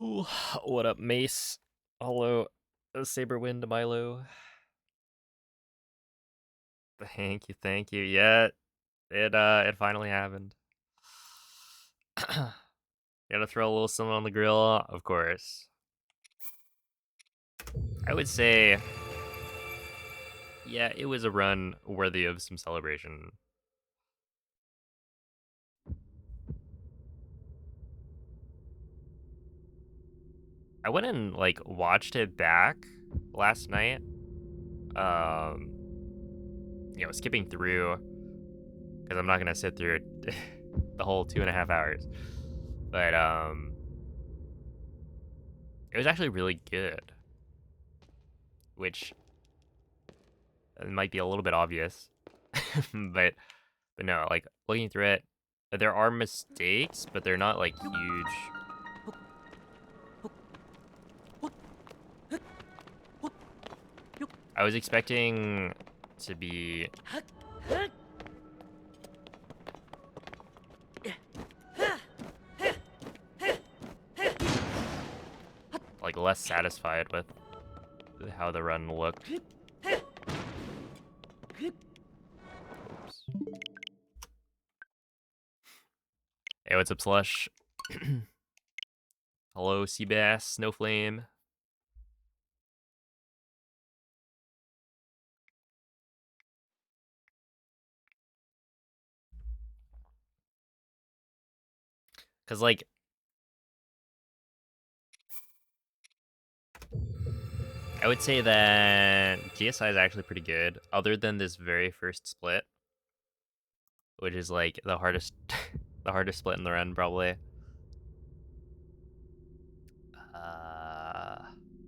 Ooh, what up, Mace? Hello, Saberwind Milo. Thank you. Yeah, it finally happened. Gotta throw a little something on the grill, of course. I would say, yeah, it was a run worthy of some celebration. I went and like watched it back last night. Um, skipping through because I'm not gonna sit through it the whole 2.5 hours. But it was actually really good, which might be a little bit obvious, but no, like looking through it, there are mistakes, but they're not like huge. I was expecting to be like less satisfied with how the run looked. Oops. Hey, what's up, Slush? Hello, Seabass, Snowflame. Cause like I would say that GSI is actually pretty good, other than this very first split, which is like the hardest, the hardest split in the run probably. I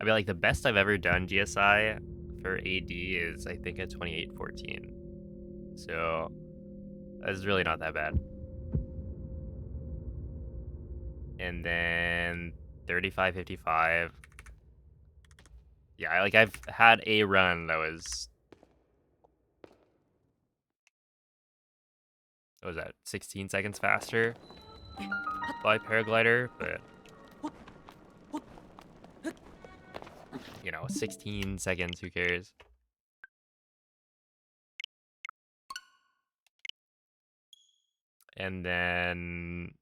mean, like the best I've ever done GSI for AD is I think at 28:14, so that's really not that bad. And then 35:55. Yeah, like I've had a run that was, what was that, 16 seconds faster by paraglider, but 16 seconds, who cares? And then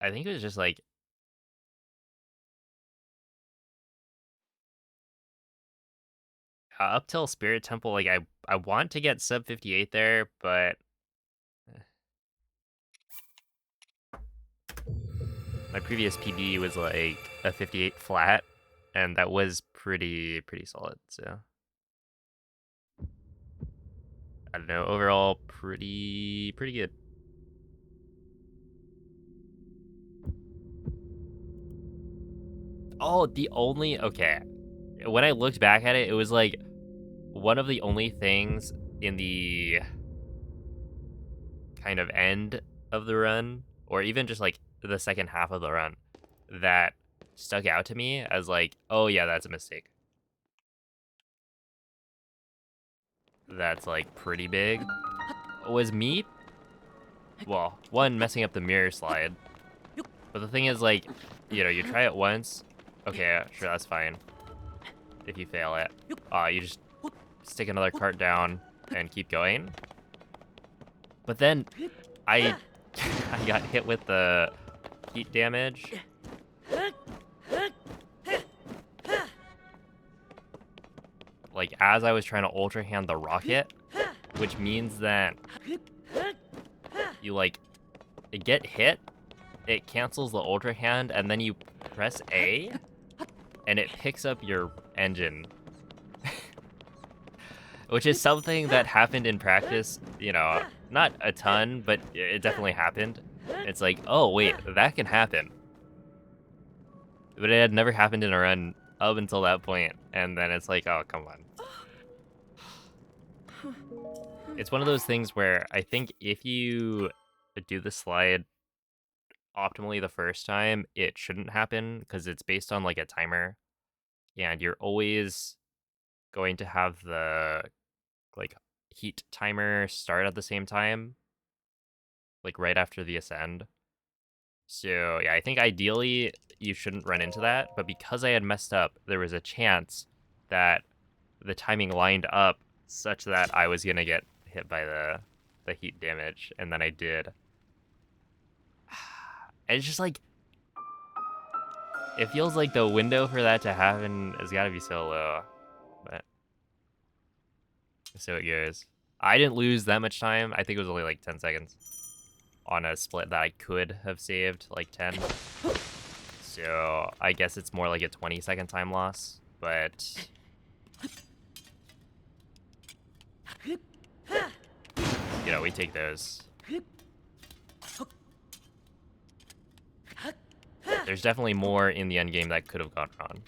I think it was just like up till Spirit Temple, like I want to get sub 58 there, but my previous PB was like a 58 flat, and that was pretty solid. So I don't know. Overall, pretty good. Oh, the only okay. When I looked back at it, it was like one of the only things in the kind of end of the run, or even just like the second half of the run, that stuck out to me as like, oh yeah, that's a mistake. That's like pretty big. Was me, well, one, messing up the mirror slide, but the thing is, like, you try it once, okay, sure, that's fine. If you fail it, you just stick another cart down and keep going. But then I I got hit with the heat damage. Like as I was trying to ultra hand the rocket, which means that you like get hit, it cancels the ultra hand, and then you press A, and it picks up your engine, which is something that happened in practice. Not a ton, but it definitely happened. It's like, oh wait, that can happen, but it had never happened in a run up until that point, and then it's like, oh come on. It's one of those things where I think if you do the slide optimally the first time, it shouldn't happen because it's based on like a timer, and you're always going to have the like heat timer start at the same time, like right after the ascend. So yeah, I think ideally you shouldn't run into that, but because I had messed up, there was a chance that the timing lined up such that I was gonna get hit by the heat damage, and then I did. And it's just like, it feels like the window for that to happen has got to be so low, but so it goes. I didn't lose that much time. I think it was only like 10 seconds on a split that I could have saved like 10. So I guess it's more like a 20-second time loss, but you know, we take those. There's definitely more in the end game that could have gone wrong.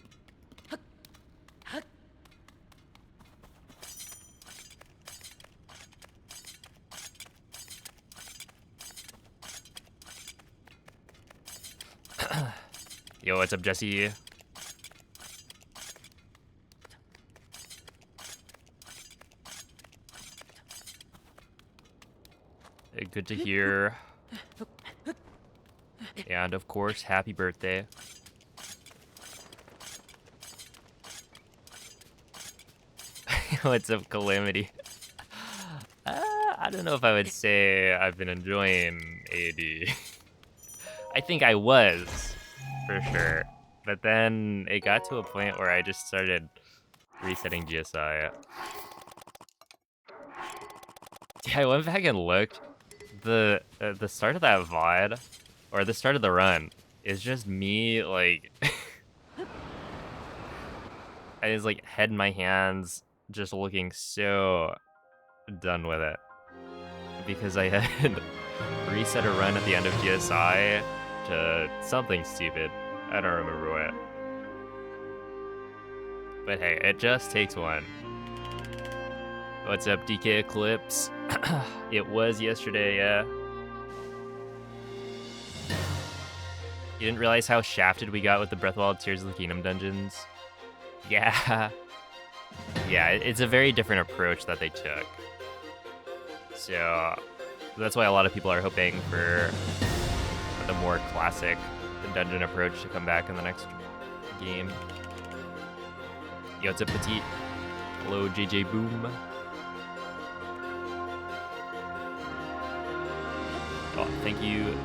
Yo, what's up, Jesse? Good to hear. And of course, happy birthday. What's up, Calamity? I don't know if I would say I've been enjoying AD. I think I was, for sure. But then it got to a point where I just started resetting GSI. Yeah, I went back and looked. The start of that VOD, or the start of the run, is just me, like... I was like, head in my hands, just looking so done with it. Because I had reset a run at the end of GSI to something stupid. I don't remember what. But hey, it just takes one. What's up, DK Eclipse? It was yesterday, yeah. You didn't realize how shafted we got with the Breath of the Wild Tears of the Kingdom dungeons? Yeah. Yeah, it's a very different approach that they took. So that's why a lot of people are hoping for the more classic dungeon approach to come back in the next game. Yo, what's up, Petite? Hello, JJ Boom. Oh, thank you.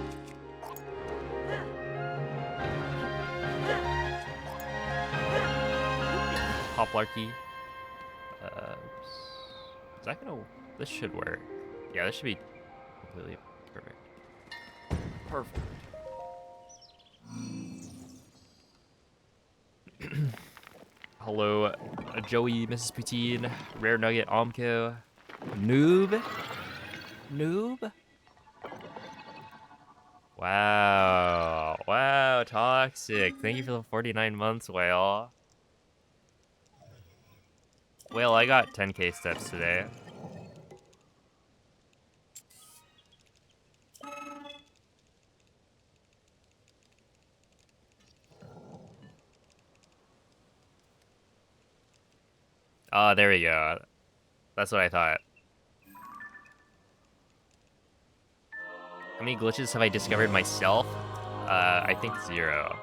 Poplarky. Is that gonna... This should work. Yeah, this should be completely perfect. Perfect. Hello, Joey, Mrs. Poutine, Rare Nugget, Omko, Noob? Noob? Wow. Wow, Toxic. Thank you for the 49 months, Whale. Whale, I got 10k steps today. Oh, there we go. That's what I thought. How many glitches have I discovered myself? I think 0.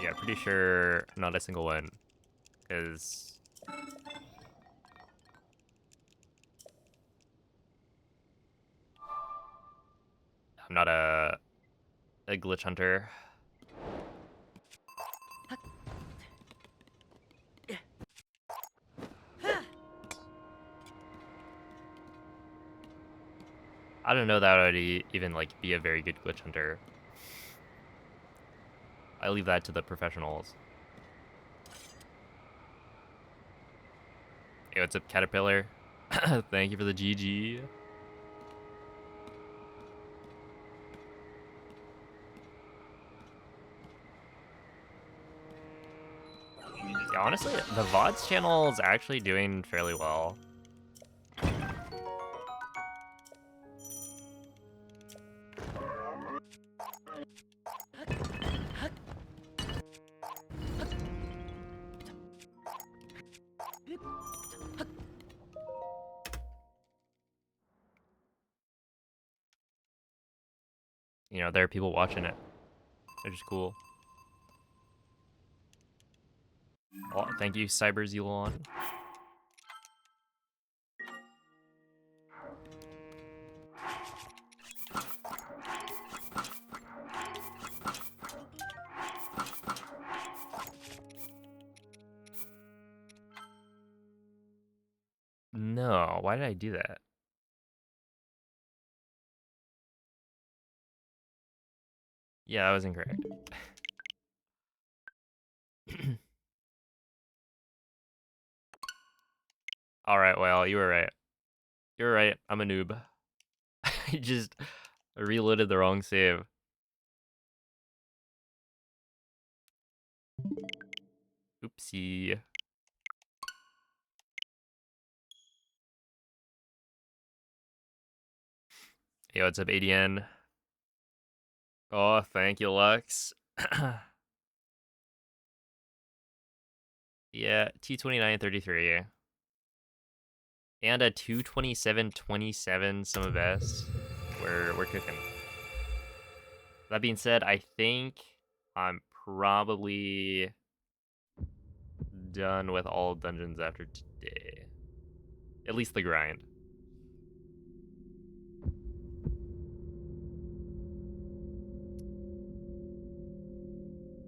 Yeah, pretty sure not a single one. Because... I'm not a glitch hunter. I don't know that would even like be a very good glitch hunter. I leave that to the professionals. Hey, what's up, Caterpillar? Thank you for the GG. Yeah, honestly, the VODs channel is actually doing fairly well. you know, there are people watching it, which is cool. Oh, thank you, CyberZelon. No, why did I do that? Yeah, that was incorrect. Alright, well, you were right. You're right, I'm a noob. I just reloaded the wrong save. Oopsie. Hey, what's up, ADN? Oh, thank you, Lux. Yeah, T2933. And a 227.27 sum of S. We're cooking. That being said, I think I'm probably done with all dungeons after today. At least the grind.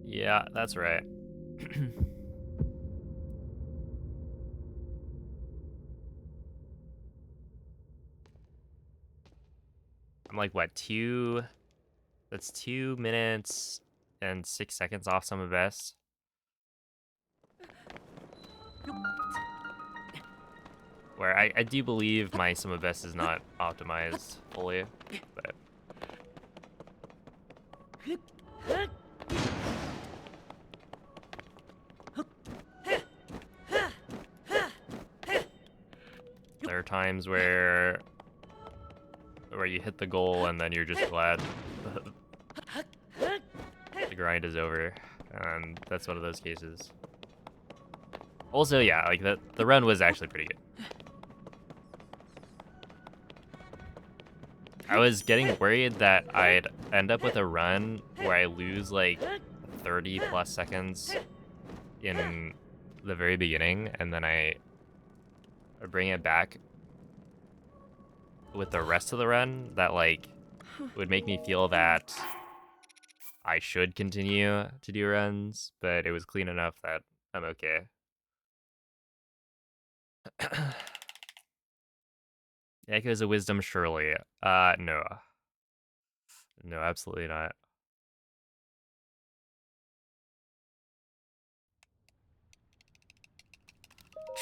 Yeah, that's right. I'm like, what, that's 2 minutes and 6 seconds off sum of S. Where I do believe my sum of S is not optimized fully, but there are times where you hit the goal and then you're just glad the grind is over, and that's one of those cases. Also, yeah, like the run was actually pretty good. I was getting worried that I'd end up with a run where I lose like 30 plus seconds in the very beginning, and then I bring it back with the rest of the run that like would make me feel that I should continue to do runs, but it was clean enough that I'm okay. Echoes of Wisdom, surely. No. No, absolutely not.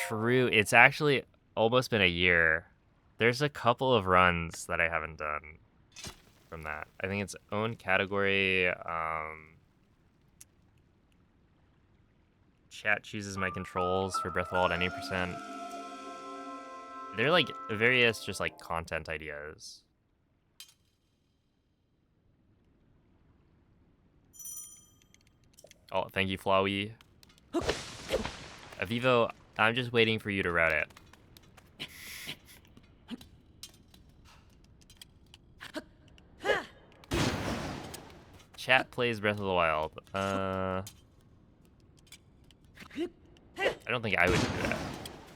True, it's actually almost been a year. There's a couple of runs that I haven't done from that. I think it's own category. Chat chooses my controls for Breath of the Wild any percent. They're like various just like content ideas. Oh, thank you, Flowey. Avivo, I'm just waiting for you to route it. Chat plays Breath of the Wild. I don't think I would do that,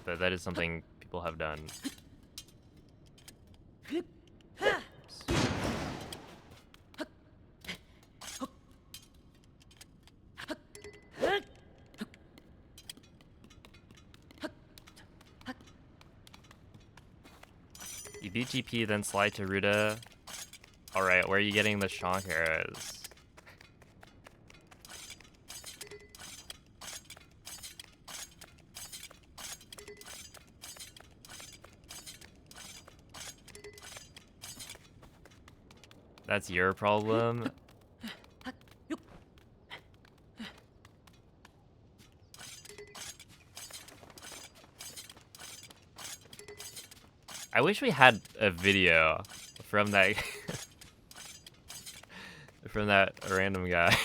but that is something people have done. Oops. You beat GP, then slide to Ruda. Alright, where are you getting the shock arrows? That's your problem. I wish we had a video from that from that random guy.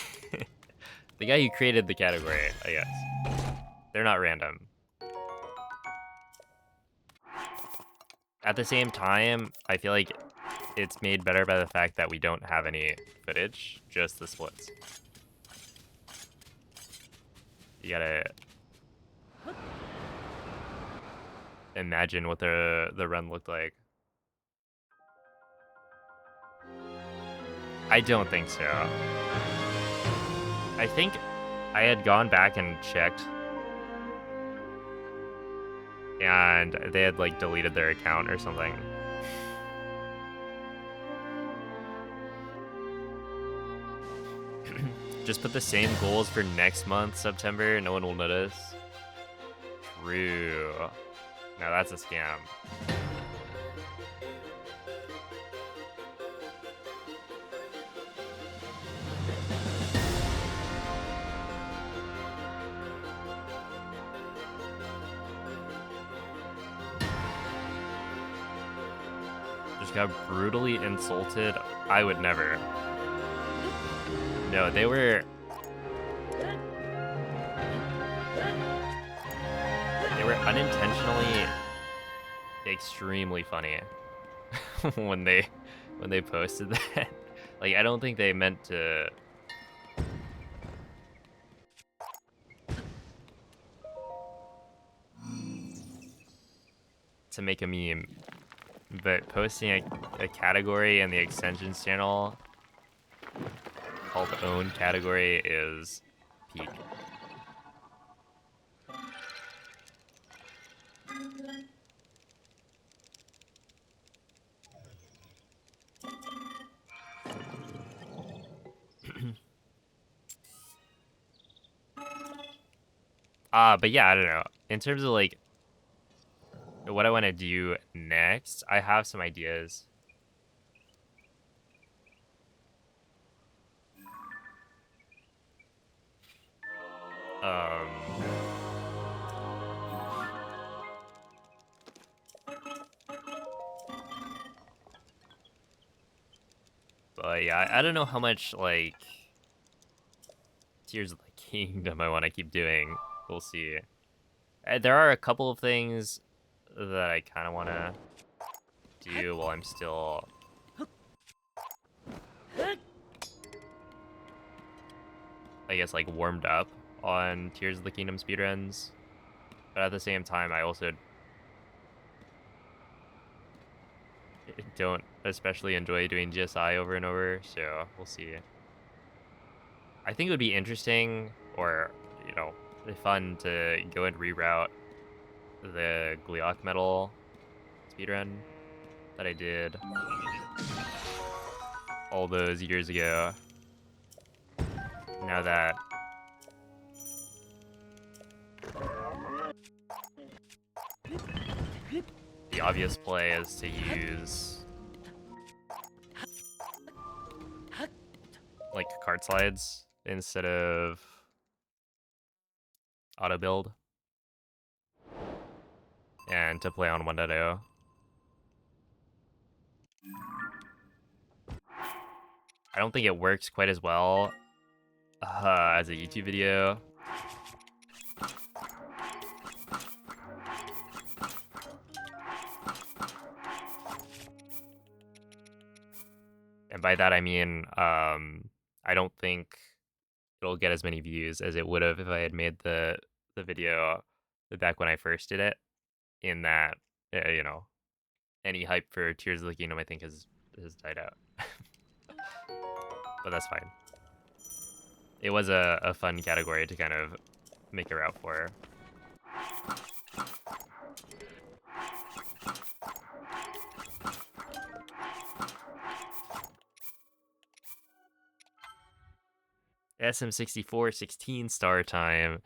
The guy who created the category, I guess. They're not random. At the same time, I feel like it's made better by the fact that we don't have any footage, just the splits. You gotta imagine what the run looked like. I don't think so. I think I had gone back and checked, and they had like deleted their account or something. Just put the same goals for next month, September, no one will notice. True. Now that's a scam. Just got brutally insulted. I would never. No, they were unintentionally extremely funny when they posted that. Like, I don't think they meant to make a meme, but posting a category in the extensions channel called own category is peak. But yeah, I don't know. In terms of like what I want to do next, I have some ideas. But yeah, I don't know how much like Tears of the Kingdom I want to keep doing. We'll see. There are a couple of things that I kind of want to do while I'm still I guess like warmed up on Tears of the Kingdom speedruns. But at the same time, I also don't especially enjoy doing GSI over and over, so we'll see. I think it would be interesting, or, you know, fun to go and reroute the Gleeok Metal speedrun that I did all those years ago. Now that the obvious play is to use like card slides instead of auto build, and to play on 1.0. I don't think it works quite as well as a YouTube video. And by that I mean, I don't think it'll get as many views as it would have if I had made the video back when I first did it. In that, you know, any hype for Tears of the Kingdom I think has died out. But that's fine. It was a fun category to kind of make a route for. SM64 16 star time.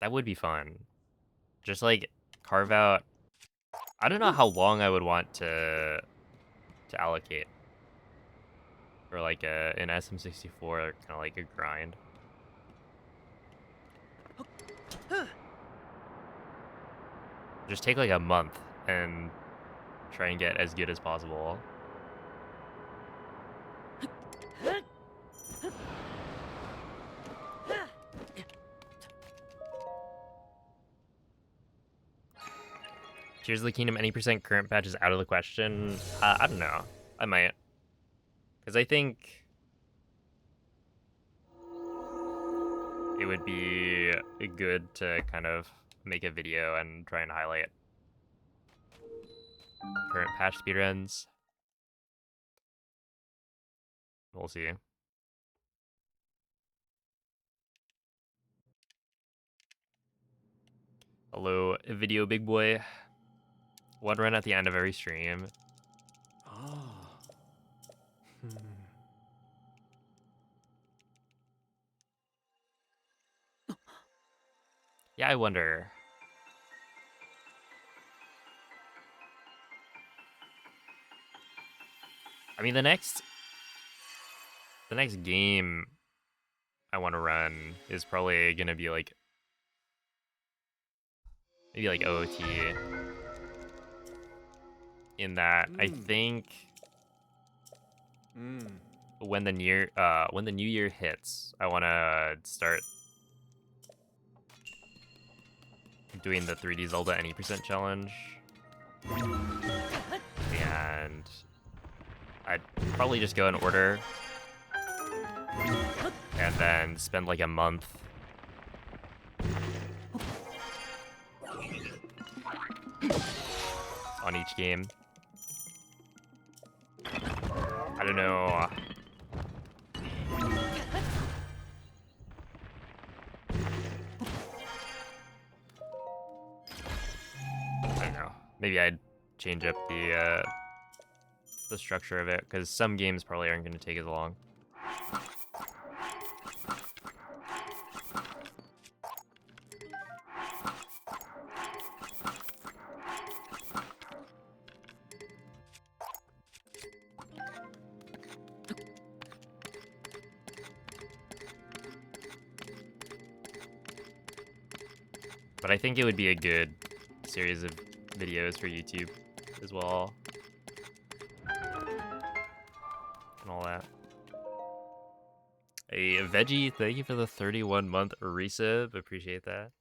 That would be fun. Just like carve out. I don't know how long I would want to allocate for like an SM64 kind of like a grind. Just take like a month and try and get as good as possible. Tears of the Kingdom, any percent current patch is out of the question. I don't know. I might. Because I think it would be good to kind of make a video and try and highlight current patch speedruns. We'll see. Hello, video big boy. One run at the end of every stream. Ah. Yeah, I wonder. I mean, the next game I want to run is probably gonna be like maybe like OOT. In that, I think when the new year hits, I want to start doing the 3D Zelda any percent challenge, and I'd probably just go in order, and then spend like a month on each game. I don't know. I don't know. Maybe I'd change up the structure of it, because some games probably aren't going to take as long. But I think it would be a good series of videos for YouTube as well. And all that. A veggie, thank you for the 31-month resub. Appreciate that.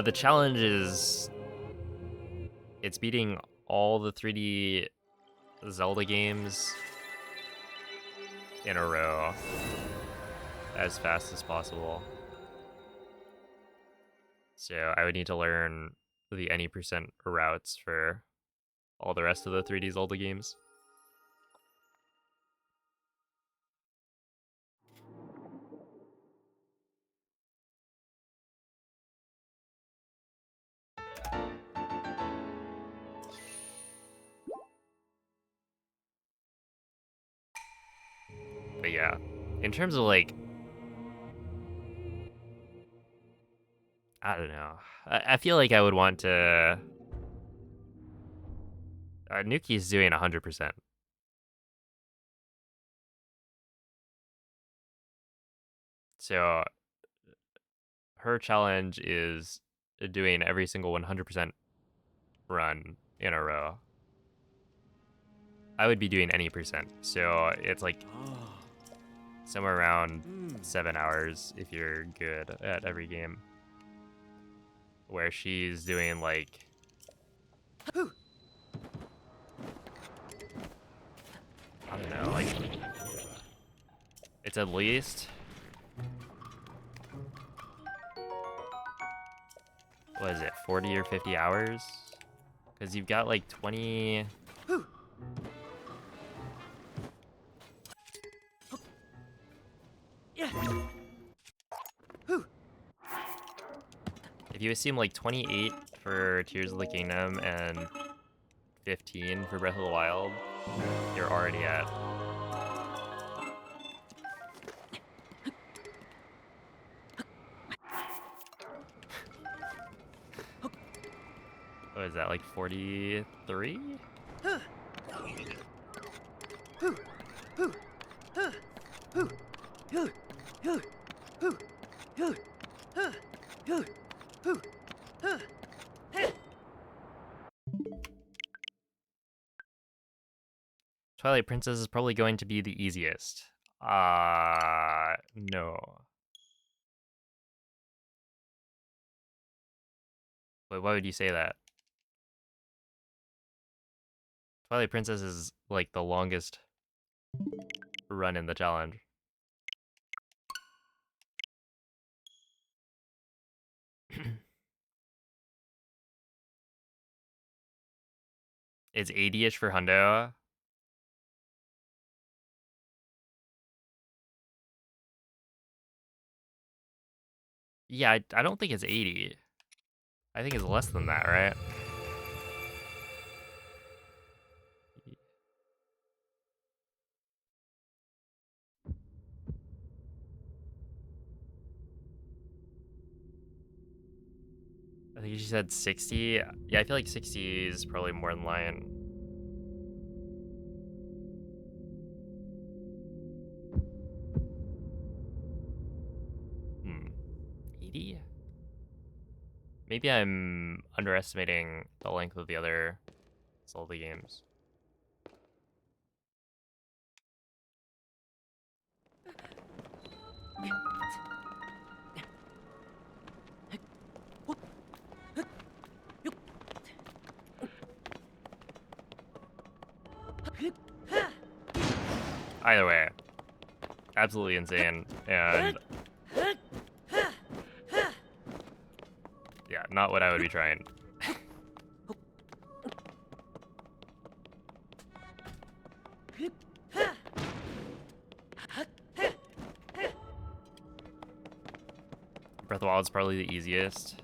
The challenge is it's beating all the 3D Zelda games in a row as fast as possible. So I would need to learn the any percent routes for all the rest of the 3D Zelda games. But yeah, in terms of like, I don't know. I feel like I would want to. Nuki's doing 100%. So her challenge is doing every single 100% run in a row. I would be doing any percent. So it's like somewhere around 7 hours if you're good at every game. Where she's doing like I don't know, like it's at least what is it, 40 or 50 hours? Because you've got like 20. If you assume like 28 for Tears of the Kingdom and 15 for Breath of the Wild, you're already at what is that, like 43? Twilight Princess is probably going to be the easiest. No. Wait, why would you say that? Twilight Princess is like the longest run in the challenge. It's 80-ish for Hundo. Yeah, I don't think it's 80. I think it's less than that, right? I think she said 60. Yeah, I feel like 60 is probably more in line. Hmm. 80? Maybe I'm underestimating the length of the other Zelda games. Either way, absolutely insane, and yeah, not what I would be trying. Breath of the Wild is probably the easiest.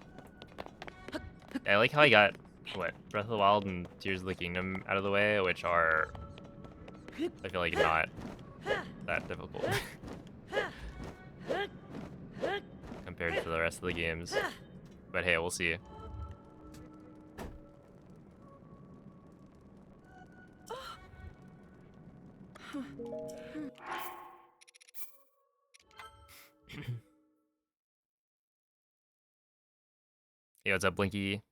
I like how I got, what, Breath of the Wild and Tears of the Kingdom out of the way, which are, I feel like, not that difficult compared to the rest of the games. But hey, we'll see. Hey, what's up, Blinky?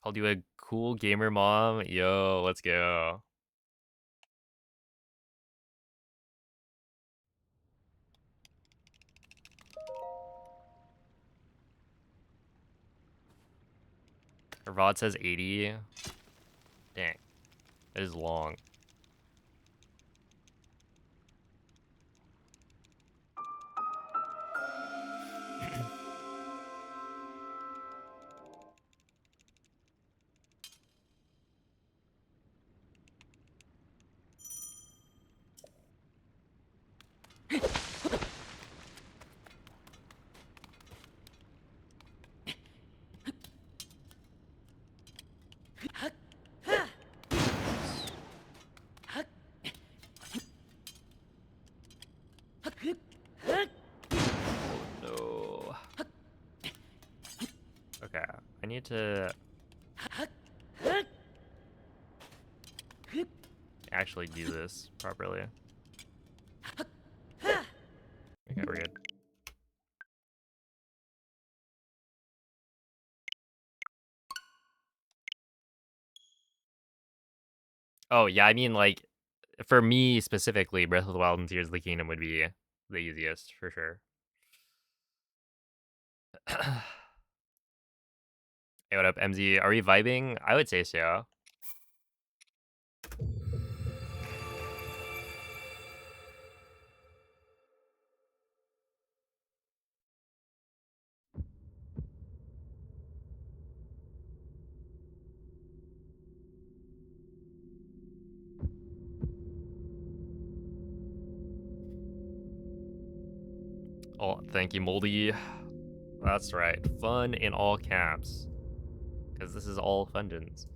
Called you a cool gamer mom? Yo, let's go. Her VOD says 80. Dang, that is long. No. Okay, I need to actually do this properly. Okay, we're good. Oh, yeah, I mean, like, for me specifically, Breath of the Wild and Tears of the Kingdom would be the easiest, for sure. Hey, what up, MZ? Are we vibing? I would say so. Oh, thank you, Moldy. That's right. Fun in all caps. Because this is all Fundins.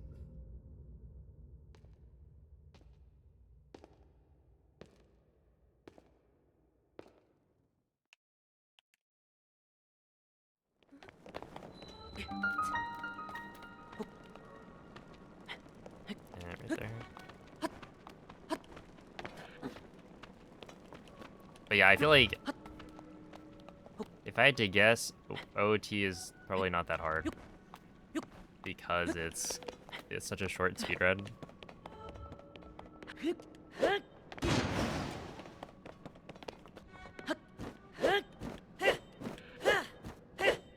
Right there. But yeah, I feel like if I had to guess, OOT is probably not that hard because it's it's such a short speedrun.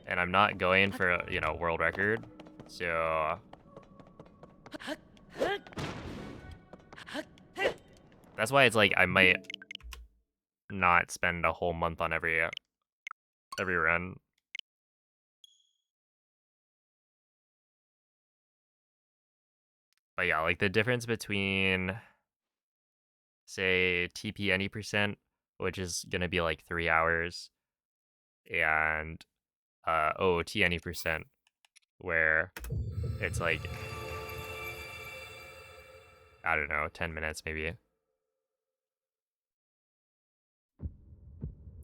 And I'm not going for a, you know, world record, so that's why it's like I might not spend a whole month on every run. But yeah, like the difference between, say, TP any percent, which is gonna be like 3 hours, and OOT any percent, where it's like, I don't know, 10 minutes maybe.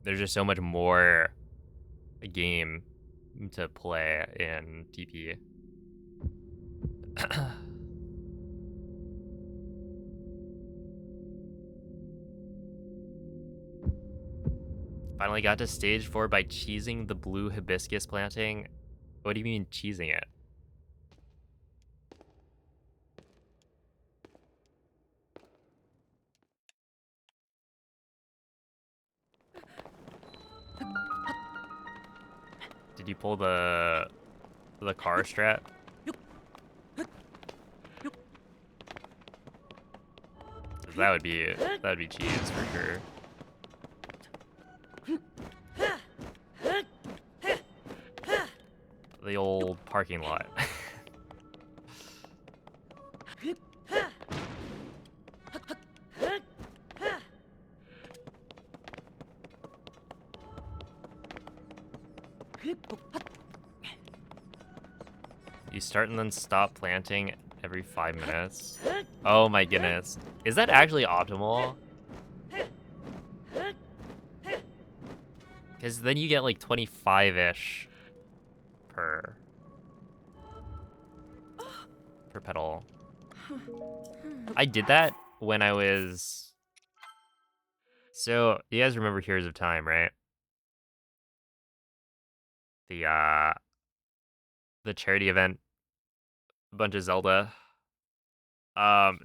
There's just so much more game to play in TP. Finally got to stage 4 by cheesing the blue hibiscus planting. What do you mean cheesing it? Did you pull the car strat? That would be cheese for sure. The old parking lot. You start and then stop planting every 5 minutes. Oh my goodness. Is that actually optimal? Because then you get like 25-ish per petal. I did that when I was... So, you guys remember Heroes of Time, right? The charity event, a bunch of Zelda.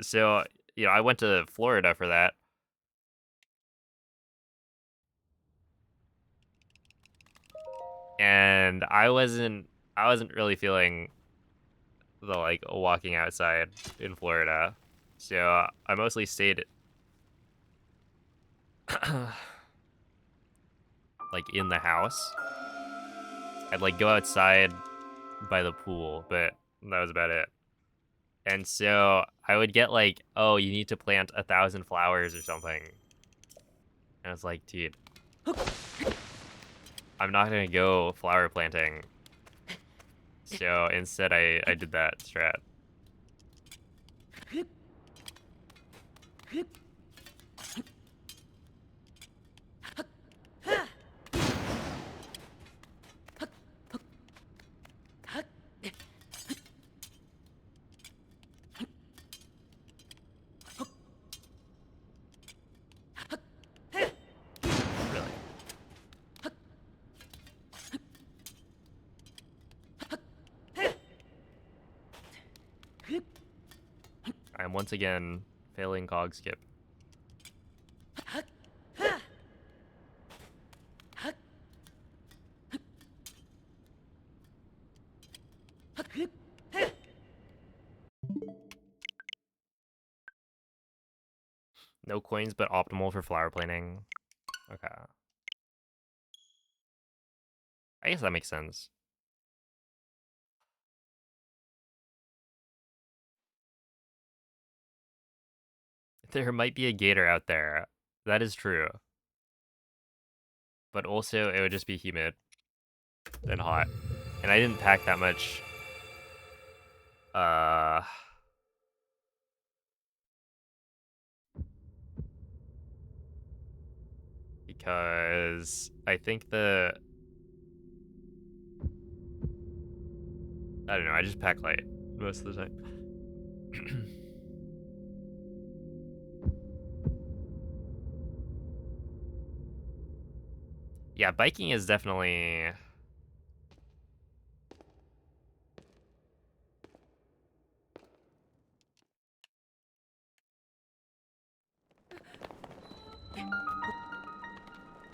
So, you know, I went to Florida for that. And I wasn't really feeling the, like, walking outside in Florida. So, I mostly stayed like in the house. I'd like go outside by the pool, but that was about it. And so I would get like, oh, you need to plant 1,000 flowers or something. And I was like, dude, I'm not gonna go flower planting. So instead I did that strat. Really. I'm once again failing cog skip. No coins, but optimal for flower planting. Okay. I guess that makes sense. There might be a gator out there. That is true. But also, it would just be humid and hot. And I didn't pack that much. Because I think I don't know, I just pack light most of the time. Yeah, biking is definitely...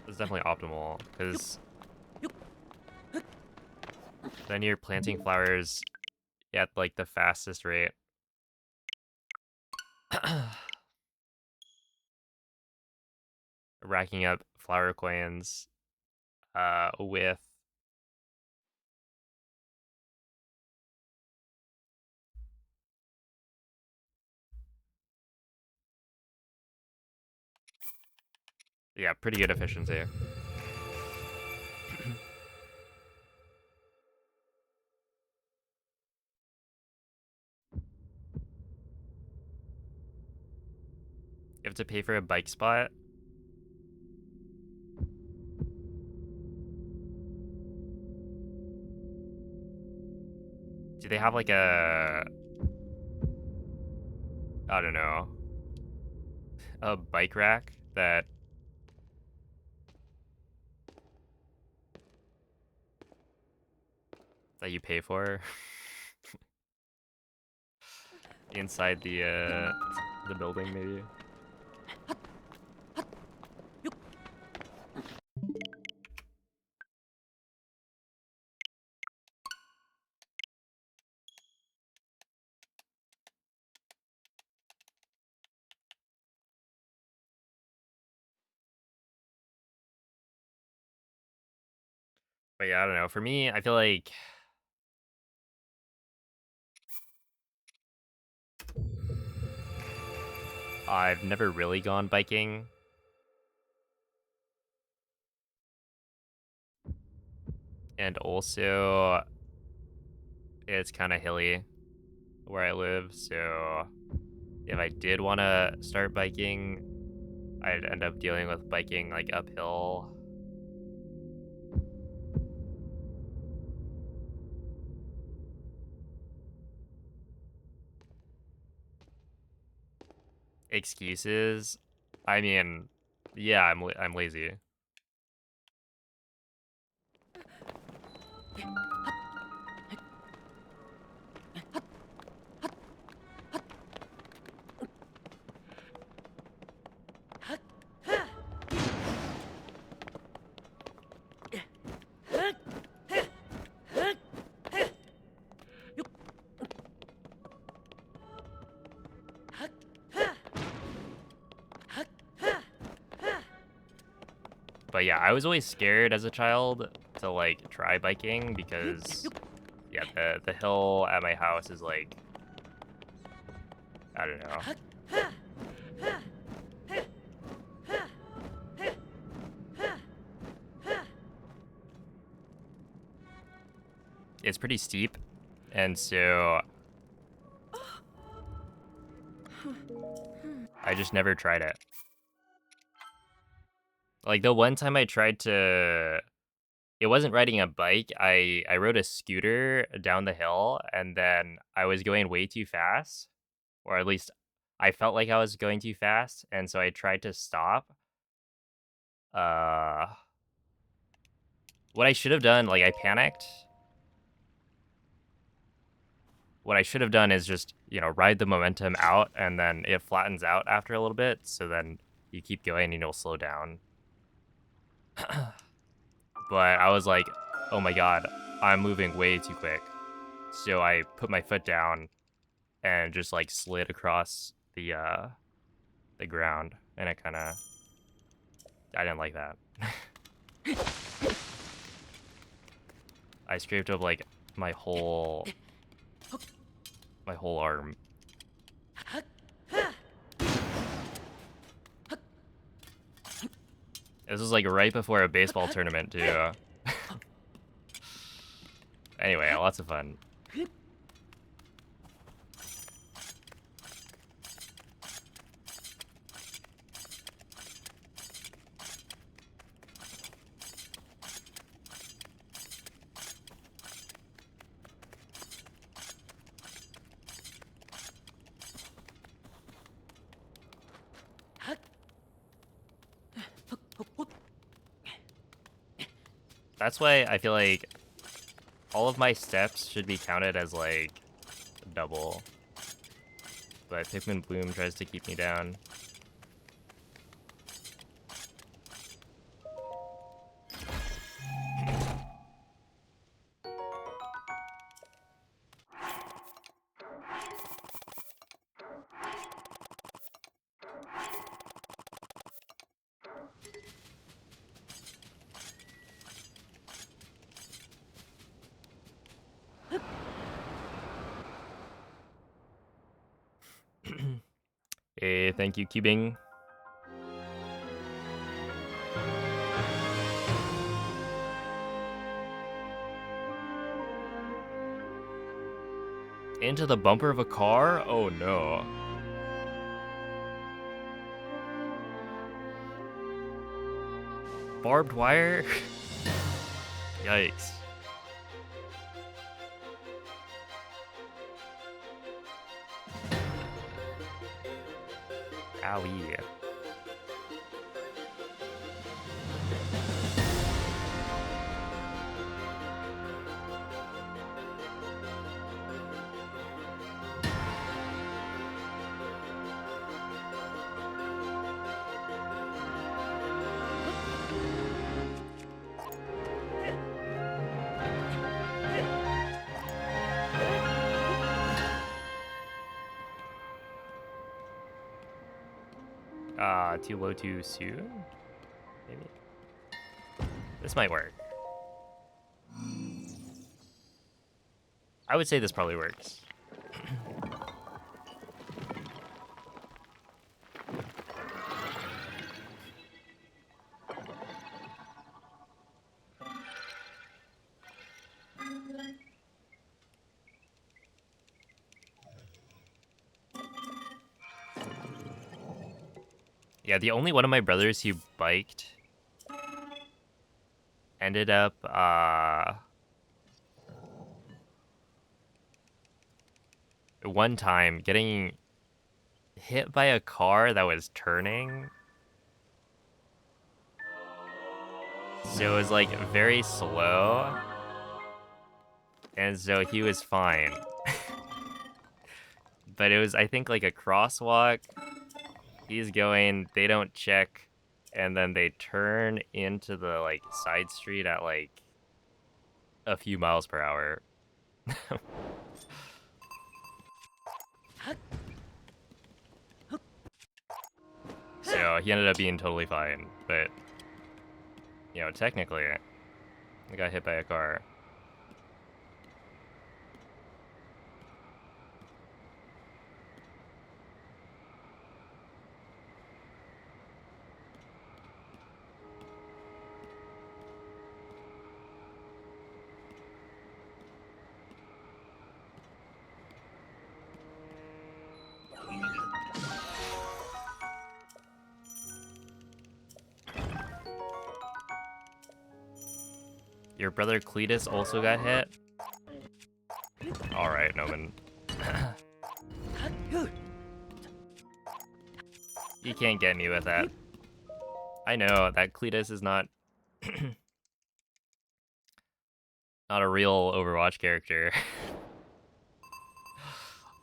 It's definitely optimal, because then you're planting flowers at like the fastest rate. Racking up flower coins with yeah, pretty good efficiency. You have to pay for a bike spot. Do they have like a, I don't know, a bike rack that you pay for inside the building maybe? But yeah, I don't know. For me, I feel like I've never really gone biking. And also, it's kind of hilly where I live, so if I did want to start biking, I'd end up dealing with biking like uphill. Excuses? I mean, yeah, I'm lazy. But yeah, I was always scared as a child to like try biking because yeah, the hill at my house is like, I don't know. It's pretty steep, and so I just never tried it. Like the one time I tried to, it wasn't riding a bike. I rode a scooter down the hill, and then I was going way too fast, or at least I felt like I was going too fast, and so I tried to stop. Uh, what I should have done, like I panicked. What I should have done is just, you know, ride the momentum out, and then it flattens out after a little bit, so then you keep going and you'll slow down. But I was like, oh my god, I'm moving way too quick. So I put my foot down and just like slid across the ground, and it kind of, I didn't like that. I scraped up like my whole arm. This was like right before a baseball tournament too. Anyway, lots of fun. That's why I feel like all of my steps should be counted as like double. But Pikmin Bloom tries to keep me down. Hey, thank you, Cubing. Into the bumper of a car? Oh no. Barbed wire? Yikes. Owie. Too low too soon? Maybe? This might work. I would say this probably works. Yeah, the only one of my brothers who biked ended up, one time getting hit by a car that was turning. So it was like very slow. And so he was fine. But it was, I think, like a crosswalk. He's going, they don't check, and then they turn into the like side street at like a few miles per hour. So he ended up being totally fine, but you know, technically, I got hit by a car. Your brother Cletus also got hit? Alright, Noman. You can't get me with that. I know that Cletus is not not a real Overwatch character.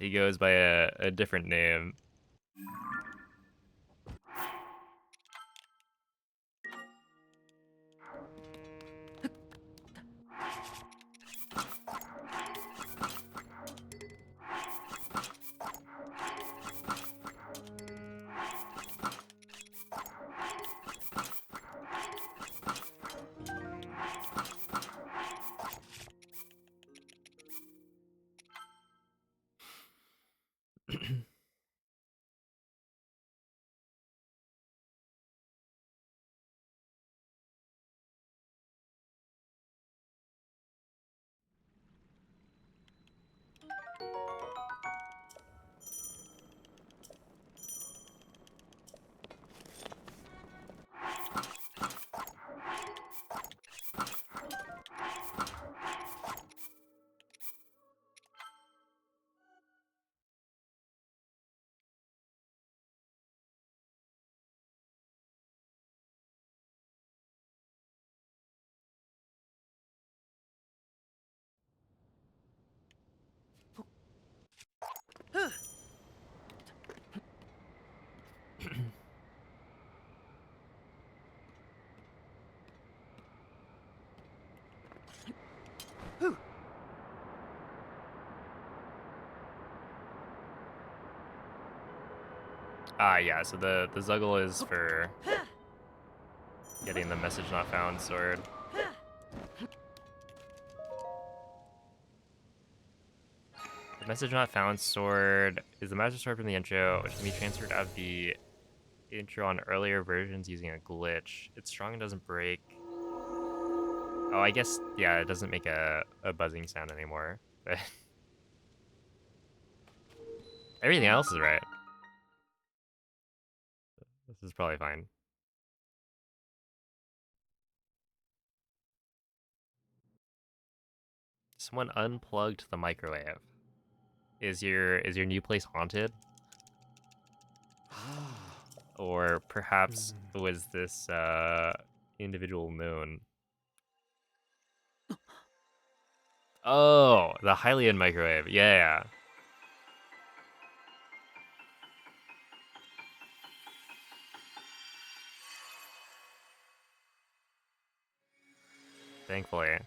He goes by a different name. Yeah, so the Zuggle is for getting the message not found sword. Message not found sword is the master sword from the intro, which can be transferred out of the intro on earlier versions using a glitch. It's strong and doesn't break. Oh, I guess, yeah, it doesn't make a buzzing sound anymore. But everything else is right. This is probably fine. Someone unplugged the microwave. Is your new place haunted? Or perhaps was this individual known? Oh, the Hylian microwave. Yeah. Thankfully.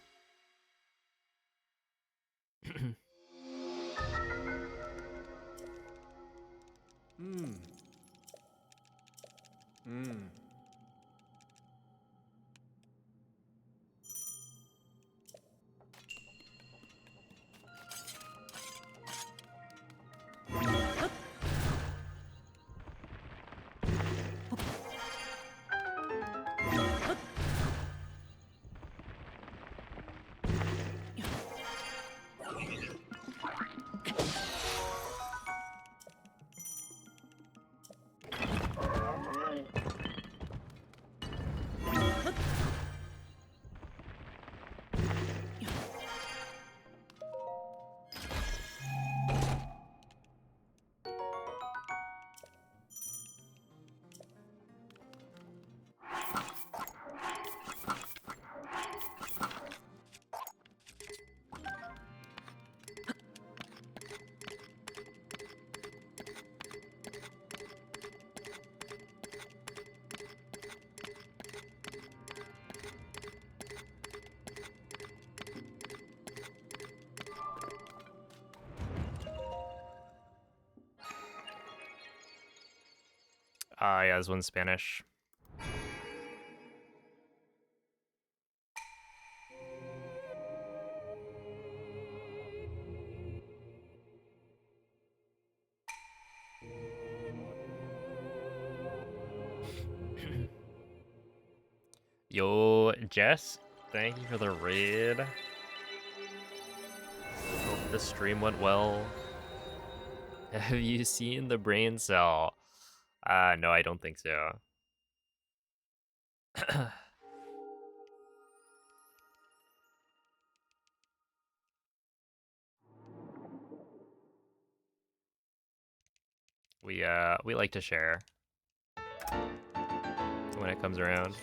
Yeah, this one's Spanish. Yo, Jess, thank you for the raid. Hope the stream went well. Have you seen the brain cell? No, I don't think so. We like to share when it comes around.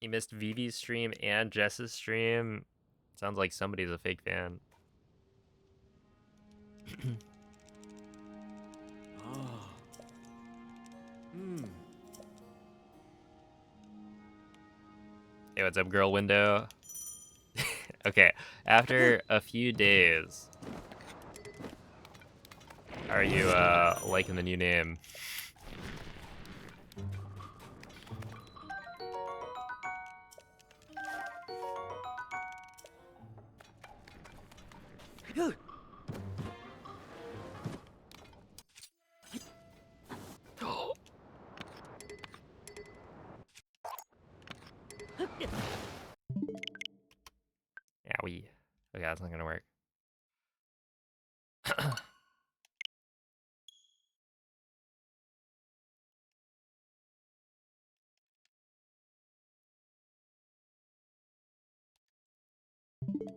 He missed Vivi's stream and Jess's stream. Sounds like somebody's a fake fan. Hey, what's up, girl window? Okay, after a few days, are you liking the new name? Yeah, okay, that's not gonna work.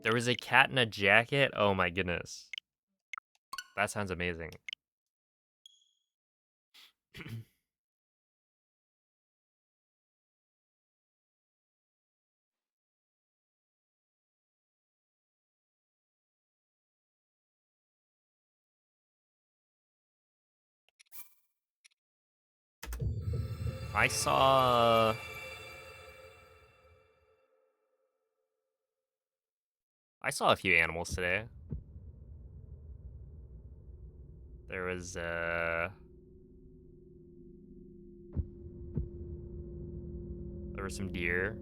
There was a cat in a jacket? Oh my goodness. That sounds amazing. I saw... I saw a few animals today. There was, there were some deer.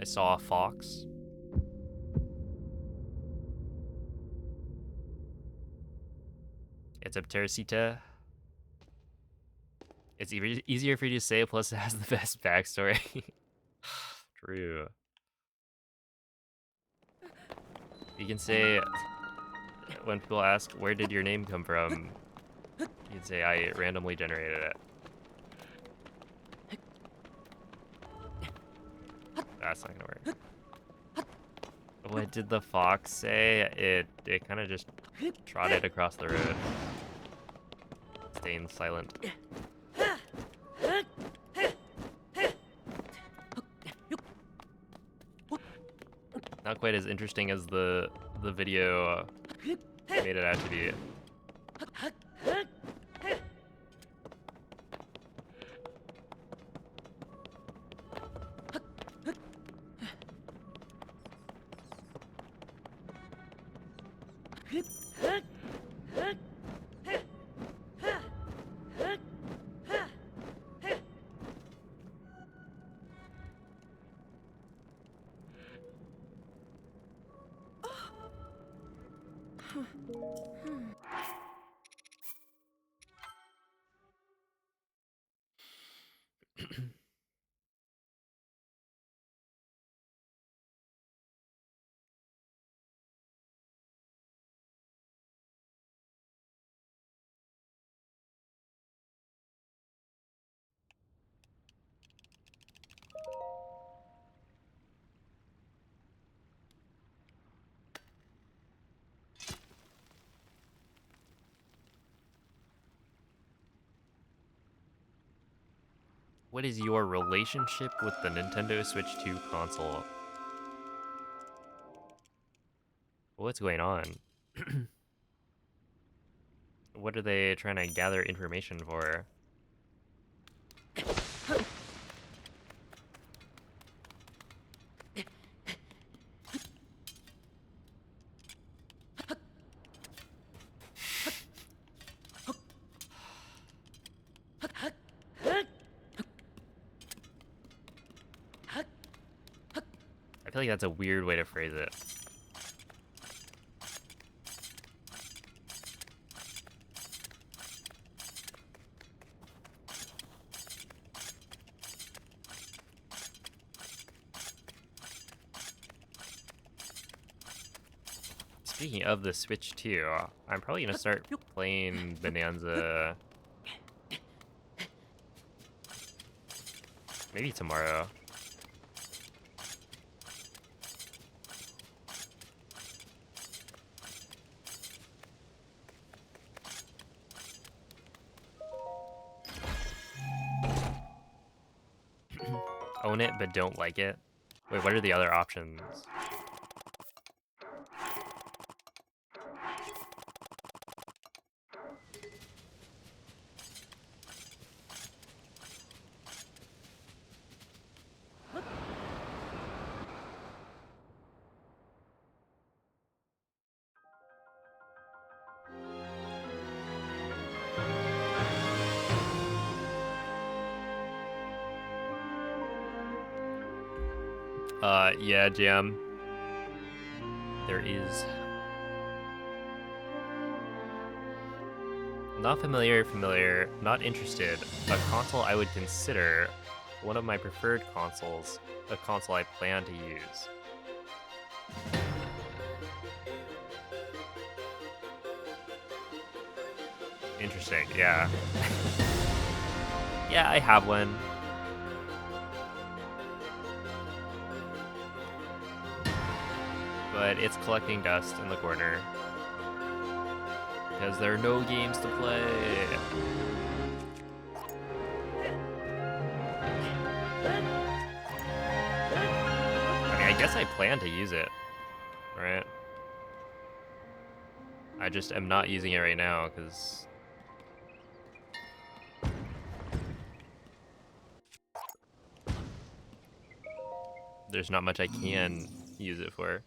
I saw a fox. It's a Teresita. It's easier for you to say, plus it has the best backstory. True. You can say, when people ask, where did your name come from? You can say, I randomly generated it. That's not gonna work. What did the fox say? It kind of just trotted across the road. Staying silent. Not quite as interesting as the video made it out to be. What is your relationship with the Nintendo Switch 2 console? What's going on? What are they trying to gather information for? I feel like that's a weird way to phrase it. Speaking of the Switch 2, I'm probably gonna start playing Bonanza maybe tomorrow. Own it but don't like it? Wait, what are the other options? Yeah, Jam. There is. Not familiar, not interested. A console I would consider, one of my preferred consoles, a console I plan to use. Interesting, yeah. Yeah, I have one. But it's collecting dust in the corner. Because there are no games to play. I mean, I guess I plan to use it, right? I just am not using it right now, because there's not much I can use it for.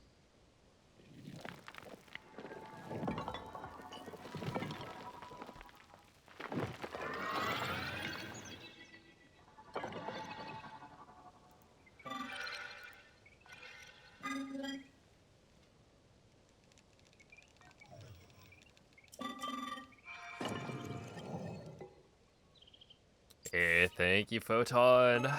Hey, thank you, Photon.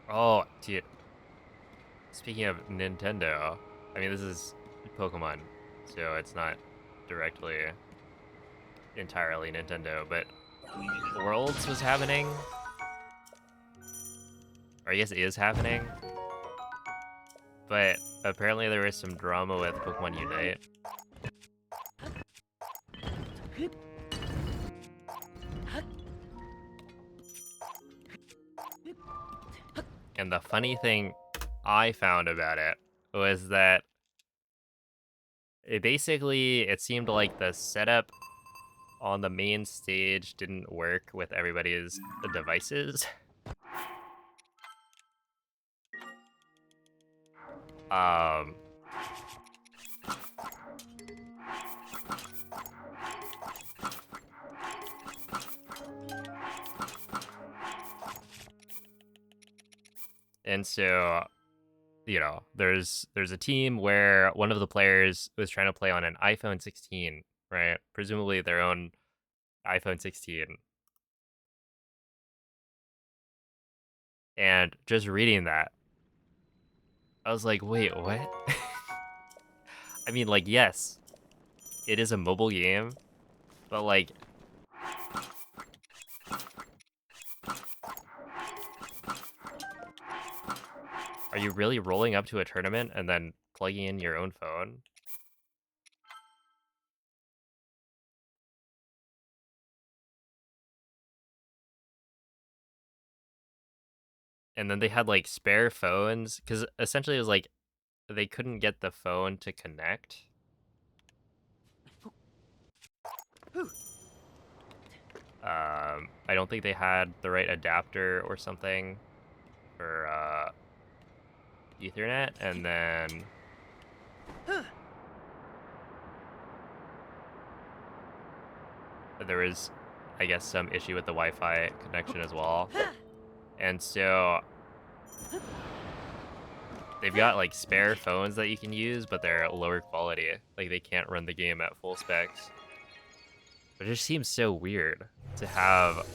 Oh, dude. Speaking of Nintendo, I mean, this is Pokemon, so it's not directly entirely Nintendo, but Worlds was happening. Or I guess it is happening. But apparently there was some drama with Pokemon Unite. And the funny thing I found about it was that it seemed like the setup on the main stage didn't work with everybody's devices. Um, and so, you know, there's a team where one of the players was trying to play on an iPhone 16, right? Presumably their own iPhone 16. And just reading that, I was like, wait, what? I mean, like, yes, it is a mobile game, but like, are you really rolling up to a tournament and then plugging in your own phone? And then they had like spare phones, because essentially it was like they couldn't get the phone to connect. I don't think they had the right adapter or something for Ethernet, and then there was, I guess, some issue with the Wi-Fi connection as well. And so they've got like spare phones that you can use, but they're lower quality. Like they can't run the game at full specs. But it just seems so weird to have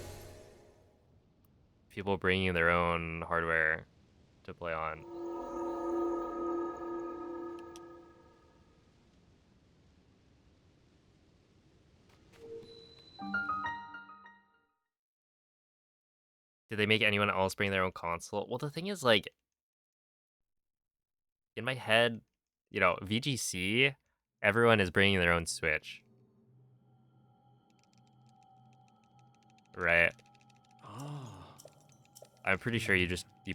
people bringing their own hardware to play on. Did they make anyone else bring their own console? Well, the thing is, like, in my head, you know, VGC, everyone is bringing their own Switch, right? Ah. I'm pretty sure you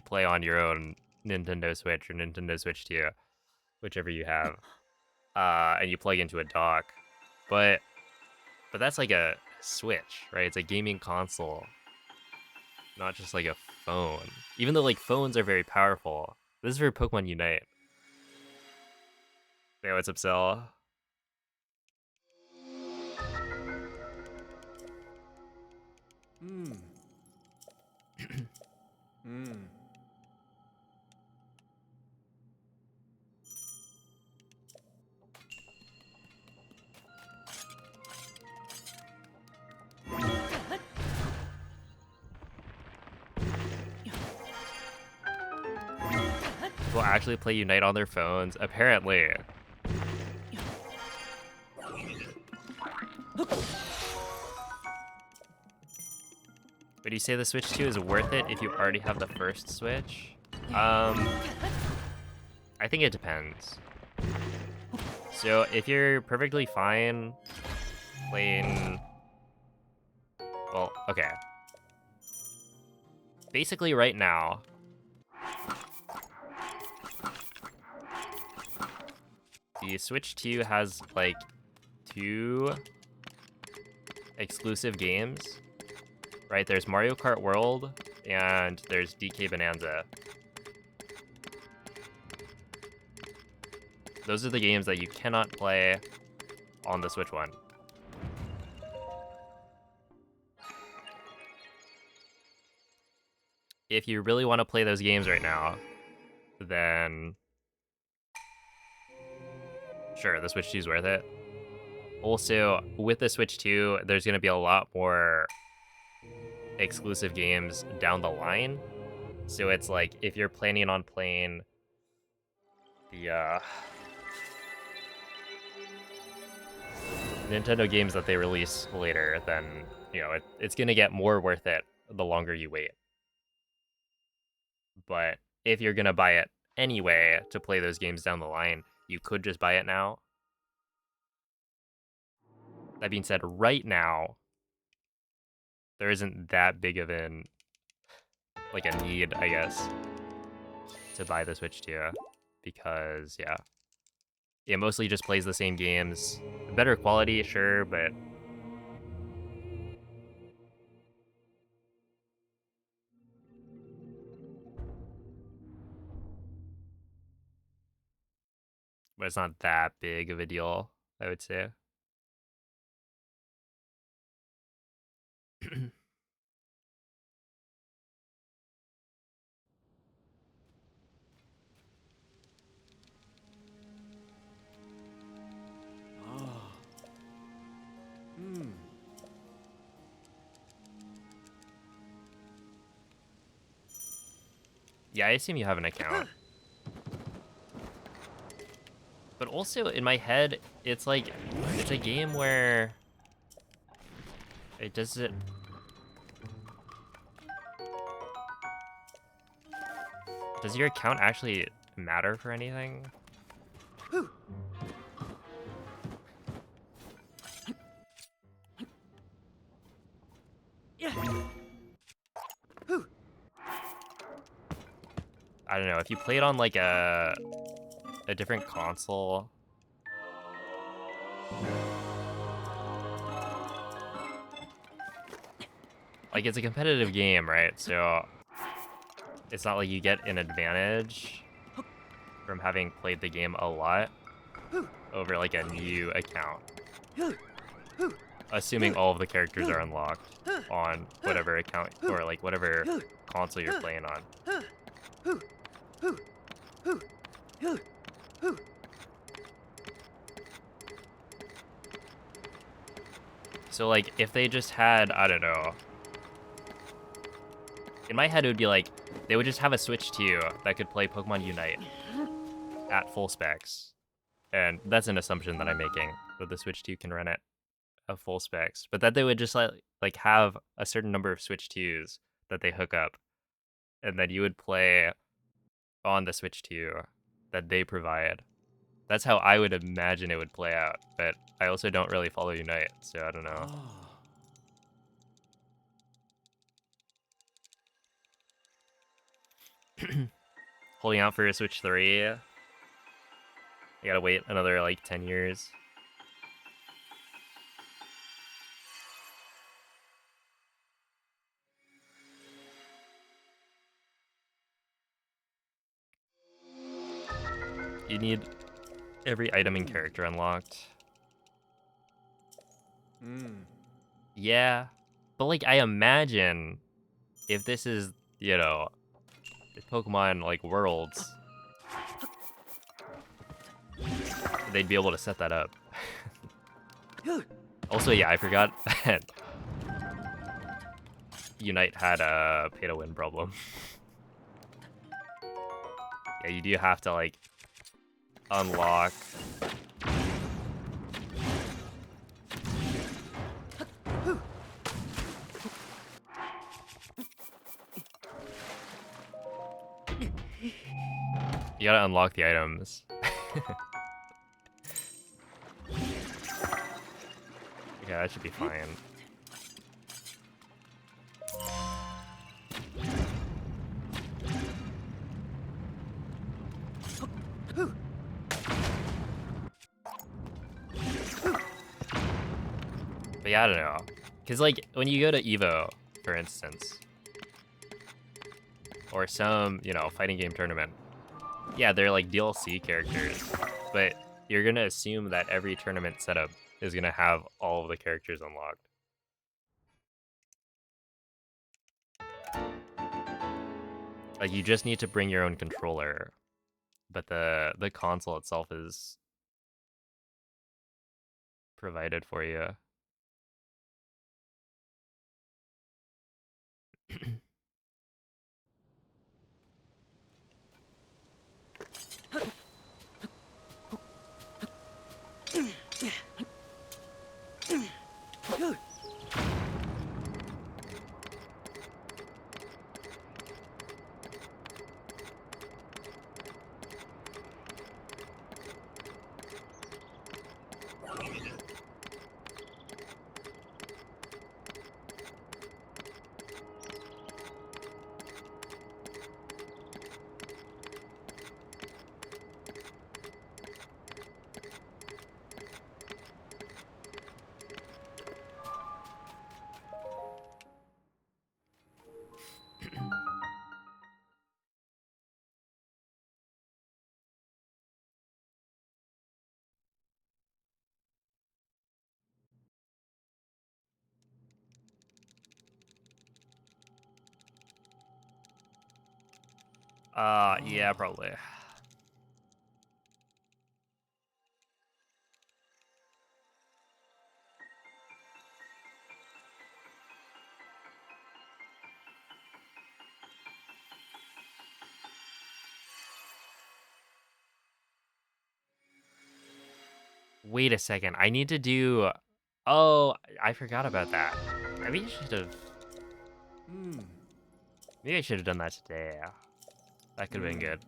play on your own Nintendo Switch or Nintendo Switch 2, whichever you have, and you plug into a dock. But that's like a Switch, right? It's a gaming console, not just like a phone. Even though like phones are very powerful, this is for Pokemon Unite. Hey, what's up, Cell? Hmm. Hmm. People actually play Unite on their phones, apparently. Would you say the Switch 2 is worth it if you already have the first Switch? I think it depends. So if you're perfectly fine playing... Well, okay. Basically right now, the Switch 2 has like 2 exclusive games, right? There's Mario Kart World and there's DK Bonanza. Those are the games that you cannot play on the Switch 1. If you really want to play those games right now, then sure, the Switch 2 is worth it. Also, with the Switch 2, there's going to be a lot more exclusive games down the line. So it's like, if you're planning on playing the Nintendo games that they release later, then, you know, it's going to get more worth it the longer you wait. But if you're going to buy it anyway to play those games down the line, you could just buy it now. That being said, right now, there isn't that big of a need, I guess, to buy the Switch 2, because, yeah, it mostly just plays the same games. Better quality, sure, but it's not that big of a deal, I would say. Ah. Hmm. Yeah, I assume you have an account. But also, in my head, it's like, it's a game where it doesn't... Does your account actually matter for anything? I don't know, if you played on like a different console, like it's a competitive game, right? So it's not like you get an advantage from having played the game a lot over like a new account. Assuming all of the characters are unlocked on whatever account or like whatever console you're playing on. So like if they just had, I don't know, in my head it would be like they would just have a Switch 2 that could play Pokemon Unite at full specs. And that's an assumption that I'm making, that the Switch 2 can run it at full specs. But that they would just like have a certain number of Switch 2s that they hook up, and then you would play on the Switch 2 that they provide. That's how I would imagine it would play out, but I also don't really follow Unite, so I don't know. Holding out for a Switch 3. You gotta wait another like 10 years. You need every item and character unlocked. Yeah, but like I imagine if this is, you know, Pokemon like Worlds, they'd be able to set that up. Also, yeah, I forgot that Unite had a pay-to-win problem. Yeah, Yeah, you do have to like unlock. You gotta unlock the items. Yeah, that should be fine. But yeah, I don't know. Cause like when you go to Evo, for instance, or some, you know, fighting game tournament, yeah, they're like DLC characters, but you're gonna assume that every tournament setup is gonna have all of the characters unlocked. Like you just need to bring your own controller, but the console itself is provided for you. Yeah, probably. Wait a second. I need to do. Oh, I forgot about that. Maybe I should have. Hmm. Maybe I should have done that today. That could have been good.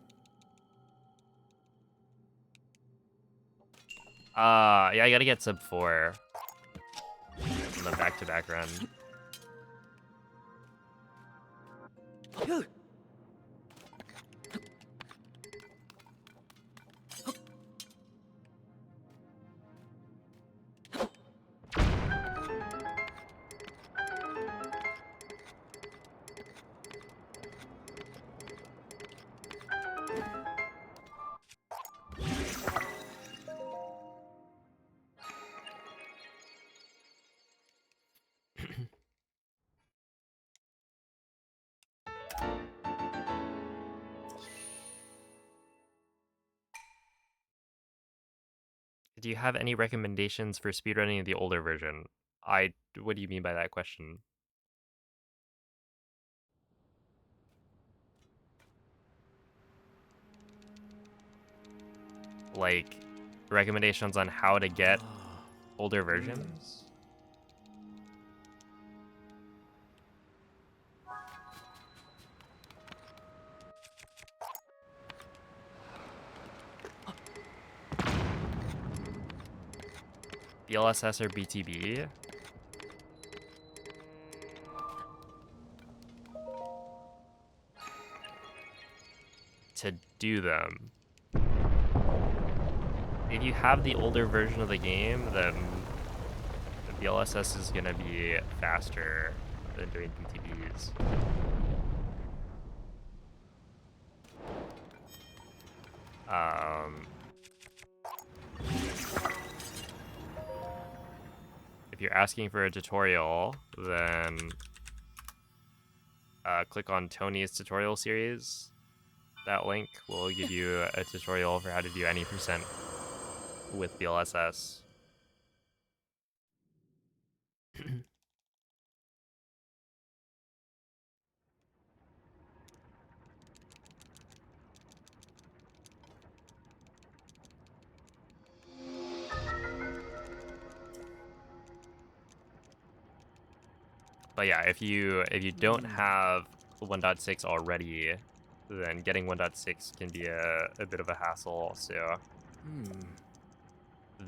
Yeah, I gotta get sub 4 in the back-to-back run. Do you have any recommendations for speedrunning the older version? What do you mean by that question? Like, recommendations on how to get Ah. older versions? BLSS or BTB? To do them. If you have the older version of the game, then the BLSS is gonna be faster than doing BTBs. If you're asking for a tutorial, then click on Tony's tutorial series. That link will give you a tutorial for how to do any percent with BLSS. But yeah, if you don't have 1.6 already, then getting 1.6 can be a bit of a hassle. So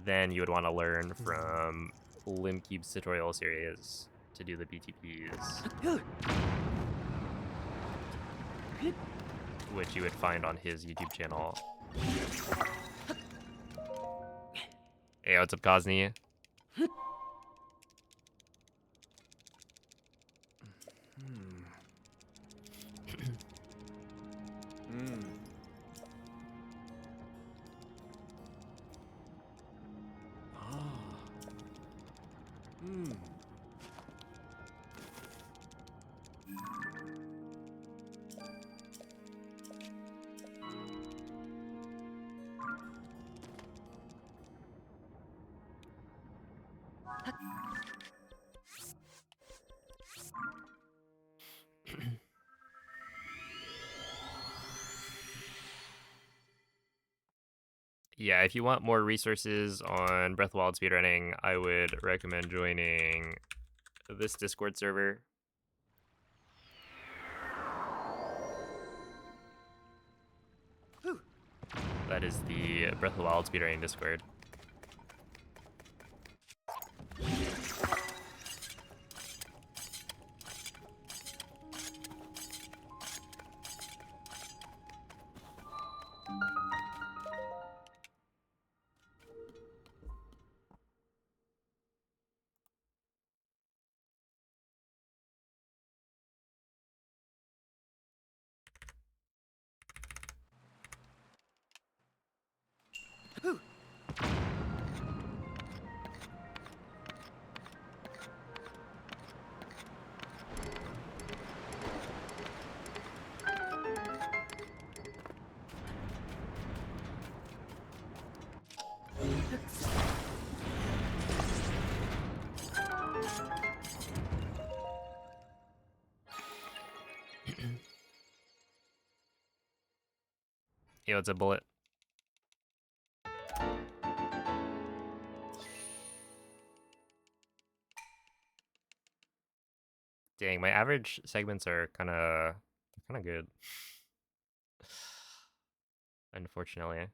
then you would want to learn from Limcube's tutorial series to do the BTPs, which you would find on his YouTube channel. Hey, what's up, Cosney? Yeah, if you want more resources on Breath of the Wild speedrunning, I would recommend joining this Discord server. That is the Breath of the Wild speedrunning Discord. Yo, it's a bullet. Dang, my average segments are kind of good. Unfortunately.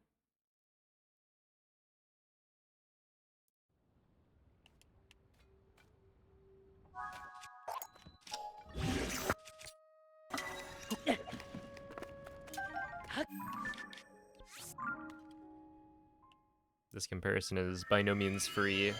This comparison is by no means free.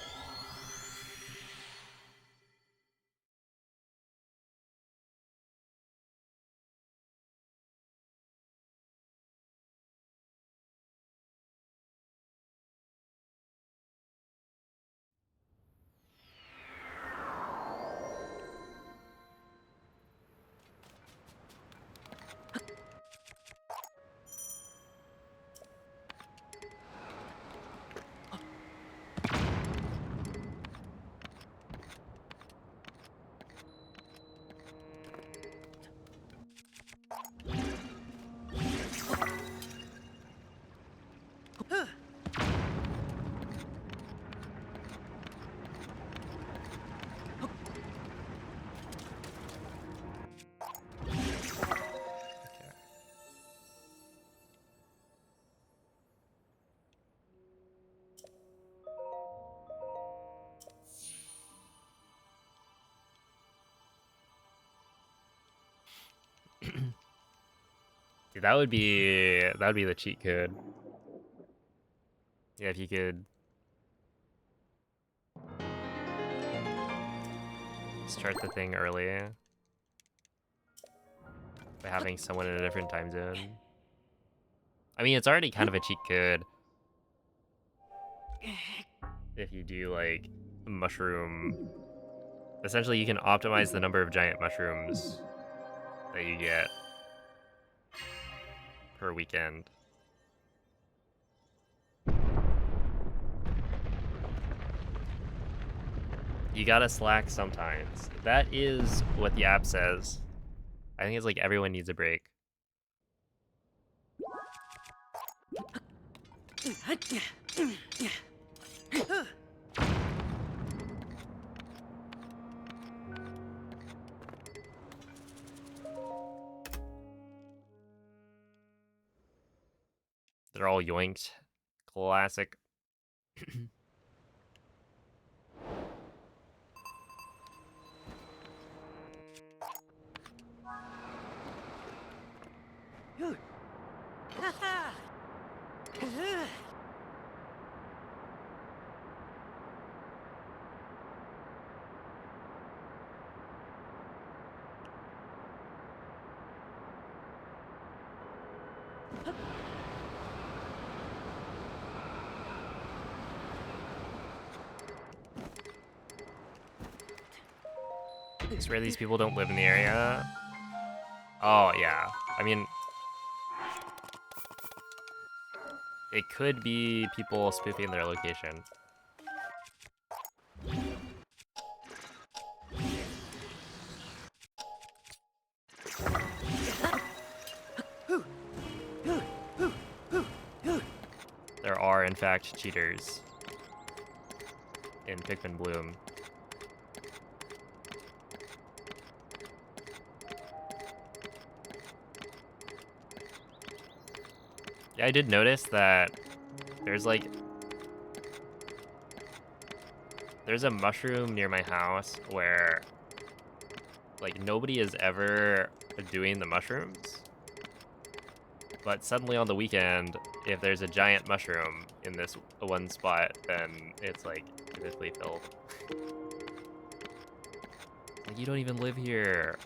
Dude, that would be the cheat code. Yeah, if you could start the thing early by having someone in a different time zone. I mean, it's already kind of a cheat code if you do like mushroom. Essentially, you can optimize the number of giant mushrooms that you get per weekend. You gotta slack sometimes. That is what the app says. I think it's like everyone needs a break. They're all yoinked. Classic. I swear these people don't live in the area. Oh, yeah. I mean, it could be people spoofing their location. There are, in fact, cheaters in Pikmin Bloom. Yeah, I did notice that there's a mushroom near my house where like nobody is ever doing the mushrooms. But suddenly on the weekend, if there's a giant mushroom in this one spot, then it's like typically filled. Like, you don't even live here.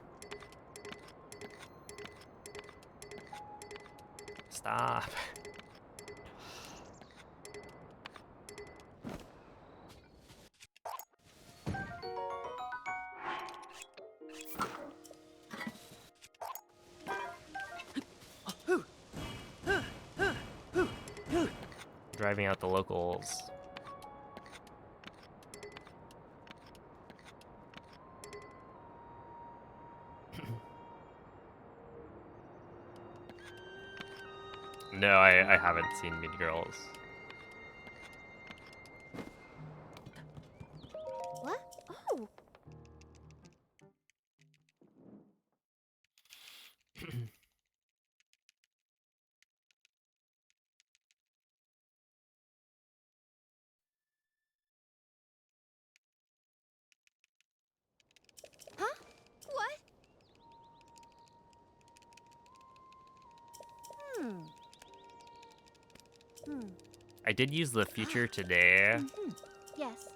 Stop. Driving out the locals. No, I haven't seen Mean Girls. What? Oh. Huh? What? Hmm. Hmm. I did use the feature today. Mm-hmm. Yes.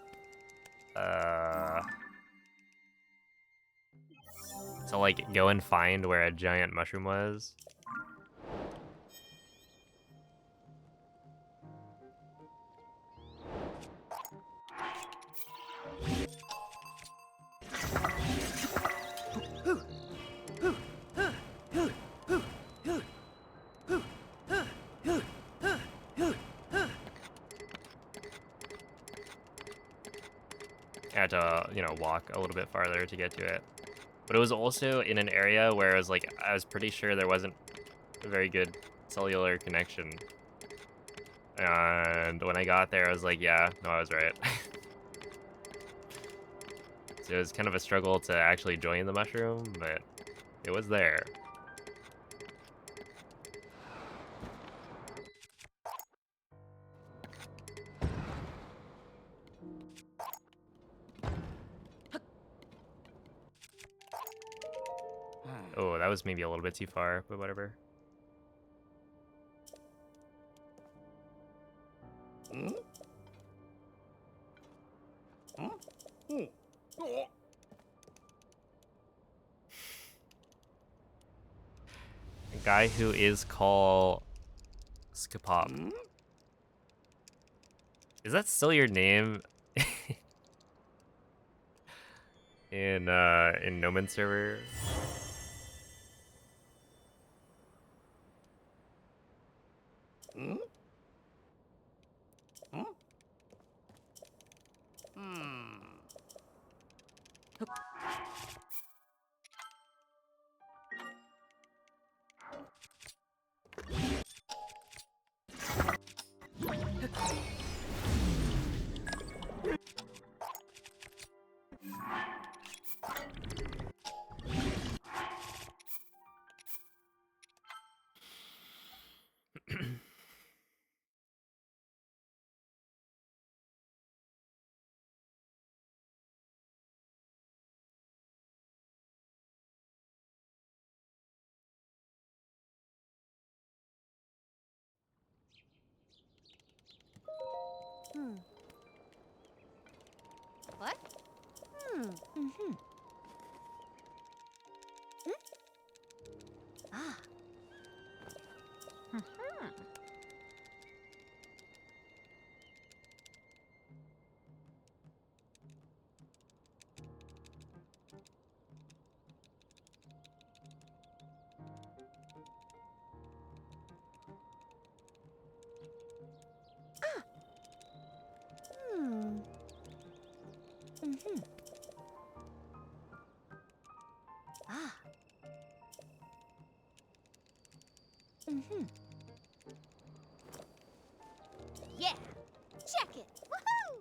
To like go and find where a giant mushroom was. I had to, walk a little bit farther to get to it. But it was also in an area where it was like, I was pretty sure there wasn't a very good cellular connection. And when I got there, I was like, yeah, no, I was right. So it was kind of a struggle to actually join the mushroom, but it was there. Oh, that was maybe a little bit too far, but whatever. A guy who is called Skapop. Is that still your name? in Nomen server? Hmm. What? Mm-hmm. Hmm? Ah. Mm-hmm. Hmm. Mm-hmm. Ah. Mm-hmm. Yeah. Check it. Woohoo!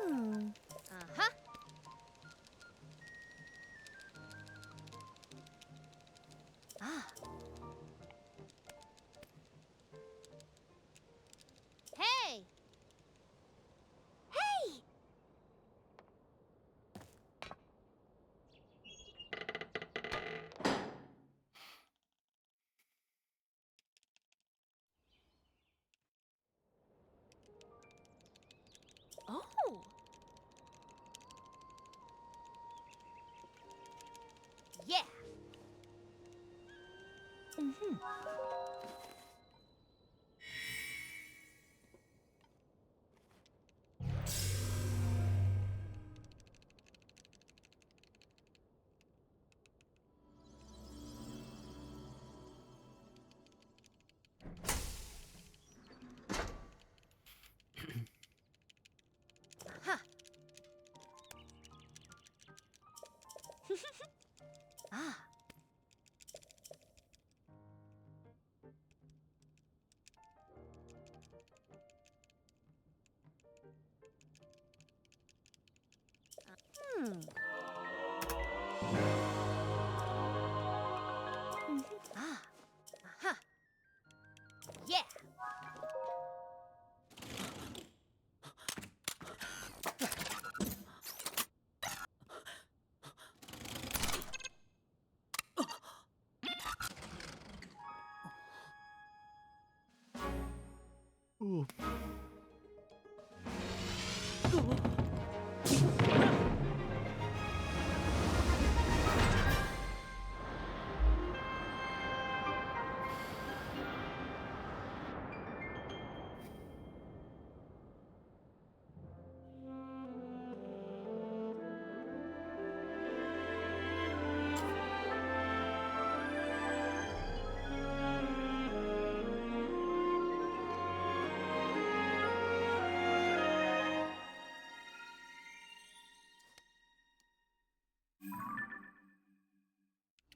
Hmm. Uh-huh. Ah. Hey! Hey! Oh! Yeah! Mm-hmm. Huh. Ah. Hmm. Mhm. Ah. Uh-huh. Yeah. Ooh.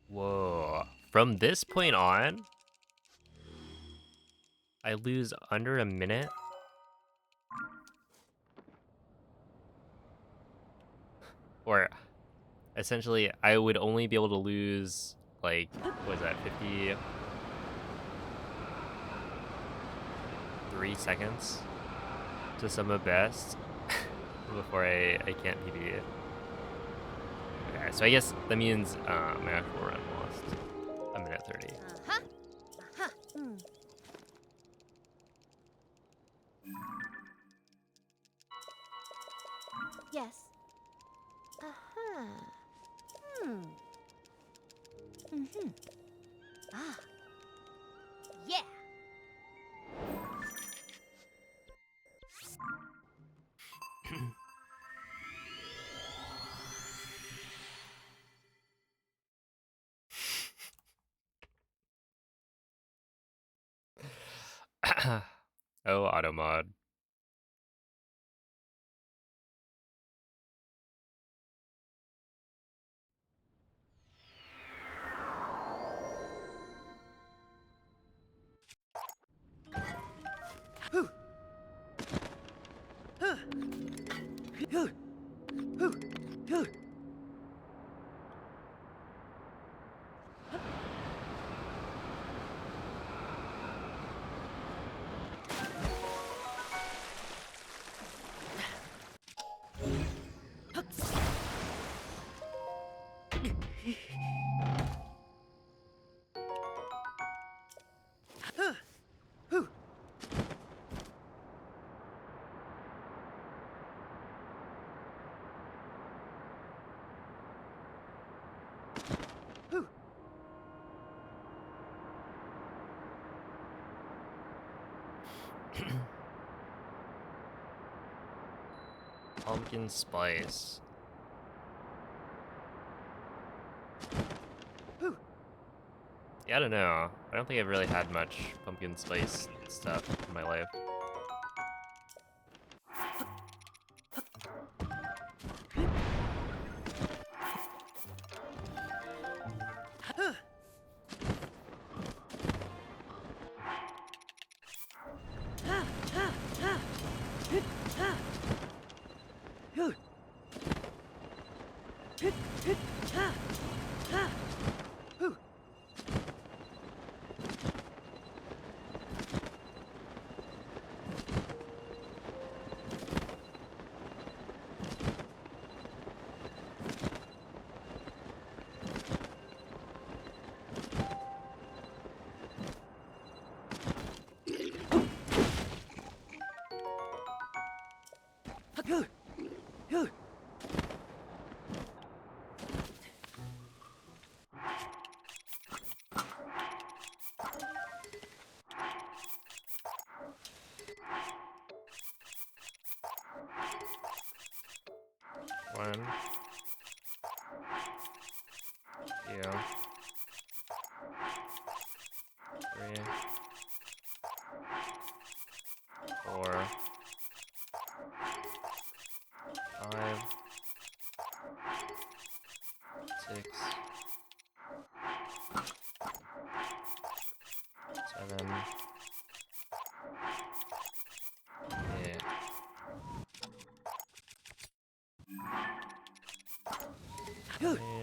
Whoa. From this point on, I lose under a minute. Or essentially, I would only be able to lose, like, what was that, 53 seconds to Summa Best before I can't PB. Okay, so I guess that means my actual run lost a minute 30. Uh-huh. Uh-huh. Hmm. Yes. Uh-huh. Hmm. Mm-hmm. Ah. Yeah. Oh, auto mod. Pumpkin spice. Yeah, I don't know. I don't think I've really had much pumpkin spice stuff in my life. One. Two. Three. Four. Five. Six. 7. 8. 9.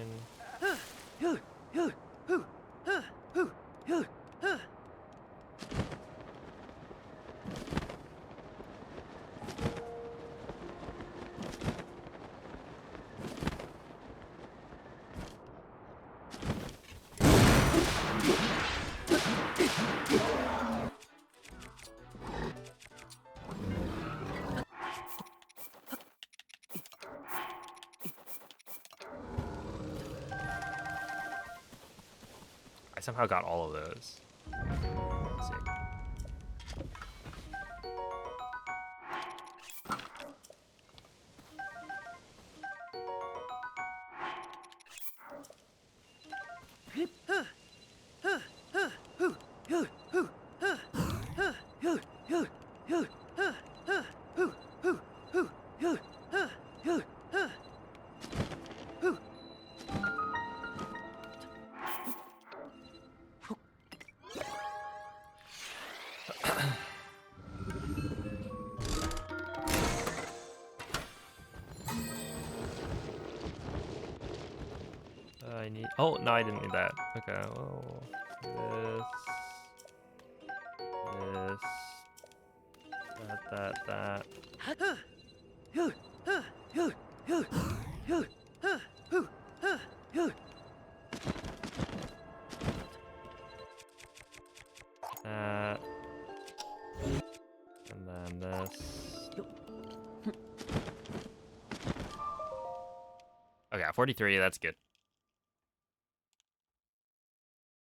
I somehow got all of those. Sick. I need. Oh no, I didn't need that. Okay. Well, this, that. That. And then this. Okay, 43, that's good.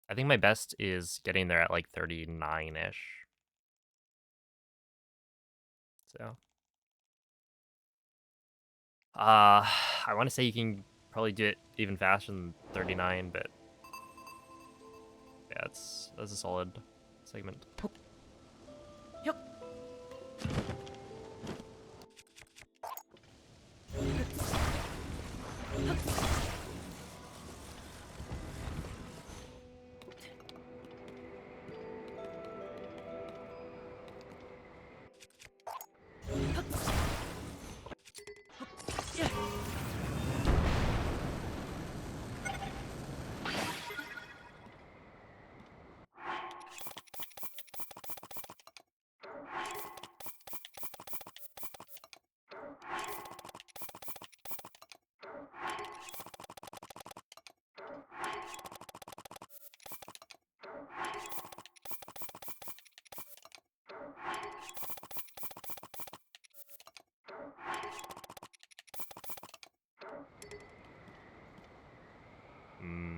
I think my best is getting there at like 39-ish. So. I want to say you can probably do it even faster than 39, but yeah, that's a solid segment.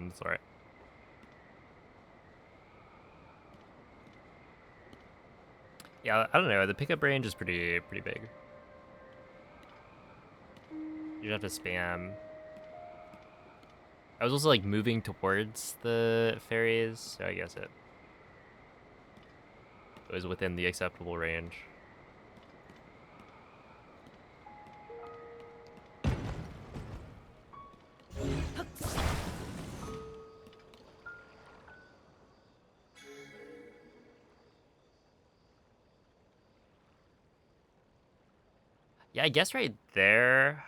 That's alright. Yeah, I don't know. The pickup range is pretty big. You'd have to spam. I was also like moving towards the fairies, so I guess it was within the acceptable range. Yeah, I guess right there,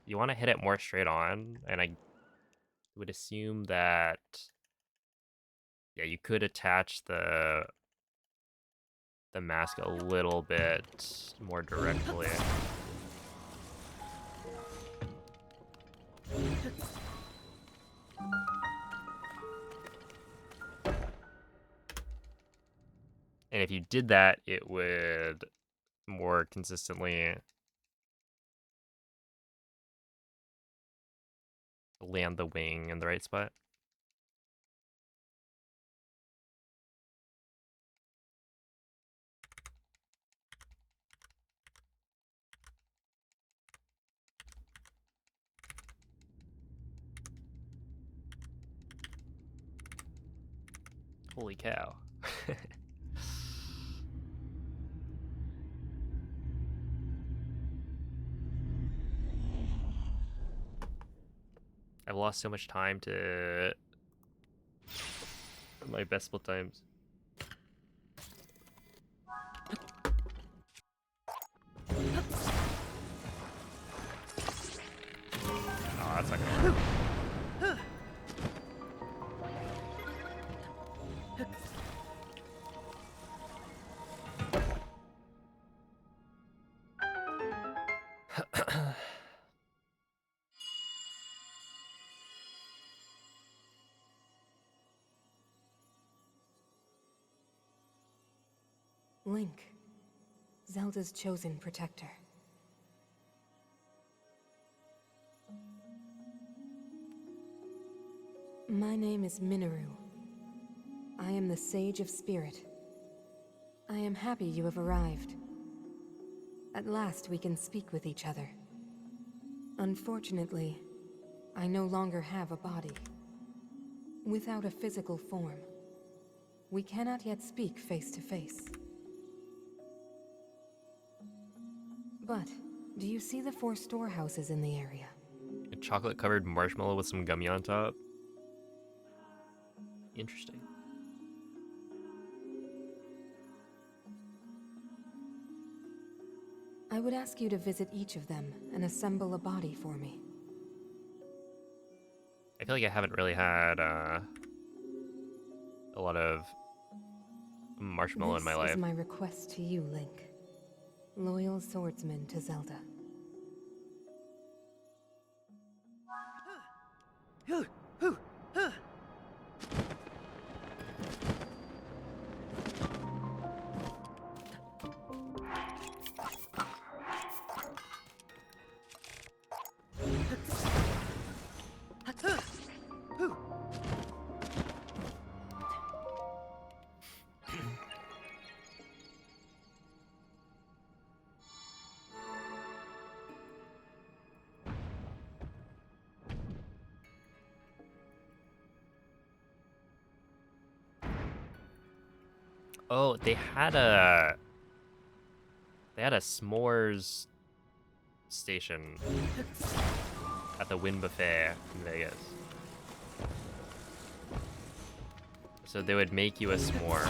you want to hit it more straight on, and I would assume that, yeah, you could attach the mask a little bit more directly. And if you did that, it would more consistently land the wing in the right spot. Holy cow. I've lost so much time to my best split times. Oh, that's not gonna work. Link, Zelda's chosen protector. My name is Minoru. I am the Sage of Spirit. I am happy you have arrived. At last we can speak with each other. Unfortunately, I no longer have a body. Without a physical form, we cannot yet speak face to face. But, do you see the 4 storehouses in the area? A chocolate covered marshmallow with some gummy on top. Interesting. I would ask you to visit each of them and assemble a body for me. I feel like I haven't really had a lot of marshmallow in my This life. is my request to you, Link. Loyal swordsman to Zelda. Oh, they had a s'mores station at the Wynn Buffet in Vegas. So they would make you a s'more.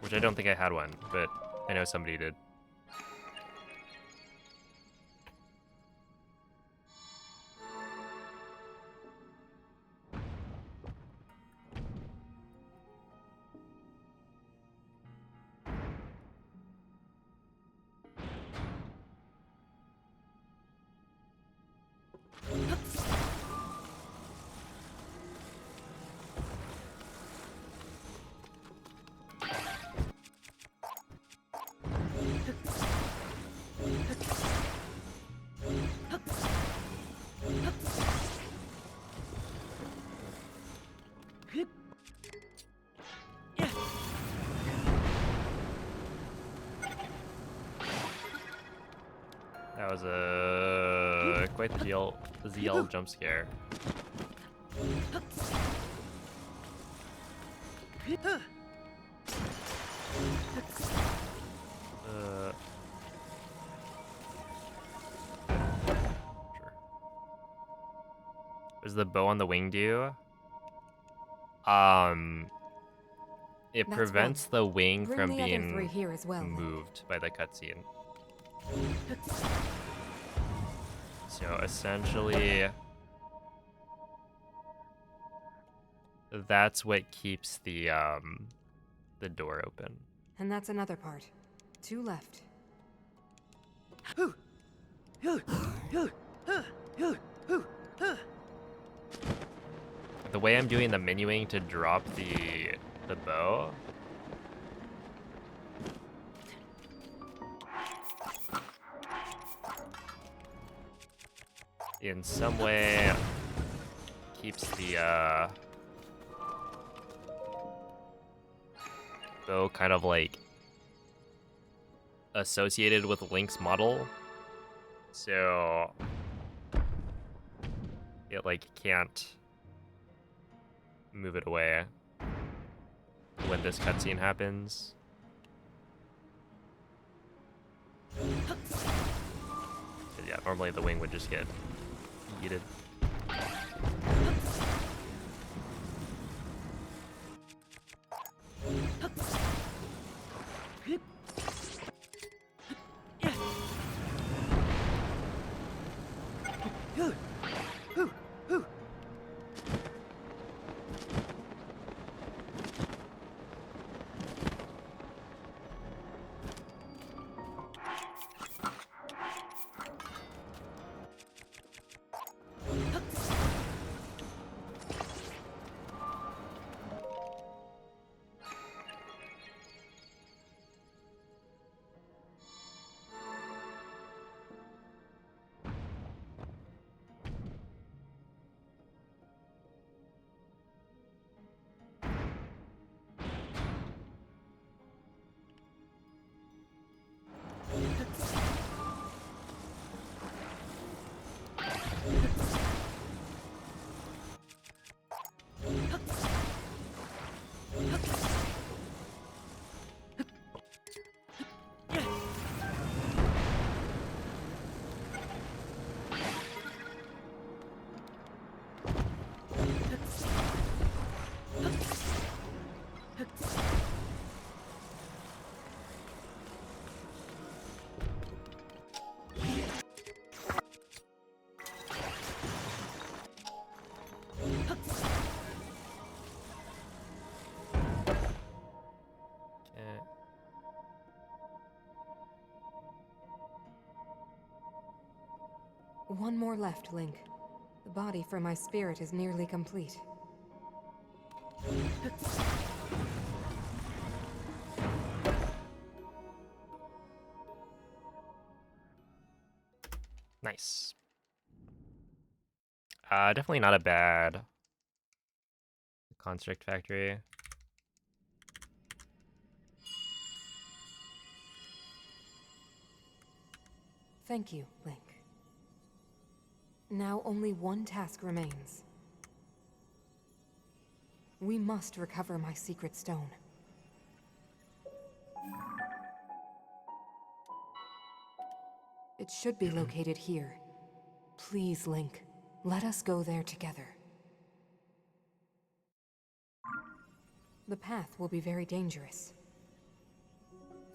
Which I don't think I had one, but I know somebody did. was quite the ZL jump scare. Sure. Does the bow on the wing do? It That's prevents one. the wing Bring from the other three being here as well, Link. moved by the cutscene. So essentially, that's what keeps the door open. And that's another part. 2 left. The way I'm doing the menuing to drop the bow. In some way keeps the bow kind of like associated with Link's model. So it like can't move it away when this cutscene happens. Yeah, normally the wing would just get yeeted. One more left, Link. The body for my spirit is nearly complete. Nice. Definitely not a bad construct factory. Thank you, Link. Now only one task remains. We must recover my secret stone. It should be located here. Please, Link, let us go there together. The path will be very dangerous.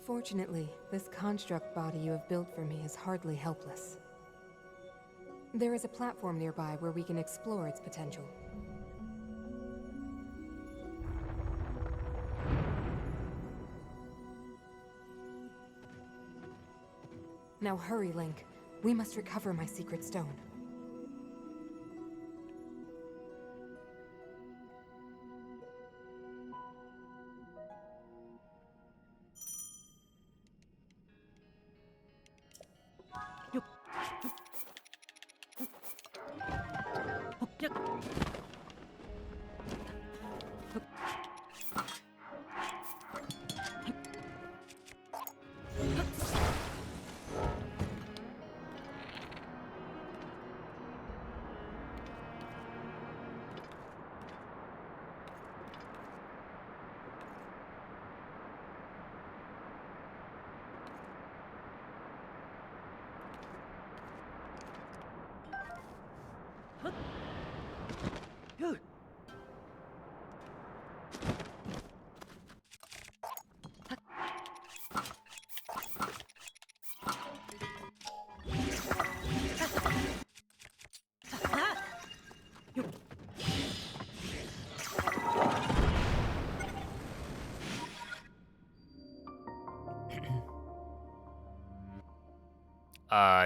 Fortunately, this construct body you have built for me is hardly helpless. There is a platform nearby where we can explore its potential. Now hurry, Link. We must recover my secret stone.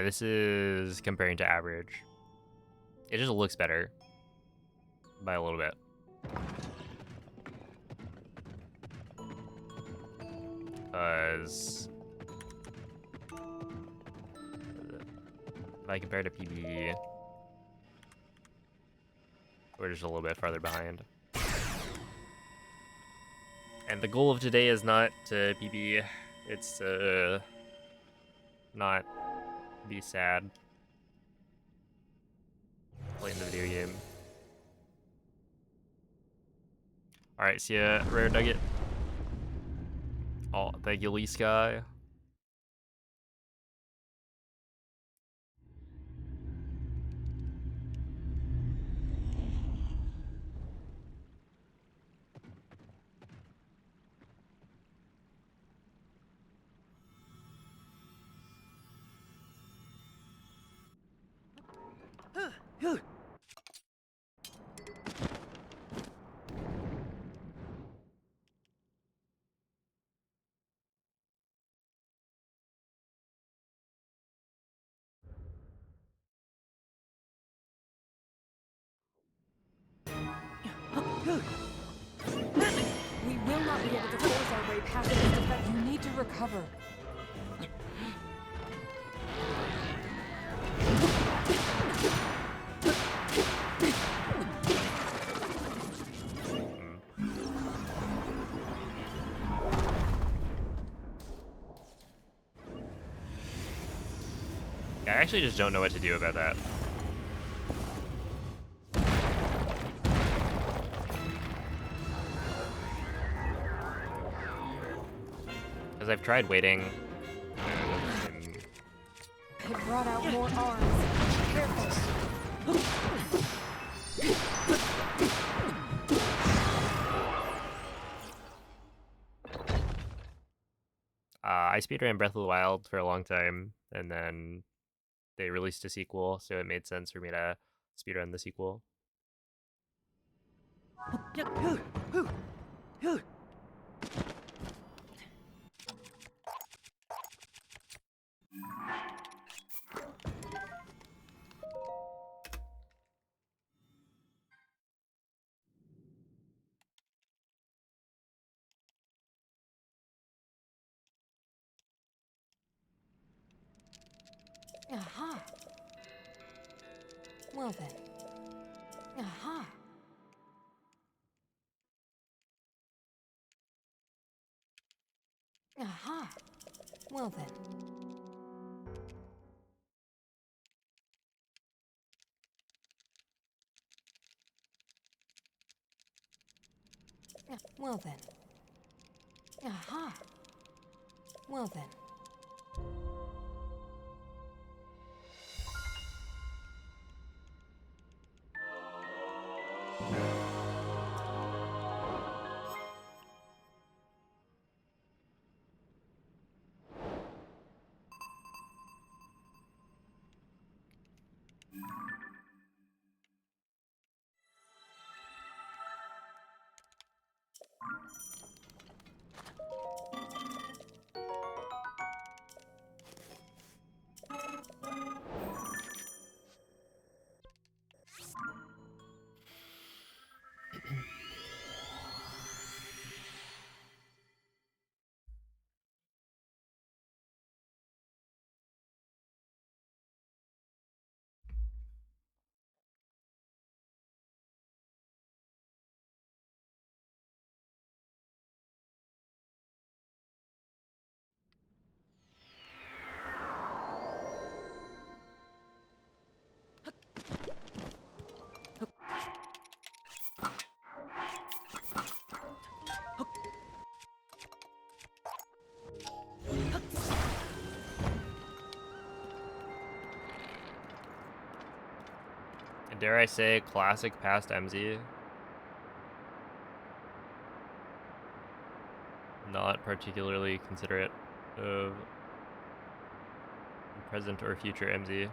This is comparing to average. It just looks better by a little bit. Because if I compare to PB, we're just a little bit farther behind. And the goal of today is not to PB, it's to not be sad playing the video game. Alright, see ya, Rare Nugget. Oh, thank you, Lee Sky. We will not be able to force our way past this defense. You need to recover. I actually just don't know what to do about that. Because I've tried waiting. It brought out more arms. Careful. I speedran Breath of the Wild for a long time, and then they released a sequel, so it made sense for me to speedrun the sequel. Aha. Well then. Aha. Aha. Well then. Well then. Aha. Well then. Dare I say, classic past MZ. Not particularly considerate of present or future MZ.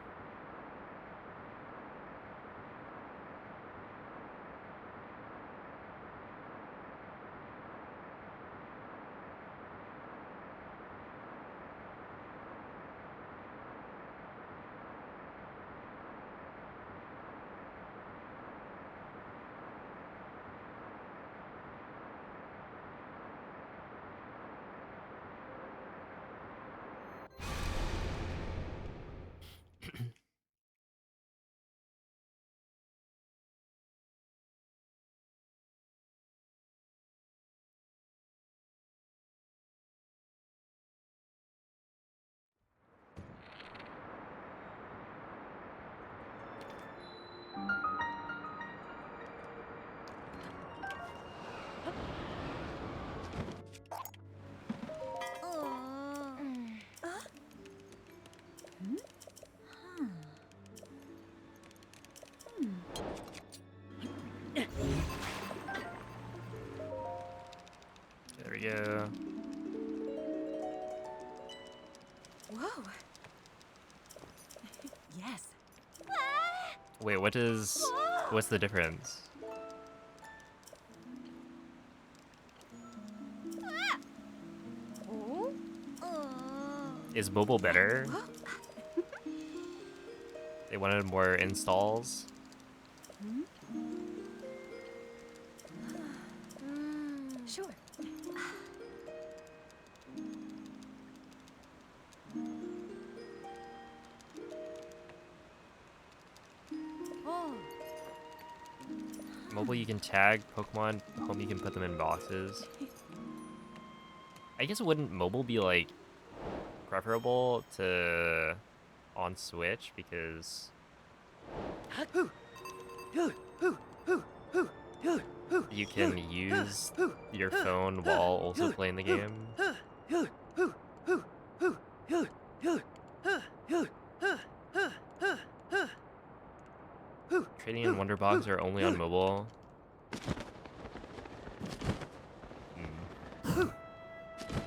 go. Whoa. Yes. Wait, what's the difference? Oh. Is mobile better? They wanted more installs. Sure. Oh. Mobile you can tag Pokemon, home you can put them in boxes. I guess wouldn't mobile be like preferable to on Switch because you can use your phone while also playing the game. Trading in Wonder Box are only on mobile.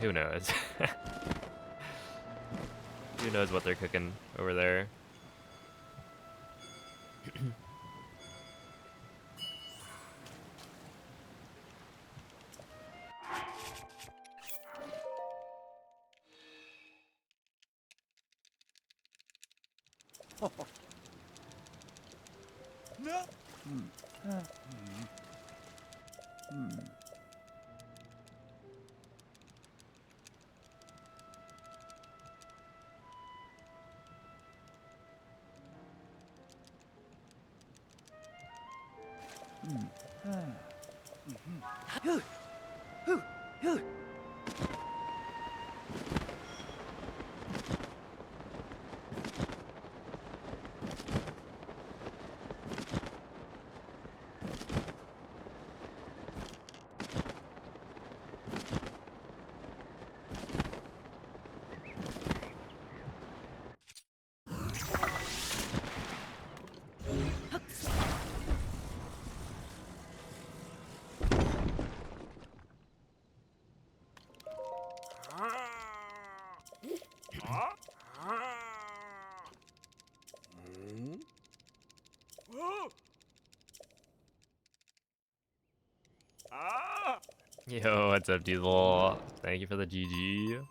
Who knows? Who knows what they're cooking over there? No. Yo, what's up, Diesel? Thank you for the GG.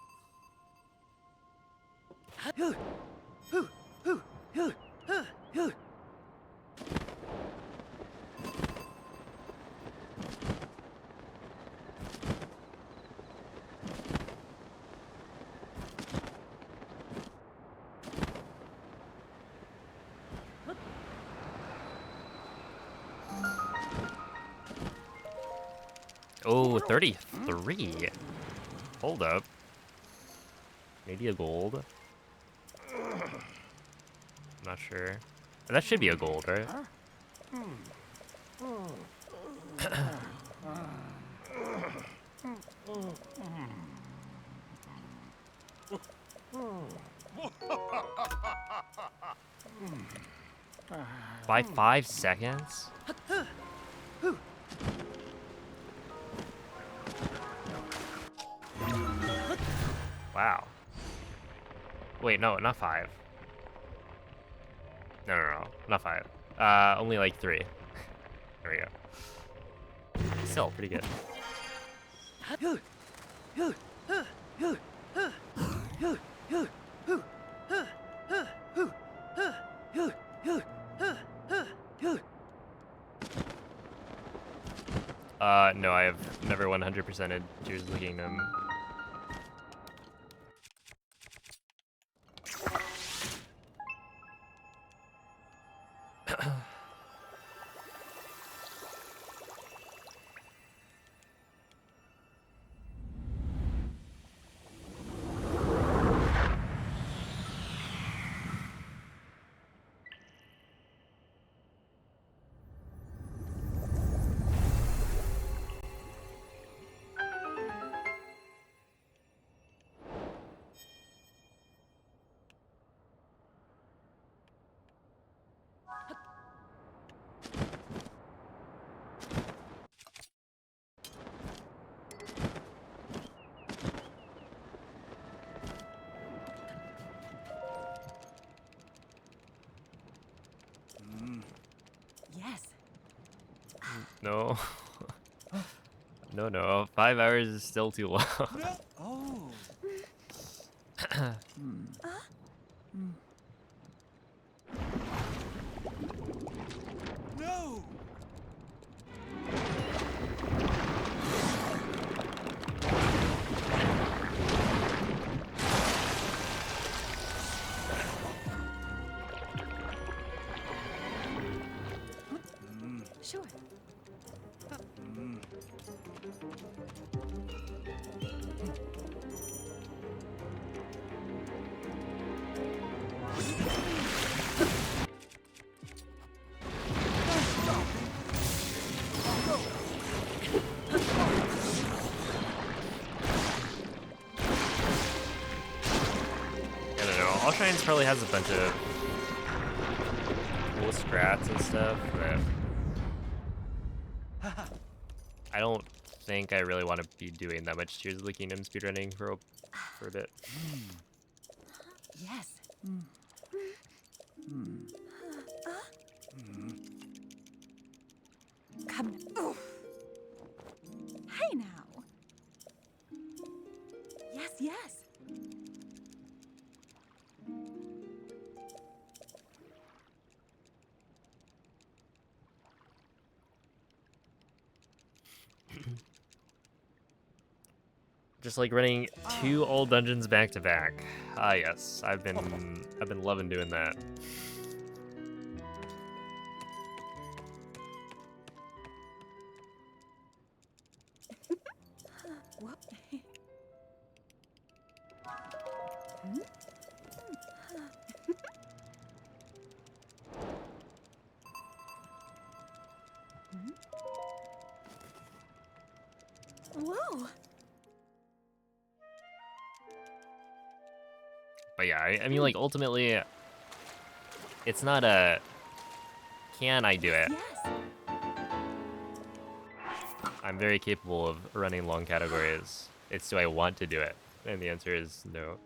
Oh, 33. Hold up. Maybe a gold. I'm not sure. That should be a gold, right? By 5 seconds? Wow. Wait, no, not 5. No, not 5. Only like 3. There we go. Still pretty good. No, I have never 100%ed Tears of the Kingdom. No. No, no. 5 hours is still too long. No. Oh. No. Sure. I don't know. All Shrines probably has a bunch of cool strats and stuff, but I don't think I really want to be doing that much Tears of the Kingdom speedrunning for a bit. Yes. Come. Oh. Hey now. Yes, yes. Just like running 2 old dungeons back to back. Ah, yes, I've been loving doing that. What? Whoa. But yeah, I mean, like ultimately, it's not a can I do it. Yes. I'm very capable of running long categories. It's do I want to do it? And the answer is no.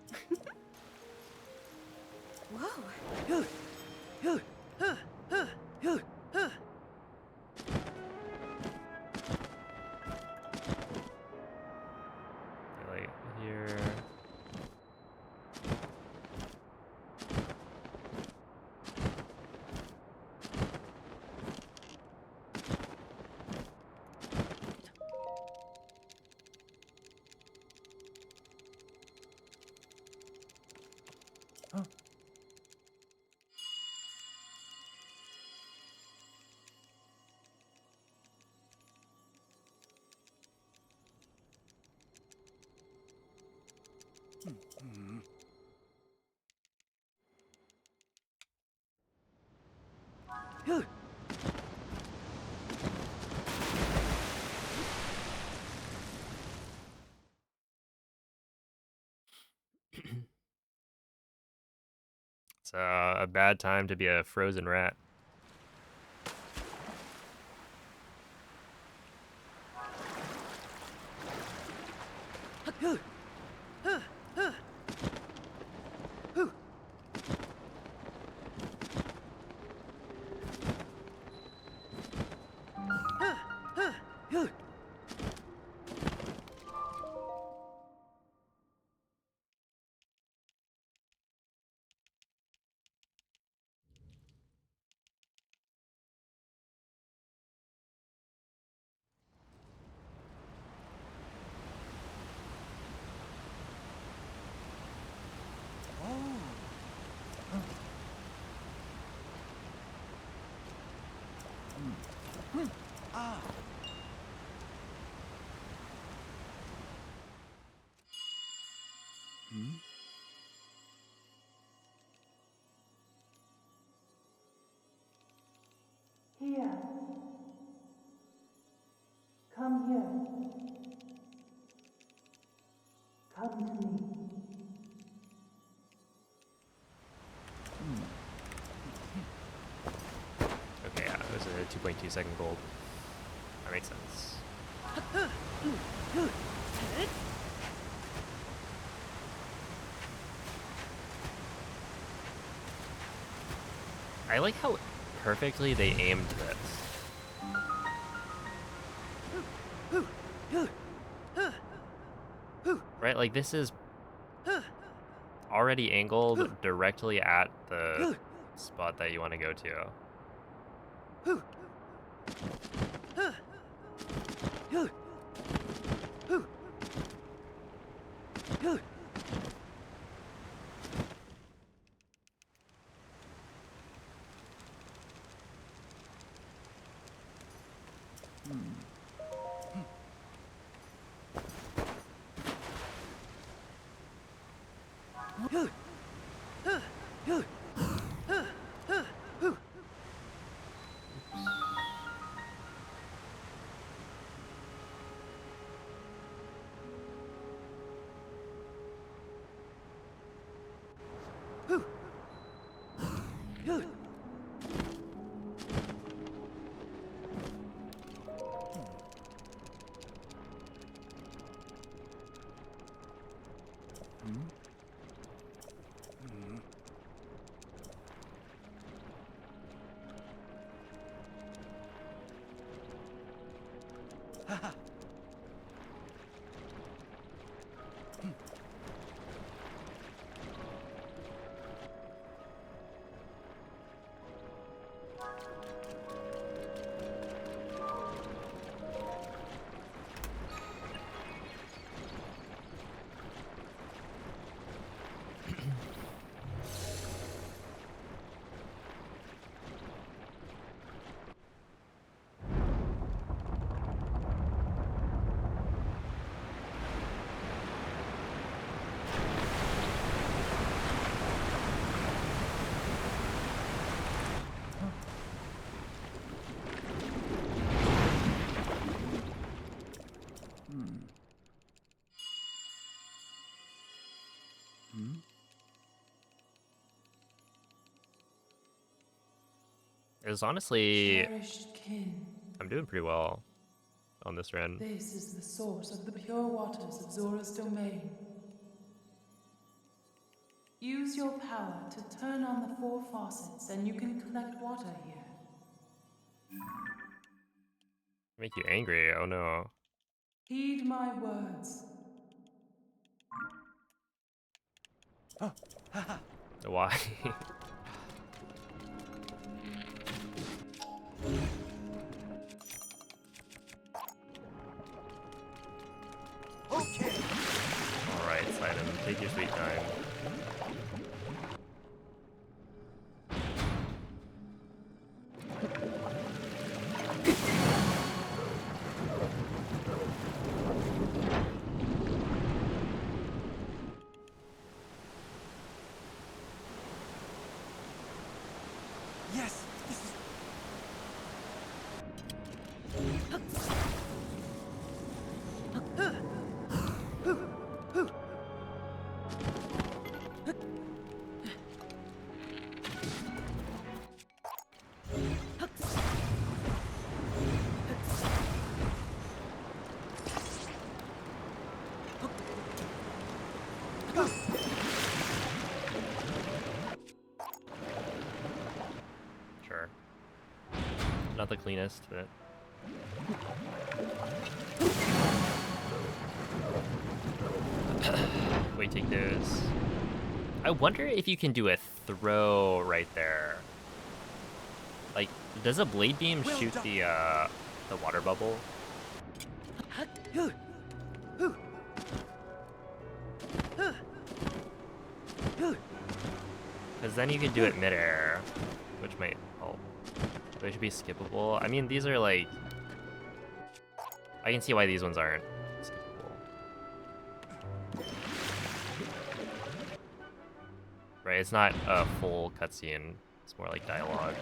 Whoa. Like here. It's a bad time to be a frozen rat. Ah. Here. Come here. Come to me. Okay, yeah, it was a 2.2 second gold. That makes sense. I like how perfectly they aimed this. Right, like this is already angled directly at the spot that you want to go to. It was honestly, Cherished kin, I'm doing pretty well on this run. this is the source of the pure waters of Zora's domain. Use your power to turn on the 4 faucets and you can collect water here. Make you angry, oh no. Heed my words. Why? Okay. Alright, Sidon, take your sweet time. Yes, this is. Sure. Not the cleanest, but... Wait, take those. I wonder if you can do a throw right there. Like, does a blade beam Well shoot done. the water bubble? Because then you could do it midair, which might help. They should be skippable. I mean, these are like... I can see why these ones aren't skippable. Right, it's not a full cutscene. It's more like dialogue.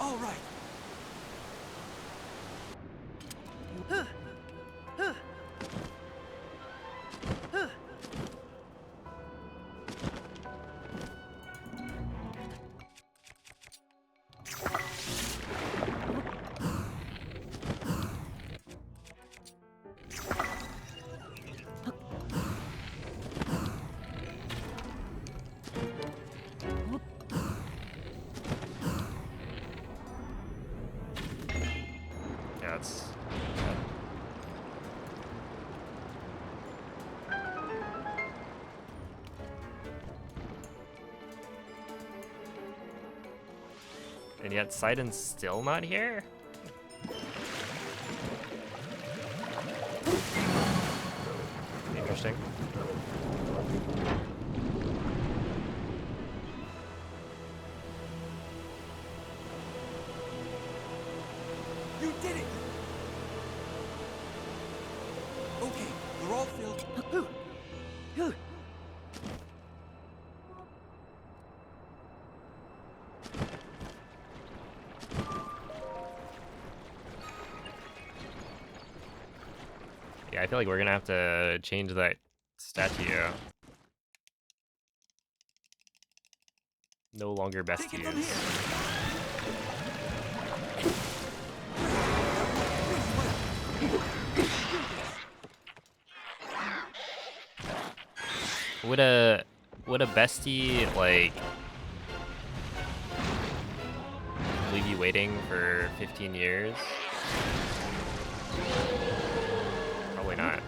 All right. And yet Sidon's still not here? Interesting. You did it! Okay, they're all filled. Yeah, I feel like we're gonna have to change that statue. No longer best Take to it from use. here. Would a bestie like leave you waiting for 15 years? Probably not.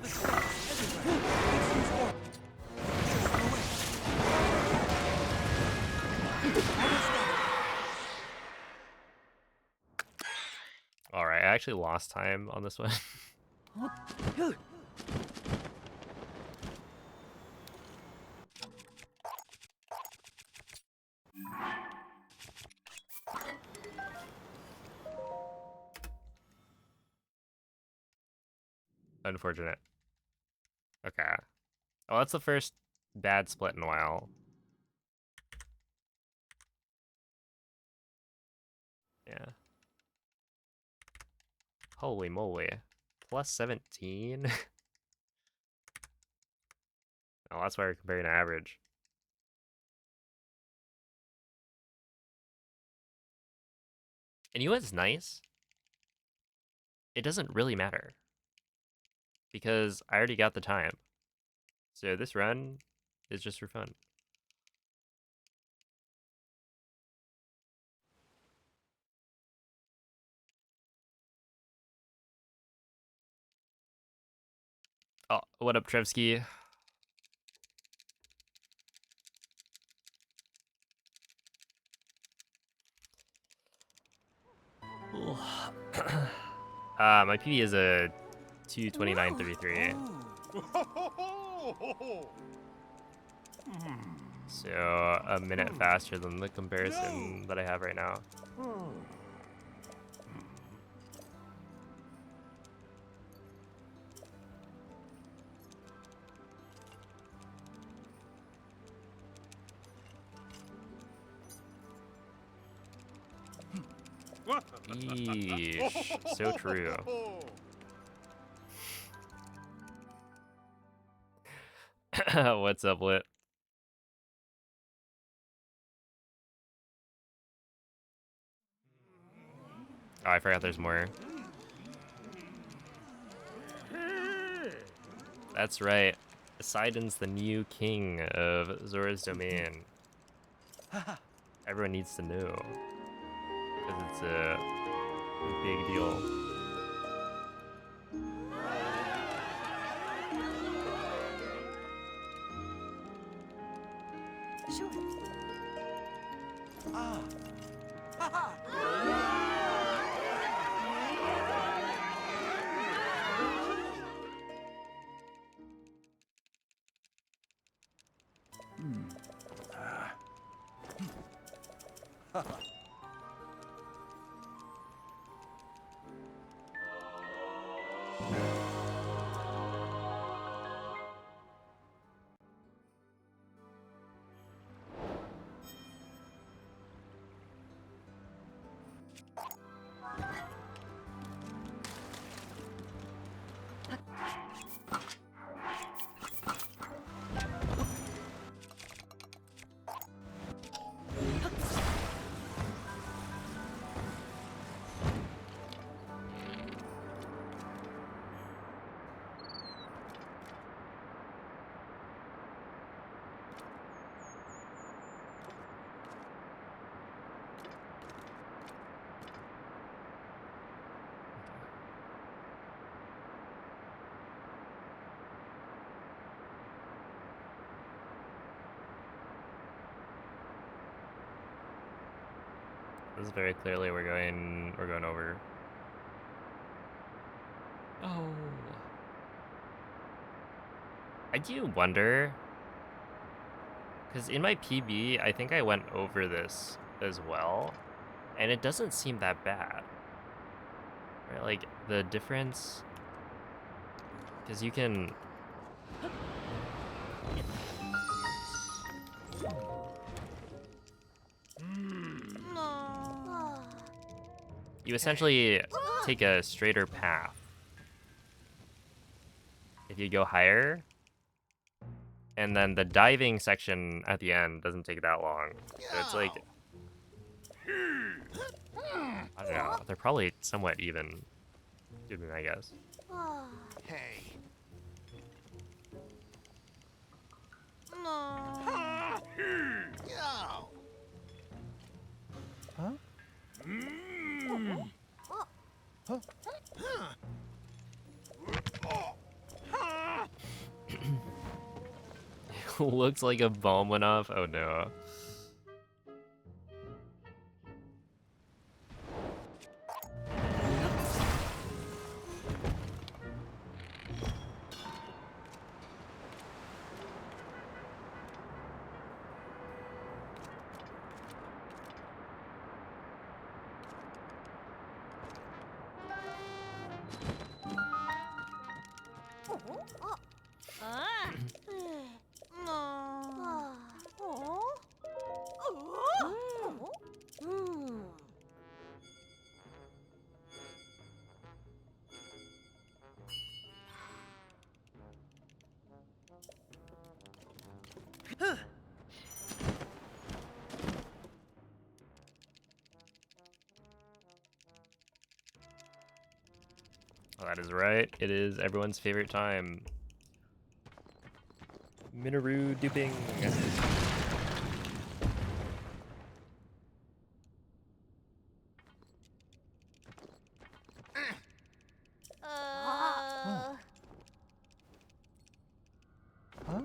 Let's go. Everywhere. Let's use more. Alright, I actually lost time on this one. Unfortunate. Okay. Oh, that's the first bad split in a while. Yeah. Holy moly. Plus 17? Oh, that's why we're comparing to average. And you know what's nice? It doesn't really matter. Because I already got the time. So this run is just for fun. Oh, what up, Trevsky? My PB is a 229.33. So a minute faster than the comparison that I have right now. Eesh, so true. What's up, Lit? Oh, I forgot there's more. That's right. Poseidon's the new king of Zora's domain. Everyone needs to know. Because it's a big deal. Sure. Ah. Ha This is very clearly we're going over. Oh. I do wonder, because in my PB, I think I went over this as well, and it doesn't seem that bad. Right, like the difference, because you can. You essentially take a straighter path. If you go higher, and then the diving section at the end doesn't take that long. So it's like, I don't know, they're probably somewhat even, I guess. Hey. Huh? Looks like a bomb went off. Oh no. Oh, that is right. It is everyone's favorite time. Minoru duping. Huh?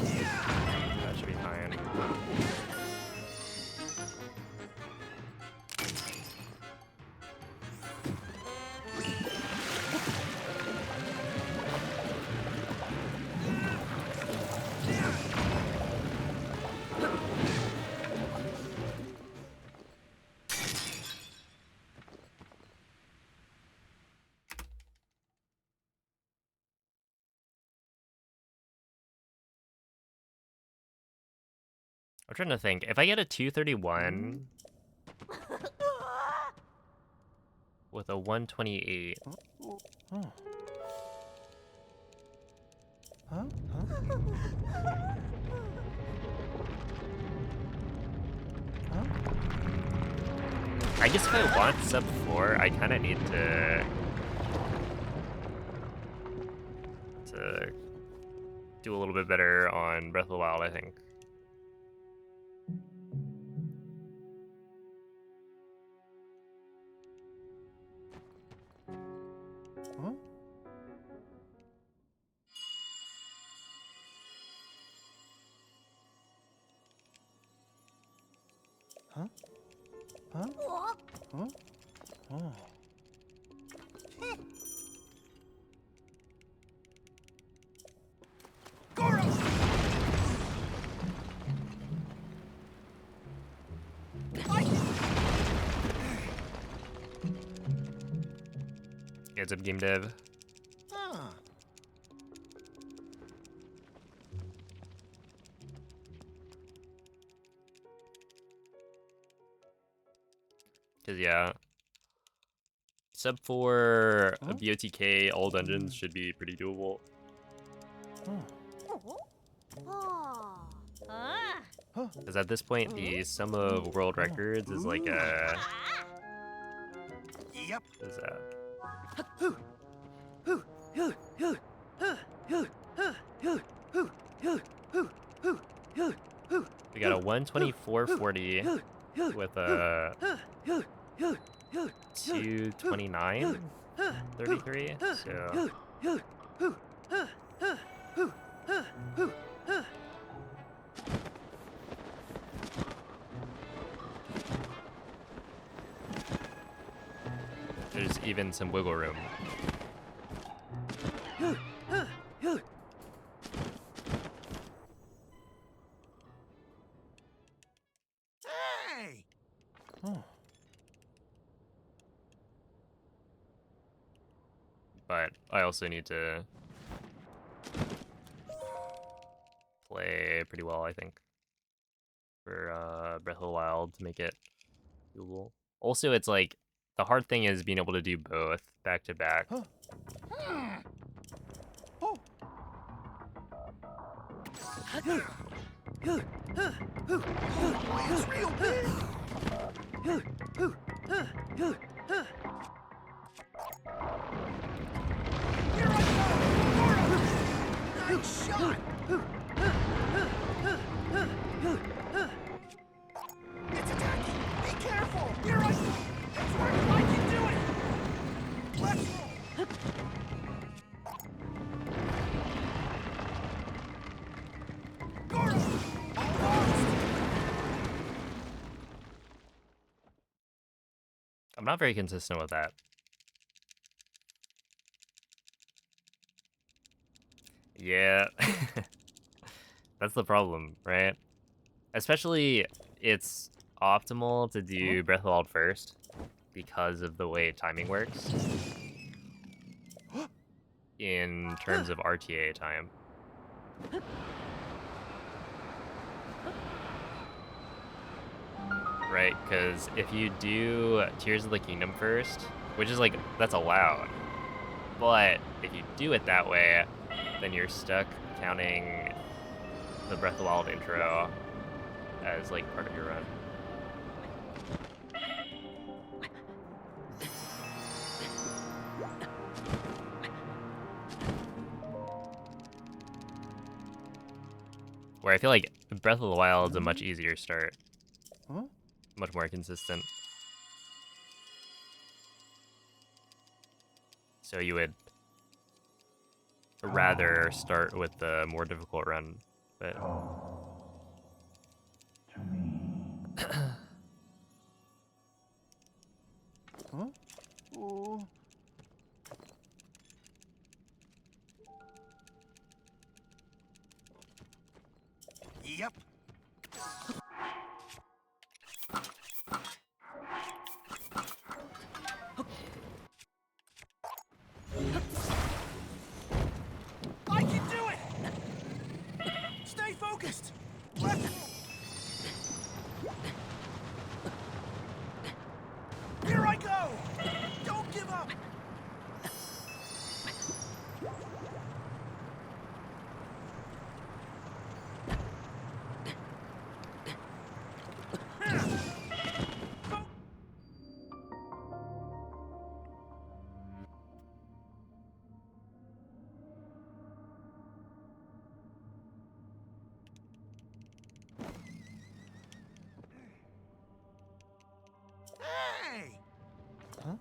That should be fine. I'm trying to think. If I get a 231 with a 128, Huh? Huh? Huh? I guess if I want sub 4, I kind of need to do a little bit better on Breath of the Wild, I think. Huh? Huh? Huh? Huh? Oh. It's a game dev. Ah. Cause yeah, sub for a Huh? BOTK, all dungeons should be pretty doable. Oh. Huh. Cause at this point, the sum of world records is like a. Yep. What is that? We got a 124.40 with a 229.33. So there's even some wiggle room. Hey. Oh. But I also need to play pretty well, I think, for Breath of the Wild to make it doable. Also, it's like the hard thing is being able to do both back to back. Huh. Oh. It's real big. Here I go! Nice shot! It's attacking! Be careful! Here I go! It's working! I can do it! Let's roll! Goro! Almost! I'm not very consistent with that. Yeah. That's the problem, right? Especially, it's optimal to do Breath of the Wild first because of the way timing works in terms of RTA time. Right, because if you do Tears of the Kingdom first, which is like, that's allowed, but if you do it that way, then you're stuck counting the Breath of the Wild intro as like part of your run. Where I feel like Breath of the Wild is a much easier start, Huh? much more consistent. So you would rather start with the more difficult run, but Huh? Oh. Yep. I can do it! Stay focused! Let's roll! Here I go! Don't give up! Hey! Huh?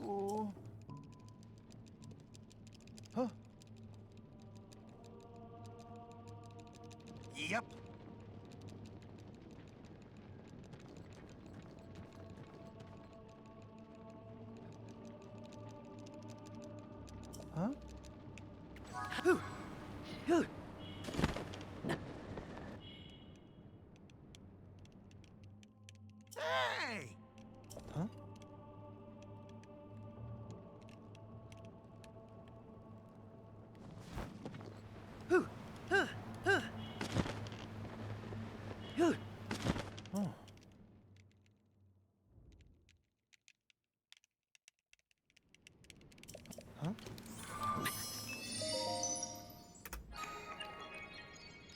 Oh. Huh? Yep. Hey!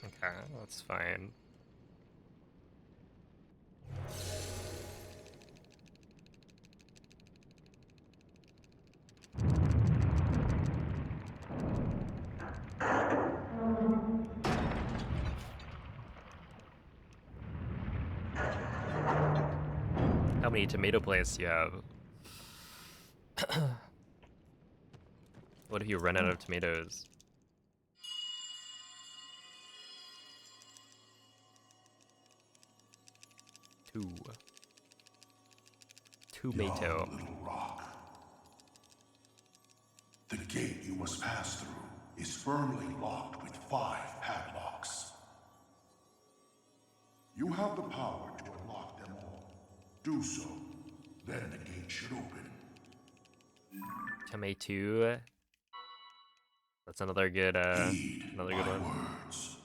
Okay, that's fine. How many tomato plants do you have? What if you run out of tomatoes? Two. Tomato. Little rock. The gate you must pass through is firmly locked with 5 padlocks. You have the power to unlock them all. Do so, then the gate should open. Tomato. That's another good Heed another good my one. words.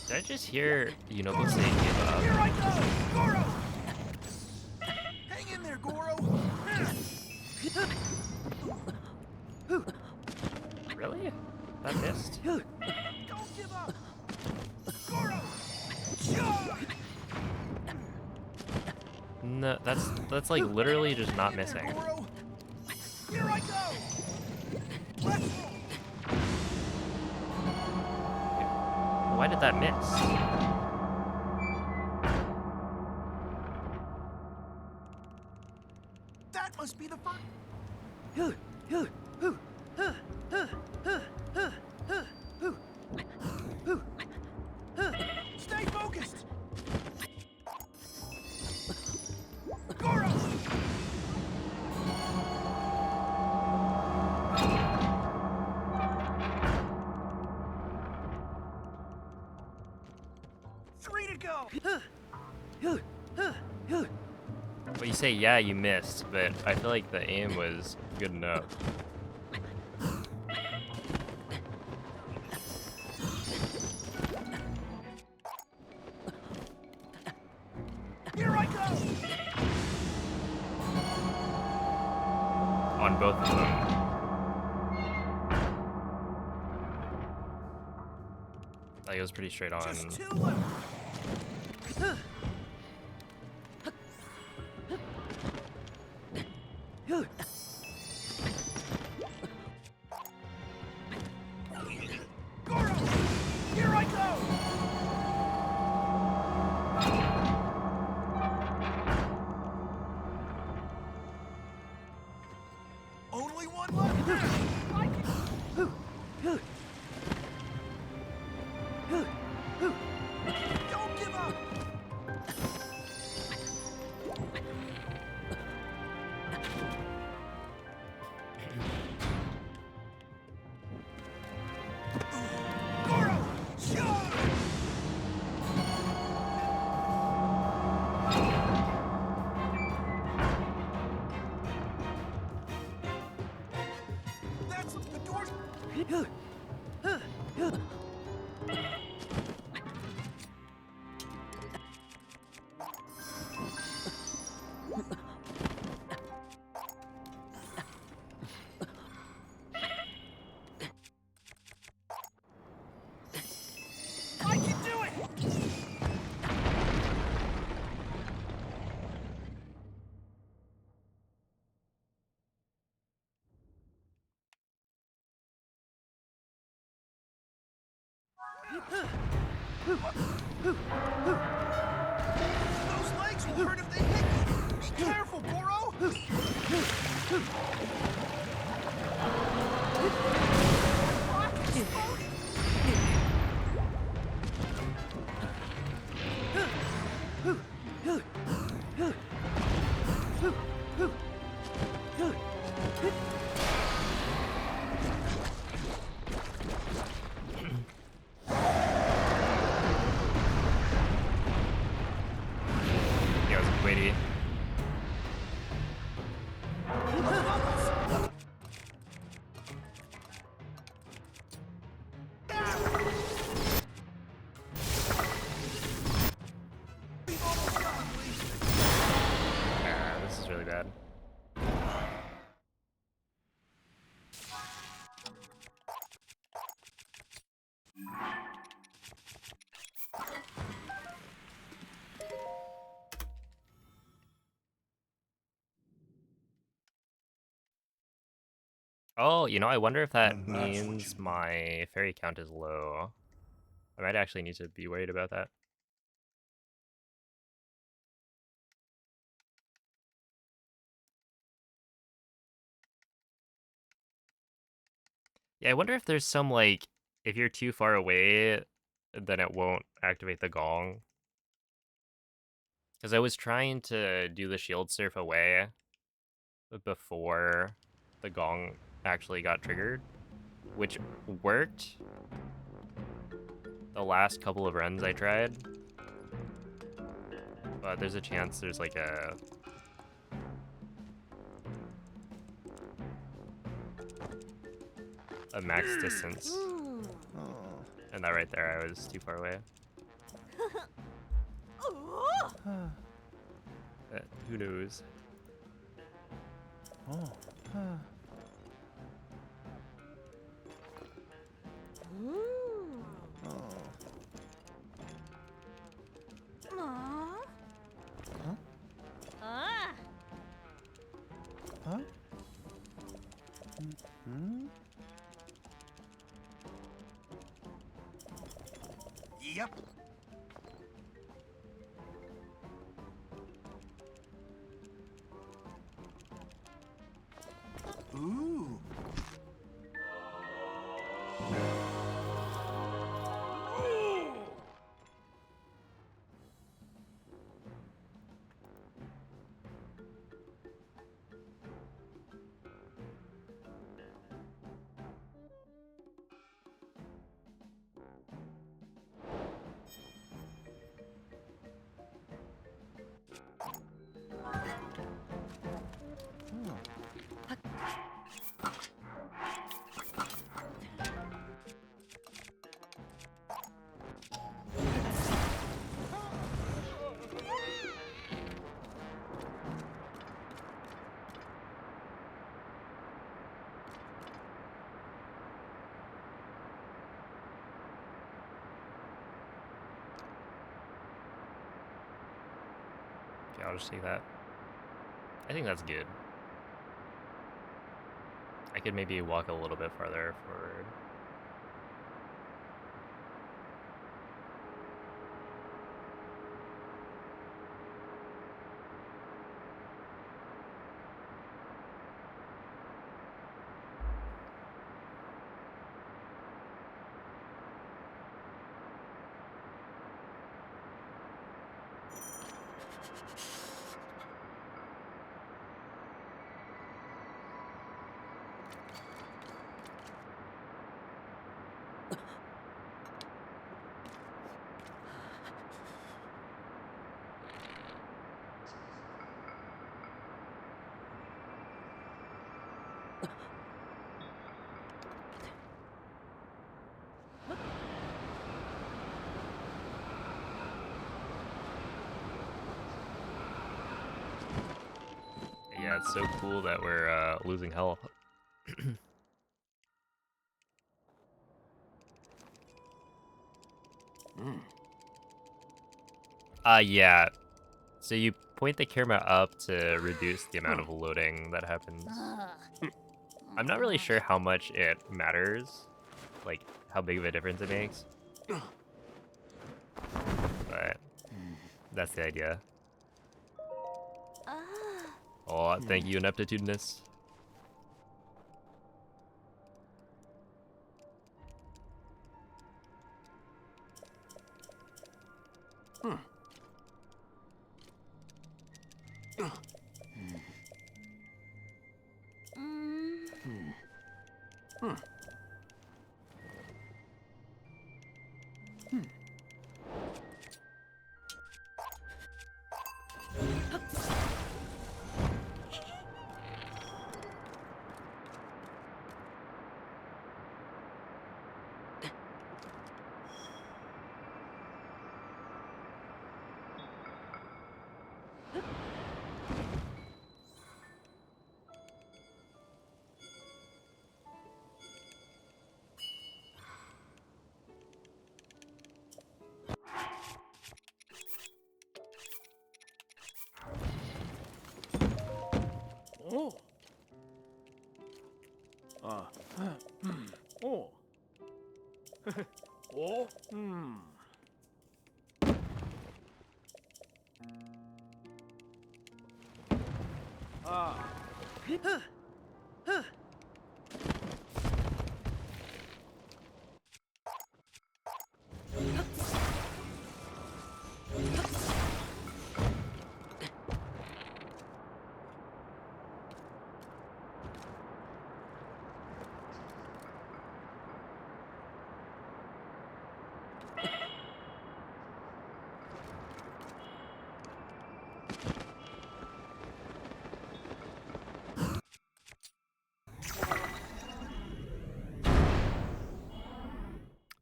Did I just hear Yunobo say give up? Here I go! Goro! Hang in there, Goro! Really? That missed? Don't give up! Goro! Charge! No, that's like literally just not missing. Goro! Here I go! Let's roll! Why did that miss? That must be the fun. Stay focused. Goro! Three to go. Well, you say yeah, you missed, but I feel like the aim was good enough. Here I go. On both of them. Like, it was pretty straight on. Just 2 left. Goro! Here I go! Only one left. I can... Don't give up. Goro! Charge! That's the door's... I can do it! Those legs will hurt if they hit you! Be careful, Goro! Yeah, it was witty. This is really bad. Oh, you know, I wonder if that And that's what means you need. my fairy count is low. I might actually need to be worried about that. Yeah, I wonder if there's some, like, if you're too far away, then it won't activate the gong. Because I was trying to do the shield surf away before the gong actually got triggered, which worked the last couple of runs I tried. But there's a chance there's like a max distance. And that right there, I was too far away. Who knows? Yep. Ooh. Okay, I'll just take that. I think that's good. I could maybe walk a little bit farther forward. Yeah, it's so cool that we're losing health. Yeah. So you point the camera up to reduce the amount of loading that happens. I'm not really sure how much it matters, like how big of a difference it makes. But that's the idea. Oh, thank you, Ineptitudinous. Oh. Oh. Oh.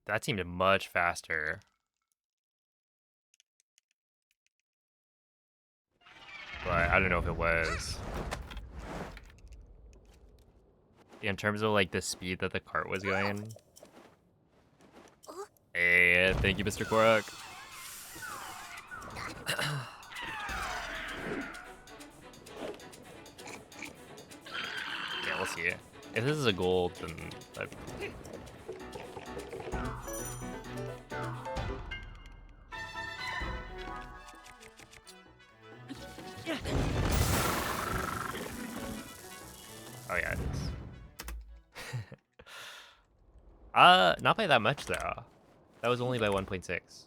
That seemed much faster. But I don't know if it was. In terms of like the speed that the cart was going. Hey, thank you, Mr. Korok. Yeah, we'll see. If this is a gold, then oh yeah, it is. Not by that much though. That was only by 1.6.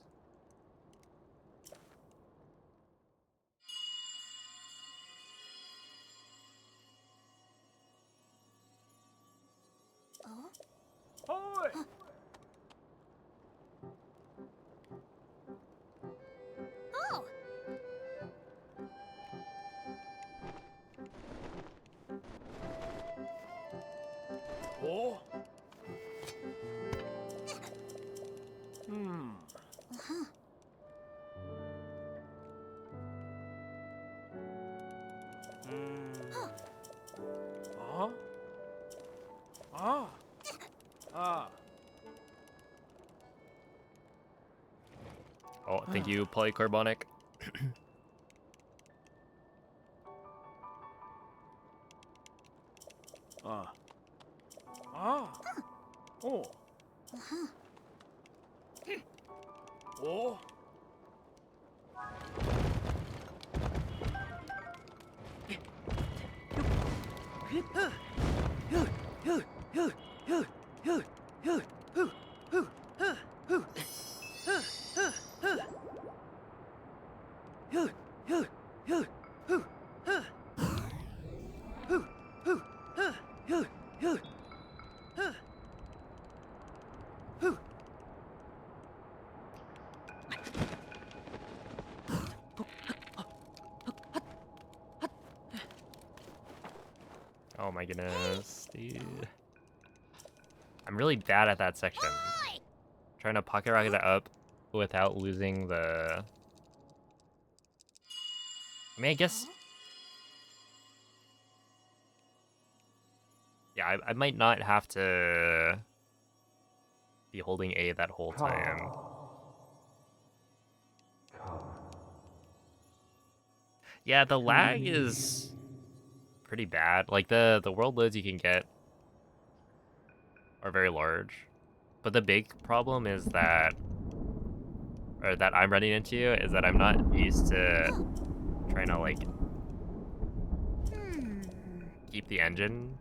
Hoy! Oh! Oh. Oh, thank you, Polycarbonic. Oh. Oh. Oh my goodness, dude. I'm really bad at that section. Trying to pocket rocket it up without losing the... I mean, I guess... Yeah, I might not have to be holding A that whole time. Yeah, the lag is pretty bad. Like the world loads you can get are very large. But the big problem is that, or that I'm running into, is that I'm not used to trying to like keep the engine.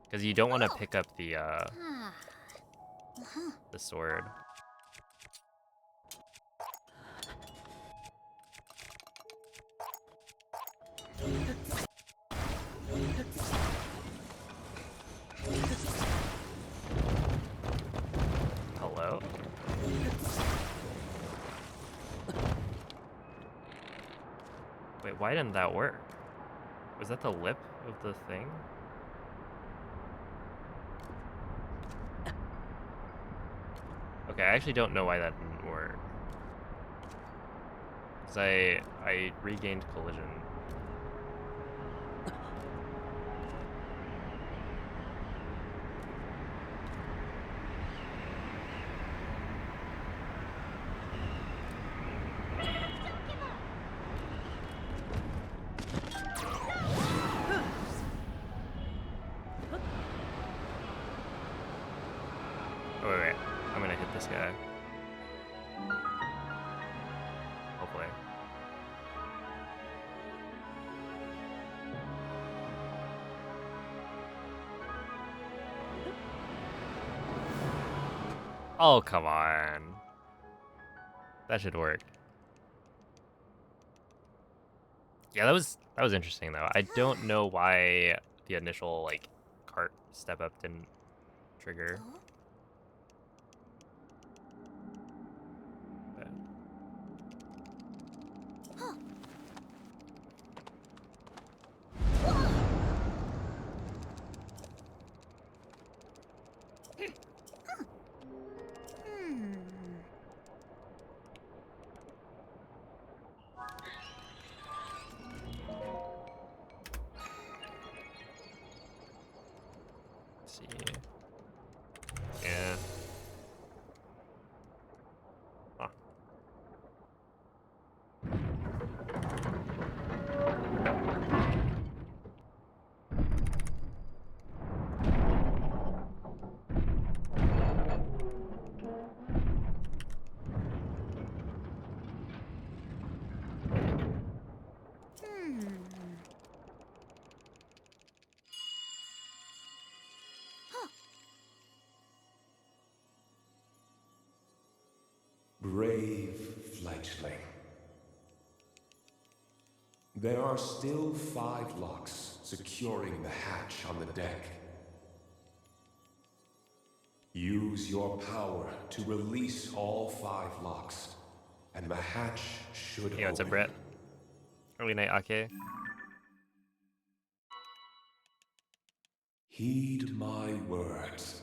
Because you don't want to pick up the sword. Hello? Wait, why didn't that work? Was that the lip of the thing? Okay, I actually don't know why that didn't work. Because I regained collision. Oh, wait. I'm gonna hit this guy. Hopefully. Oh, come on. That should work. Yeah, that was interesting though. I don't know why the initial like cart step up didn't trigger. But let's see. Yeah. Huh. Brave fledgling. There are still 5 locks securing the hatch on the deck. Use your power to release all 5 locks, and the hatch should Hey, what's up, open. Brett? Early night, Ake. Heed my words.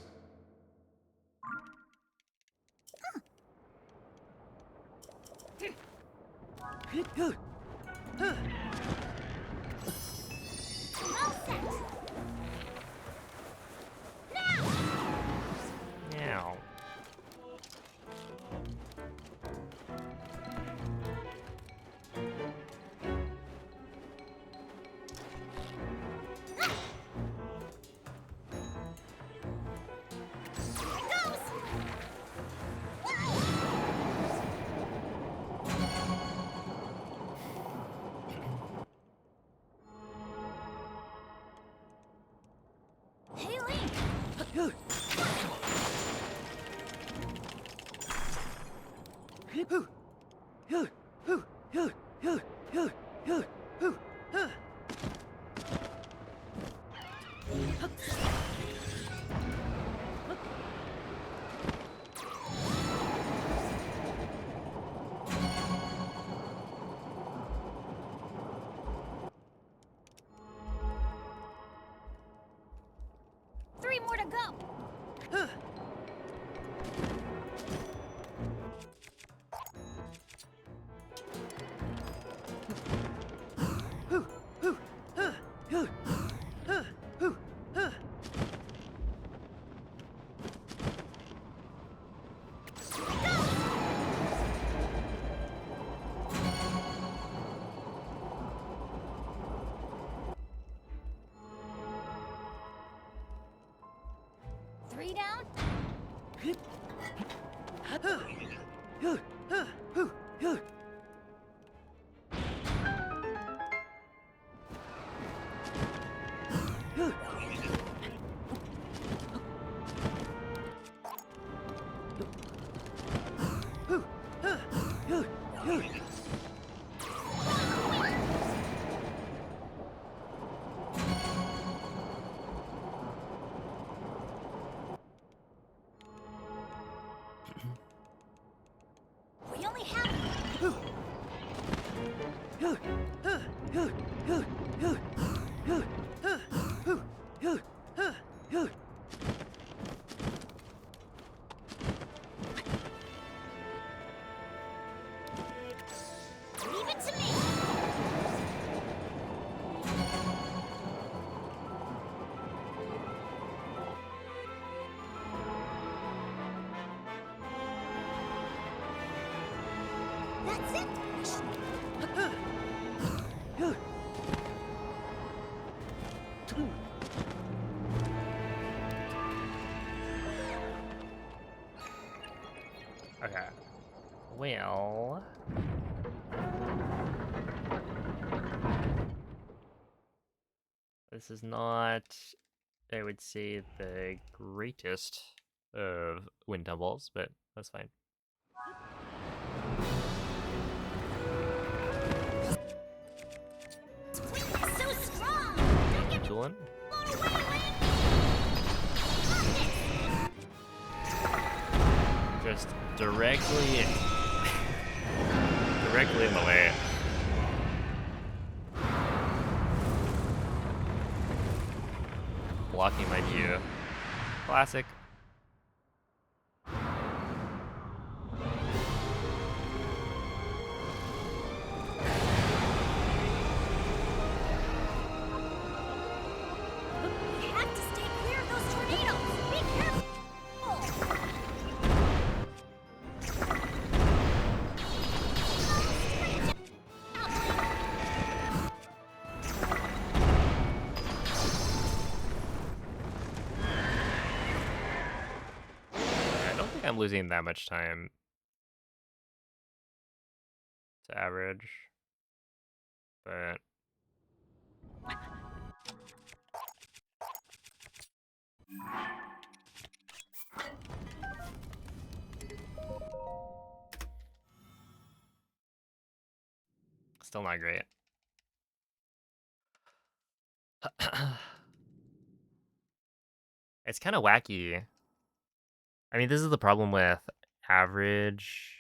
All set. Meow. Hey, Link. Three more to go. Three down. We only have leave it to me. That's it. Okay. Well. This is not, I would say, the greatest of wind tumbles, but that's fine. It's so strong. Don't get me Julian? blown away, Link. Got this. Just directly in the way. Blocking my view. Classic. We have to stay clear of those tornadoes. Be careful. I don't think I'm losing that much time to average, but still not great. It's kind of wacky. I mean, this is the problem with average.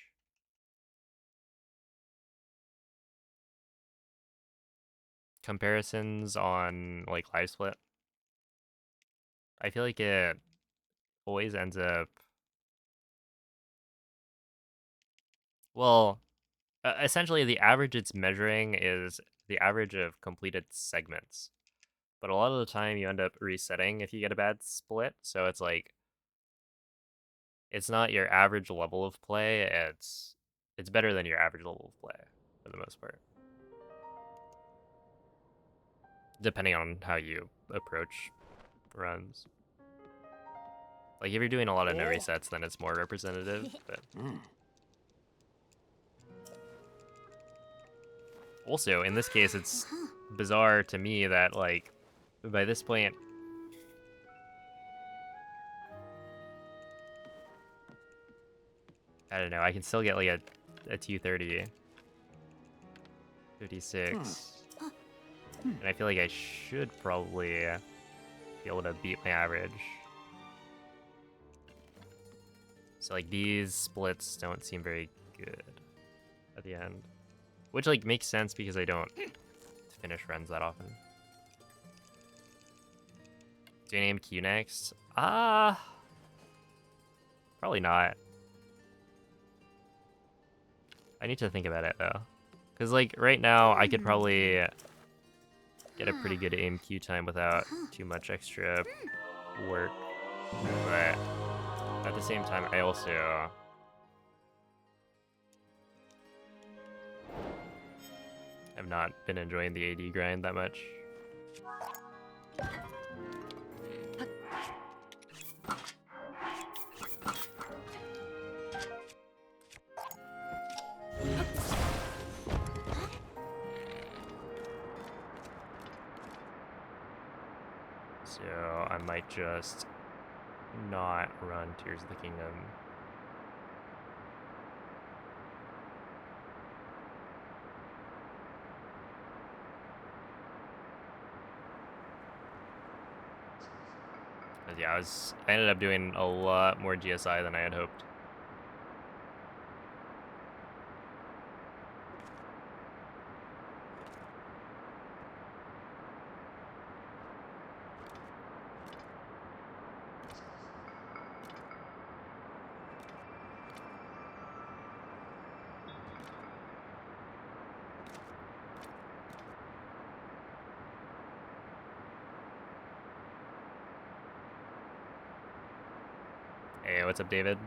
Comparisons on like live split. I feel like it always ends up, well, essentially the average it's measuring is the average of completed segments. But a lot of the time you end up resetting if you get a bad split, so it's like it's not your average level of play, it's better than your average level of play for the most part. Depending on how you approach runs. Like if you're doing a lot of no resets, then it's more representative, but also in this case it's bizarre to me that like by this point I don't know, I can still get like a 230 56 and I feel like I should probably be able to beat my average. So like these splits don't seem very good at the end, which like makes sense because I don't finish runs that often. Do you name Q next? Probably not. I need to think about it though, because like right now I could probably get a pretty good aim Q time without too much extra work, but at the same time I also have not been enjoying the AD grind that much. So I might just not run Tears of the Kingdom. But yeah, I ended up doing a lot more GSI than I had hoped. Hey, what's up, David?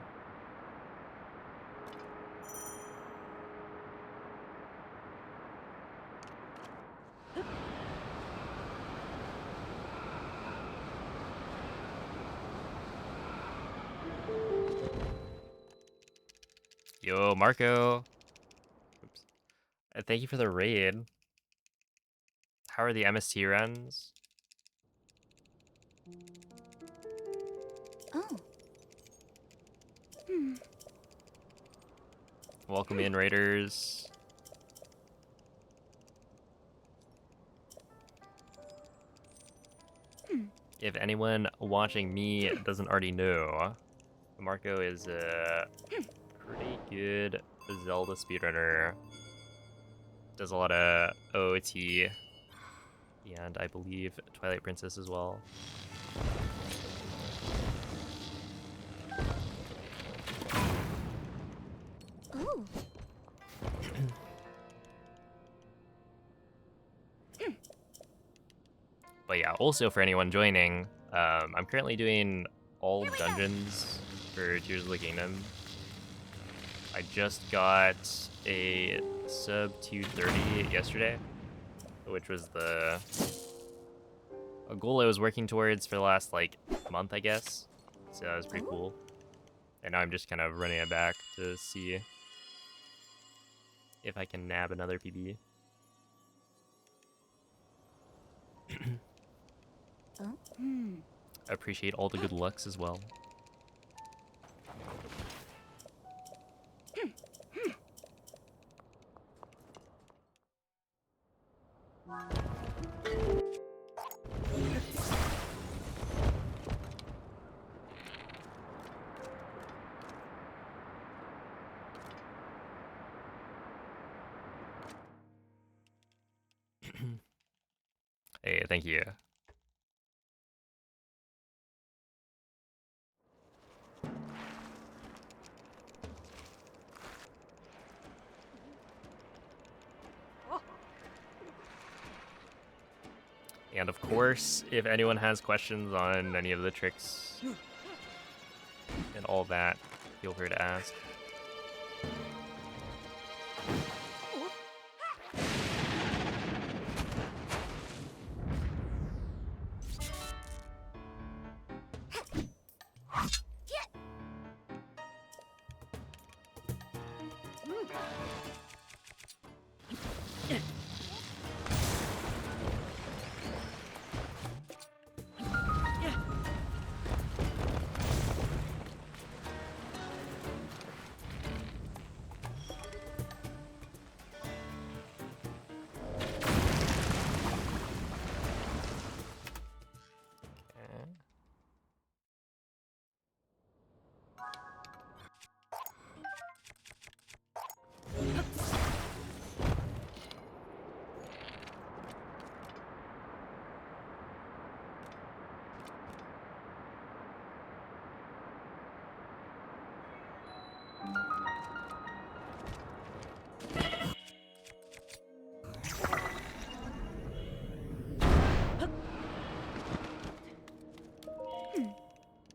Yo, Marco. Oops. Thank you for the raid. How are the MST runs? Oh. Welcome in, raiders. If anyone watching me doesn't already know, Marco is a pretty good Zelda speedrunner. Does a lot of OOT, and I believe Twilight Princess as well. Oh. But yeah, also for anyone joining, I'm currently doing all dungeons for Tears of the Kingdom. I just got a sub 230 yesterday, which was a goal I was working towards for the last like month, I guess. So that was pretty cool. And now I'm just kind of running it back to see if I can nab another PB. Appreciate all the good lucks as well. Hey, thank you. And of course, if anyone has questions on any of the tricks and all that, feel free to ask.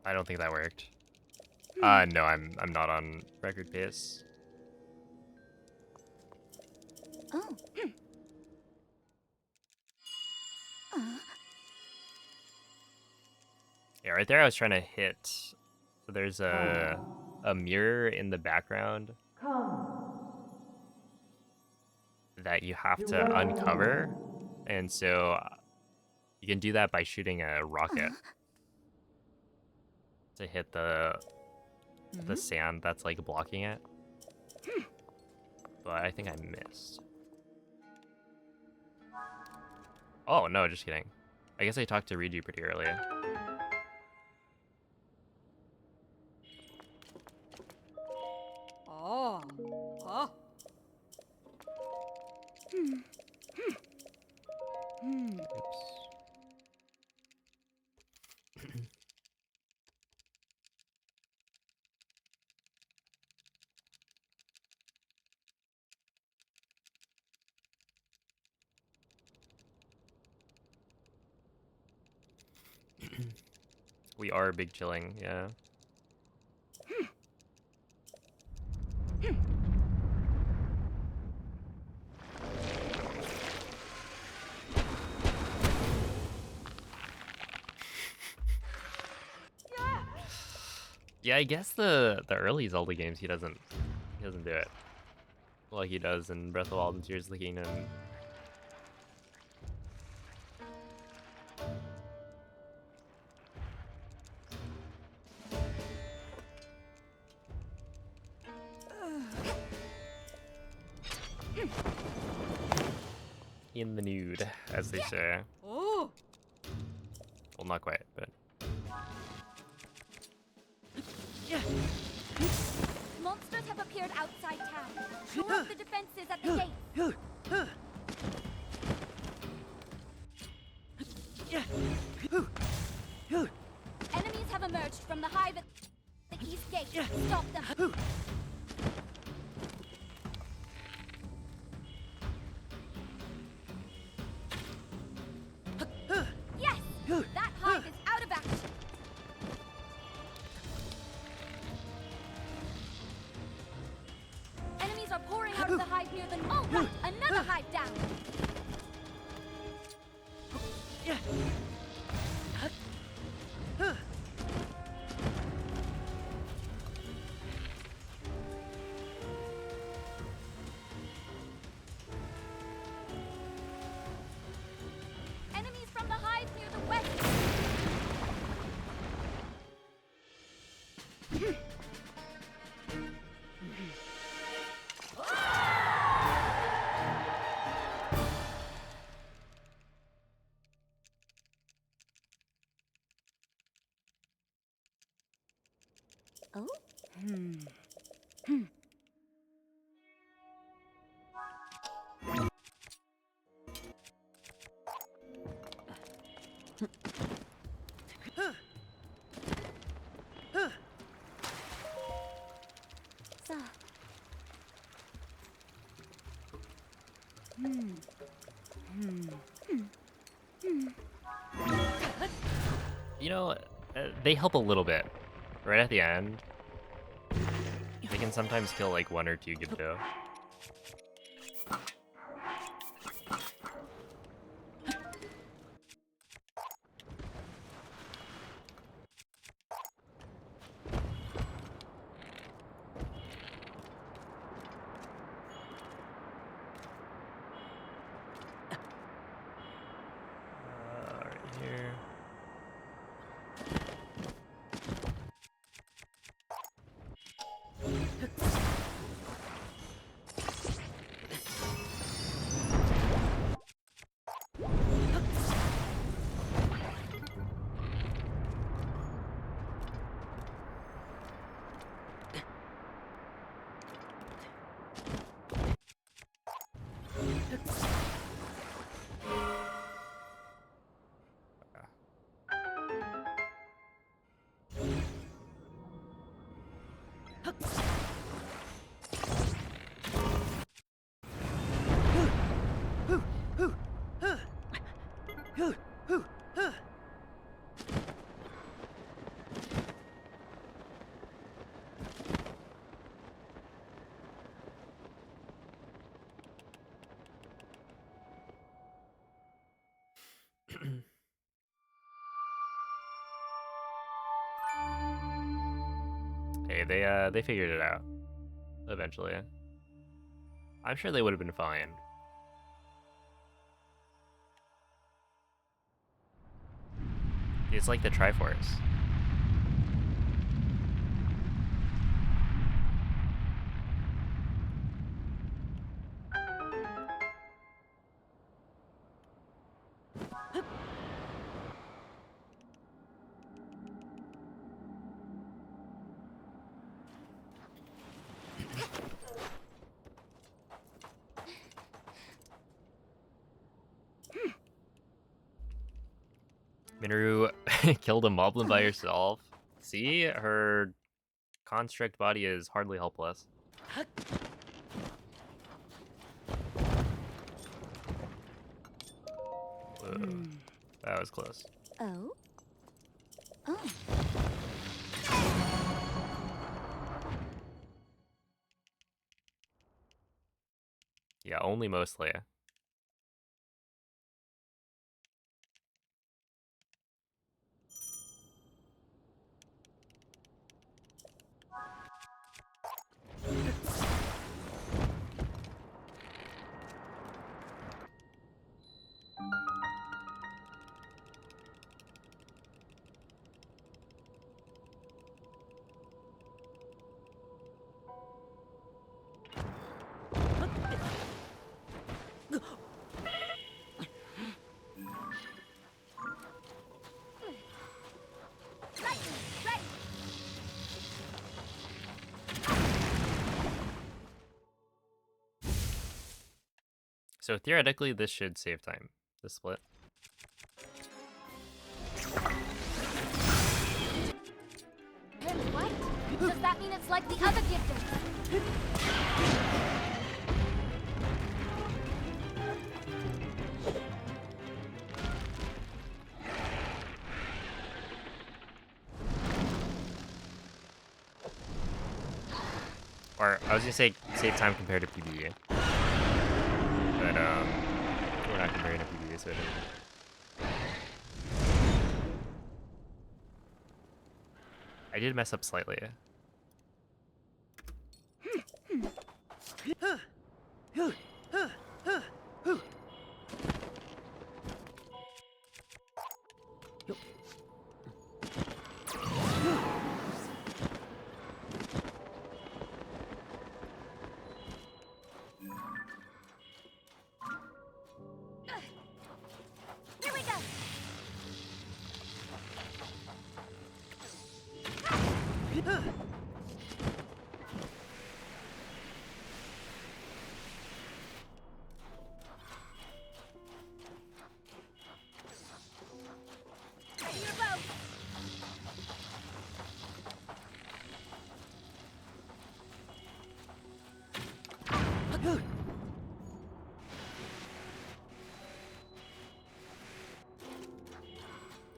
I don't think that worked. No, I'm not on record pace. Oh. Yeah, right there I was trying to hit. So there's a mirror in the background that you have to uncover. And so You can do that by shooting a rocket to hit the sand that's like blocking it. But I think I missed. Oh no, just kidding. I guess I talked to Riju pretty early. Oh. Oh. Oops. We are big chilling, yeah. Yeah, I guess the early Zelda games he doesn't do it like he does in Breath of the Wild and Tears of the Kingdom. In the nude, as they say. Oh. Well, not quite, but Monsters have appeared outside town. Shore up the defenses at the gate. Enemies have emerged from the hive at the east gate. Stop them. Yes! That hive is out of action. Enemies are pouring out of the hive near the... Oh, right! Another hive down! Enemies from the hive near the west... Oh? So... you know, they help a little bit. Right at the end, they can sometimes kill like 1 or 2 Gibdo. Right here. Hey, they figured it out eventually. I'm sure they would have been fine. It's like the Triforce. Minoru killed a moblin by herself. See, her construct body is hardly helpless. Whoa, that was close. Oh? Oh. Yeah, only mostly. Lightning, ready. So theoretically, this should save time. This split. And what? Does that mean it's like the other gifters? Or I was gonna say save time compared to PvE. But we're not comparing to PvE, so it doesn't. I did mess up slightly. Here we go. Ready your bow.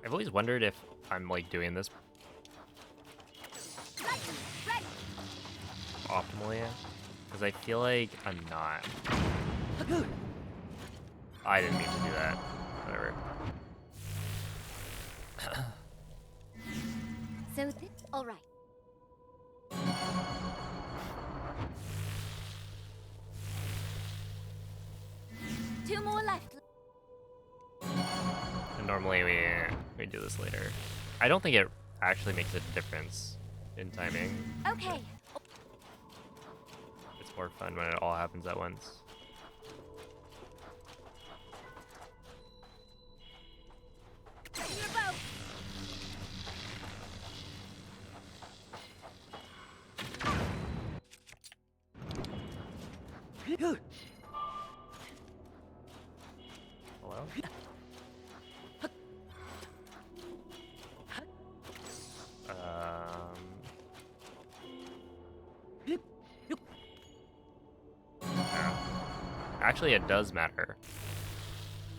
I've always wondered if I'm like doing this Lightning, ready. optimally, because I feel like I'm not. I didn't mean to do that. Whatever. So all right. Two more left. And normally we do this later. I don't think it actually makes a difference in timing. Okay. It's more fun when it all happens at once. Ready your bow. Hello? Yeah. Actually, it does matter.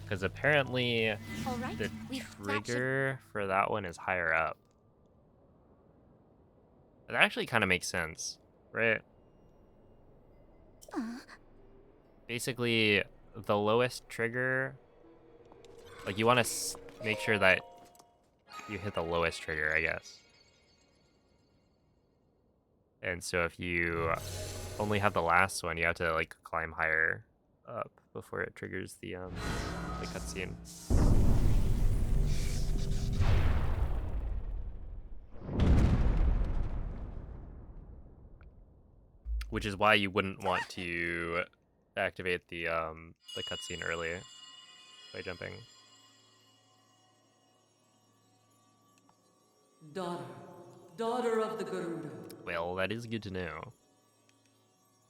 Because apparently All right. the That should- trigger for that one is higher up. That actually kind of makes sense, right? Basically, the lowest trigger, like you want to make sure that you hit the lowest trigger, I guess. And so if you only have the last one, you have to like climb higher up before it triggers the cutscene. Which is why you wouldn't want to activate the cutscene early by jumping. Daughter of the Gerudo. Well, that is good to know.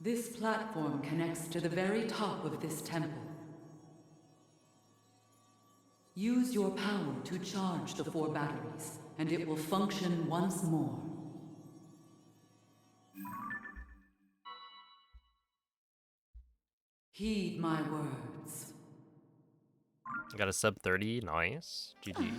This platform connects to the very top of this temple. Use your power to charge the 4 batteries, and it will function once more. Heed my words. Got a sub 30, nice. GG.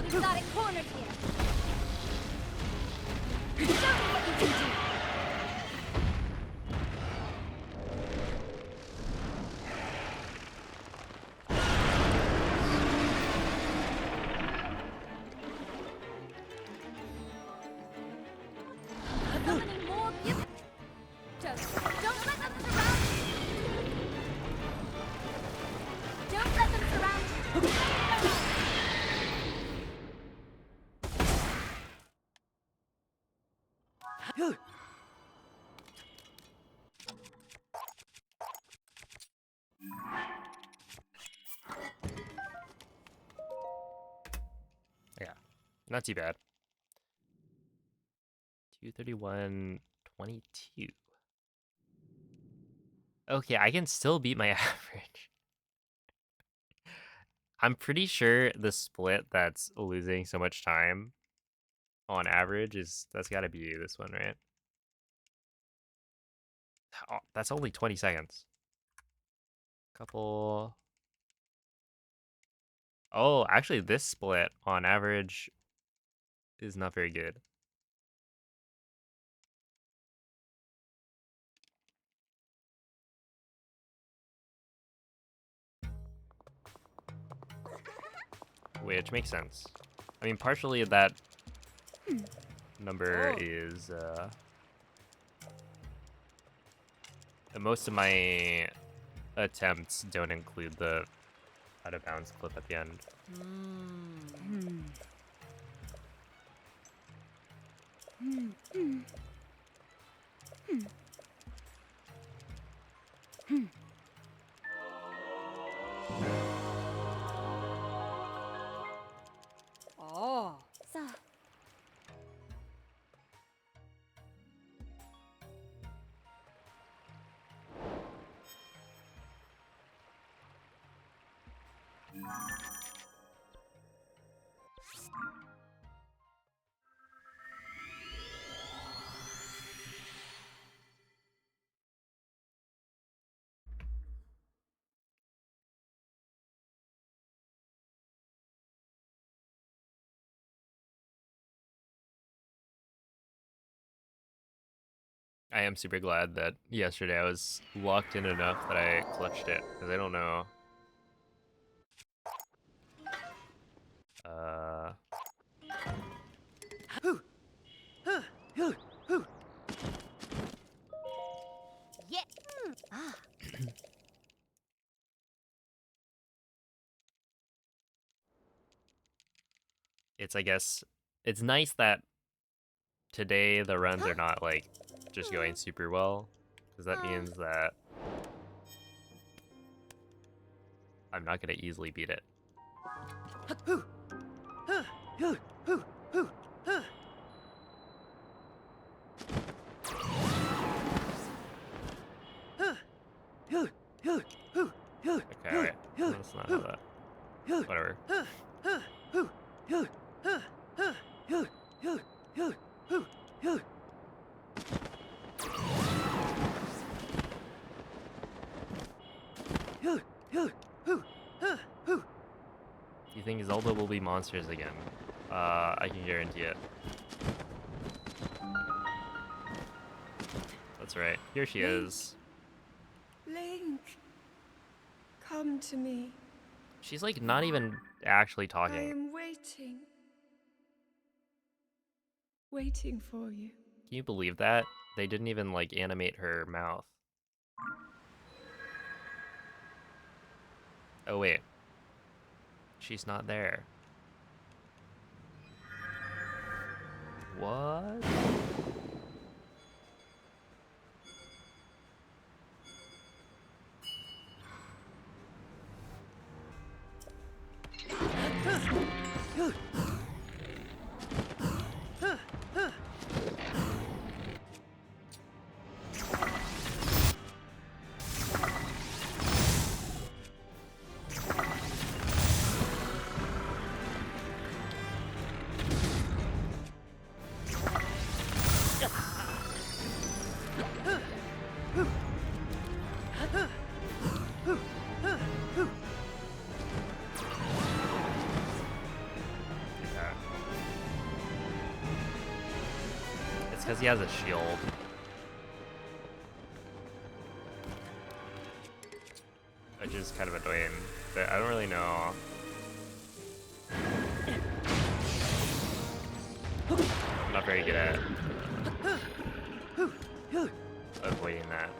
Got it cornered here. Show me what you can do. Summoning more people. Just don't let them surround you. Don't let them surround you. Yeah, not too bad. 231.22. Okay, I can still beat my average. I'm pretty sure the split that's losing so much time on average that's got to be this one, right? Oh, that's only 20 seconds. Couple. Oh, actually, this split on average is not very good. Which makes sense. I mean, partially that number is most of my attempts don't include the out of bounds clip at the end. So, I am super glad that yesterday I was locked in enough that I clutched it, because I don't know. yeah. Ah. I guess, it's nice that today the runs are not, like, just going super well, because that means that I'm not going to easily beat it. Okay, wait. That's not how that. Whatever. Do you think Zelda will be monsters again? I can guarantee it. That's right. Here she is. Link, come to me. She's like not even actually I talking. am waiting. Waiting for you. Can you believe that? They didn't even like animate her mouth. Oh wait. She's not there. What? It's because he has a shield. Which is kind of annoying, but I don't really know. I'm not very good at avoiding that.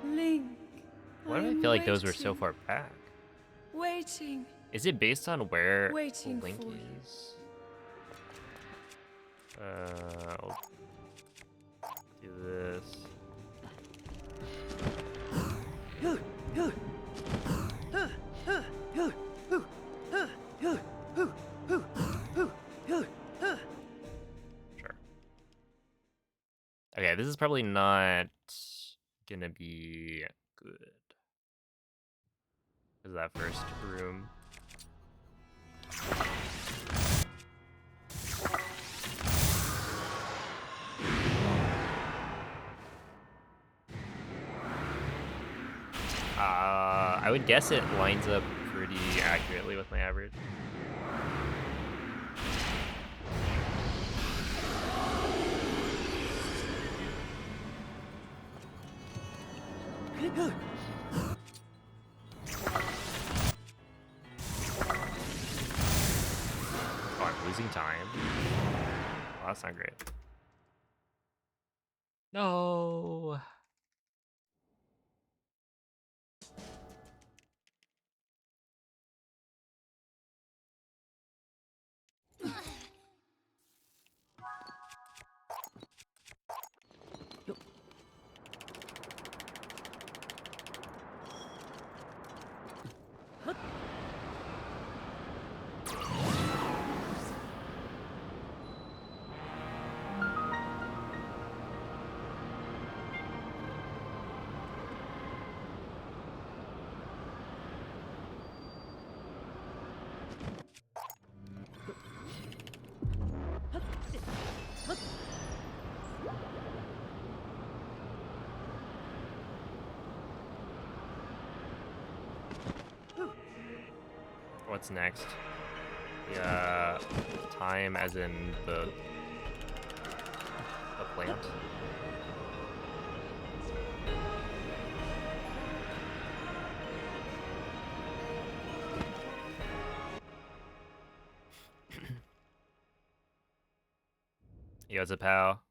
Link. Why do I am feel like those were so waiting. far back? Waiting. Is it based on where Waiting Link for you. is? I'll do this. Sure. Okay, this is probably not gonna be good. Is that first room? I would guess it lines up pretty accurately with my average. Oh, I'm losing time. Oh, that's not great. No. What's next? Yeah, time as in the plant. Yo, it's a pal.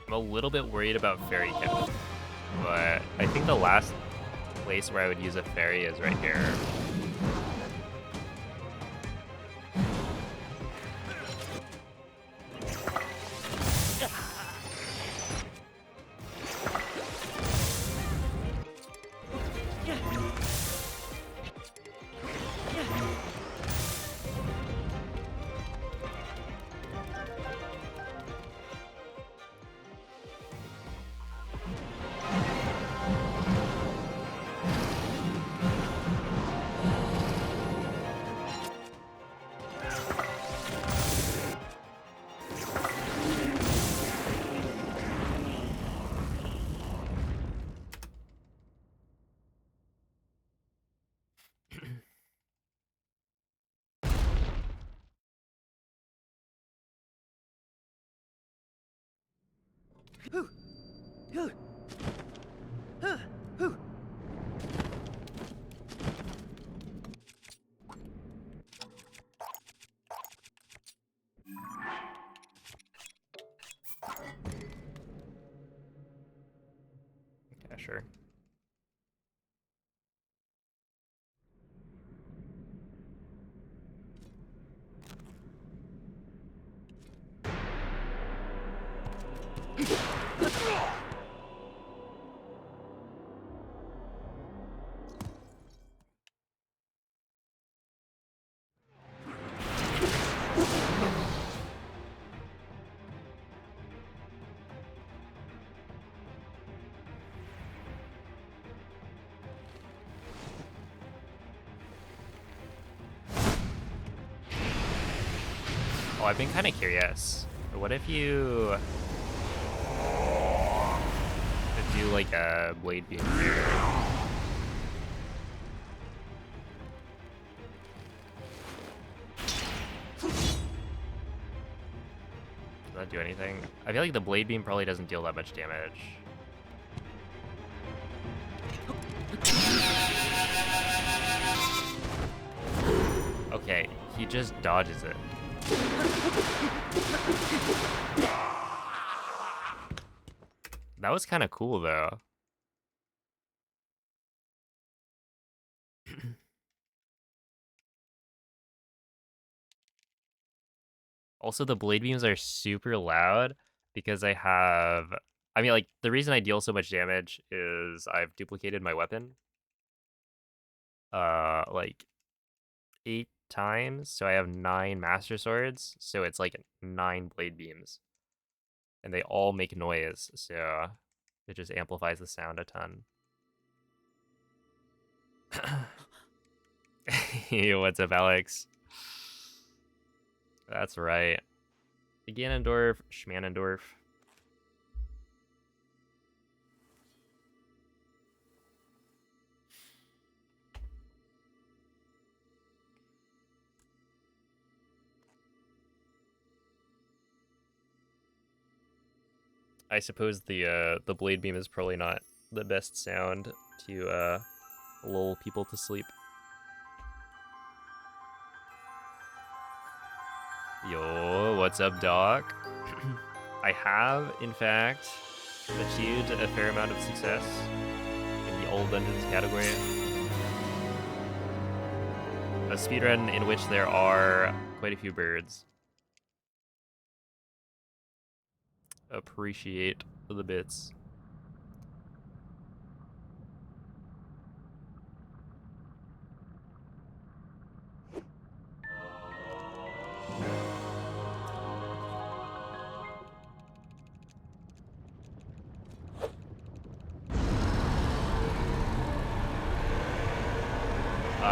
I'm a little bit worried about Fairy Cap, but I think the last place where I would use a fairy is right here. Yeah, sure. Oh, I've been kind of curious. What if you do like a blade beam here? Does that do anything? I feel like the blade beam probably doesn't deal that much damage. Okay, he just dodges it. That was kind of cool, though. Also, the blade beams are super loud because I mean, like, the reason I deal so much damage is I've duplicated my weapon. Like 8 times, so I have 9 Master Swords, so it's like 9 blade beams. And they all make noise, so it just amplifies the sound a ton. What's up, Alex? That's right. Ganondorf, Schmanendorf. I suppose the blade beam is probably not the best sound to lull people to sleep. Yo, what's up, Doc? I have, in fact, achieved a fair amount of success in the All Dungeons category. a speedrun in which there are quite a few birds. Appreciate the bits.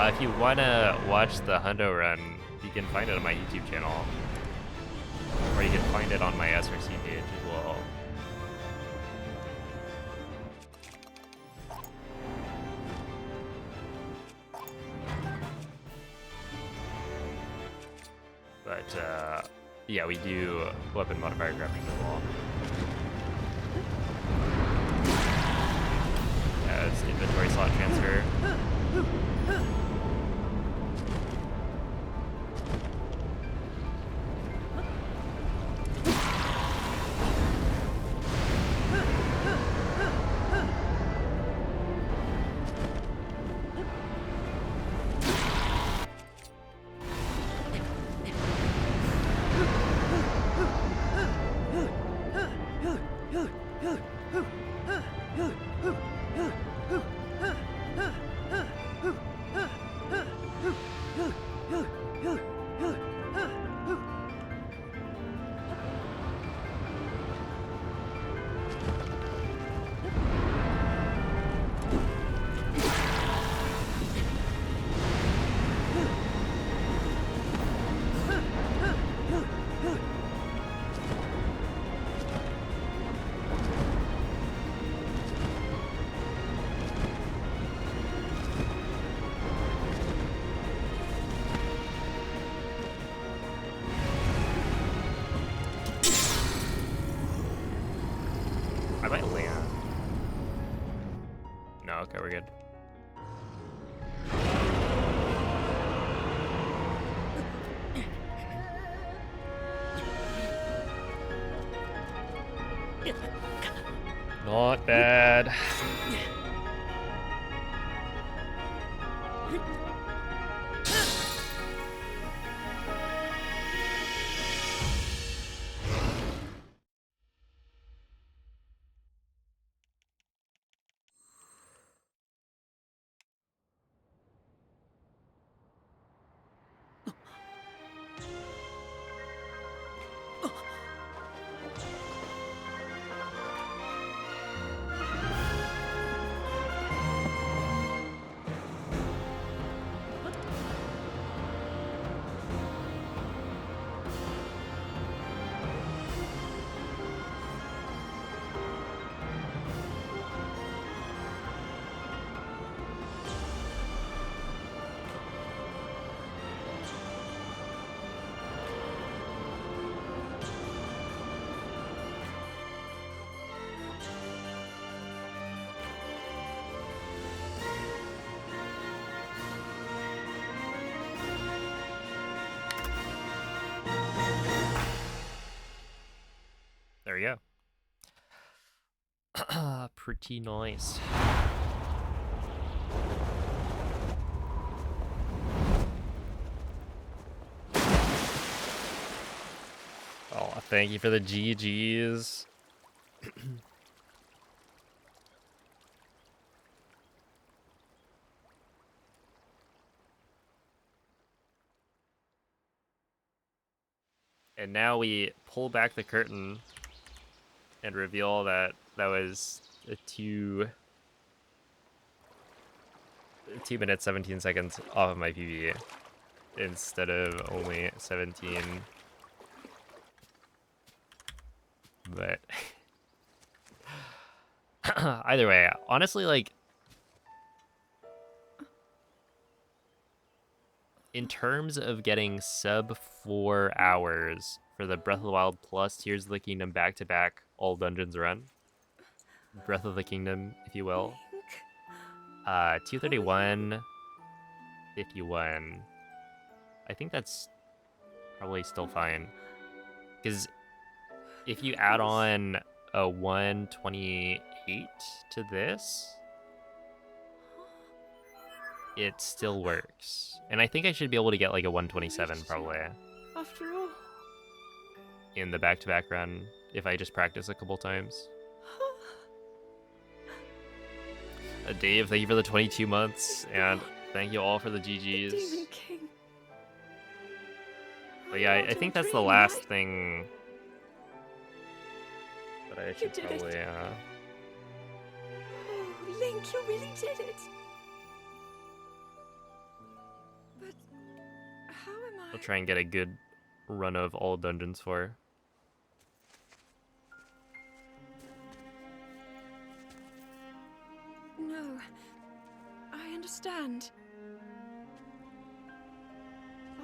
If you want to watch the Hundo run, you can find it on my YouTube channel. Or you can find it on my SRC page as well. But, yeah, we do weapon modifier crafting as well. As inventory slot transfer. I might land. No, okay, we're good. Not bad. There we go. Pretty nice. Oh, thank you for the GGs. And now we pull back the curtain and reveal that that was a 2 minutes 17 seconds off of my PB instead of only 17. But either way, honestly, like, in terms of getting sub 4 hours for the Breath of the Wild plus Tears of the Kingdom back-to-back all dungeons run, Breath of the Kingdom, if you will, 231, 51, I think that's probably still fine. Because if you add on a 128 to this, it still works. And I think I should be able to get like a 127 probably After all. in the back-to-back run if I just practice a couple times. Dave, thank you for the 22 months, and thank you all for the GGs. Demon King. But yeah, I think that's the last thing that I should did it. probably, Oh, Link, you really did it. But how am I? I'll try and get a good run of all dungeons for. No, I understand.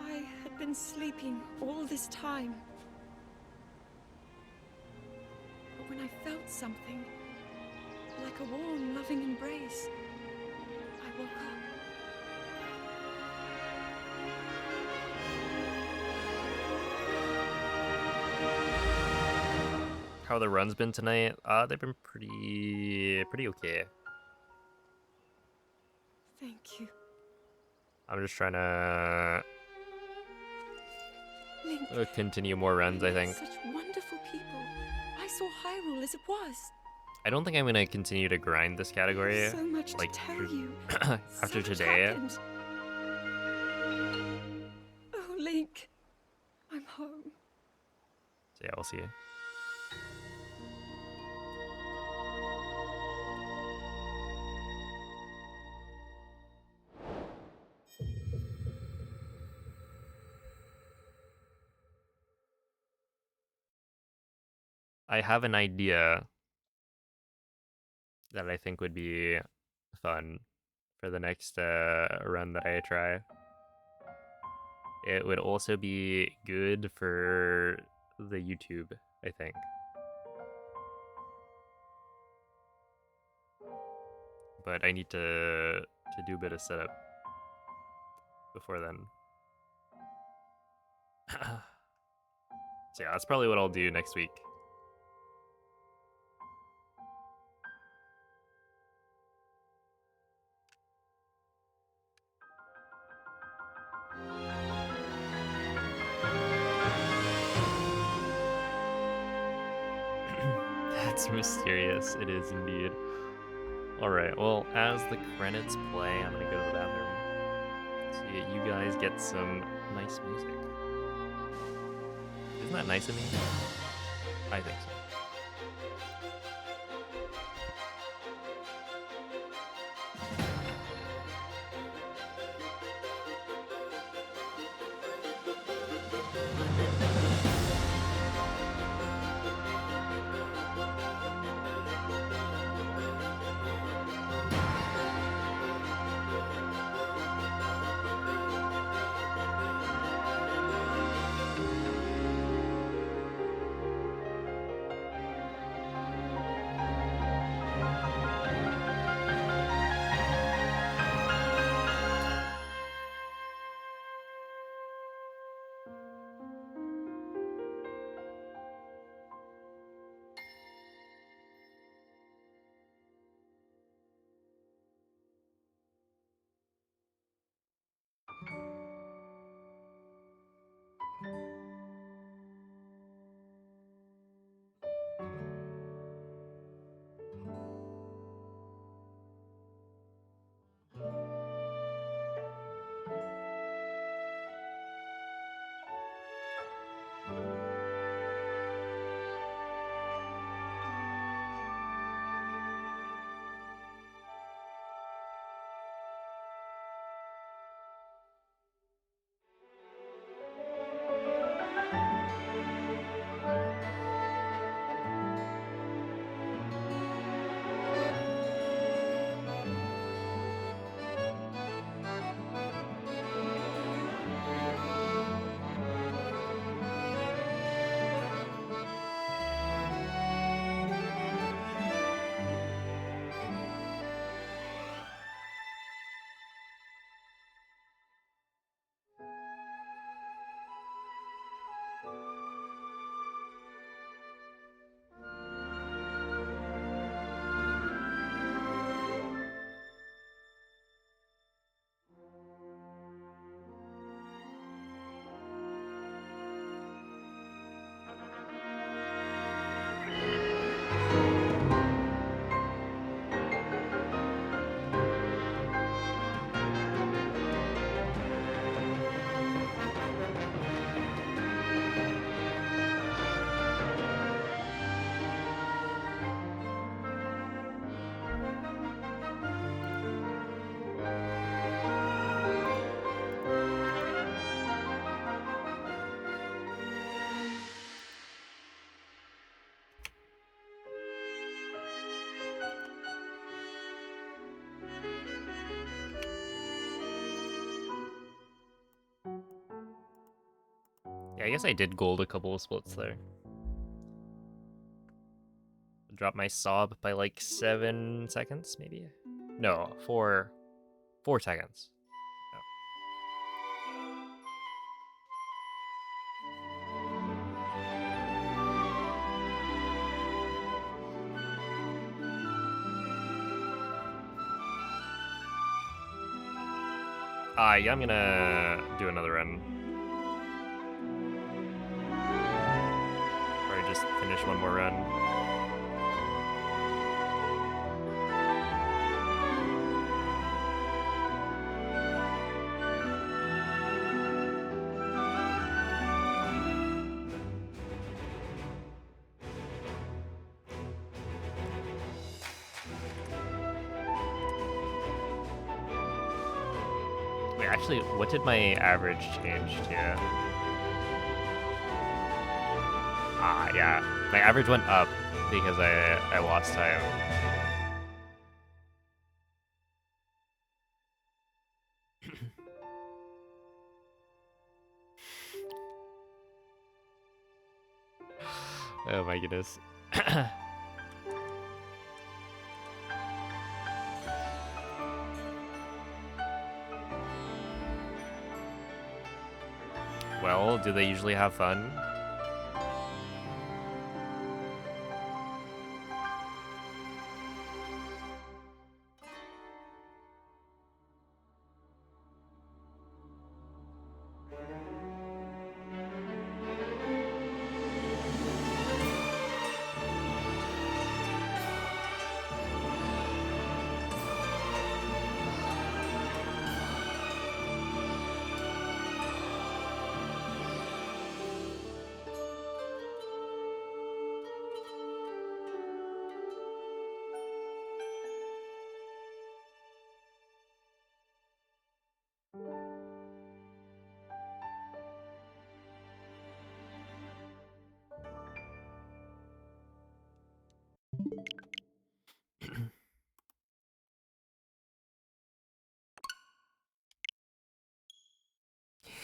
I had been sleeping all this time. But when I felt something, like a warm, loving embrace, I woke up. How the run's been tonight? They've been pretty okay. Thank you. I'm just trying to Link, continue more runs, I think. such wonderful people. I saw Hyrule as it was. I don't think I'm gonna continue to grind this category. So much like, to tell you. after So much today. happened. Oh, Link, I'm home. So yeah, we'll see. I have an idea that I think would be fun for the next run that I try. It would also be good for the YouTube, I think. But I need to do a bit of setup before then. So yeah, that's probably what I'll do next week. That's mysterious. It is indeed. Alright, well, as the credits play, I'm gonna go to the bathroom. So you guys get some nice music. Isn't that nice of me? I think so. Yeah, I guess I did gold a couple of splits there. Drop my sob by like 7 seconds, maybe? No, 4 seconds. Yeah, I'm gonna do another run. Or just finish one more run. Wait, actually, what did my average change to? Yeah. My average went up because I lost time. Oh my goodness. Well, do they usually have fun?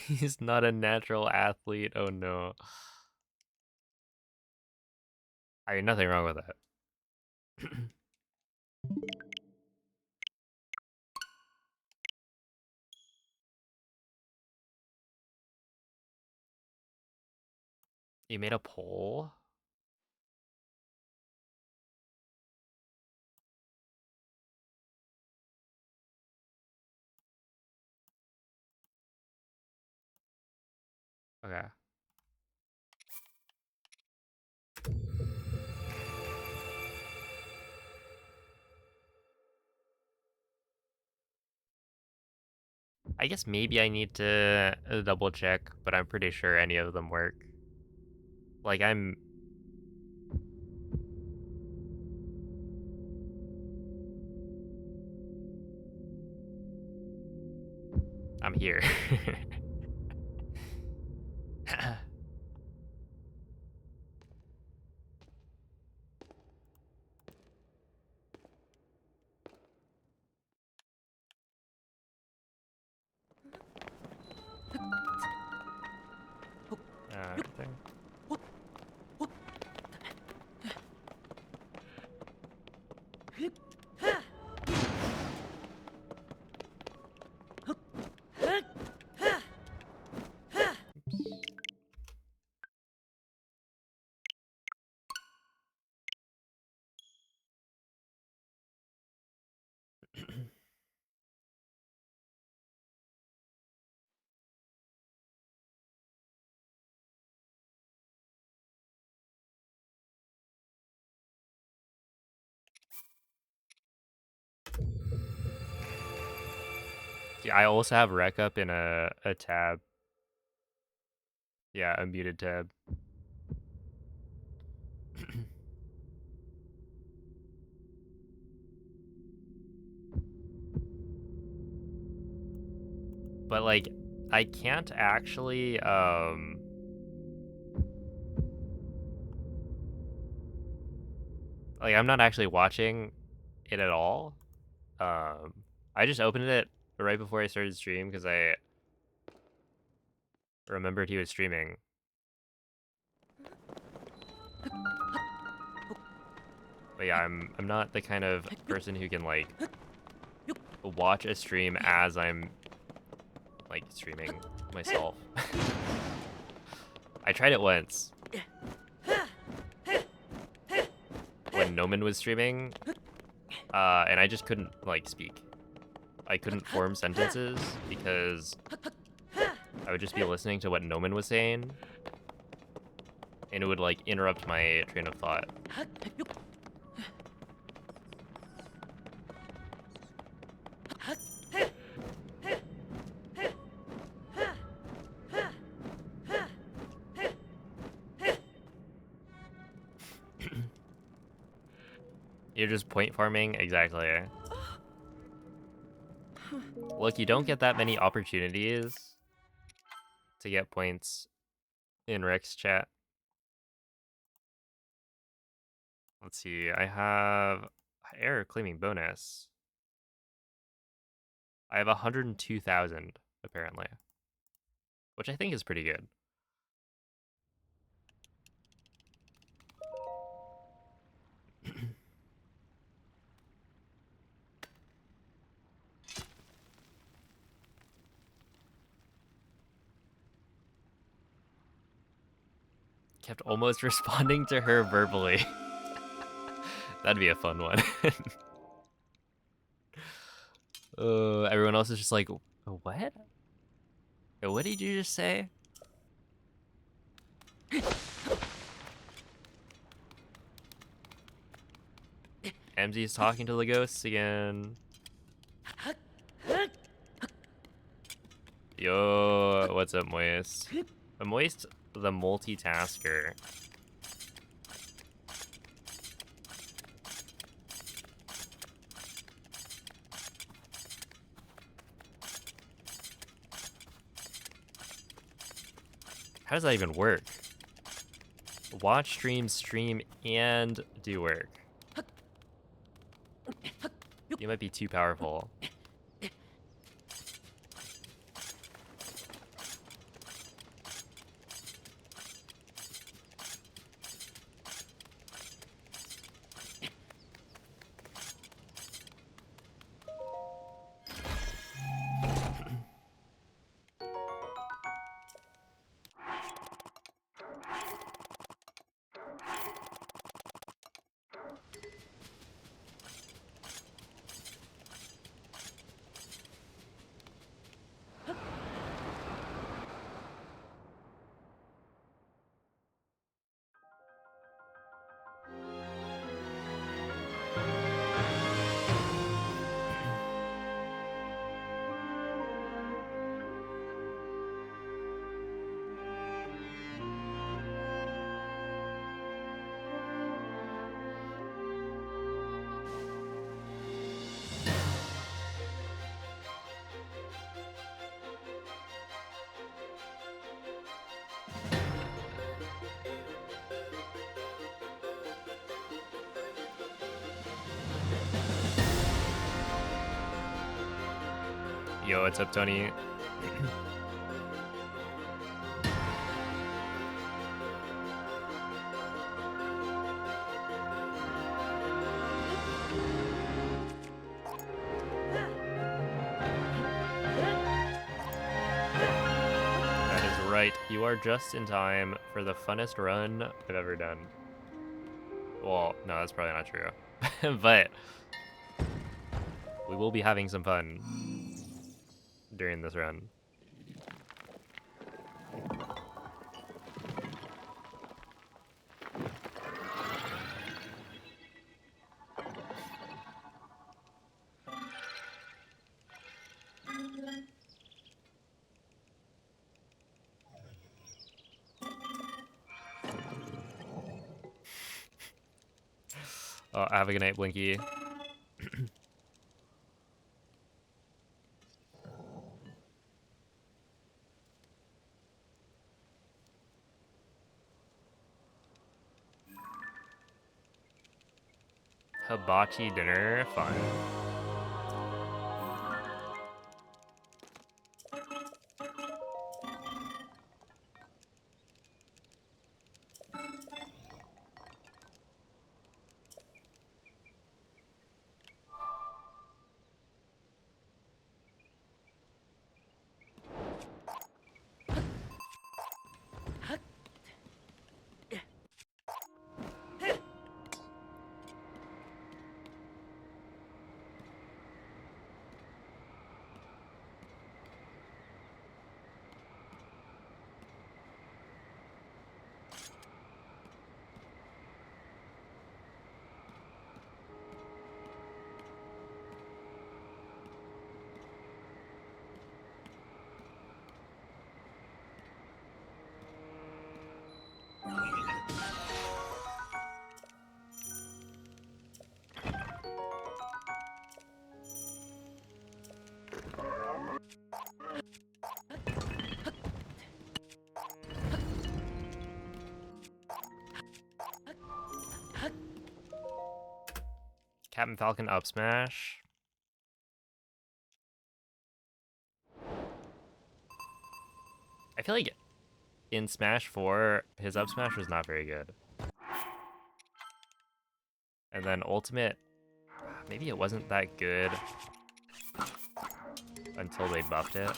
He's not a natural athlete. Oh no. I mean, nothing wrong with that. You made a poll? Okay. I guess maybe I need to double check, but I'm pretty sure any of them work. Like, I'm here. Okay. Yeah, I also have rec up in a tab. Yeah, a muted tab. But like, I can't actually like, I'm not actually watching it at all. I just opened it right before I started stream because I remembered he was streaming. But yeah, I'm not the kind of person who can like watch a stream as I'm like streaming myself. I tried it once when Noman was streaming, and I just couldn't like speak. I couldn't form sentences because I would just be listening to what Noman was saying, and it would like interrupt my train of thought. You're just point farming? Exactly. Look, you don't get that many opportunities to get points in Rick's chat. Let's see, I have error claiming bonus. I have 102,000 apparently, which I think is pretty good. Kept almost responding to her verbally. That'd be a fun one. Everyone else is just like, what? What did you just say? MZ's talking to the ghosts again. Yo, what's up, Moist? Moist the multitasker. How does that even work? Watch, stream, and do work. You might be too powerful. Yo, what's up, Tony? That is right. You are just in time for the funnest run I've ever done. Well, no, that's probably not true. But we will be having some fun during this run. Oh, have a good night, Blinky. Hibachi dinner, fun. Captain Falcon up smash. I feel like in Smash 4, his up smash was not very good. And then Ultimate, maybe it wasn't that good until they buffed it.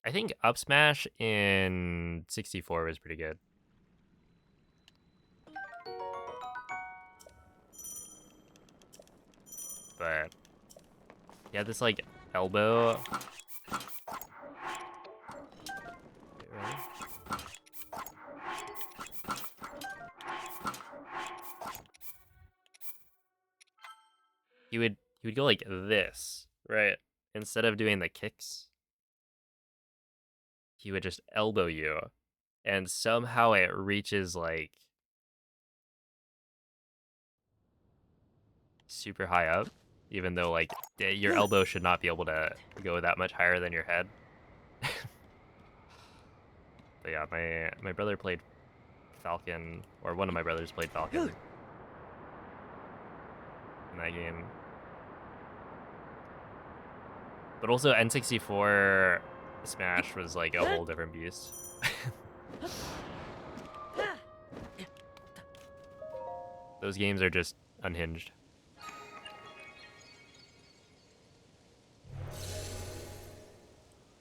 I think up smash in 64 was pretty good. But yeah, this like elbow. Wait, really? He would go like this, right? Instead of doing the kicks, he would just elbow you, and somehow it reaches like super high up, even though like your elbow should not be able to go that much higher than your head. But yeah, my brother played Falcon, or one of my brothers played Falcon in that game. But also N64 Smash was like a whole different beast. Those games are just unhinged.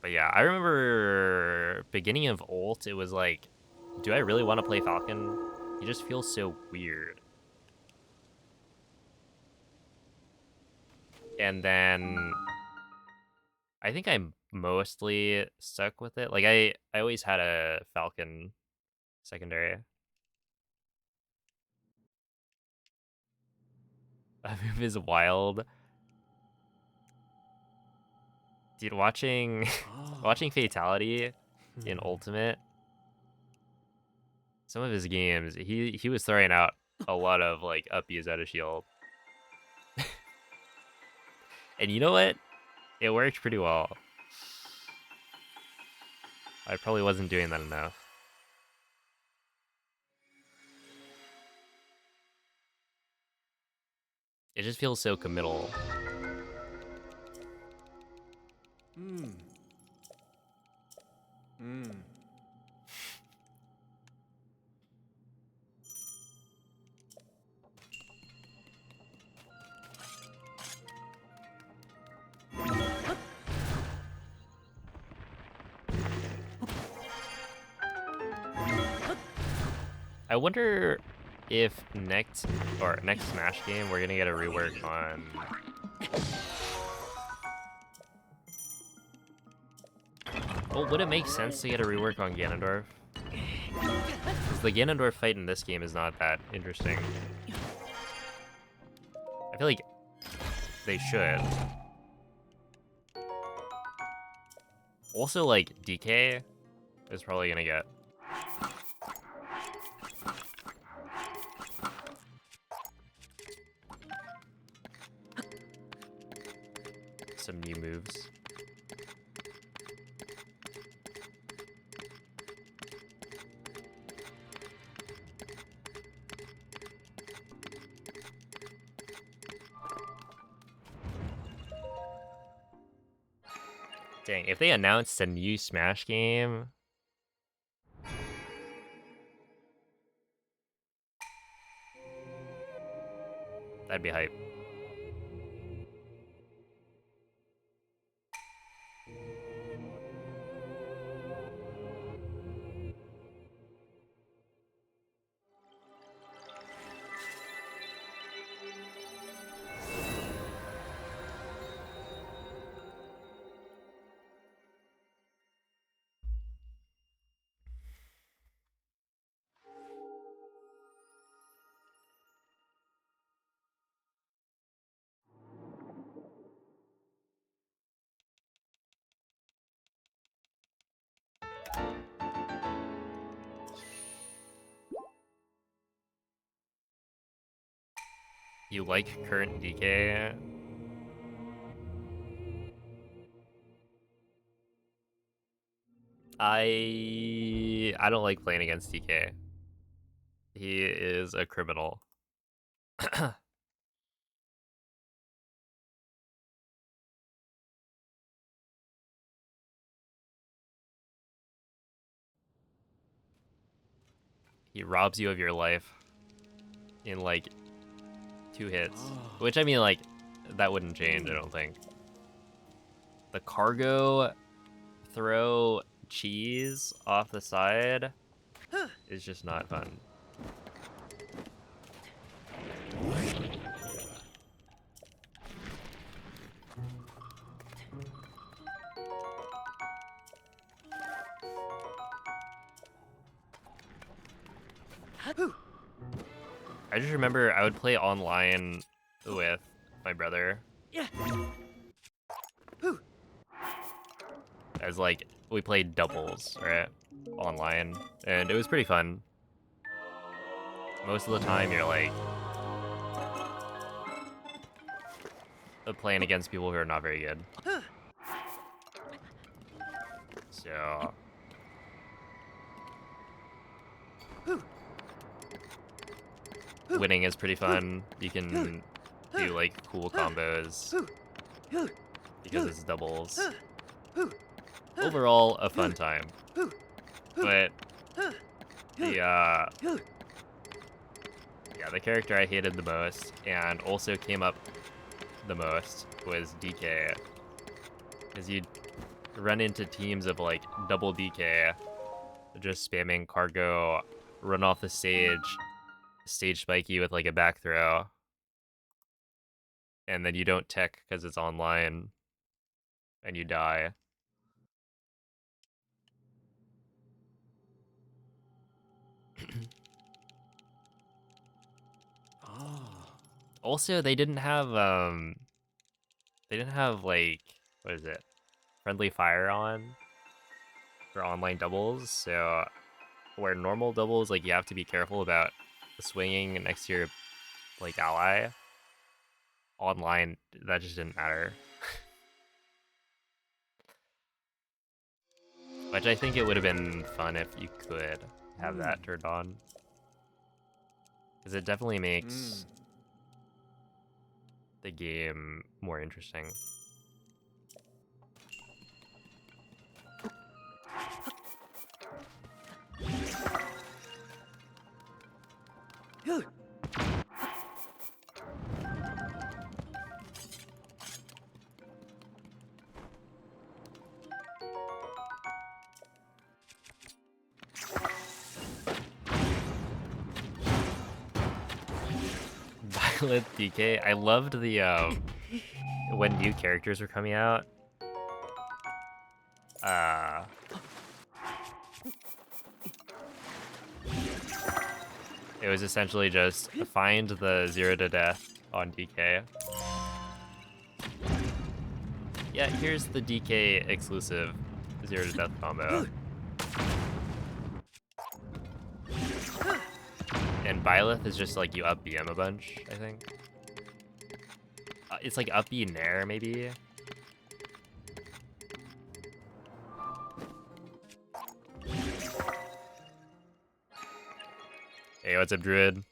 But yeah, I remember beginning of Ult, it was like, do I really want to play Falcon? He just feels so weird. And then I think I'm mostly stuck with it. Like I always had a Falcon secondary. That move is wild. Dude, watching Fatality in Ultimate, some of his games, he was throwing out a lot of like up Bs out of shield. And you know what? It worked pretty well. I probably wasn't doing that enough. It just feels so committal. I wonder if next Smash game we're gonna get a rework on well, would it make sense to get a rework on Ganondorf? Because the Ganondorf fight in this game is not that interesting. I feel like they should. Also, like, DK is probably gonna get some new moves. Dang, if they announced a new Smash game, that'd be hype. You like current DK? I don't like playing against DK. He is a criminal. He robs you of your life in like 2 hits. Which, I mean, like, that wouldn't change, I don't think. The cargo throw cheese off the side is just not fun. I just remember I would play online with my brother. As like, we played doubles, right? Online. And it was pretty fun. Most of the time you're like playing against people who are not very good. So winning is pretty fun. You can do like cool combos because it's doubles. Overall, a fun time. But the character I hated the most and also came up the most was DK. Because you'd run into teams of like double DK, just spamming cargo, run off the stage spike you with like a back throw, and then you don't tech because it's online, and you die. Also, they didn't have like, what is it, friendly fire on for online doubles. So where normal doubles, like, you have to be careful about swinging next to your like ally, online that just didn't matter. Which I think it would have been fun if you could have that turned on, because it definitely makes the game more interesting. Violet DK. I loved the when new characters were coming out. It was essentially just find the 0 to death on DK. Yeah, here's the DK exclusive 0 to death combo. And Byleth is just like you up BM a bunch, I think. It's like up B Nair, maybe? Hey, what's up, Druid?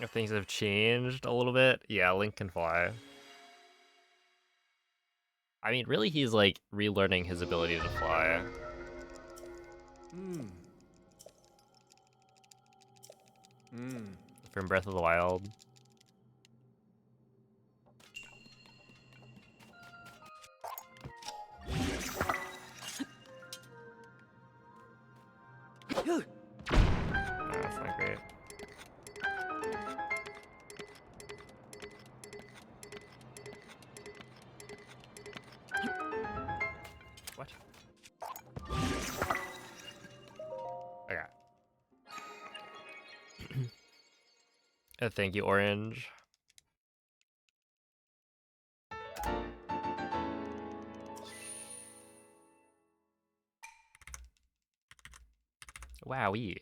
If things have changed a little bit, yeah, Link can fly. I mean, really, he's like relearning his ability to fly. From Breath of the Wild. No, that's not great. What? Okay. Thank you, Orange. Wowee.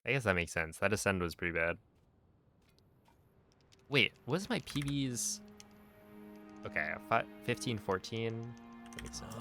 I guess that makes sense. That Ascend was pretty bad. Wait, was my PBs... Okay, 15, 14. That makes sense.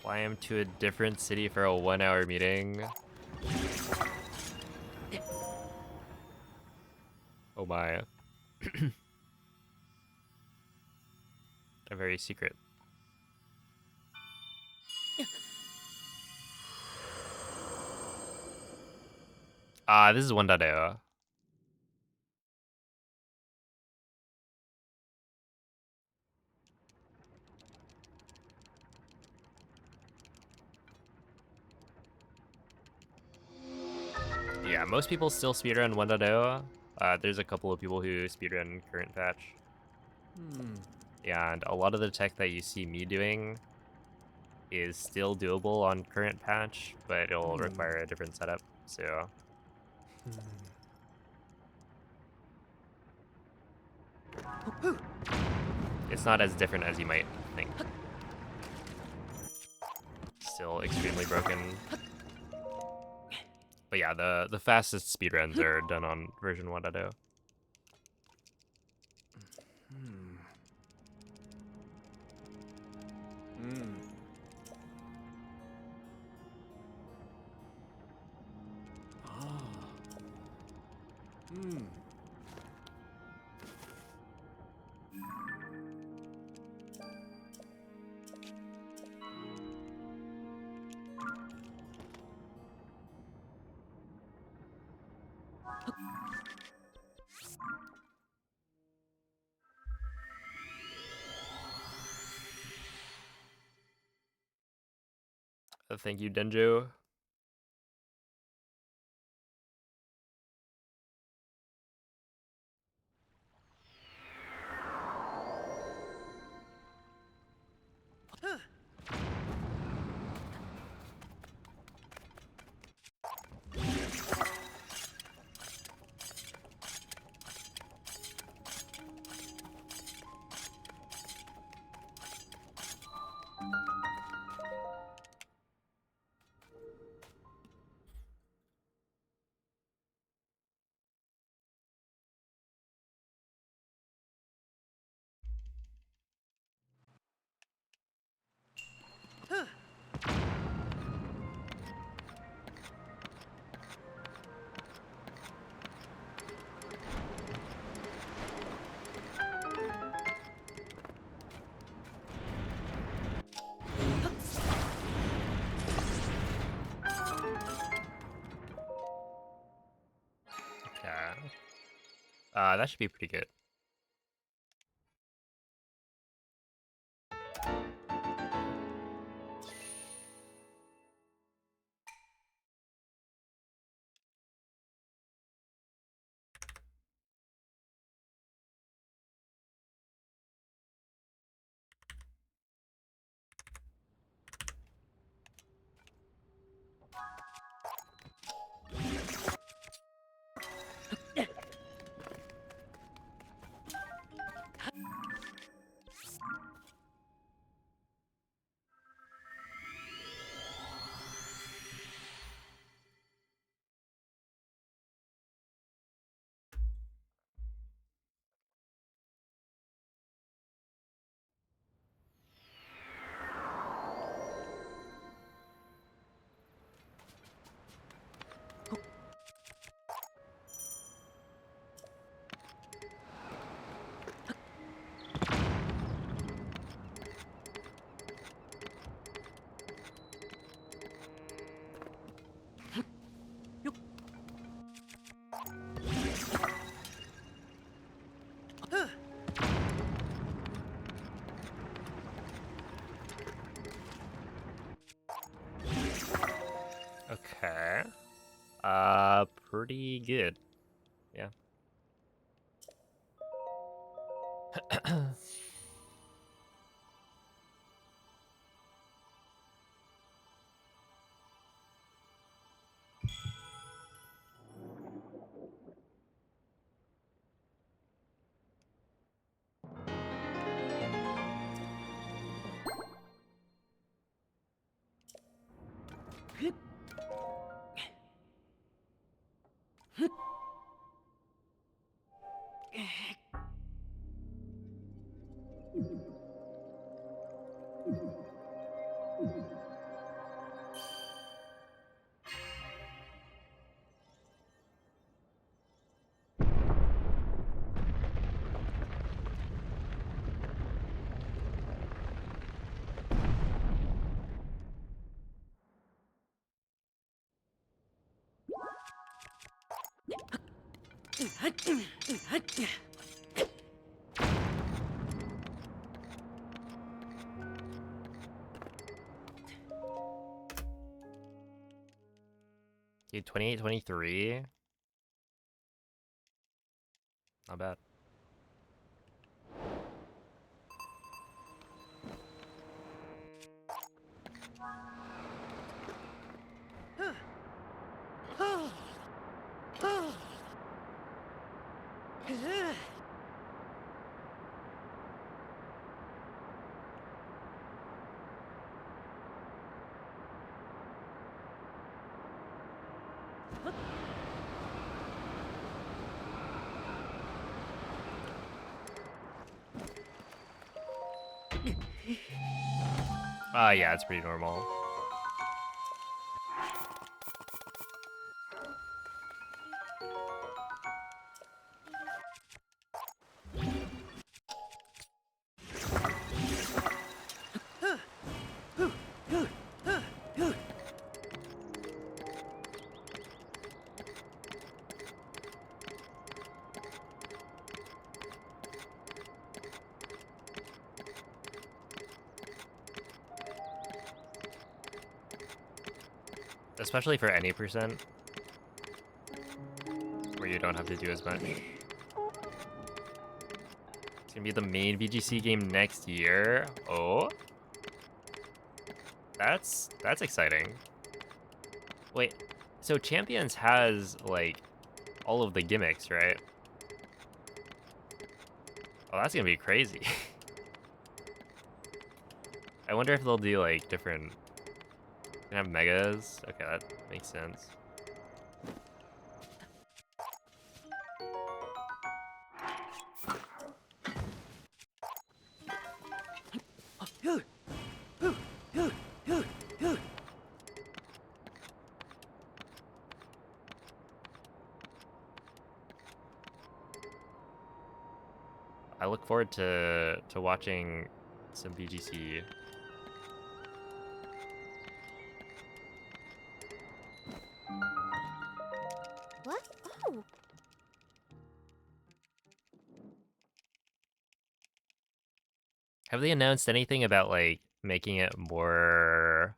Fly him to a different city for a 1-hour meeting. Oh my. A very secret. This is 1.0. Yeah, most people still speedrun 1.0. There's a couple of people who speedrun current patch. And a lot of the tech that you see me doing is still doable on current patch, but it'll require a different setup, so... It's not as different as you might think. Still extremely broken. But yeah, the fastest speedruns are done on version 1.0. Thank you, Denjo. That should be pretty good. pretty good. Yeah. Dude, 28, 23. Not bad. Yeah, it's pretty normal. Especially for any percent, where you don't have to do as much. It's gonna be the main VGC game next year. Oh, that's exciting. Wait, so Champions has like all of the gimmicks, right? Oh, that's gonna be crazy. I wonder if they'll do like different. Can have megas. Okay, that makes sense. I look forward to watching some BGC. What? Oh. Have they announced anything about like making it more,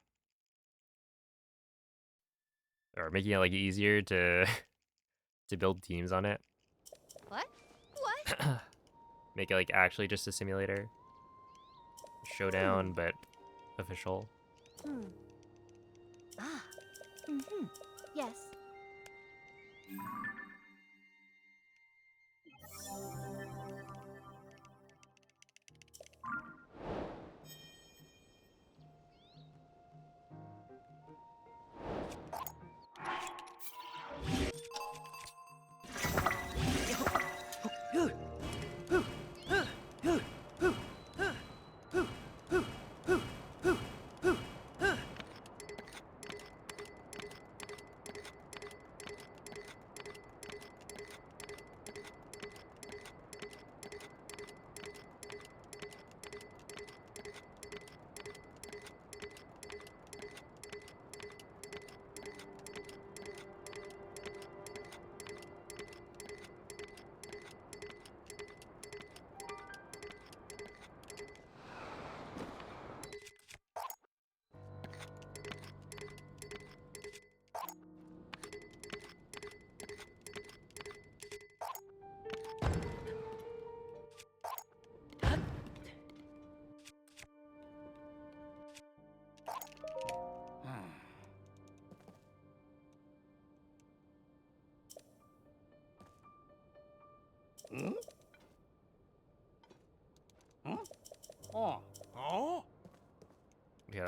or making it like easier to to build teams on it? What? What? Make it like actually just a simulator. Showdown, but official. Ah. Mm-hmm. Yes.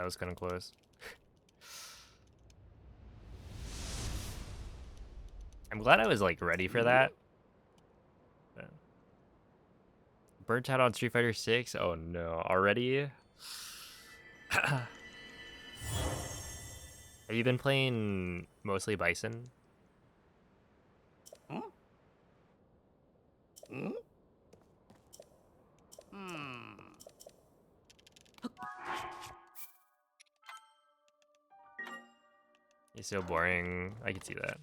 That was kind of close. I'm glad I was like ready for that. But... Burnt out on Street Fighter 6? Oh no, already? Have you been playing mostly Bison? Hmm? Hmm? Hmm. He's so boring. I can see that.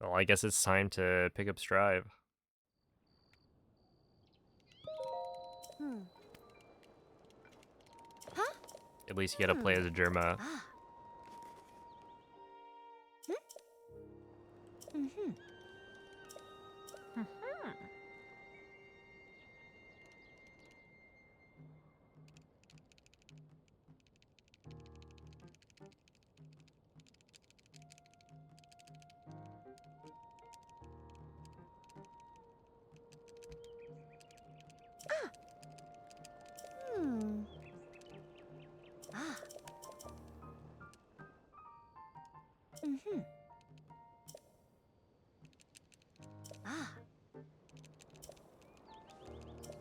Well, I guess it's time to pick up Strive. Hmm. Huh? At least you gotta play as a Germa. Ah. Mm-hmm. Mm-hmm. Hmm. Ah. Mm-hmm. Ah.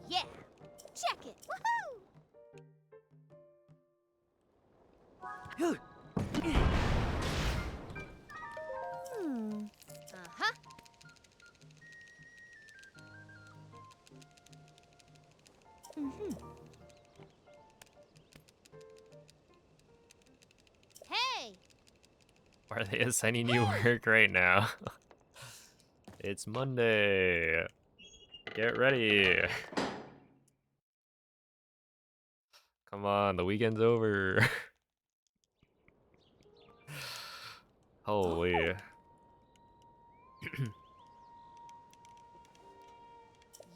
Yeah. Check it. Woohoo! Hmm. Uh-huh. Mm-hmm. Hey! Are they assigning you work right now? It's Monday. Get ready. Come on, the weekend's over. Holy.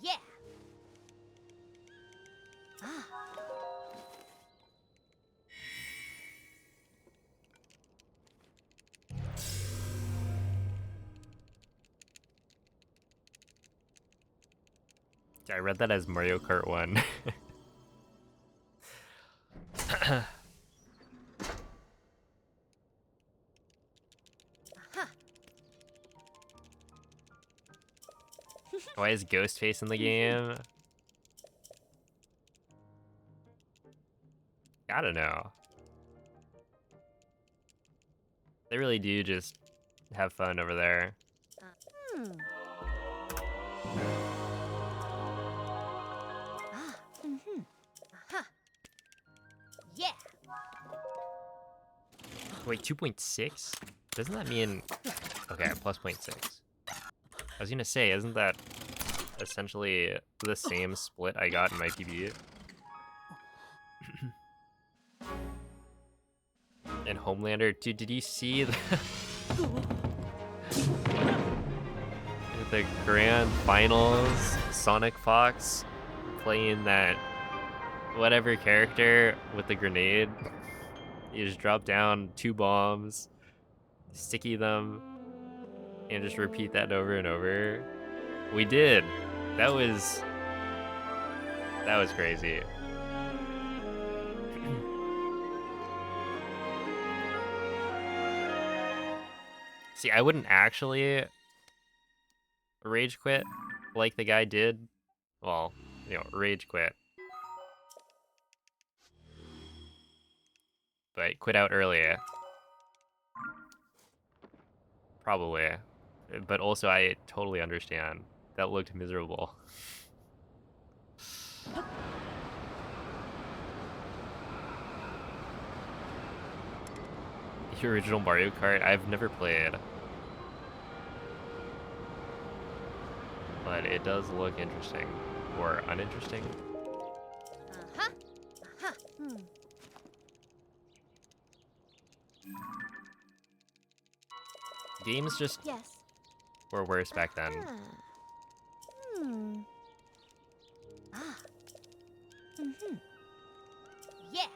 Yeah. Ah. I read that as Mario Kart 1. Why is Ghostface in the game? I don't know. They really do just have fun over there. Hmm. Ah. Mm-hmm. Uh-huh. Yeah. Wait, 2.6? Doesn't that mean... Okay, plus 0.6. I was gonna say, isn't that essentially the same split I got in my PB? And Homelander, dude, did you see the grand finals? Sonic Fox playing that whatever character with the grenade. You just drop down 2 bombs, sticky them, and just repeat that over and over. We did. That was crazy. See, I wouldn't actually rage quit like the guy did. Well, you know, rage quit. But quit out early. Probably. But also, I totally understand. That looked miserable. The original Mario Kart, I've never played. But it does look interesting. Or uninteresting. Uh-huh. Uh-huh. Hmm. Games just Yes. were worse back then. Hmm. Ah. Mm-hmm. Yeah.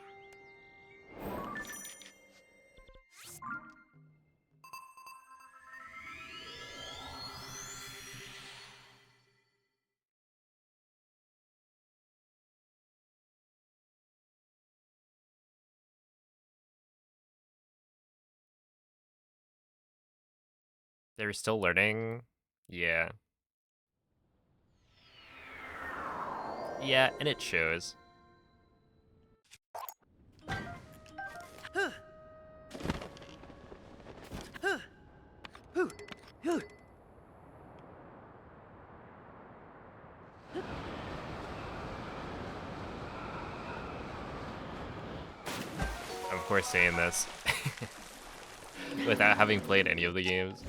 They were still learning. Yeah. Yeah, and it shows. I'm of course saying this without having played any of the games.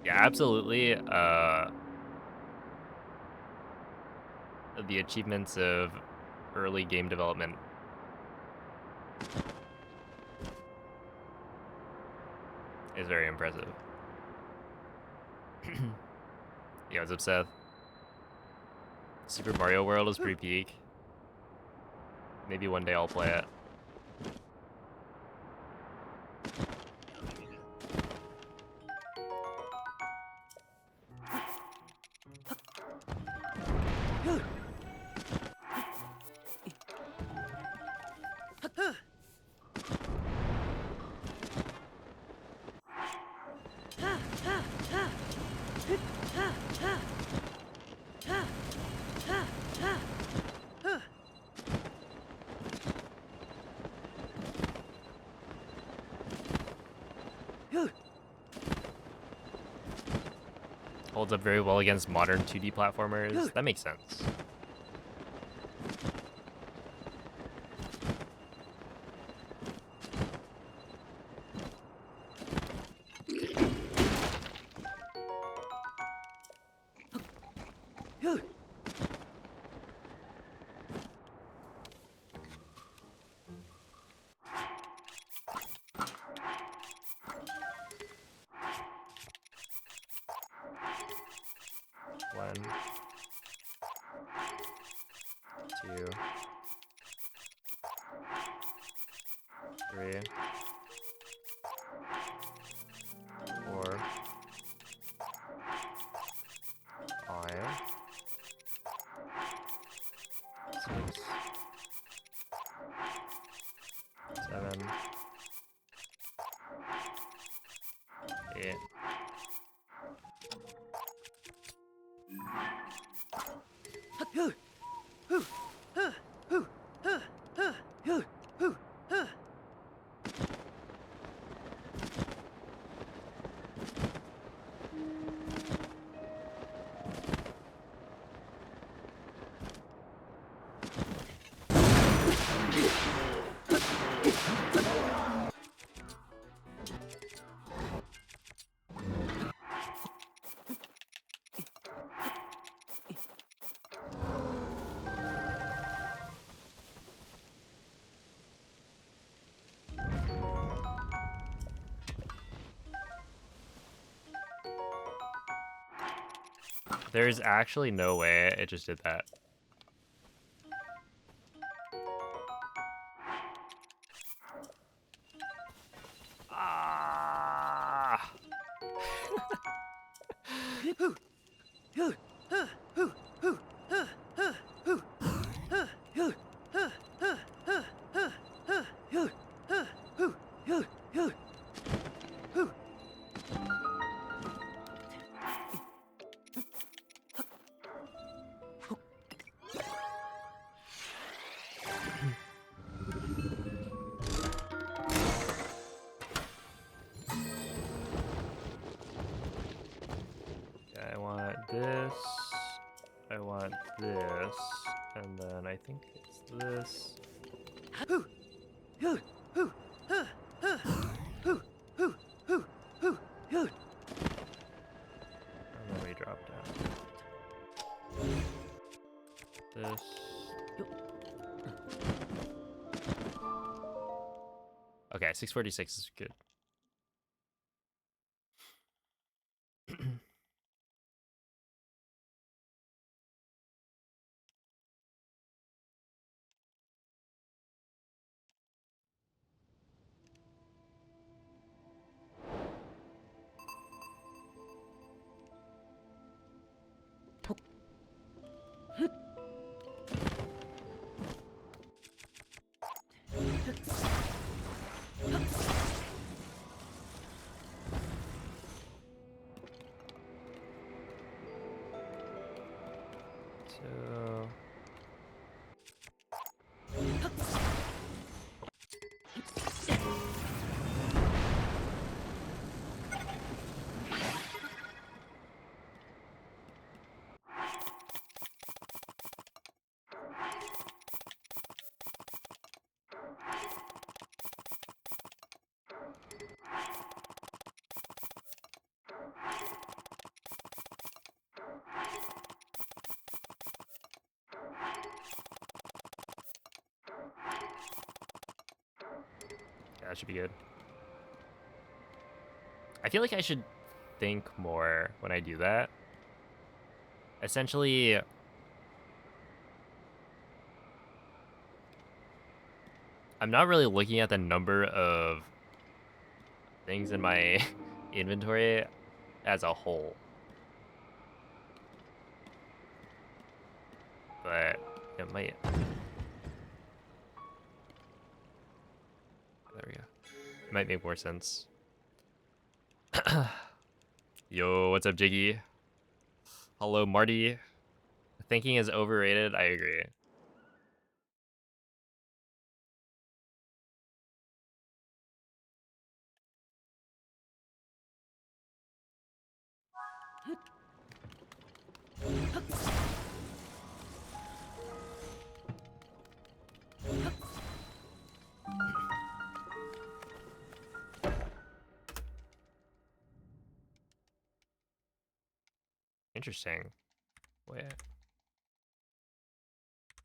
Yeah, absolutely. The achievements of early game development is very impressive. Yeah, what's up, Seth? Super Mario World is pretty peak. Maybe one day I'll play it. Holds up very well against modern 2D platformers. That makes sense. One, two, three, four, five, six, seven, eight. There's actually no way it just did that. Ah! I want this, I want this, and then I think it's this. And then we drop This. Okay, 646 is good. So yeah, that should be good. I feel like I should think more when I do that. Essentially, I'm not really looking at the number of things in my inventory as a whole. But it might. There we go. It might make more sense. Yo, what's up, Jiggy? Hello, Marty. Thinking is overrated. I agree. Interesting. Wait.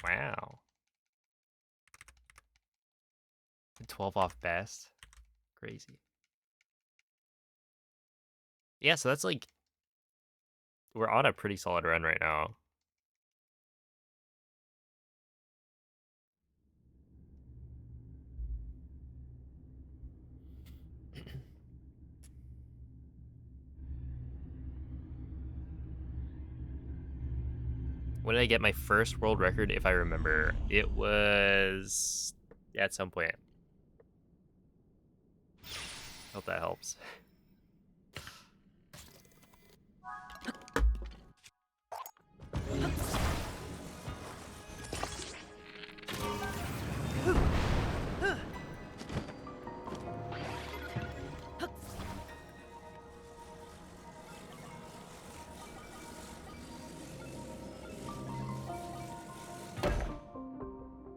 Wow. 12 off best. Crazy. Yeah, so that's like we're on a pretty solid run right now. When did I get my first world record, if I remember? It was at some point. Hope that helps.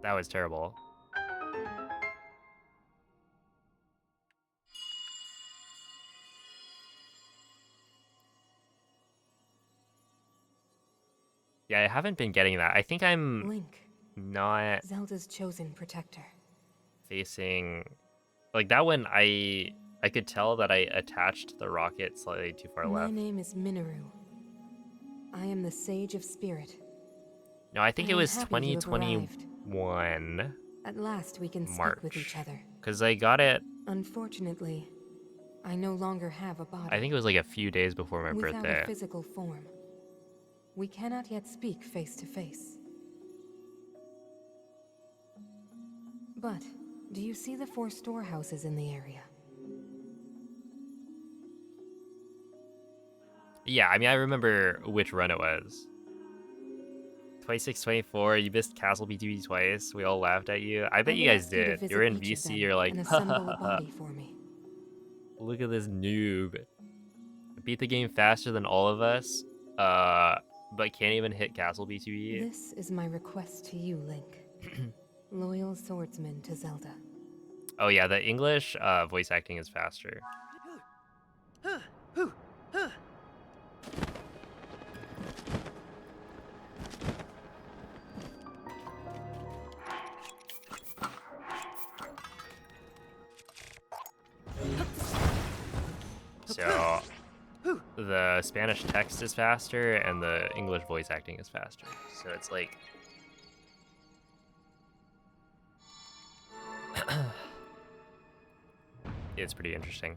That was terrible. Yeah, I haven't been getting that. I think I'm Link, not Zelda's chosen protector. facing like that one. I could tell that I attached the rocket slightly too far My left. name is Minoru. I am the Sage of Spirit. No, I think I it am was happy you have arrived. 2021 At last we can March. speak with each other. Because I got it, Unfortunately, I no longer have a body. I think it was like a few days before my Without birthday. a physical form, we cannot yet speak face to face. But, do you see the 4 storehouses in the area? Yeah, I mean, I remember which run it was. 26, 24, you missed Castle BTB twice. We all laughed at you. I bet you guys did. You're in VC, you're like, and assemble a body for me. Look at this noob. Beat the game faster than all of us, but can't even hit Castle BTB. This is my request to you, Link. Loyal swordsman to Zelda. Oh yeah, the English voice acting is faster. So the Spanish text is faster and the English voice acting is faster. So it's like it's pretty interesting.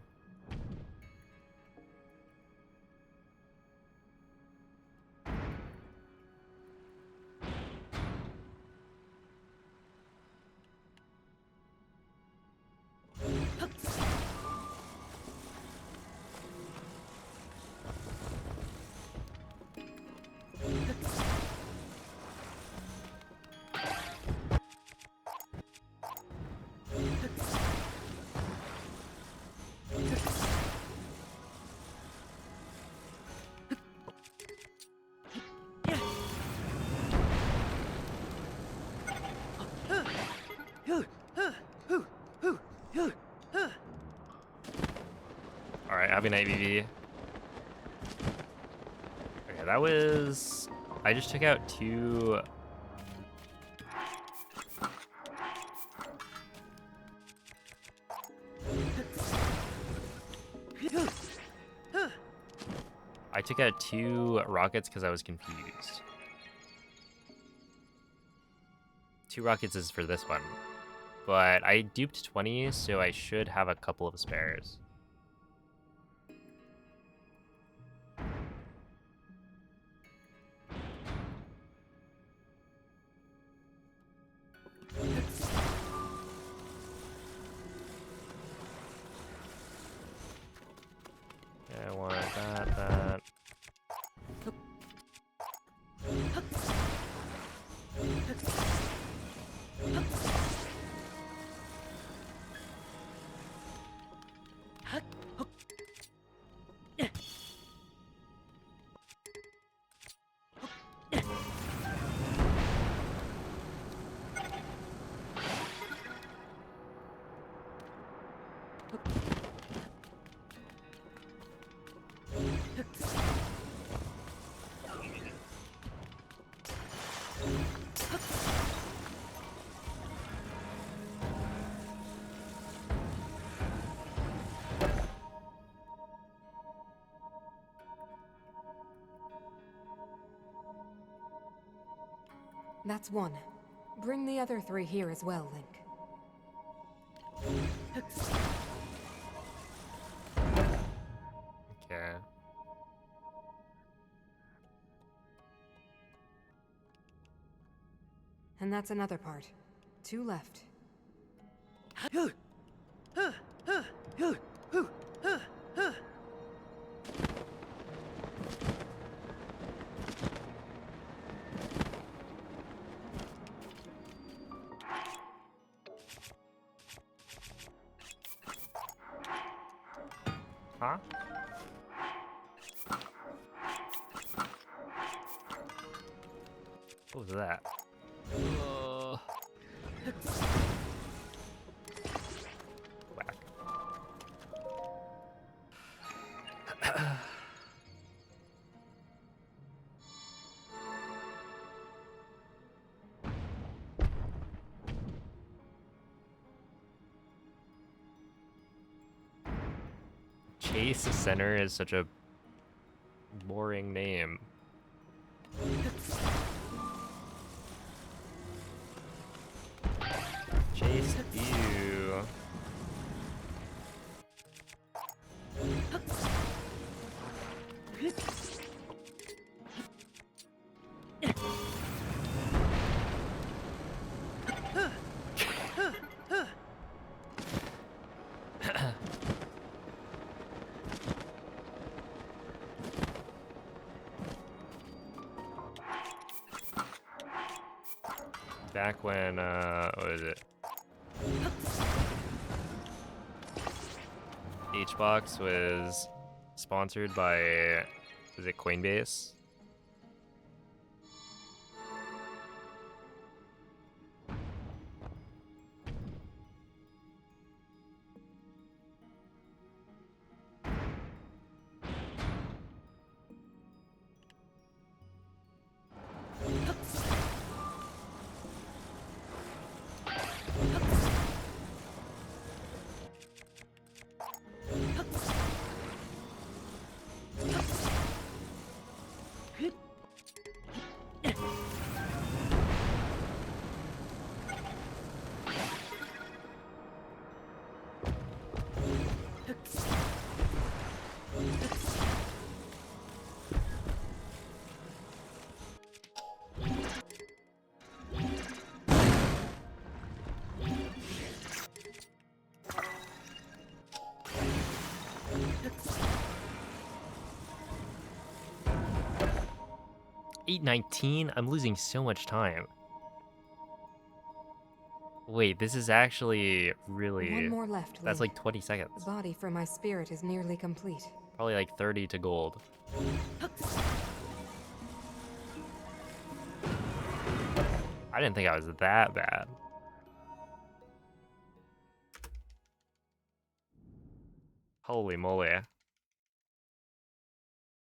Alright, happy night, VV. Okay, that was... I just took out 2... I took out 2 rockets because I was confused. 2 rockets is for this one. But I duped 20, so I should have a couple of spares. Yeah, I want that. That's 1. Bring the other 3 here as well, Link. Okay. And that's another part. 2 left. Huh? What was that? Whack. Chase Center is such a boring name. Chase you. Back when, what is it? Hbox was sponsored by, is it Coinbase? $8:19? I'm losing so much time. Wait, this is actually really... One more left, That's Link. like 20 The seconds. body for my spirit is nearly complete. Probably like 30 to gold. I didn't think I was that bad. Holy moly.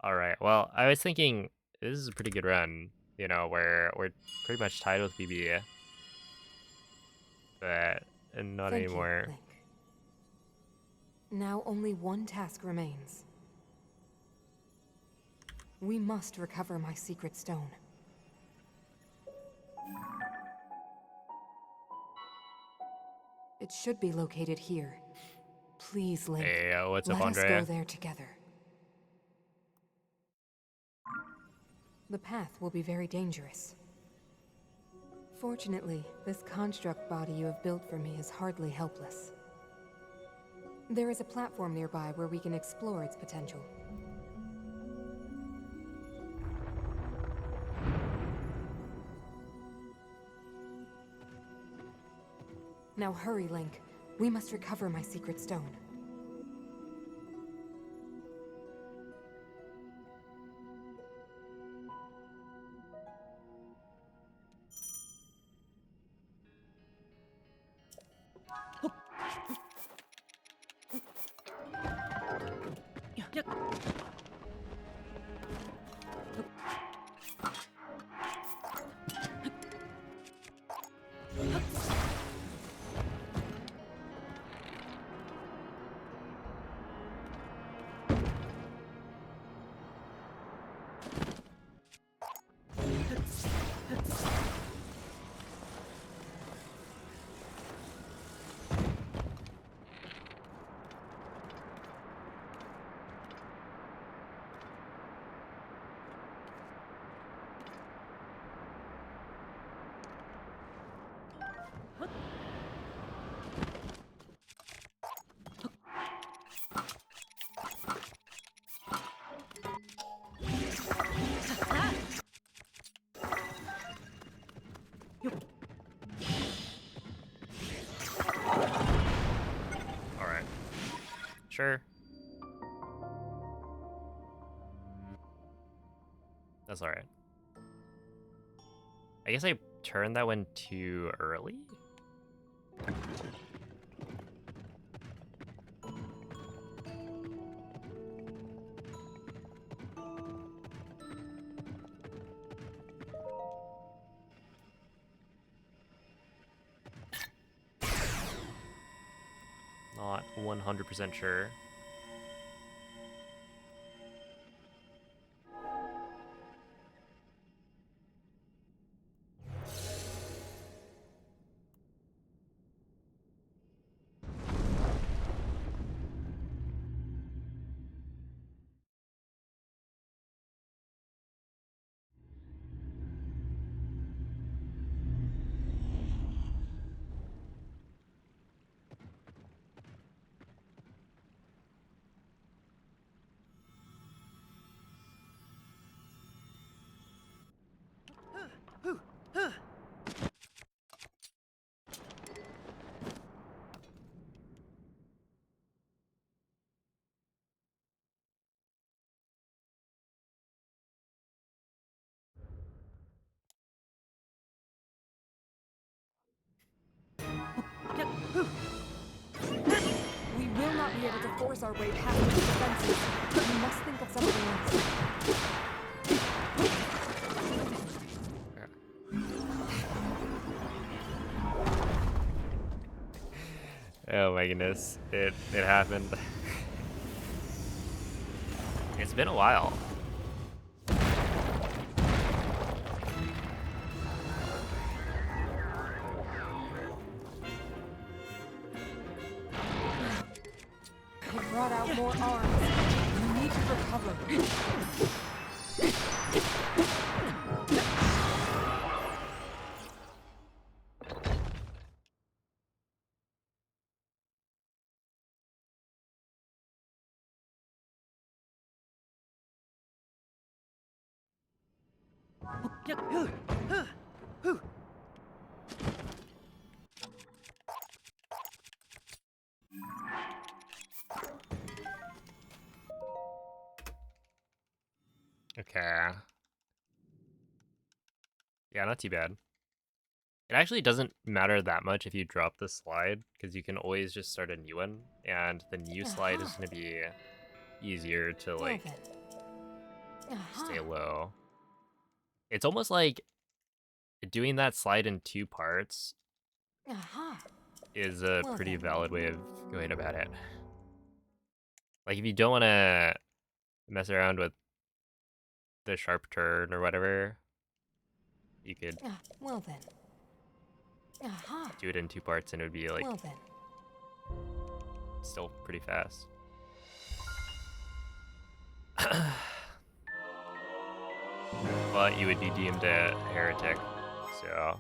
Alright, well, I was thinking this is a pretty good run, you know, where we're pretty much tied with BB. But not Thank anymore. you, Link. Now only one task remains. We must recover my secret stone. It should be located here. Please, Link. Hey, what's up, Let us Andrea? go there together. The path will be very dangerous. Fortunately, this construct body you have built for me is hardly helpless. There is a platform nearby where we can explore its potential. Now hurry, Link. We must recover my secret stone. Alright. Sure. That's alright. I guess I turned that one too early? Not 100% sure. We will not be able to force our way past the defenses, but we must think of something else. Oh my goodness, it happened. It's been a while. want more arms. You need to recover. Okay. Yeah, not too bad. It actually doesn't matter that much if you drop the slide, because you can always just start a new one, and the new slide is going to be easier to, like, stay low. It's almost like doing that slide in 2 parts is a pretty valid way of going about it. Like, if you don't want to mess around with the sharp turn or whatever, you could Well then. do it in 2 parts and it would be, like, Well then. still pretty fast. But you would be deemed a heretic, so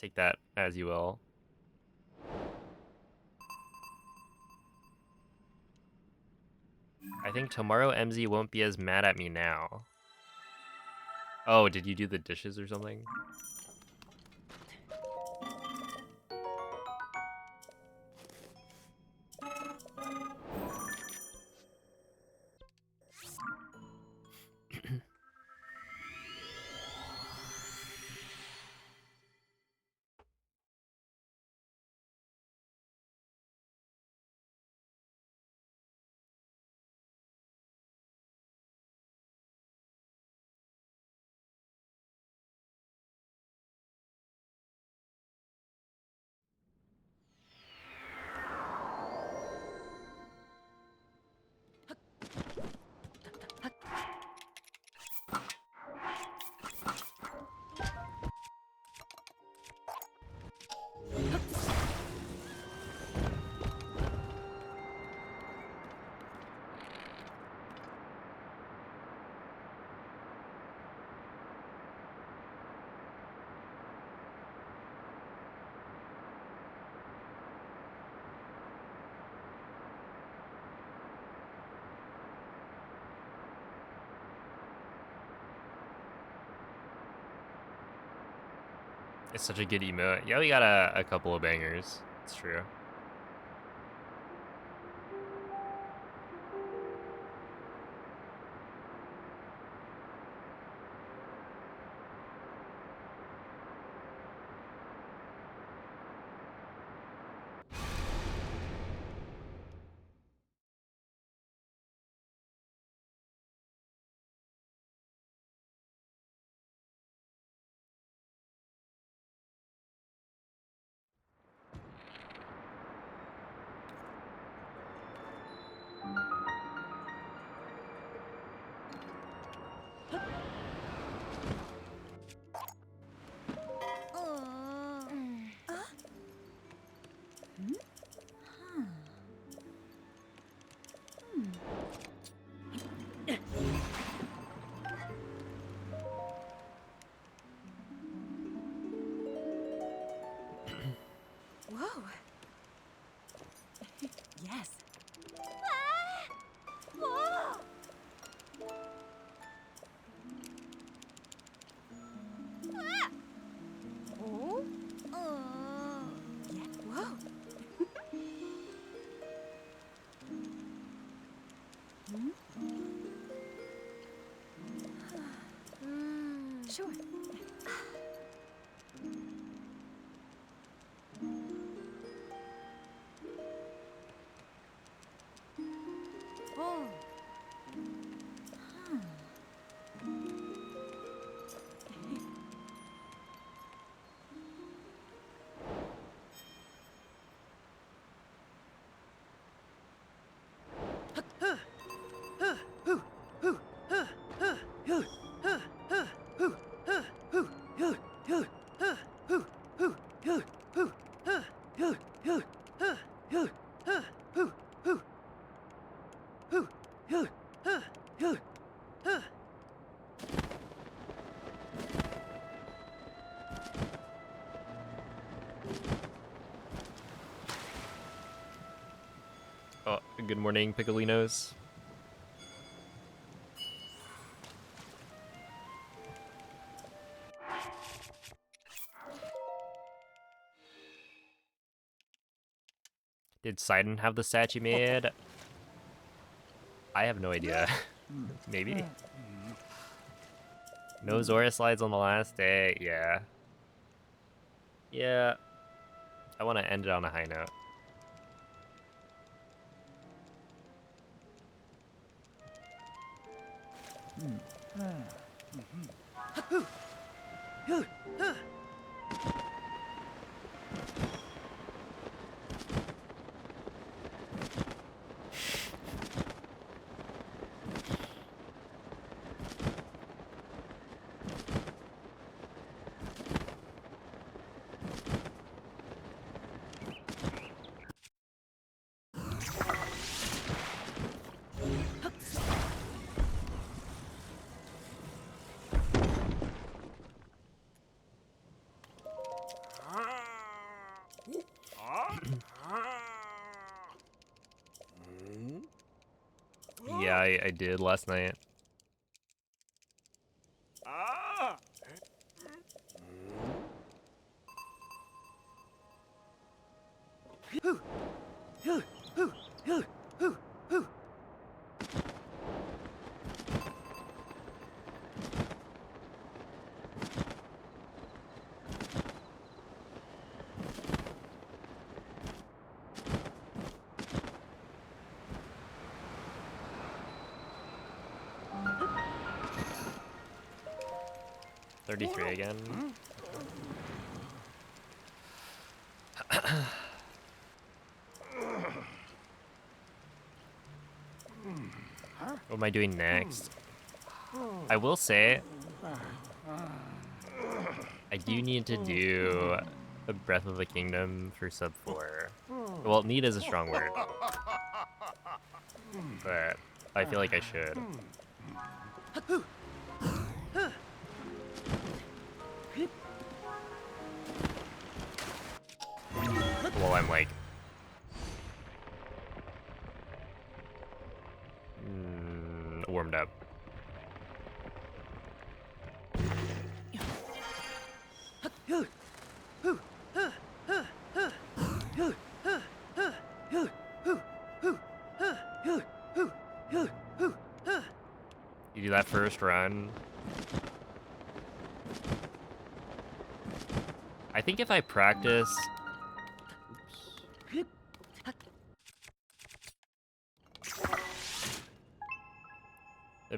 take that as you will. I think tomorrow MZ won't be as mad at me now. Oh, did you do the dishes or something? It's such a good emote. Yeah, we got a couple of bangers. It's true. Whoa. Yes. Whoa! Oh. Yeah. Whoa. Sure. Oh. Good morning, Piccolinos. Did Sidon have the statue made? I have no idea. Maybe. No Zora slides on the last day. Yeah. Yeah. I want to end it on a high note. Yeah, I did last night. Again. What am I doing next? I will say, I do need to do a Breath of the Kingdom for sub 4. Well, need is a strong word, but I feel like I should. Well, I'm like warmed up. You do that first run. I think if I practice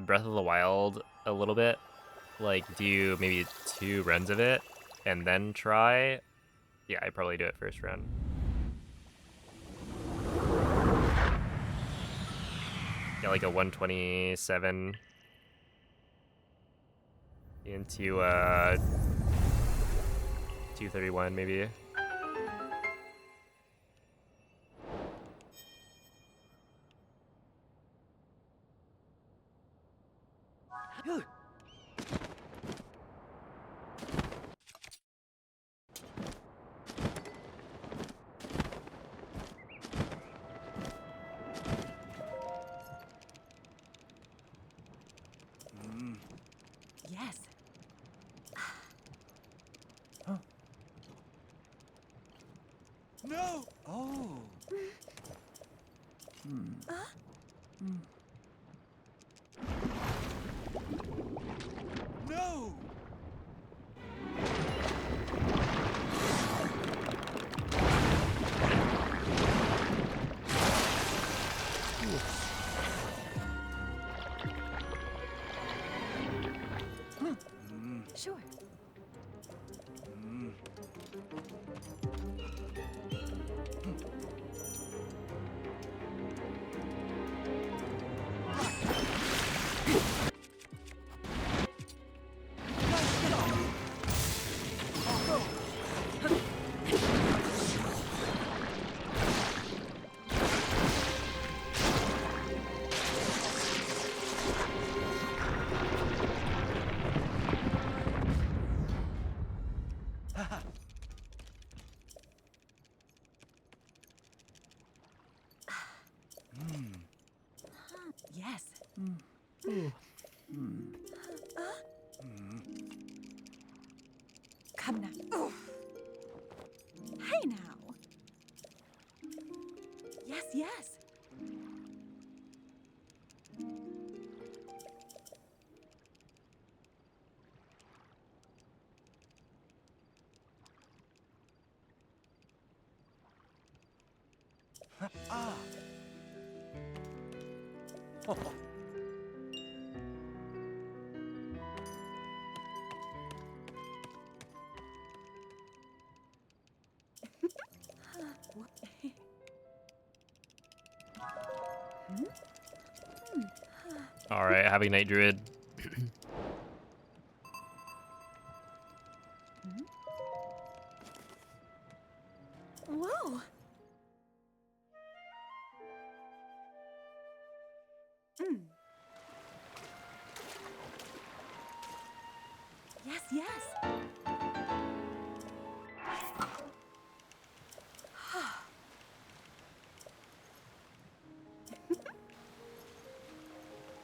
Breath of the Wild a little bit, like do maybe 2 runs of it and then try. Yeah, I'd probably do it first run. Yeah, like a 127 into 231 maybe. Yes. No! Oh. No! Sure. come now. Hey now. Yes, yes. Ah. Oh. All right, having night druid. Whoa. Mm. Yes, yes.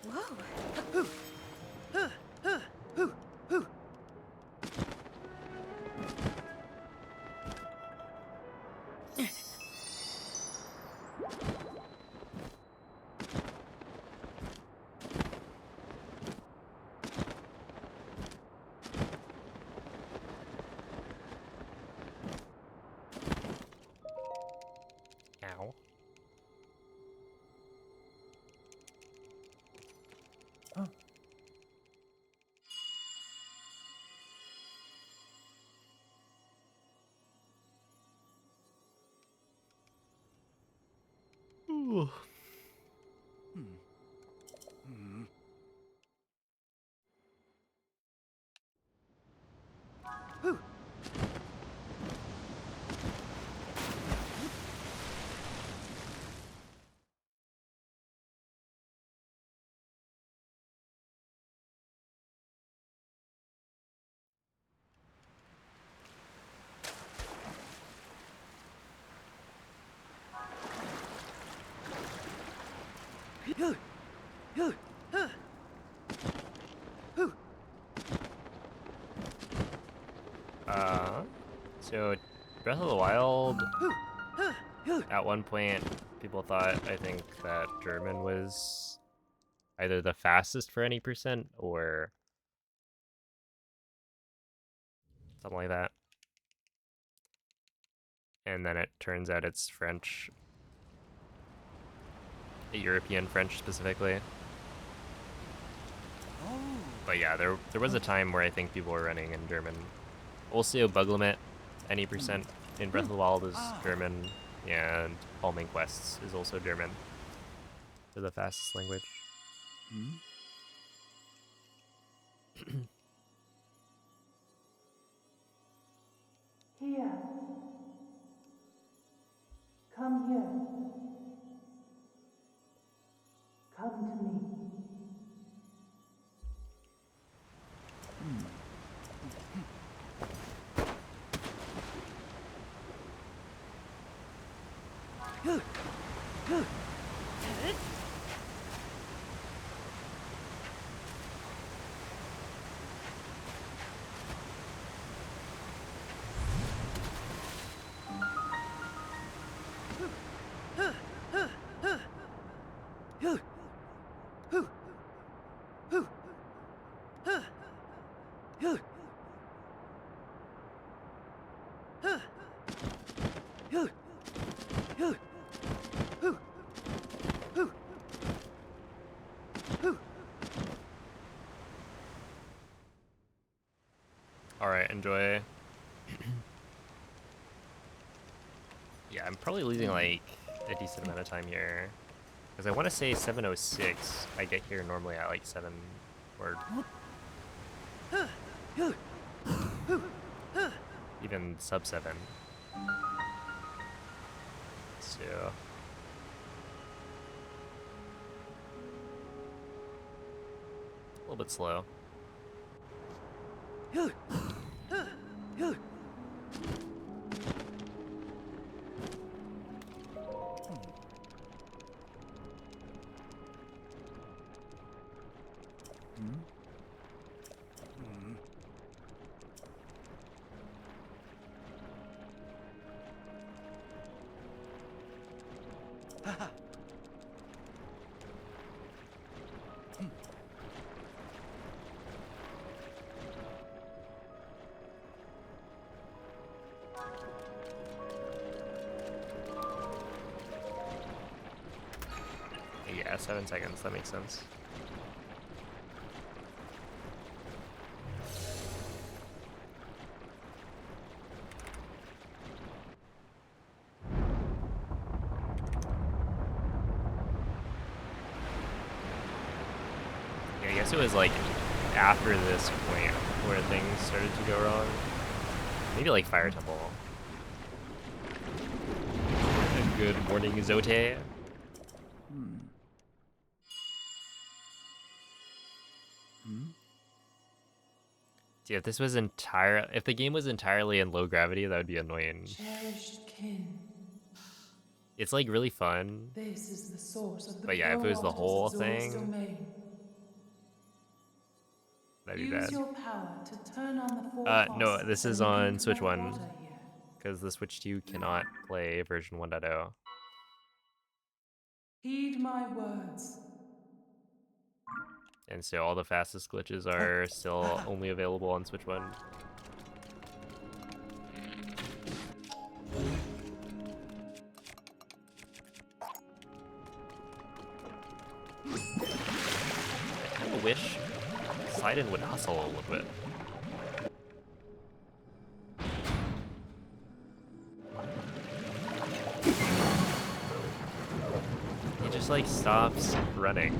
Whoa. Ow. Ooh. So Breath of the Wild, at one point, people thought, I think, that German was either the fastest for any percent or something like that. And then it turns out it's French, European French specifically. But yeah, there was a time where I think people were running in German. Also, Bug Limit, any percent in Breath of the Wild is German, and Palming Quests is also German. They're the fastest language. Here. Come here. Come to me. Alright, enjoy. Yeah, I'm probably losing like a decent amount of time here. Because I want to say 7:06. I get here normally at like 7 or even sub 7. So a little bit slow. 7 seconds. That makes sense. Yeah, I guess it was like after this point where things started to go wrong. Maybe like Fire Temple. Good morning, Zote. See, if this was if the game was entirely in low gravity, that would be annoying. Cherished kin. It's like really fun. This is the source of the But yeah, if it was the waters whole of Zor's thing, domain. that'd be Use bad. your power to turn on the four No, faucets this and is you can on Switch collect 1, water here. because the Switch 2 cannot play version 1.0. Heed my words. And so all the fastest glitches are still only available on Switch 1. I kind of wish Sidon would hustle a little bit. He just like stops running.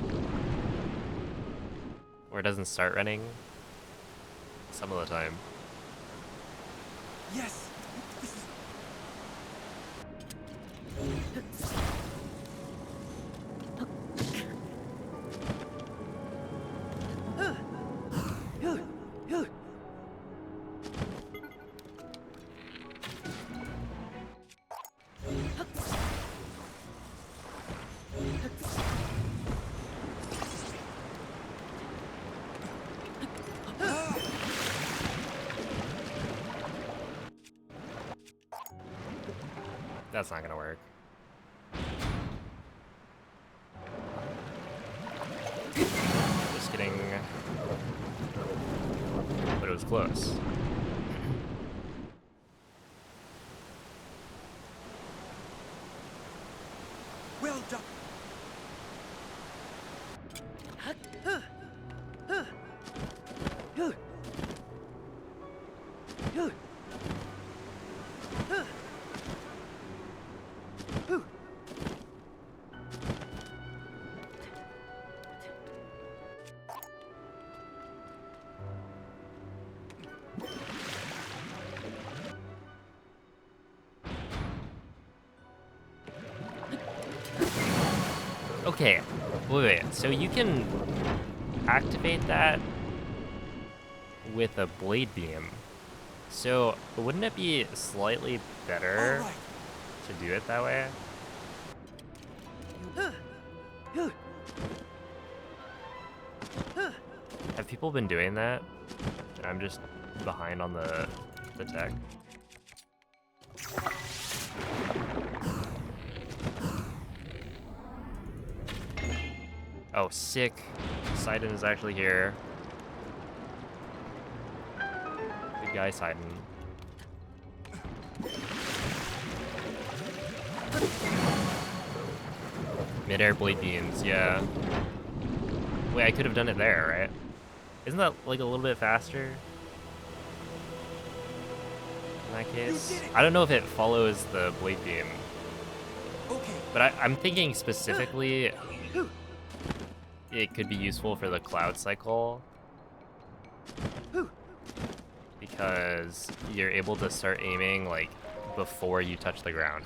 Or it doesn't start running some of the time. Yes. That's not gonna work. Just kidding. But it was close. Well done. Okay, wait. So you can activate that with a blade beam. So wouldn't it be slightly better All right. to do it that way? Have people been doing that? And I'm just behind on the tech. Oh, sick. Sidon is actually here. Good guy, Sidon. Mid-air blade beams, yeah. Wait, I could have done it there, right? Isn't that like a little bit faster? In that case? I don't know if it follows the blade beam. Okay. But I'm thinking specifically it could be useful for the cloud cycle. Because you're able to start aiming like before you touch the ground.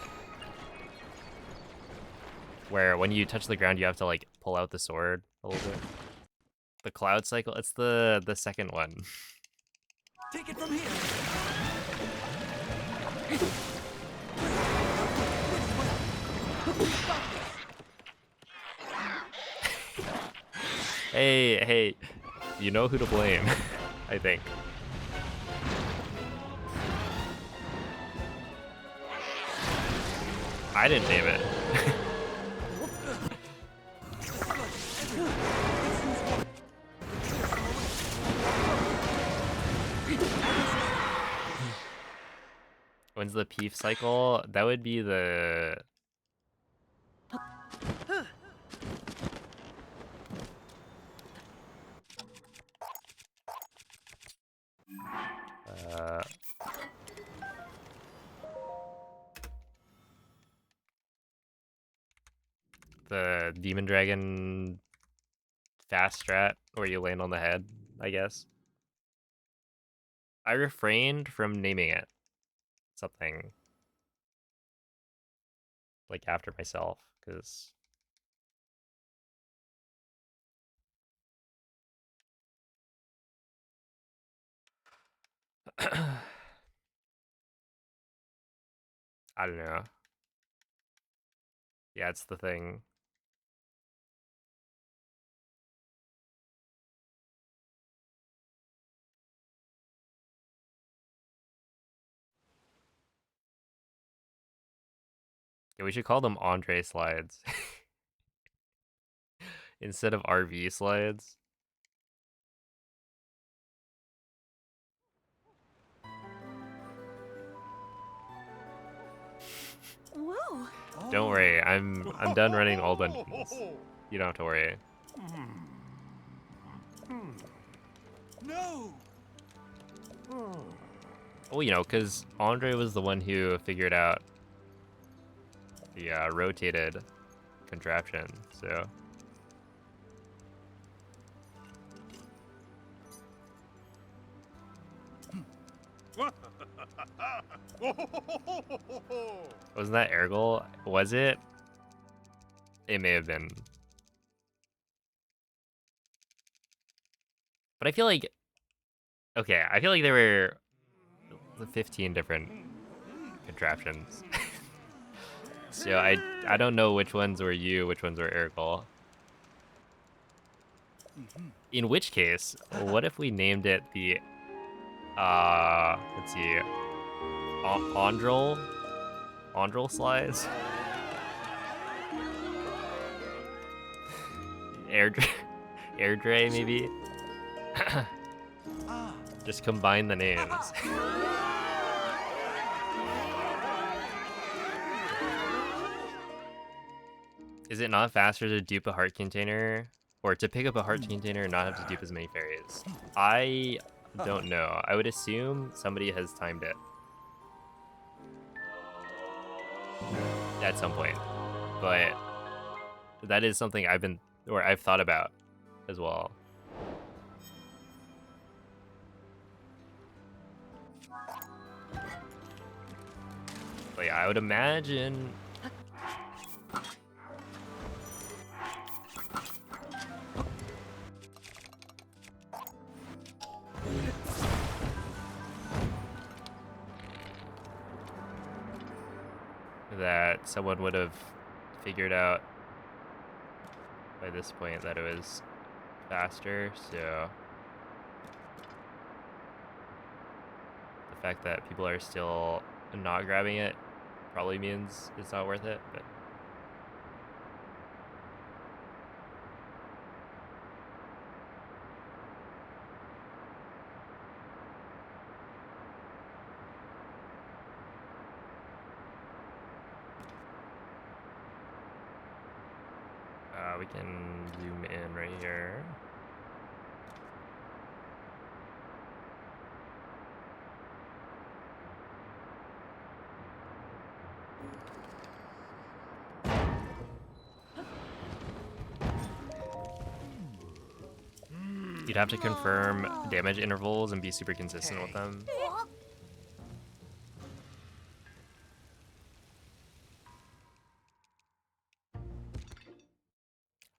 Where when you touch the ground you have to like pull out the sword a little bit. The cloud cycle, it's the second one. Take it from here. Hey, you know who to blame, I think. I didn't name it. When's the Peef cycle? That would be the... The Demon Dragon fast strat where you land on the head, I guess. I refrained from naming it something like after myself, because I don't know. Yeah, it's the thing. Yeah, we should call them Andre slides instead of RV slides. Whoa. Don't worry, I'm done running all dungeons. You don't have to worry. No. Well, you know, because Andre was the one who figured out the rotated contraption, so. Wasn't that Ergol? Was it? It may have been. But I feel like... Okay, I feel like there were 15 different contraptions. So I don't know which ones were you, which ones were Ergol. In which case, what if we named it the... let's see... Ondrel slides? Airdray, maybe? Just combine the names. Is it not faster to dupe a heart container? Or to pick up a heart container and not have to dupe as many fairies? I don't know. I would assume somebody has timed it. At some point. But that is something I've thought about as well. But yeah, I would imagine that someone would have figured out by this point that it was faster, so the fact that people are still not grabbing it probably means it's not worth it, but we can zoom in right here. You'd have to confirm damage intervals and be super consistent with them.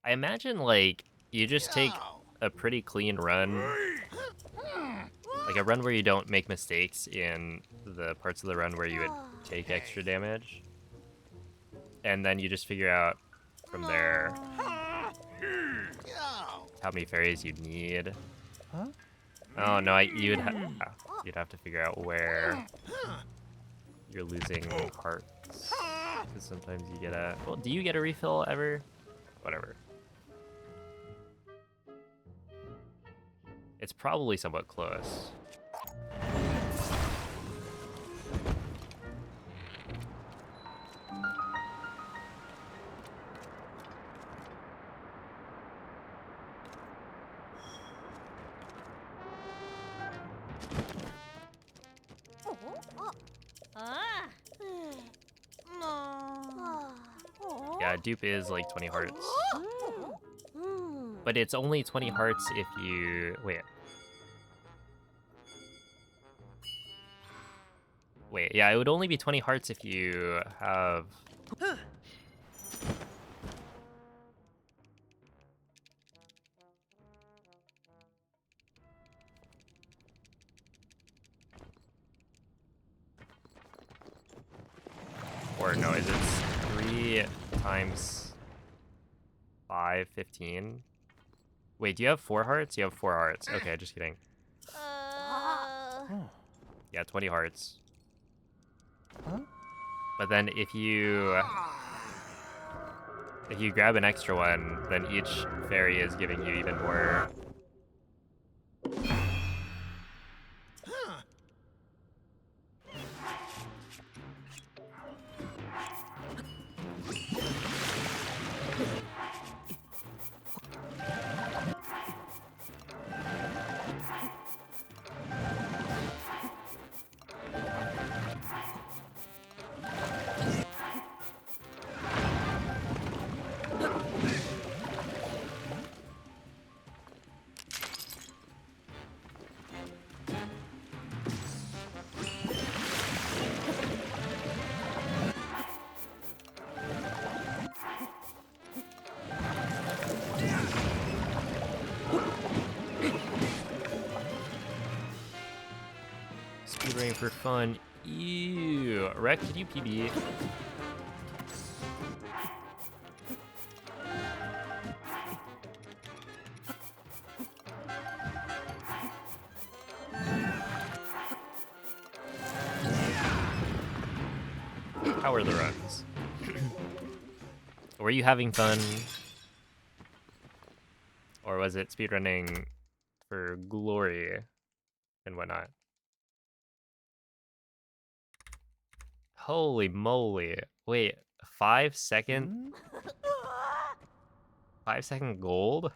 I imagine, like, you just take a pretty clean run. Like a run where you don't make mistakes in the parts of the run where you would take extra damage. And then you just figure out from there how many fairies you'd need. Oh no, you'd have to figure out where you're losing hearts. Because sometimes you get a... Well, do you get a refill ever? Whatever. It's probably somewhat close. Yeah, dupe is like 20 hearts. But it's only 20 hearts if you... Wait, yeah, it would only be 20 hearts if you have... Or no, is it 3 times 5, 15? Wait, do you have 4 hearts? You have 4 hearts. Okay, just kidding. Yeah, 20 hearts. But then if you grab an extra one, then each fairy is giving you even more. Speedrunning for fun. Ew. Rec, did you PB? How are the runs? Were you having fun? Or was it speedrunning for glory and whatnot? Holy moly. Wait, 5 second? 5 second gold?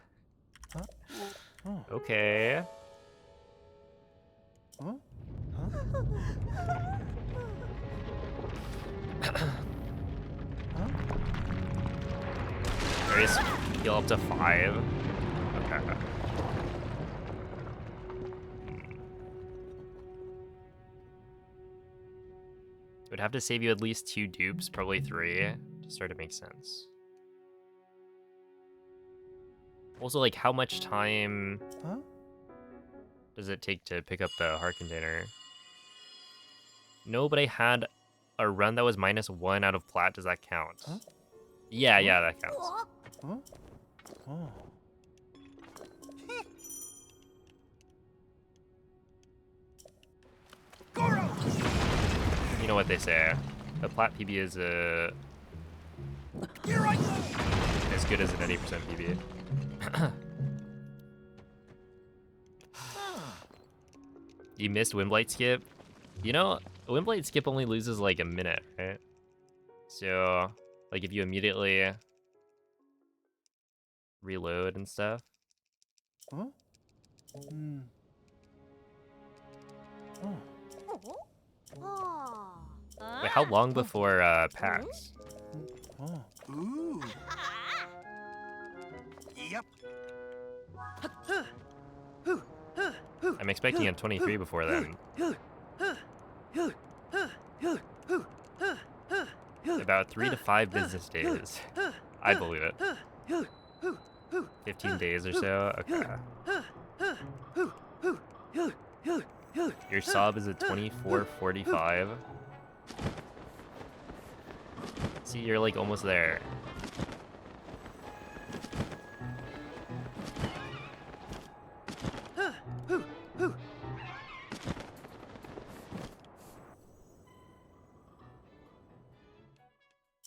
Okay. Various heal up to 5. Okay. It would have to save you at least 2 dupes, probably 3, to start to make sense. Also, like, how much time does it take to pick up the heart container? No, but I had a run that was -1 out of plat. Does that count? Yeah, that counts. You know what they say. A plat PB is as good as an 80% PB. You missed Windblight skip? You know, Windblight skip only loses like a minute, right? So, like if you immediately reload and stuff. Wait, how long before PAX? Ooh. Yep. I'm expecting a 23 before then. About 3 to 5 business days. I believe it. 15 days or so? Okay. Your sub is at 24:45. See, you're like almost there.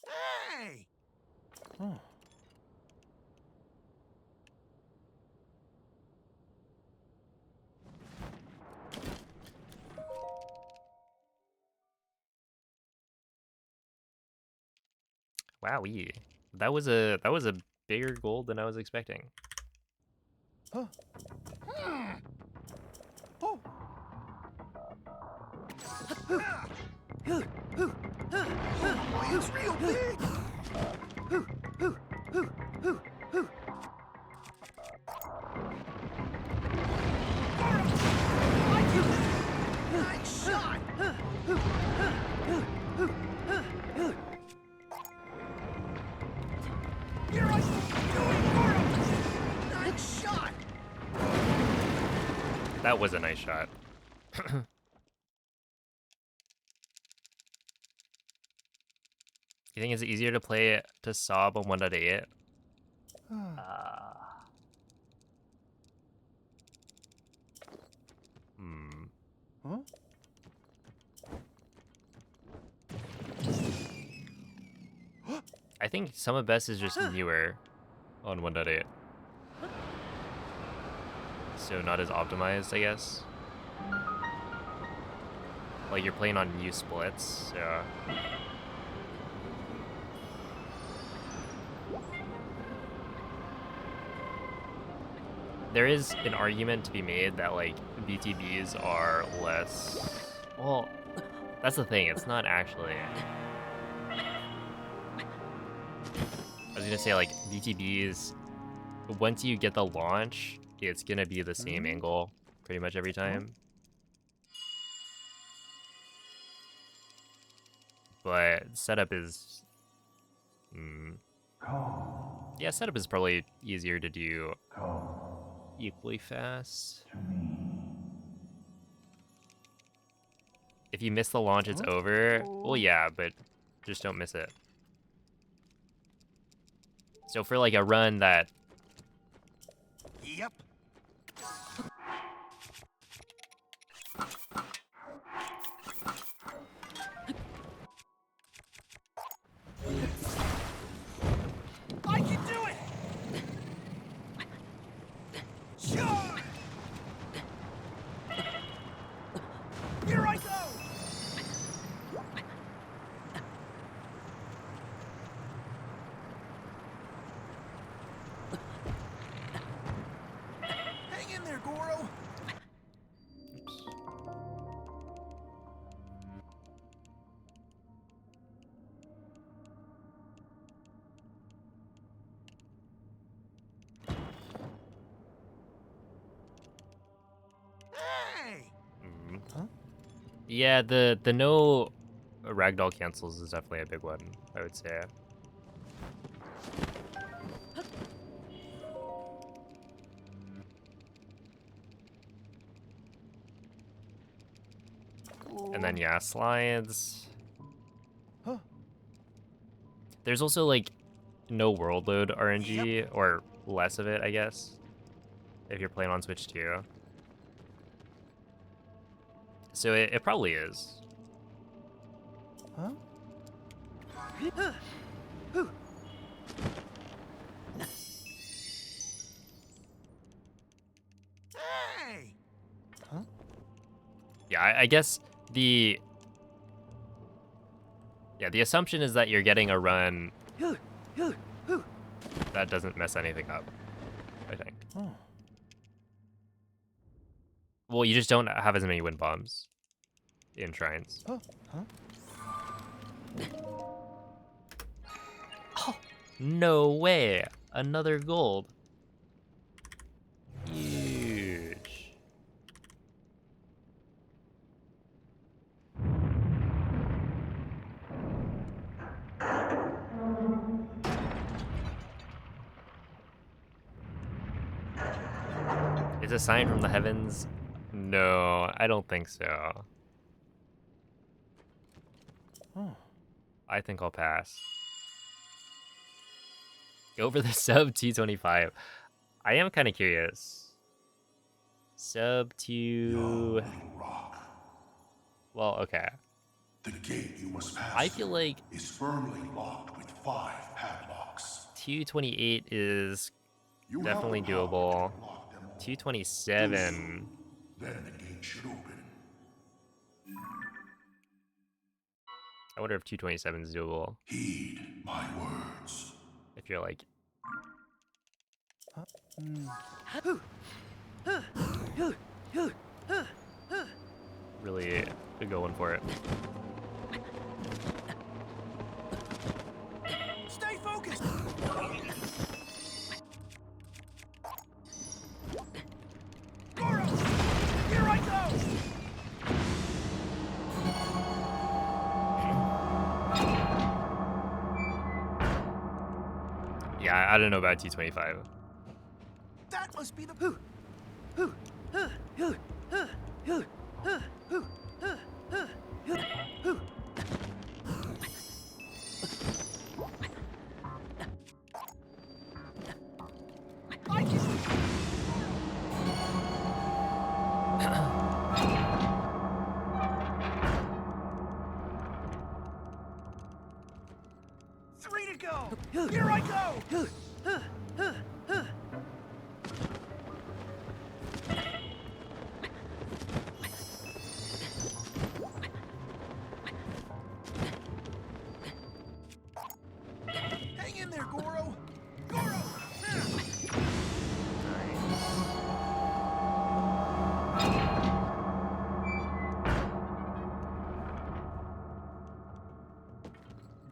Hey! Wowee. That was a bigger gold than I was expecting. Boy, it's real big! Nice shot! Here I do it, Goro! Nice shot! That was a nice shot. You think it's easier to play to Sob on 1.8? Huh? I think some of Best is just newer on 1.8. So not as optimized, I guess. Like you're playing on new splits, so... There is an argument to be made that like VTBs are less... Well, that's the thing, it's not actually... I was gonna say like VTBs, once you get the launch, it's gonna be the same angle pretty much every time. But setup is... Yeah, setup is probably easier to do equally fast. If you miss the launch, it's over. Well, yeah, but just don't miss it. So for like a run that... Yep. I can do it! Sure! Here I go! Hang in there, Goro! Hey! Yeah, the no ragdoll cancels is definitely a big one, I would say. And then yeah, slides. There's also like no world load RNG, or less of it, I guess, if you're playing on Switch 2. So it probably is. Hey! Yeah, I guess the assumption is that you're getting a run that doesn't mess anything up, I think. Well, you just don't have as many wind bombs in shrines. Oh, no way! Another gold. Huge. Is a sign from the heavens? No, I don't think so. I think I'll pass. Go for the sub 225. I am kind of curious. Sub to... Well, okay. The gate you must pass I feel like is firmly locked with 5 padlocks. 228 is You have definitely the power to doable. unlock them all. 227. Then the gate should open. I wonder if 227 is doable. Heed my words. If you're like... really Good going for it. Stay focused! Goro! Here I go! Yeah, I don't know about T25. That must be the... I can... Three to go! Here I go! Hang in there, Goro! Goro!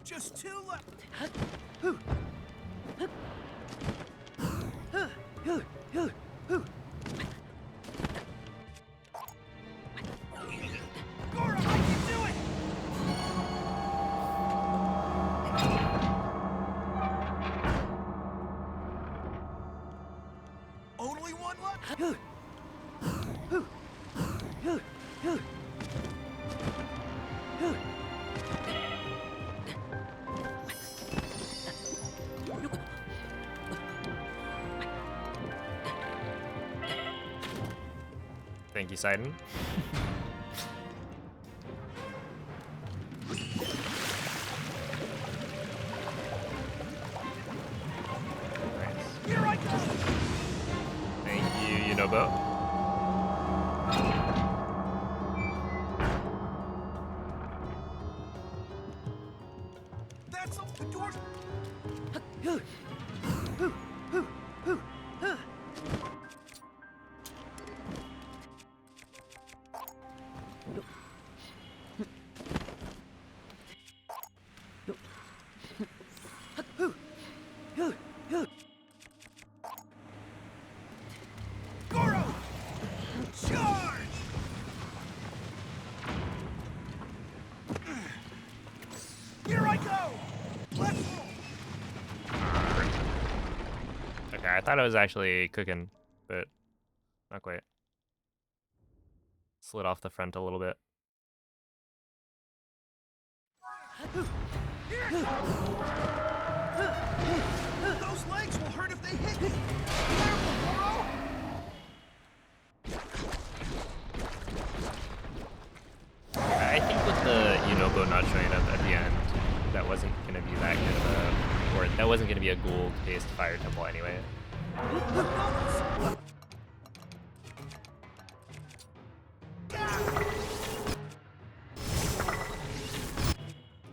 Just two left. Goro, I can do it! Only one left. Thank you, Sidon. Here I go! Thank you, Yunobo. That's the doors. Goro! Charge! Here I go! Let's go! Okay, I thought I was actually cooking, but not quite. Slid off the front a little bit. Those legs will hurt if they hit me! Careful, Goro! I think with the Yunobo not showing up at the end, that wasn't going to be that good of a... Or that wasn't going to be a gold-based fire temple anyway.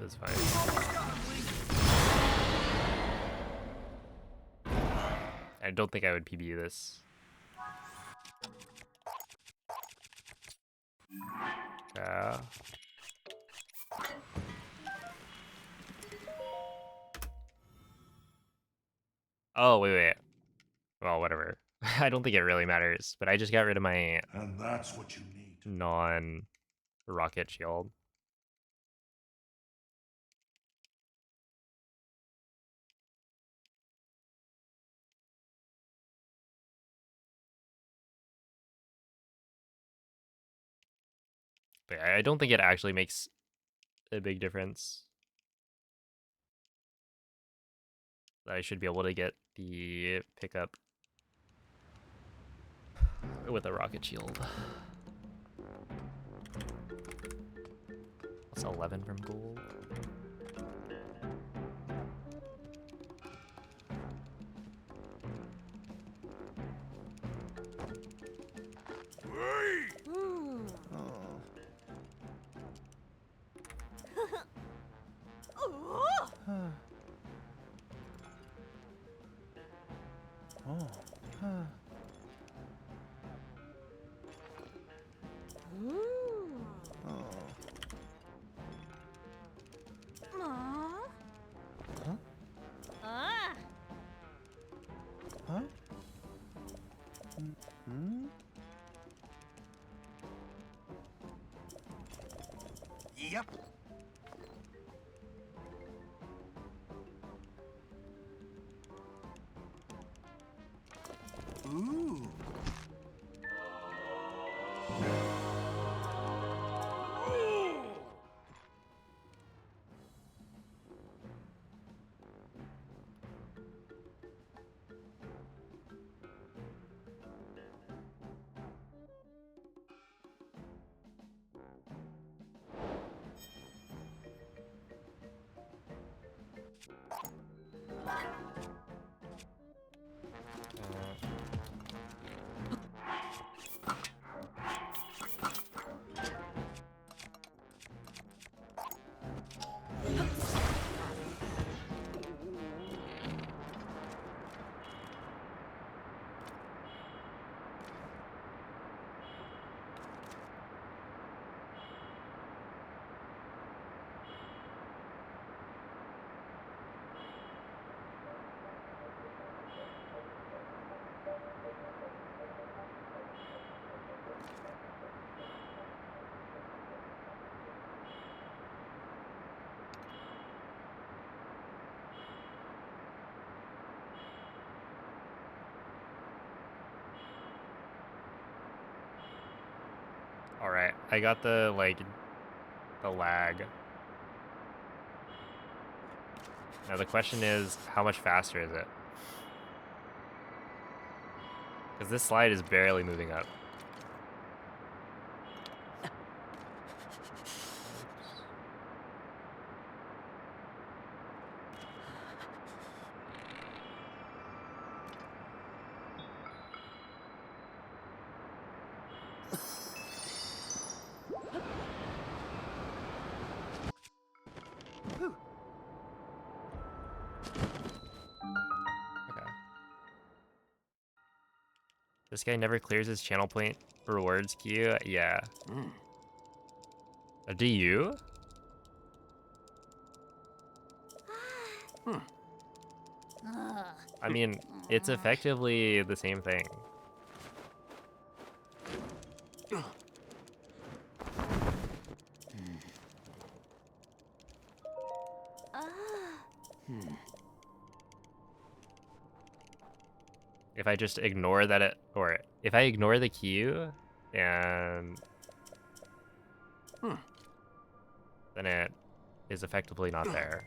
That's fine. I don't think I would PB this. Yeah. Oh, wait. Well, whatever. I don't think it really matters, but I just got rid of my And that's what you need. non-rocket shield. But I don't think it actually makes a big difference. I should be able to get the pickup with a rocket shield. That's 11 from gold. Yep. Ooh. Alright, I got the, like, the lag. Now the question is, how much faster is it? Because this slide is barely moving up. This guy never clears his channel point rewards queue? Yeah. Do you? I mean, it's effectively the same thing. If I just ignore that it, or if I ignore the queue, and then it is effectively not there.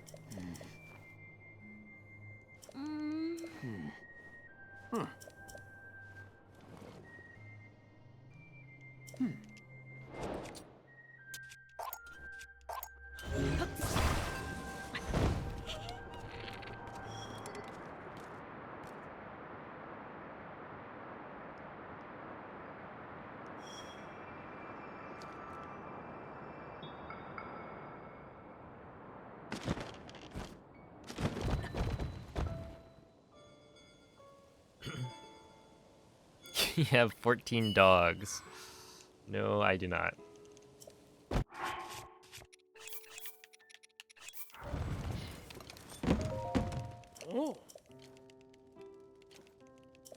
You have 14 dogs. No, I do not. Oh.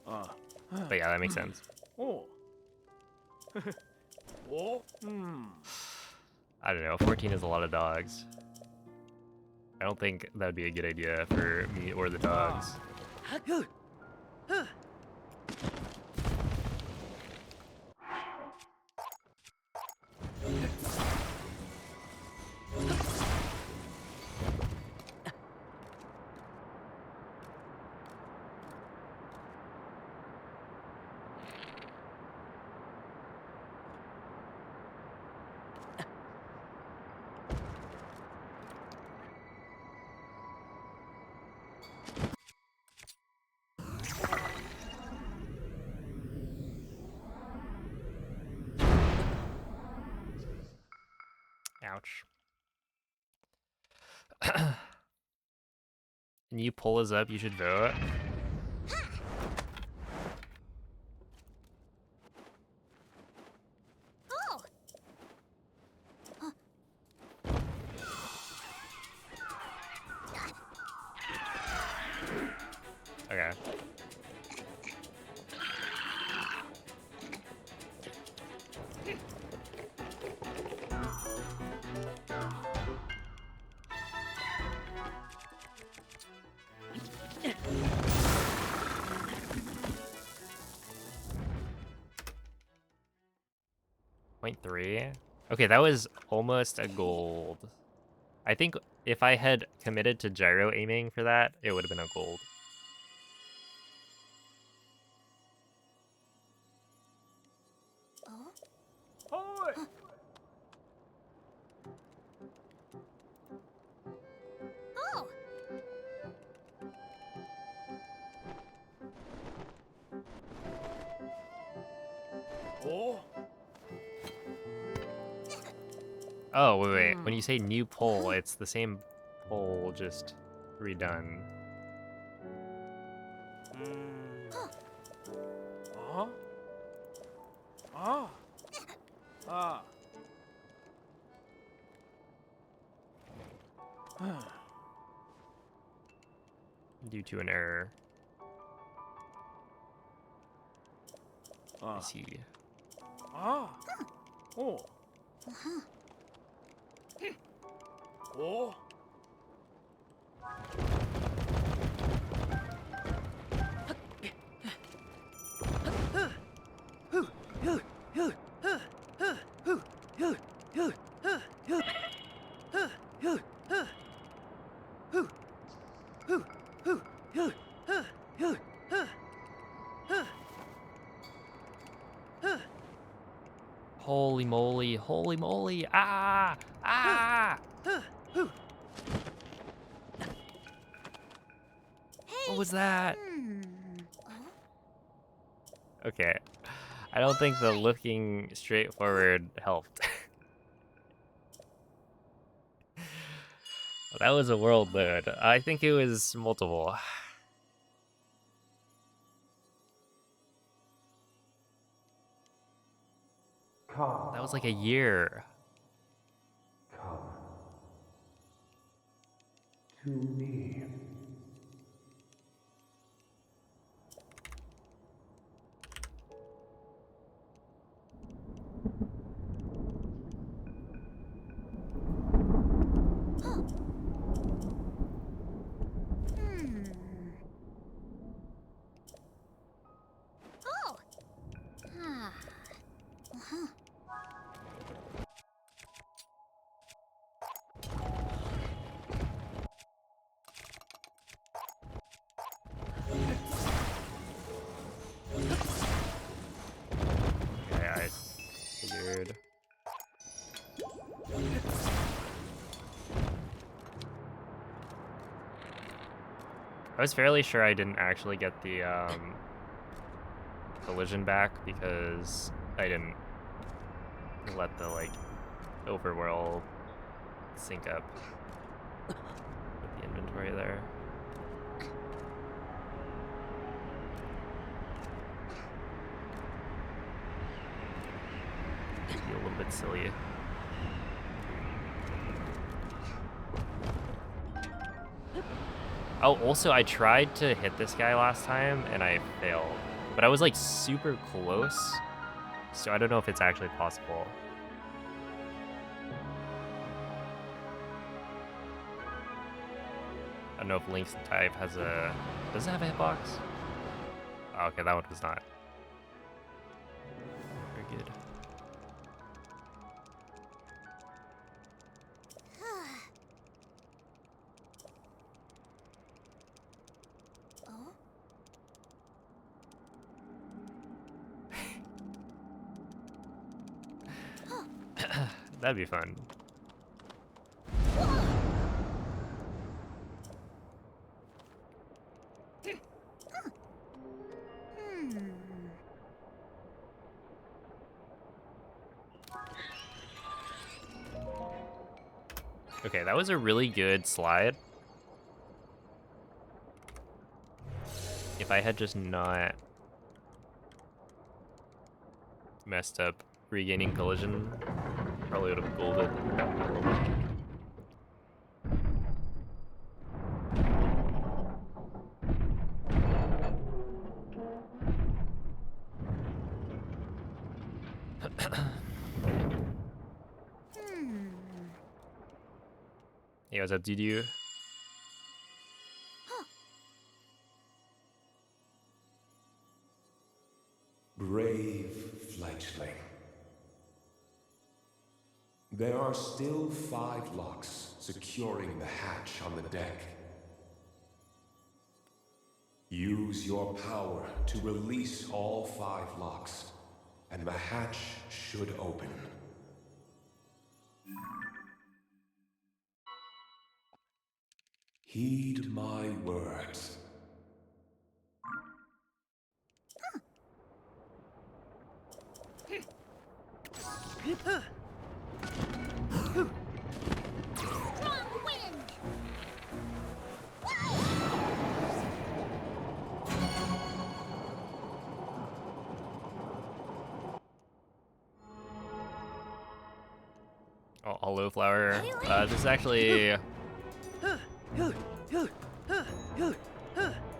But yeah, that makes sense. Oh. Oh. I don't know, 14 is a lot of dogs. I don't think that would be a good idea for me or the dogs. Ouch. Can you pull us up? You should vote. Okay. 0.3. Okay, that was almost a gold. I think if I had committed to gyro aiming for that, it would have been a gold. Oh! Oh, wait. When you say new pole, it's the same pole, just redone. Due to an error. I see. Holy moly, holy moly, ah, ah! What was that? Okay, I don't think the looking straight forward helped. That was a world load. I think it was multiple. Come. That was like a year. Come. To me. Oh! Ah. Uh-huh. Okay, I figured. I was fairly sure I didn't actually get the collision back because I didn't let the like overworld sync up with the inventory there. Be a little bit silly. Oh, also I tried to hit this guy last time and I failed, but I was like super close, so I don't know if it's actually possible. I don't know if Link's type has a... Does it have a hitbox? Oh, okay, that one was not. Very good. That'd be fun. Okay, that was a really good slide. If I had just not messed up regaining collision, probably would have golded. Hey, what's up, Dudu? Brave fledgling. There are still 5 locks securing the hatch on the deck. Use your power to release all 5 locks, and the hatch should open. Heed my words. Strong wind! Oh, hollow flower. This is actually. I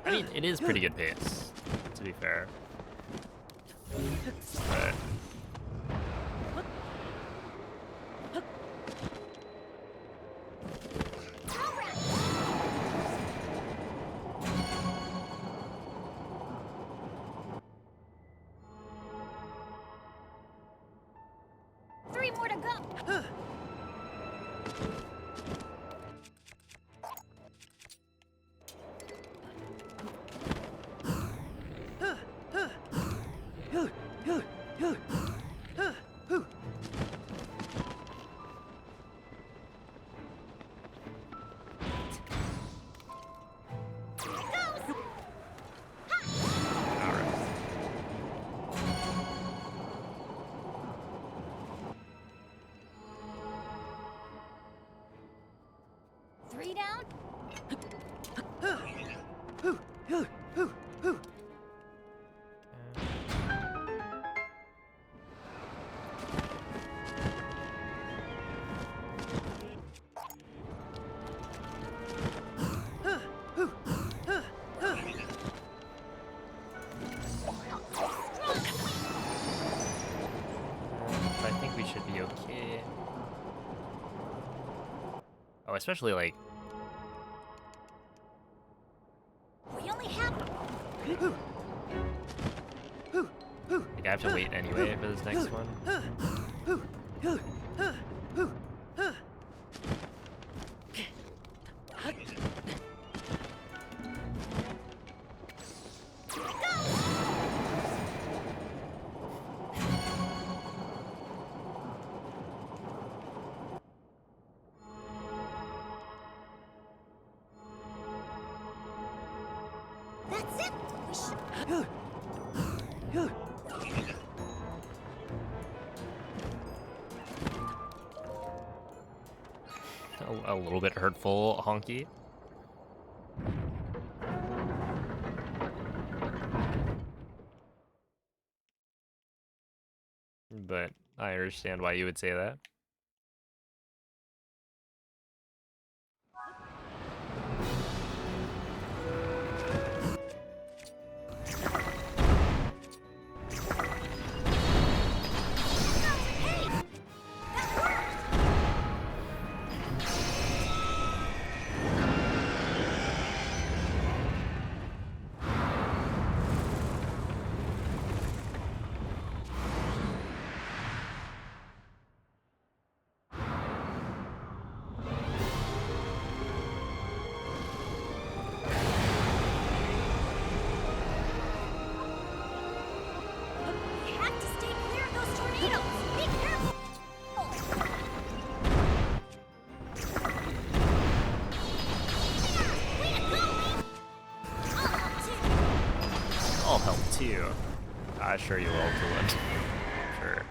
mean, it is pretty good pace, to be fair. But Three more to go! alright. Three down? I think we should be okay. Oh, especially like. We only have Like I have to wait anyway for this next one. That's it! We should... A little bit hurtful, Honky. But I understand why you would say that. We have to stay clear of those tornadoes! Be careful! Yeah, way to go, Link! I'll help too. Sure you will, Tulin. Sure.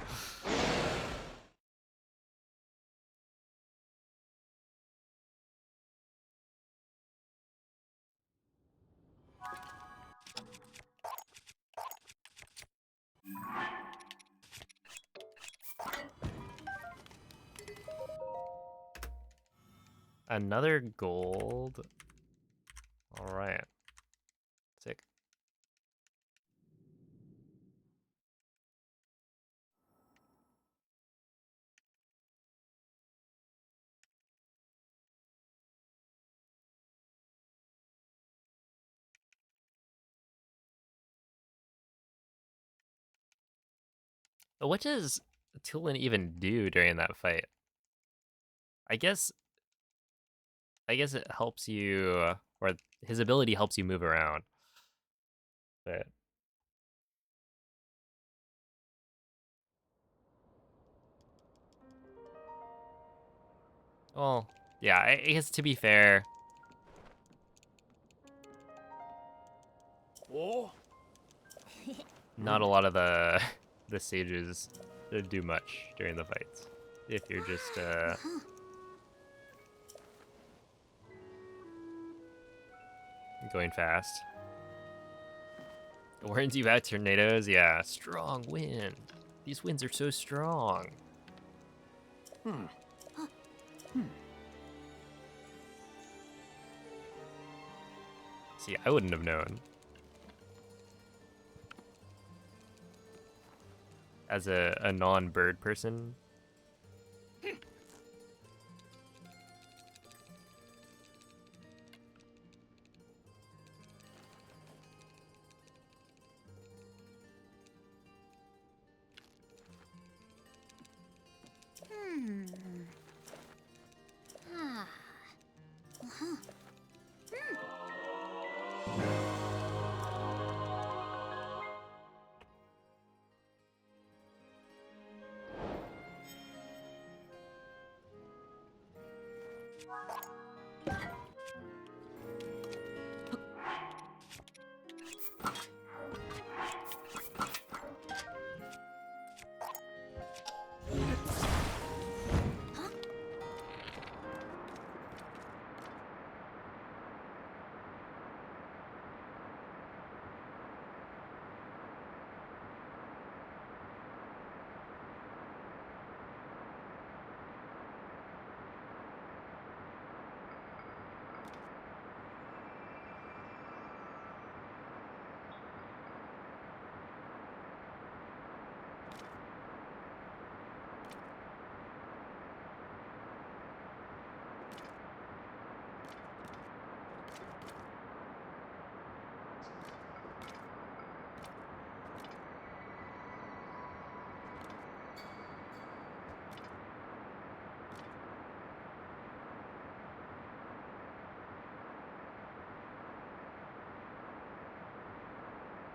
Another gold. All right. Sick. What does Tulin even do during that fight? I guess it helps you, or his ability helps you move around. But well, yeah, I guess to be fair, Oh. not a lot of the the sages do much during the fights. If you're just going fast. Warns you about tornadoes? Yeah, strong wind. These winds are so strong. See, I wouldn't have known. As a non-bird person.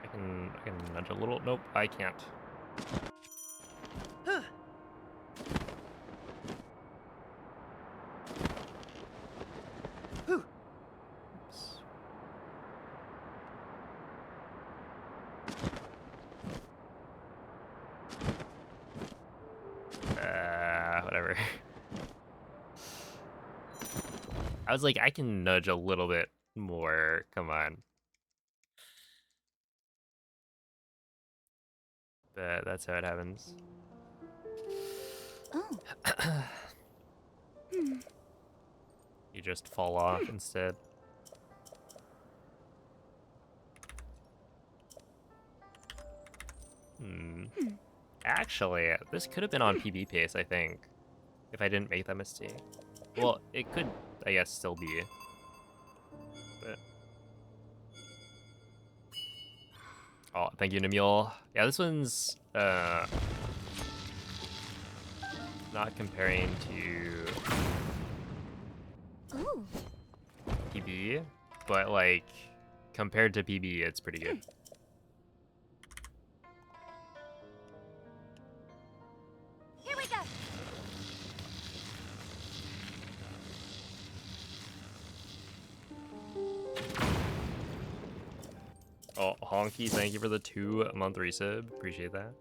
I can nudge a little. Nope, I can't. Oops. Whatever. I was like, I can nudge a little bit more. Come on. But that's how it happens. Oh. You just fall off instead. Actually, this could have been on PB pace, I think, if I didn't make that mistake. Well, it could, I guess, still be. But... Oh, thank you, Namil. Yeah, this one's not comparing to Ooh. PB, but like compared to PB, it's pretty good. Here we go. Oh, Honky, thank you for the 2-month resub. Appreciate that.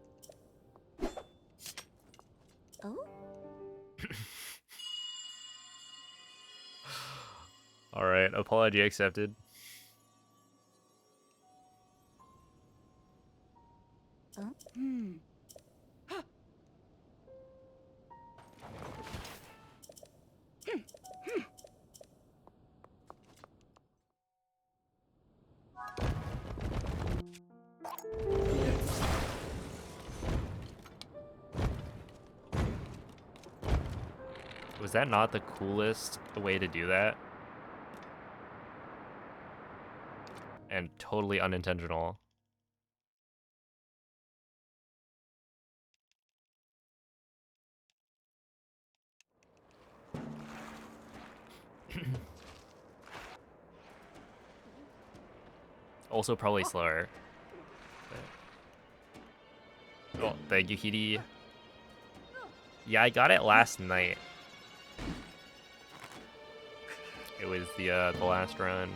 Oh. All right, apology accepted. Oh. Was that not the coolest way to do that? And totally unintentional. Also probably slower. Oh, thank you, Hidi. Yeah, I got it last night. It was the last run.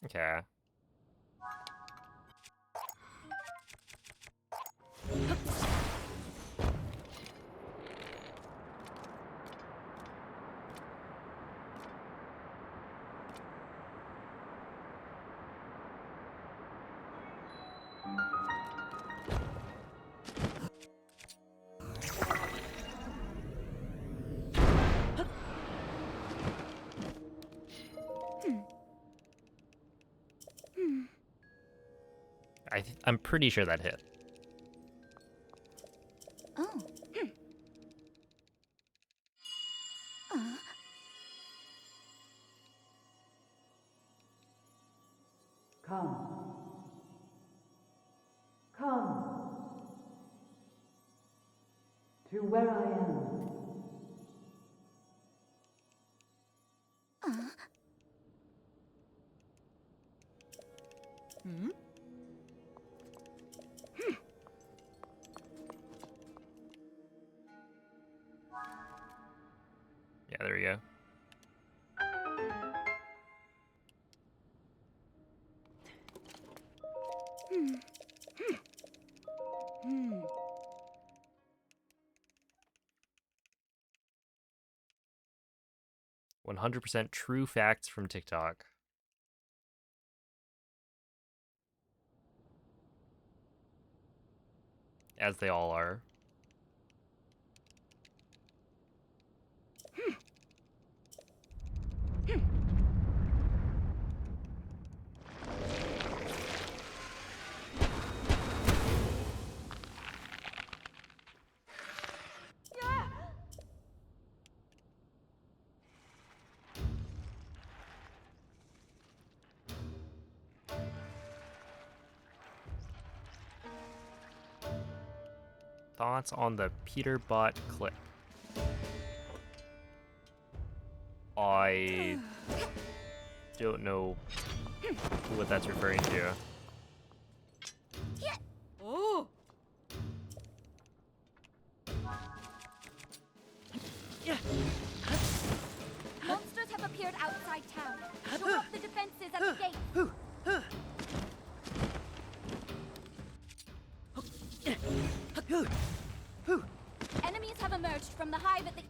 Okay. I'm pretty sure that hit. Oh. Come. Come. To where I am. Hmm? Yeah, there we go. Hmm. 100% true facts from TikTok. As they all are. Thoughts on the Peterbot clip? I don't know what that's referring to. Oh. Monsters have appeared outside town. Shore up the defenses at the gate. Enemies have emerged from the hive at the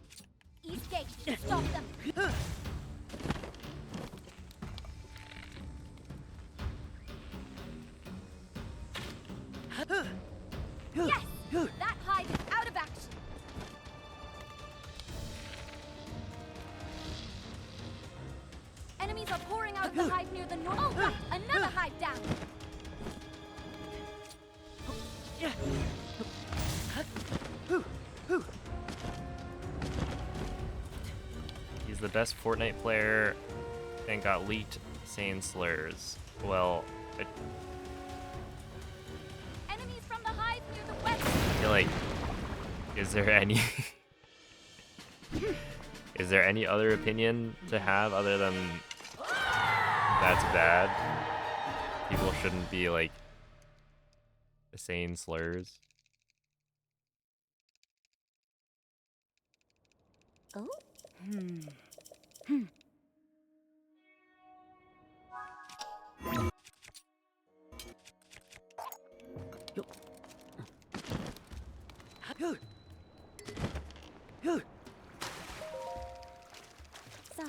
east gate. Stop them. Yes! That hive is out of action. Enemies are pouring out of the hive near the north. Oh, right! Another hive down. He's the best Fortnite player and got leaked saying slurs. Well, Enemies from the hive near the west. I feel like, is there any is there any other opinion to have other than that's bad? People shouldn't be like saying slurs. Oh? So.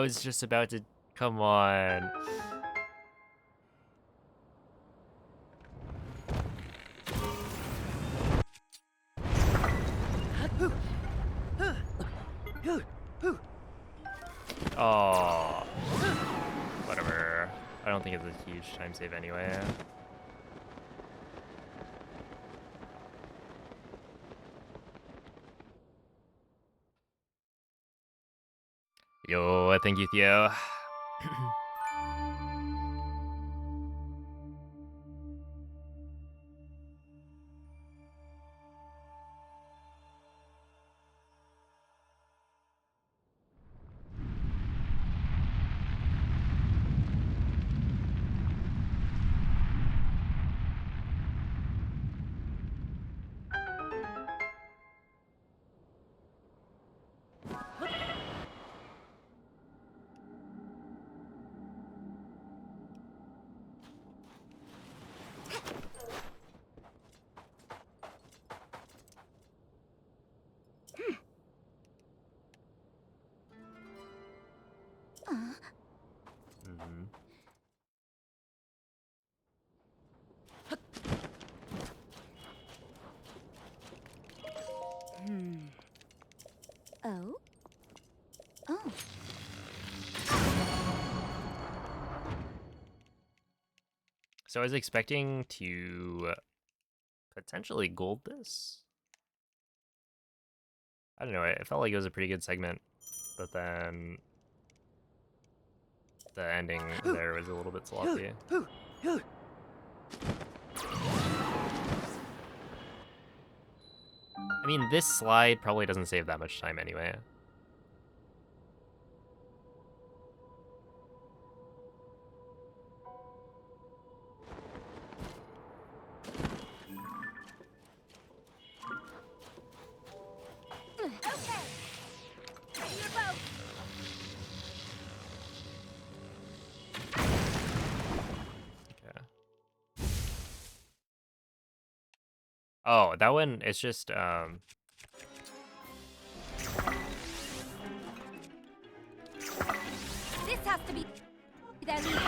was just about to... Come on. Oh. Whatever. I don't think it's a huge time save anyway. Yo, thank you, Theo. Mhm. Oh? Oh. So I was expecting to potentially gold this. I don't know, it felt like it was a pretty good segment, but then the ending there was a little bit sloppy. I mean, this slide probably doesn't save that much time anyway. Okay. Ready your boat. Okay. Oh, that one, it's just, This has to be their leader.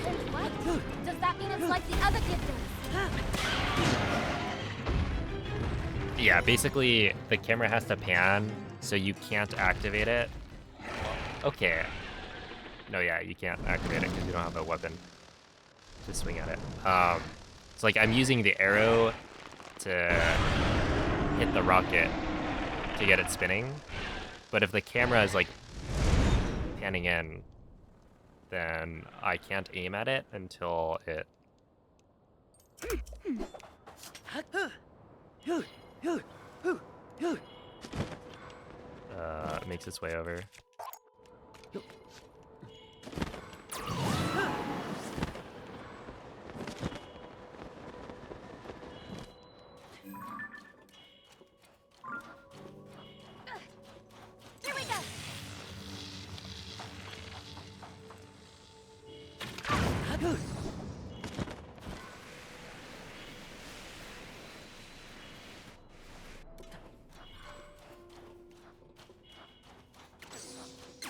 And what? Does that mean it's like the other gifters? yeah, basically the camera has to pan, so you can't activate it. Okay. No, yeah, you can't activate it because you don't have a weapon to swing at it. So like I'm using the arrow to hit the rocket to get it spinning, but if the camera is like panning in, then I can't aim at it until it makes its way over. Here we go.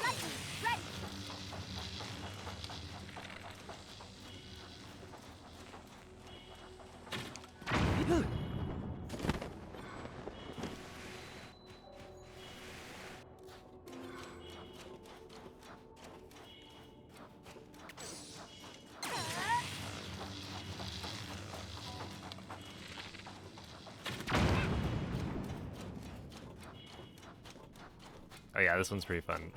Lightning, ready. Oh yeah, this one's pretty fun.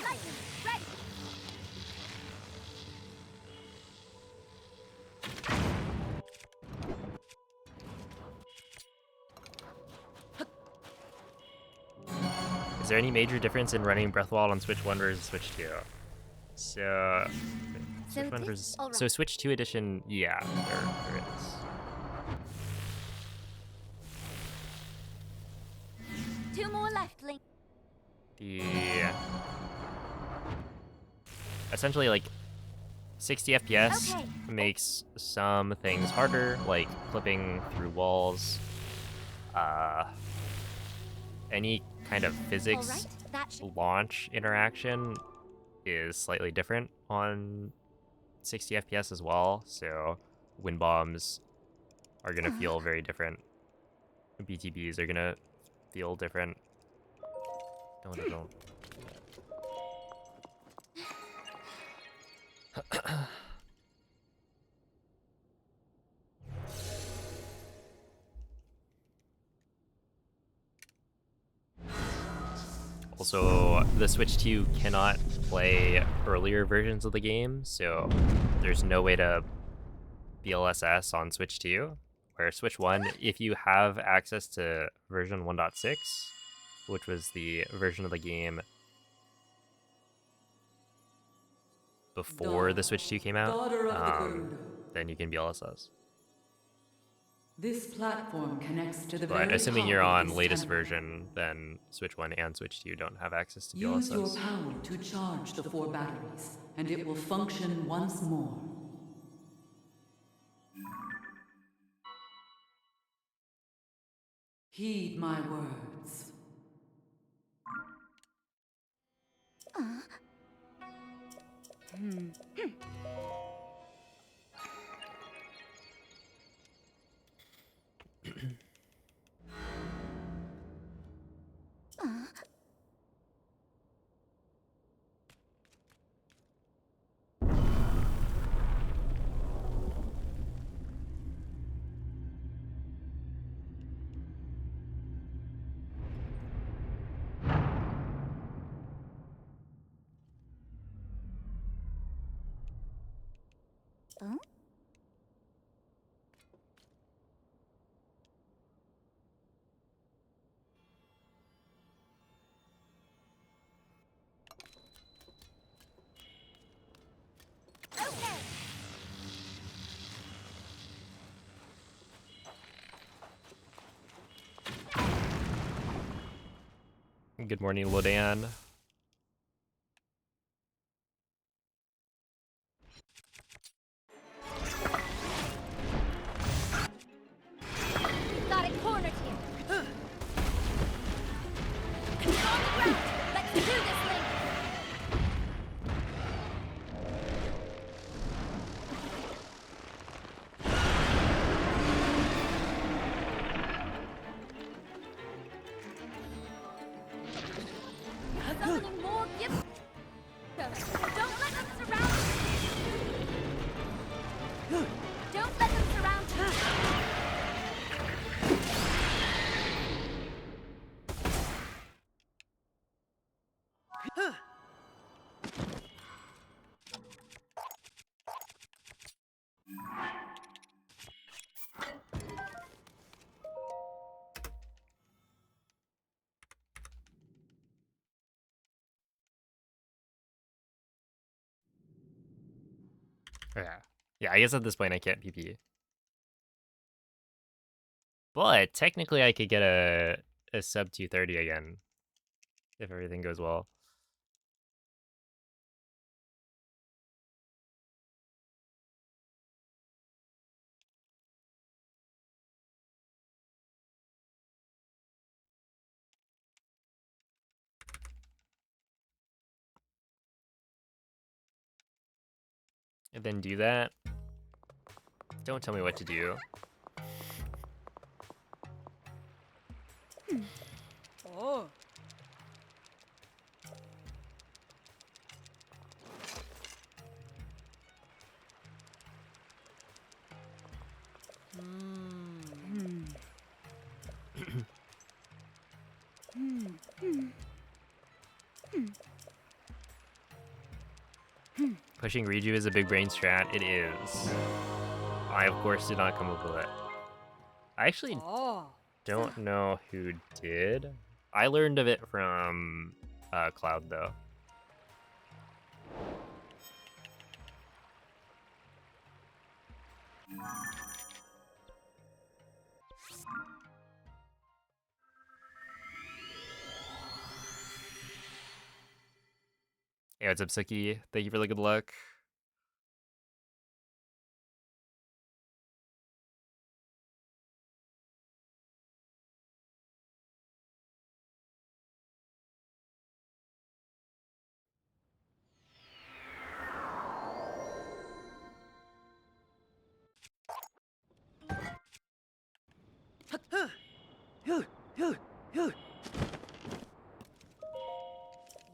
Lightning, ready. Is there any major difference in running Breathwall on Switch 1 versus Switch 2? So, Switch 1 this- versus... alright. So Switch 2 edition, yeah, there is. Two more left, Link. The... Essentially, like, 60 FPS Okay. makes some things harder, like clipping through walls. Any kind of All physics right, that should. launch interaction is slightly different on 60 FPS as well, so wind bombs are gonna feel very different. BTBs are gonna feel different. Don't. Also, the Switch 2 cannot play earlier versions of the game, so there's no way to BLSS on Switch 2. Where Switch 1, if you have access to version 1.6, which was the version of the game before the Switch 2 came out, daughter of the Gerudo. then you can BLSS. This platform connects to the But very assuming top you're of on this latest temple. version, then Switch 1 and Switch 2 don't have access to Use your DLSS. power to charge the 4 batteries, and it will function once more. Heed my words. Huh? Okay. Good morning, Lodan. We've got it cornered here. It's on the ground. Let's do this, Link. Summoning more gifts. Don't let them surround you. Don't let them surround you. Yeah. Yeah, I guess at this point I can't PP. But technically I could get a sub 230 again. If everything goes well. And then do that. Don't tell me what to do. Oh. Pushing Riju is a big brain strat. It is. I, of course, did not come up with it. I actually Oh. don't know who did. I learned of it from Cloud, though. Hey, what's up, Suki? Thank you for the good luck.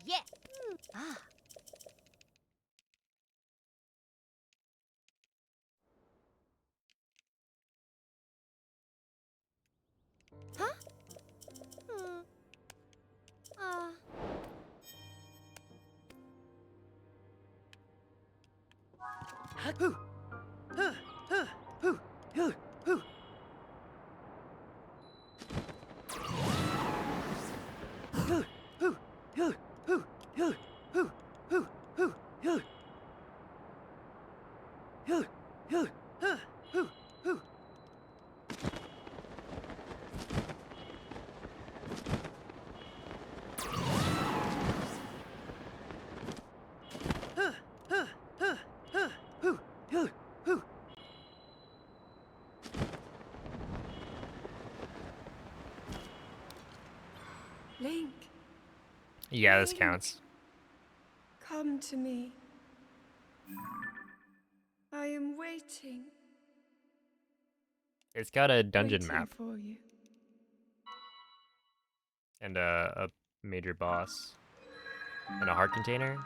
Yeah. Ah. Huh? Uh. Link, Yeah, this counts. come to me. I am waiting. It's got a dungeon waiting map for you. and a major boss and a heart container.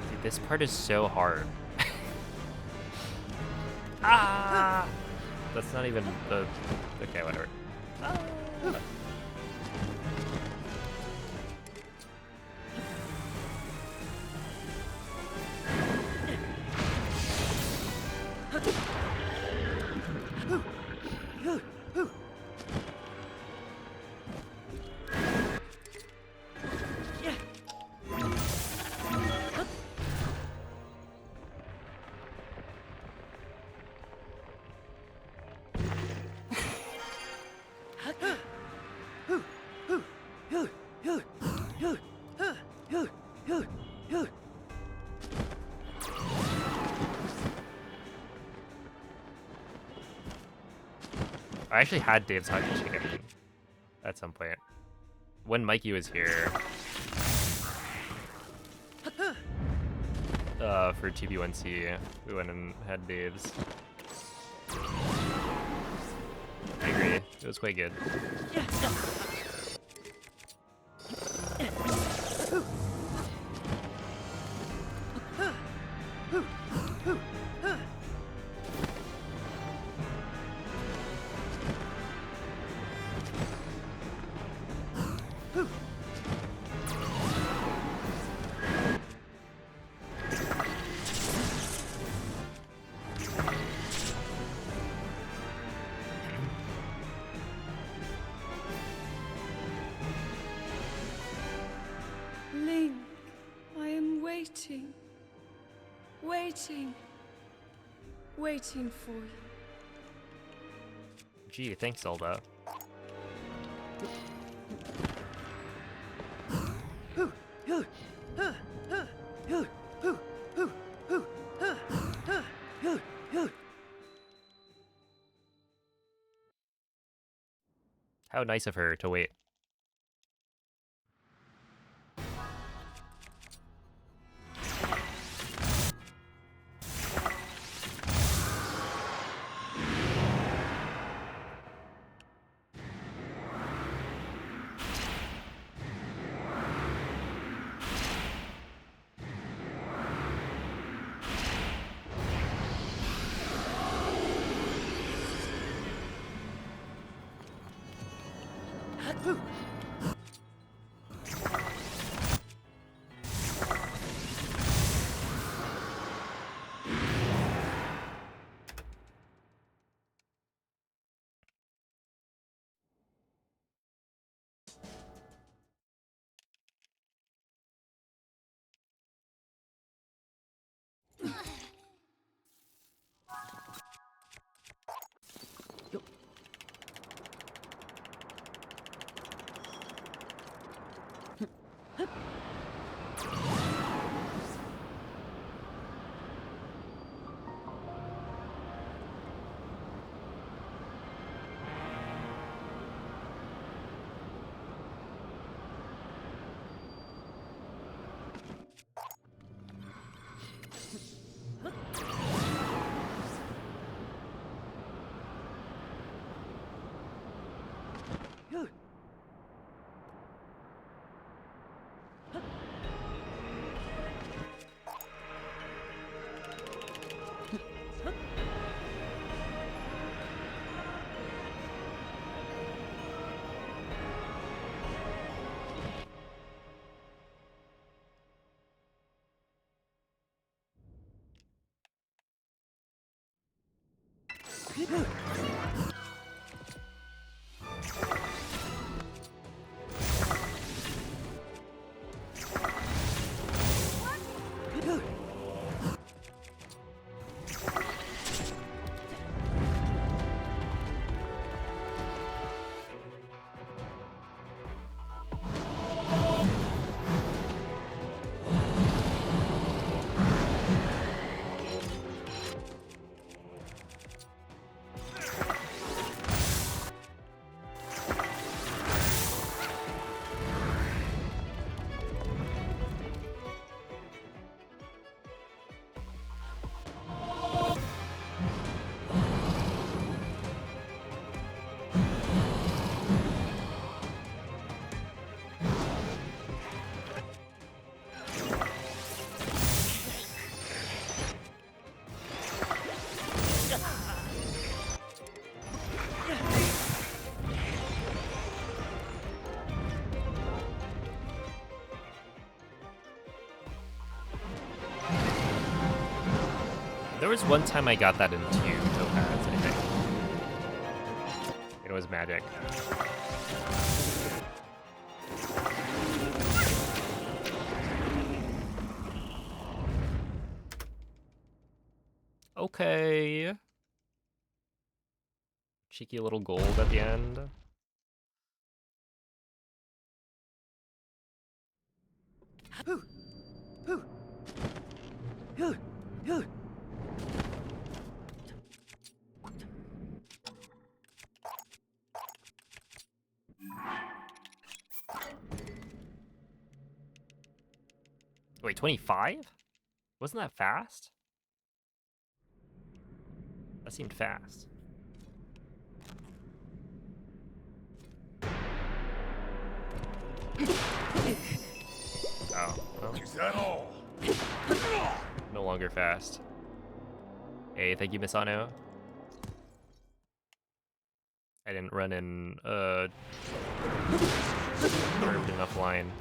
Dude, this part is so hard. Ah! That's not even the... Okay, whatever. I actually had Dave's Hot Chicken at some point. When Mikey was here. For TB1C, we went and had Dave's. I agree, it was quite good. Link, I am waiting. Waiting. Waiting for you. Gee, thanks, Zelda. How nice of her to wait. There was one time I got that in 2 topaz, I think. It was magic. Okay. Cheeky little gold at the end. Wait, 25? Wasn't that fast? That seemed fast. Oh, well. Is that all? No longer fast. Hey, thank you, Misano. I didn't run in curved enough line.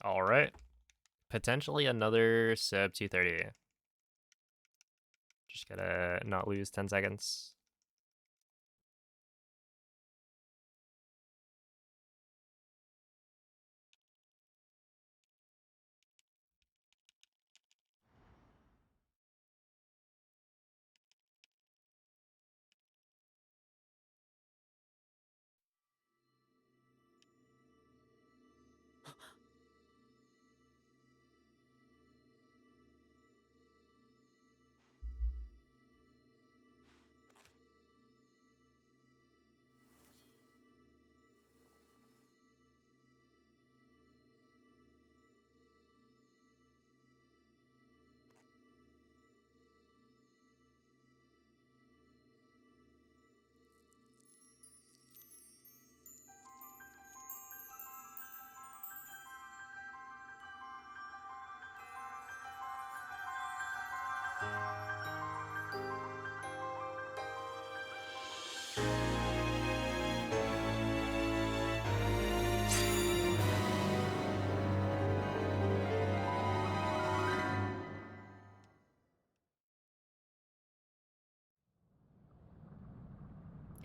All right. Potentially another sub 230. Just gotta not lose 10 seconds.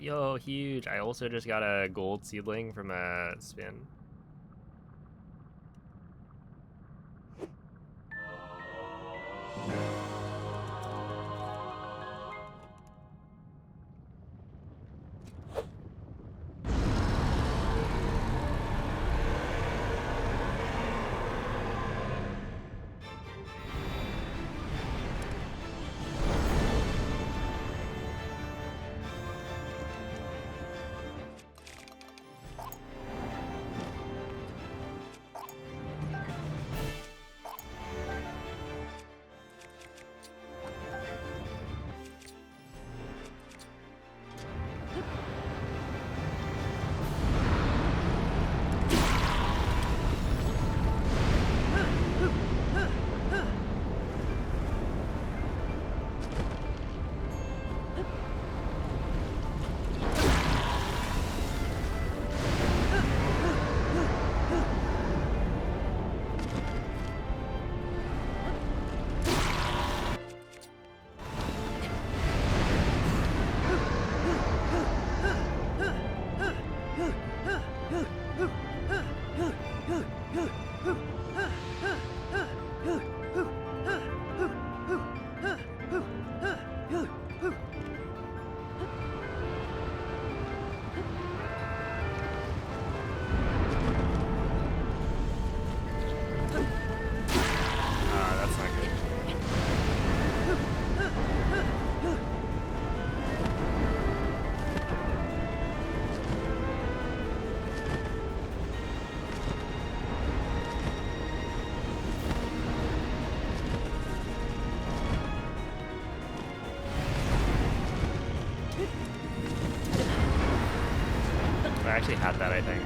Yo, huge. I also just got a gold seedling from a spin. That's not good. I actually had that, I think.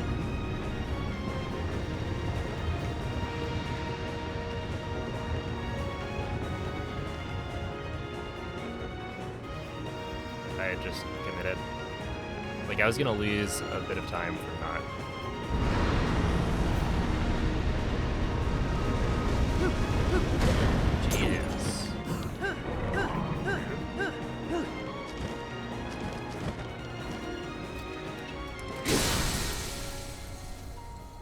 I just committed. Like, I was gonna lose a bit of time for not. Jeez.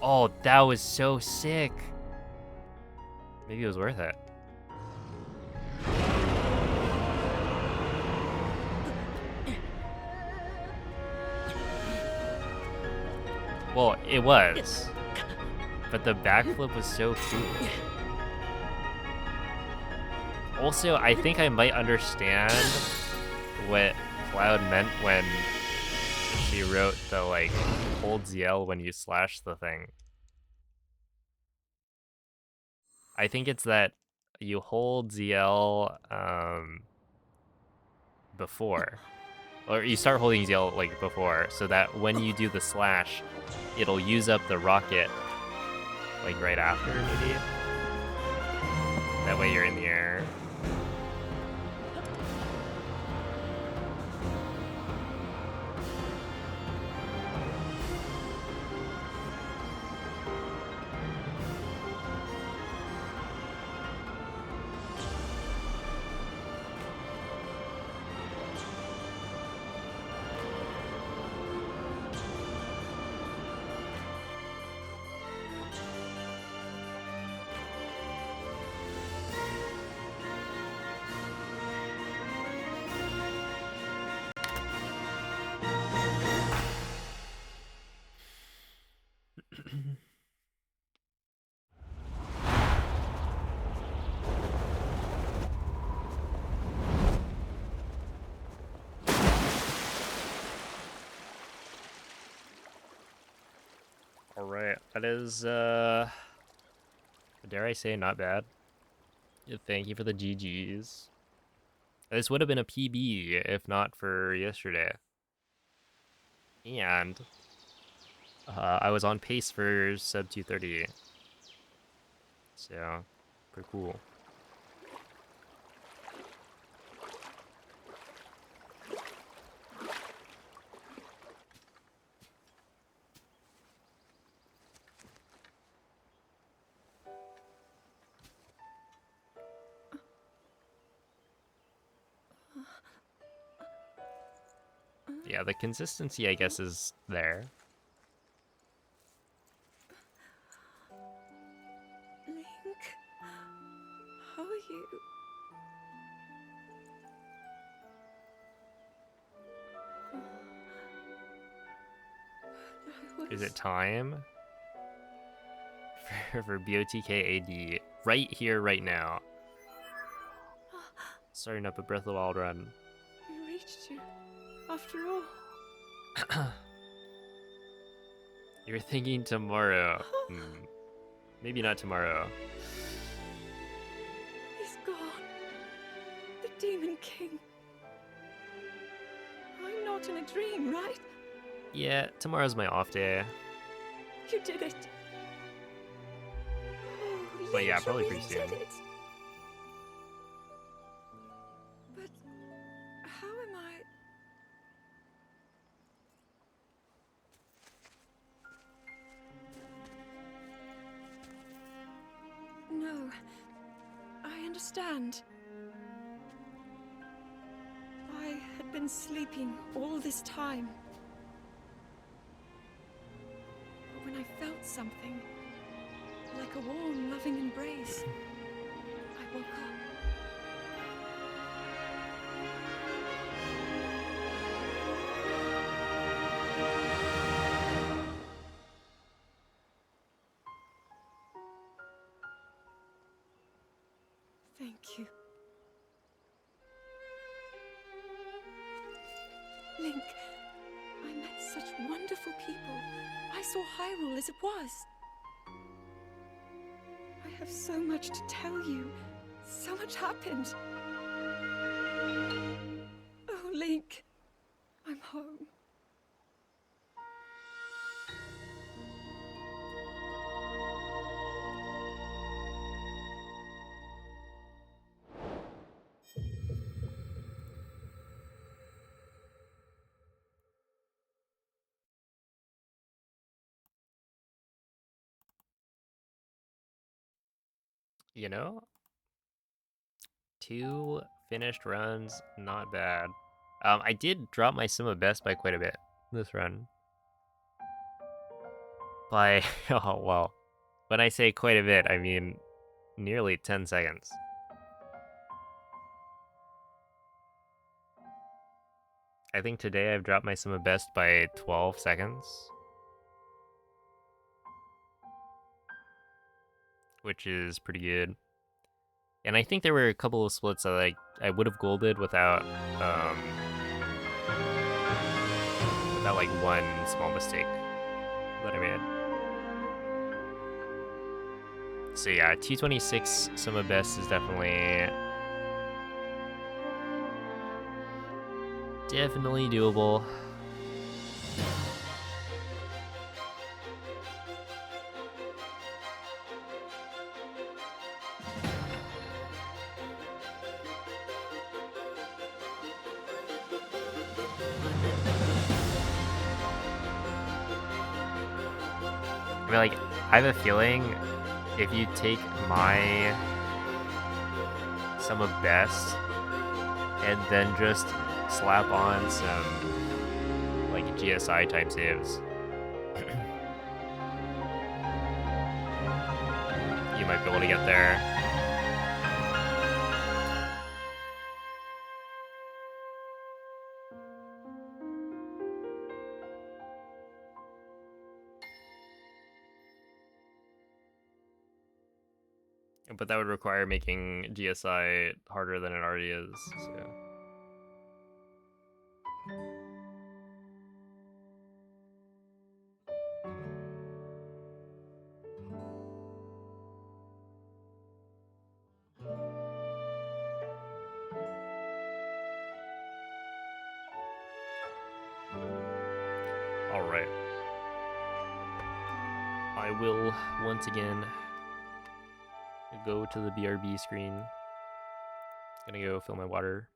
Oh, that was so sick. Maybe it was worth it. Well, it was. But the backflip was so cool. Also, I think I might understand what Cloud meant when she wrote the, like, hold ZL when you slash the thing. I think it's that you hold ZL before. Or you start holding ZL, like, before, so that when you do the slash, it'll use up the rocket, like, right after, maybe? That way you're in the air. Alright, that is, dare I say, not bad. Thank you for the GGs. This would have been a PB if not for yesterday. And I was on pace for sub 230. So, pretty cool. Yeah, the consistency, I guess, is there. Link, how are you? Is it time for BOTK AD right here, right now? Starting up a Breath of the Wild run. We reached you, after all. You're thinking tomorrow. Maybe not tomorrow. He's gone. The Demon King. I'm not in a dream, right? Yeah, tomorrow's my off day. You did it. Oh, But yeah, Link, probably you pretty really soon. did it. But how am I? No, I understand. I had been sleeping all this time. But when I felt something, like a warm, loving embrace, I woke up. Thank you. Link, I met such wonderful people. I saw Hyrule as it was. I have so much to tell you. So much happened. Oh, Link, I'm home. You know? 2 finished runs, not bad. I did drop my Sim of Best by quite a bit this run. By, oh well, when I say quite a bit, I mean nearly 10 seconds. I think today I've dropped my Sim of Best by 12 seconds. Which is pretty good. And I think there were a couple of splits that I would have golded without like one small mistake that I made. So yeah, T26 Sim of Best is definitely doable. I mean, like, I have a feeling if you take my Sim of Best and then just slap on some like GSI type saves, you might be able to get there. But that would require making GSI harder than it already is, so. Alright. I will once again go to the BRB screen. Gonna go fill my water.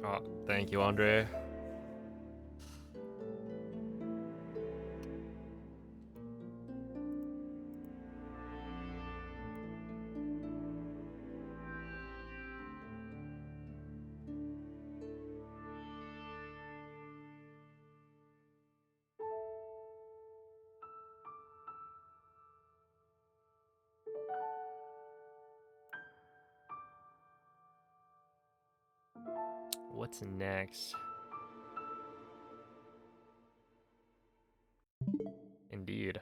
Oh, thank you, Andre. What's next? Indeed.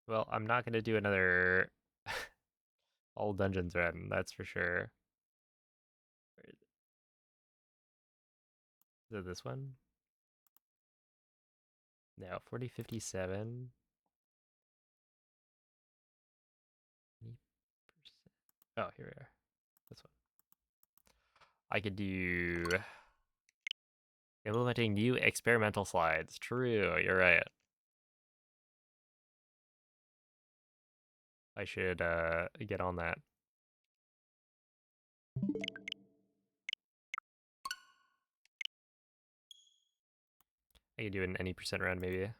Well, I'm not gonna do another all dungeons run, that's for sure. Where is it this one? No, 4057. Oh, here we are. This one. I could do implementing new experimental slides. True, you're right. I should get on that. I could do an any percent run maybe.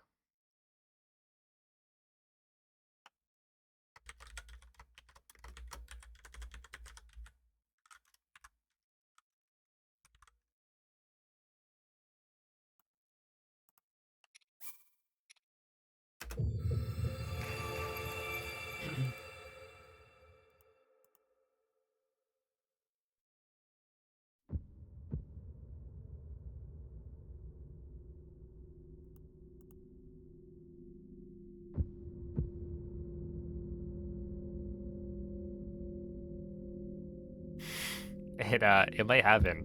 It might happen.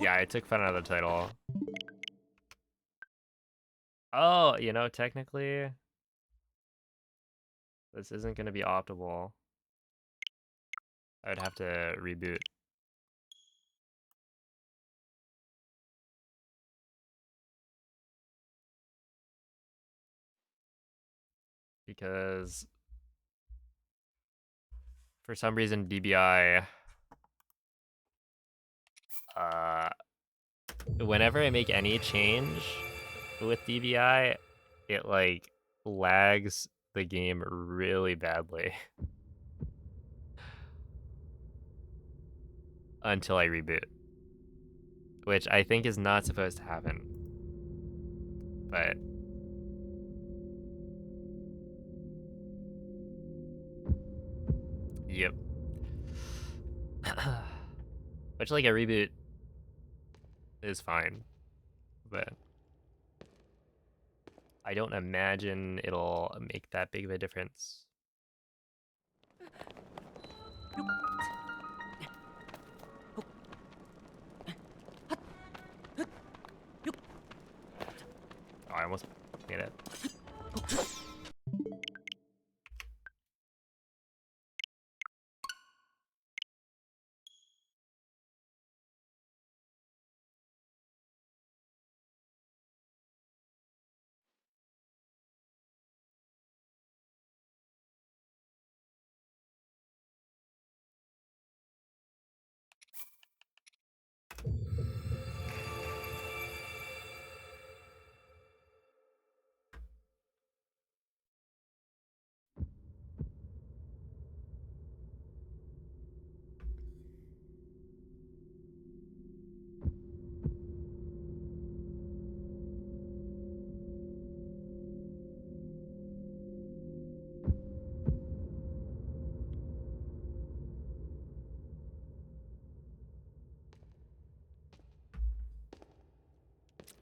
Yeah, I took fun out of the title. Oh, you know, technically, this isn't going to be optimal. I would have to reboot. Because for some reason DBI, whenever I make any change with DBI, it like lags the game really badly until I reboot, which I think is not supposed to happen. But yep. Which like a reboot is fine, but I don't imagine it'll make that big of a difference. Oh, I almost made it.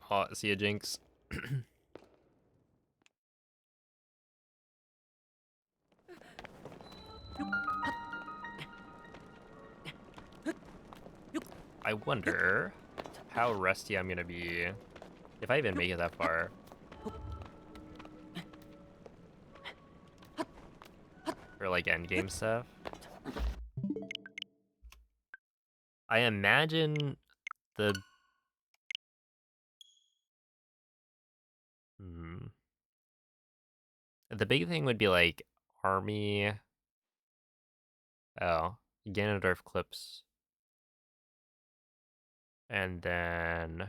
Oh, see ya, Jinx. I wonder how rusty I'm gonna be if I even make it that far. For like endgame stuff. I imagine the the big thing would be like army. Oh, Ganondorf clips. And then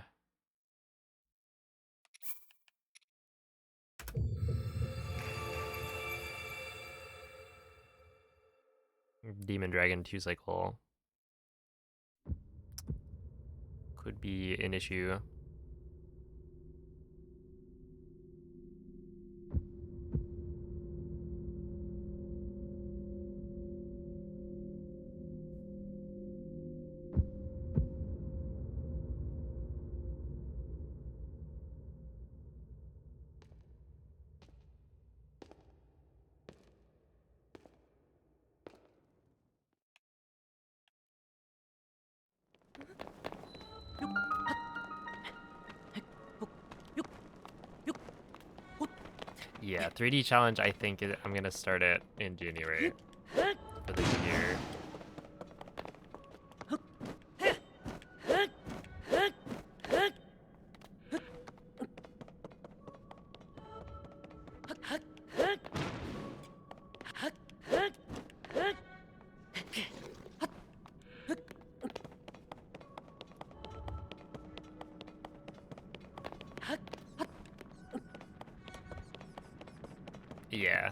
Demon Dragon 2 cycle could be an issue. Yeah, 3D challenge, I think I'm gonna start it in January for the year. Yeah.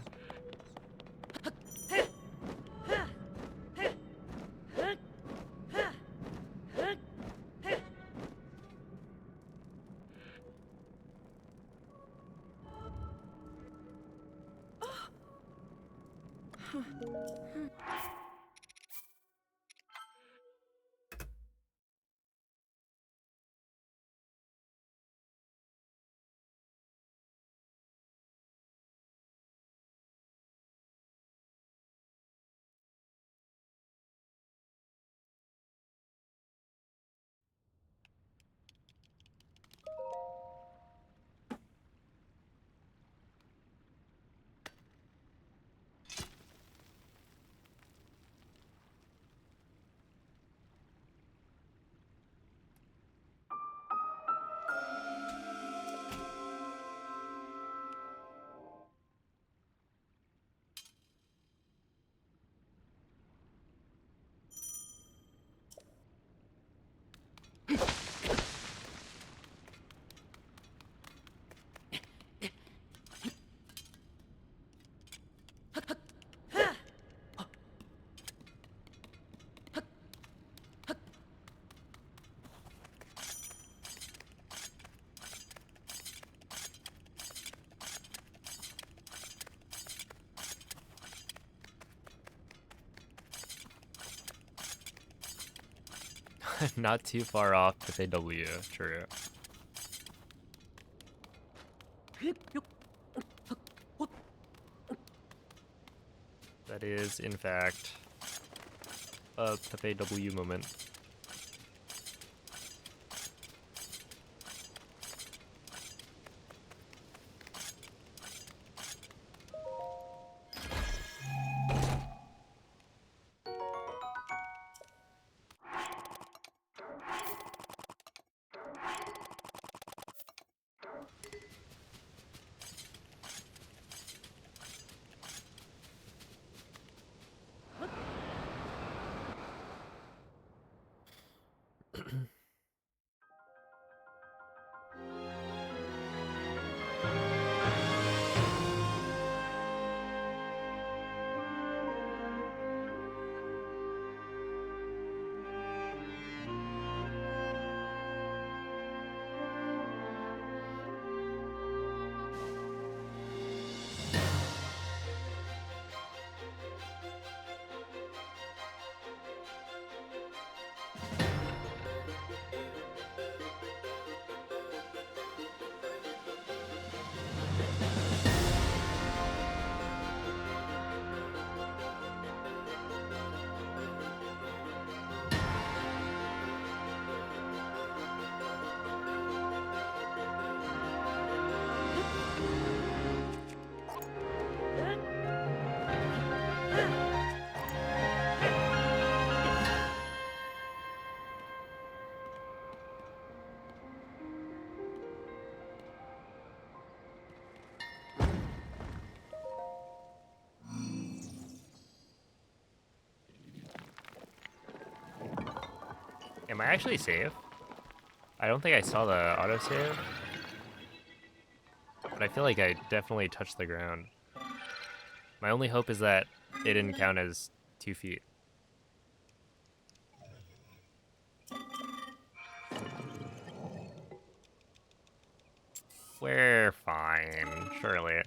Not too far off to say W, true. That is, in fact, a Pepe W moment. Am I actually safe? I don't think I saw the autosave. But I feel like I definitely touched the ground. My only hope is that it didn't count as 2 feet. We're fine, surely.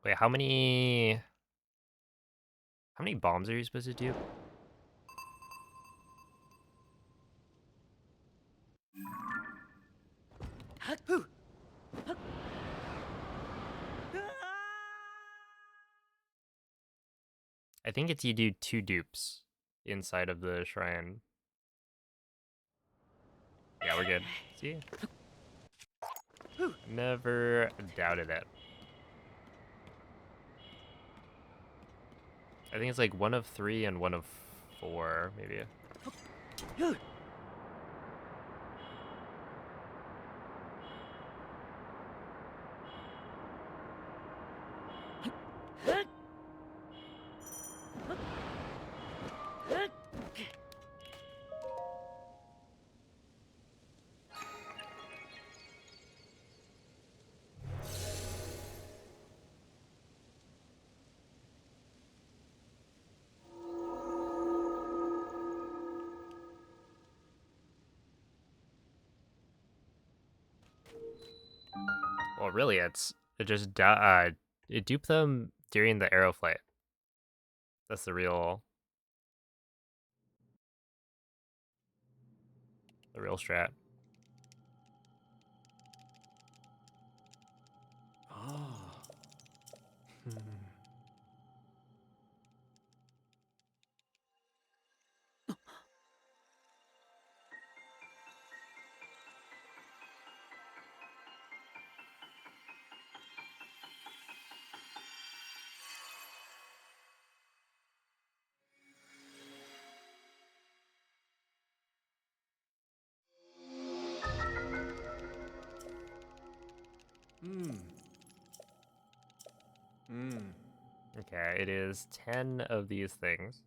Wait, how many bombs are you supposed to do? I think it's you do 2 dupes inside of the shrine. Yeah, we're good. See? Never doubted it. I think it's like 1 of 3 and 1 of 4, maybe. Well, really, it just it duped them during the arrow flight. That's the real strat. Ah. Okay, it is 10 of these things.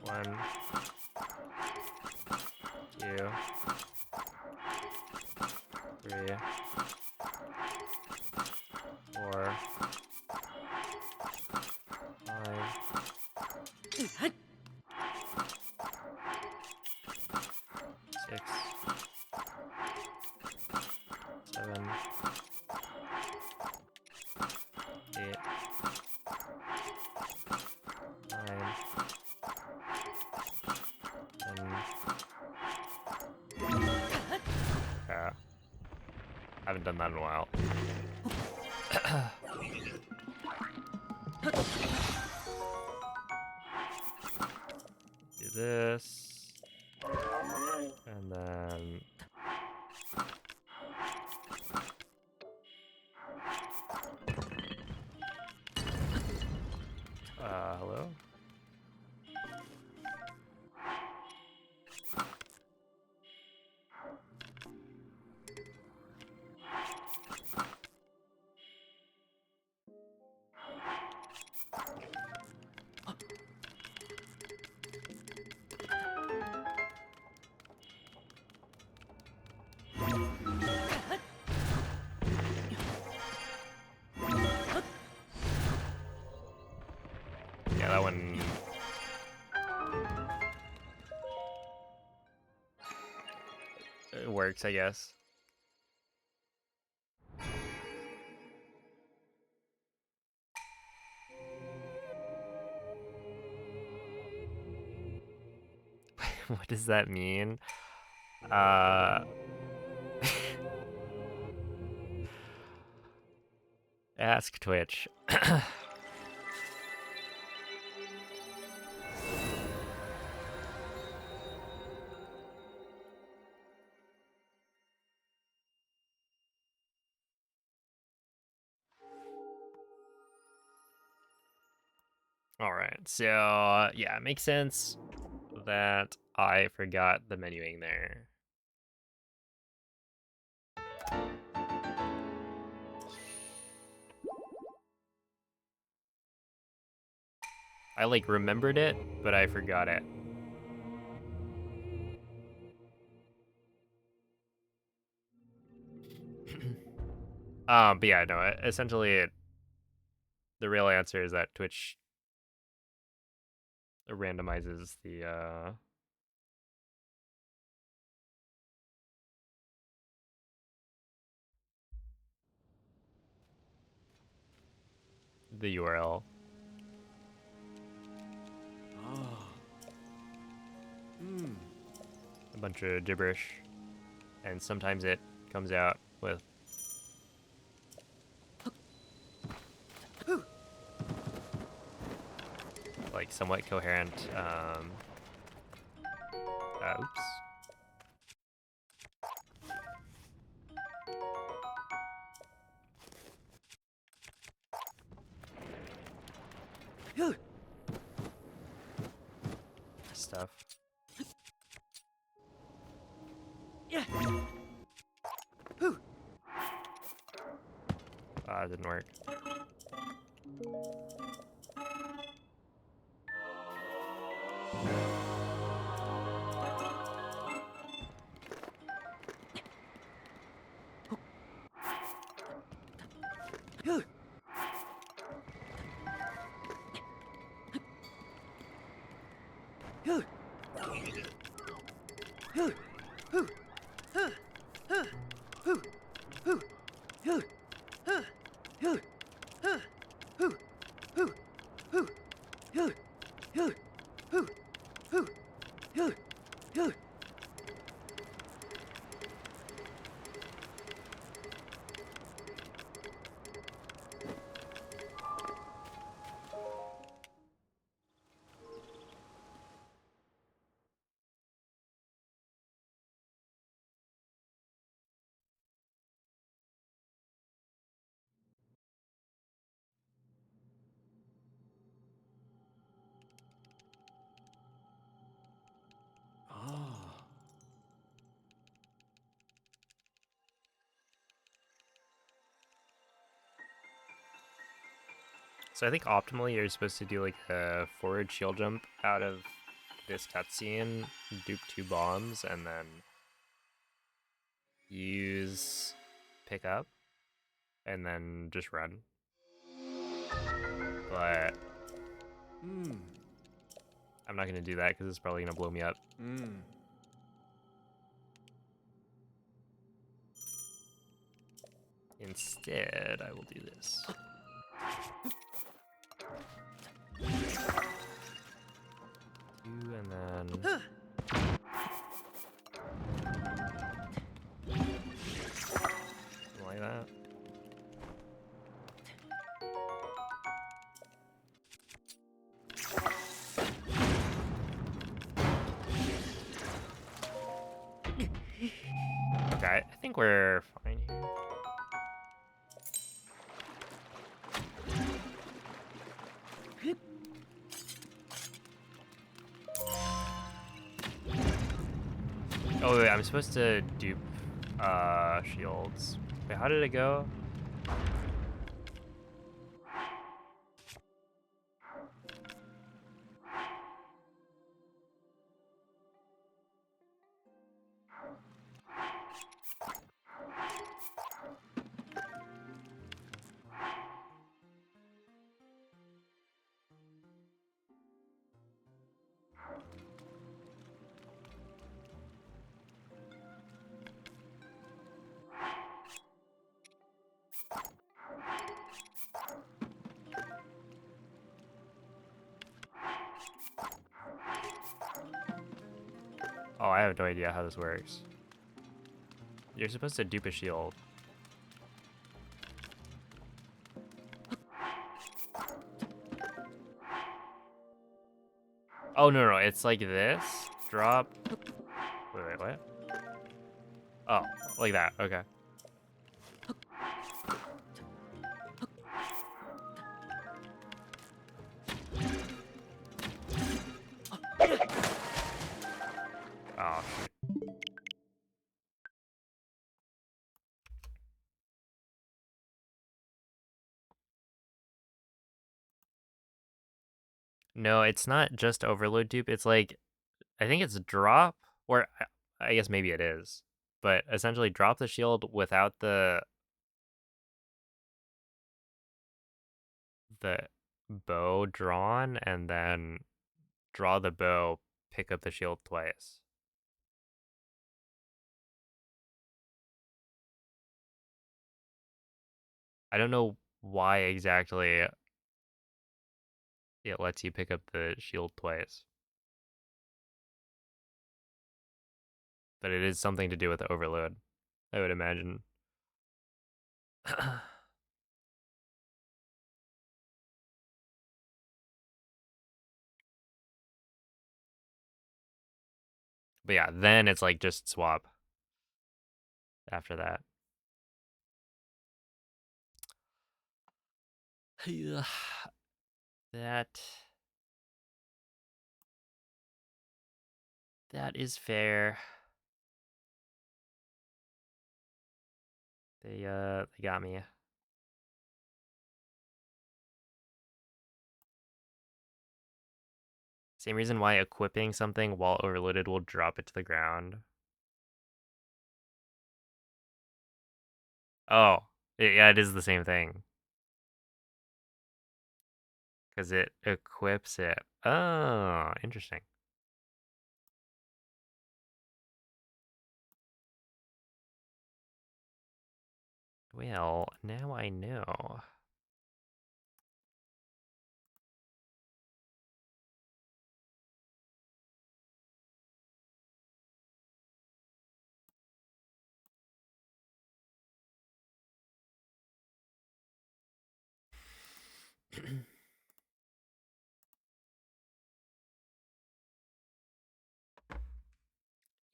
One, 2, 3, 4, 5, 6, 7, 8, 9, 10. Yeah. Haven't done that in a while. this. And then... hello? Yeah, that one... It works, I guess. What does that mean? Ask Twitch. Alright, so yeah, it makes sense that I forgot the menuing there. I like remembered it, but I forgot it. But yeah, no, essentially the real answer is that Twitch randomizes the URL. A bunch of gibberish, and sometimes it comes out with like somewhat coherent oops. Stuff. Yeah. It didn't work. So I think optimally you're supposed to do like a forward shield jump out of this cutscene, dupe 2 bombs, and then use pick up, and then just run. But I'm not gonna do that because it's probably gonna blow me up. Instead, I will do this. Two, and then... like that. I think we're fine here. Oh wait, I'm supposed to dupe shields. Wait, how did it go? Oh, I have no idea how this works. You're supposed to dupe a shield. Oh, no, it's like this. Drop. Wait, what? Oh, like that, okay. Oh, shoot. No, it's not just overload dupe. It's like, I think it's drop, or I guess maybe it is. But essentially drop the shield without the bow drawn, and then draw the bow, pick up the shield twice. I don't know why exactly it lets you pick up the shield twice. But it is something to do with the overload, I would imagine. But yeah, then it's like just swap after that. That is fair. They got me. Same reason why equipping something while overloaded will drop it to the ground. Oh, yeah, it is the same thing. Because it equips it. Oh, interesting. Well, now I know.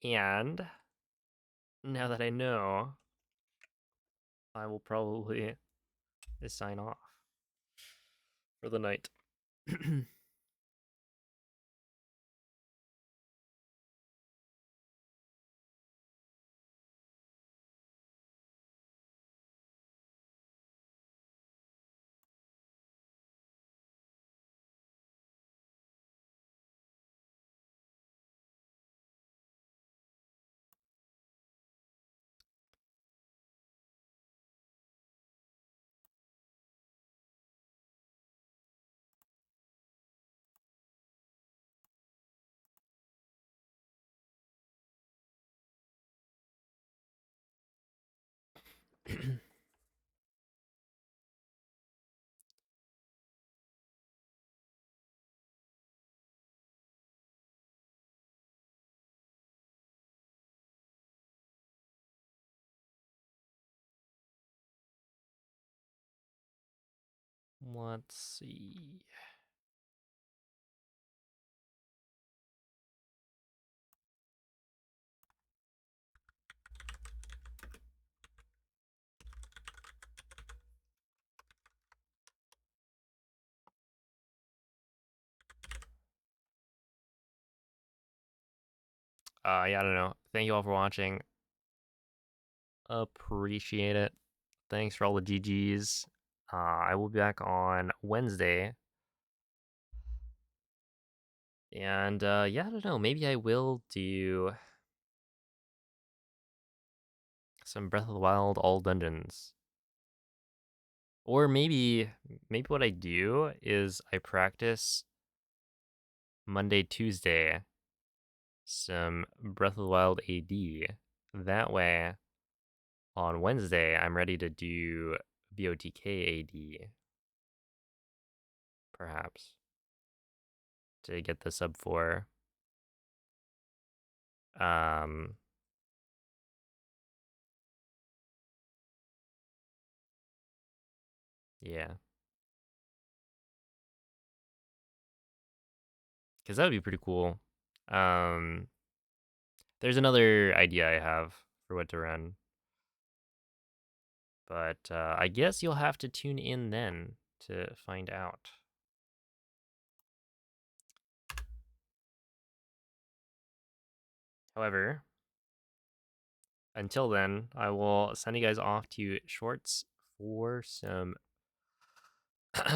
And now that I know, I will probably sign off for the night. Let's see. Yeah, I don't know. Thank you all for watching. Appreciate it. Thanks for all the GGs. I will be back on Wednesday. And yeah, I don't know. Maybe I will do some Breath of the Wild all dungeons. Or maybe what I do is I practice Monday, Tuesday some Breath of the Wild AD. That way on Wednesday I'm ready to do BOTK AD. Perhaps. To get the sub 4. Yeah. Because that would be pretty cool. There's another idea I have for what to run. But I guess you'll have to tune in then to find out. However, until then, I will send you guys off to shorts for some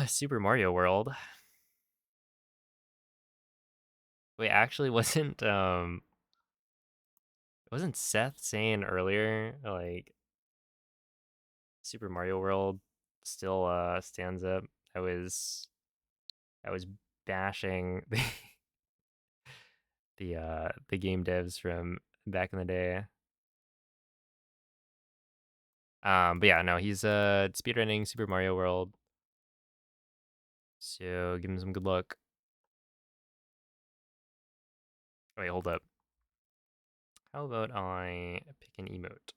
Super Mario World. Wait, actually wasn't Seth saying earlier like Super Mario World still stands up? I was bashing the game devs from back in the day. But yeah, no, he's speedrunning Super Mario World. So give him some good luck. Wait, hold up. How about I pick an emote?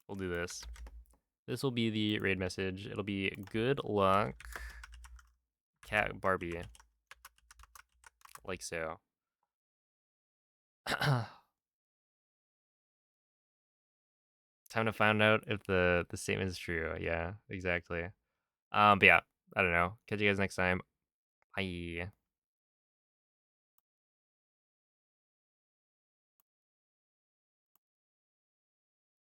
We'll do this. This will be the raid message. It'll be good luck, Cat Barbie. Like so. Time to find out if the statement is true. Yeah, exactly. But yeah, I don't know. Catch you guys next time. Bye.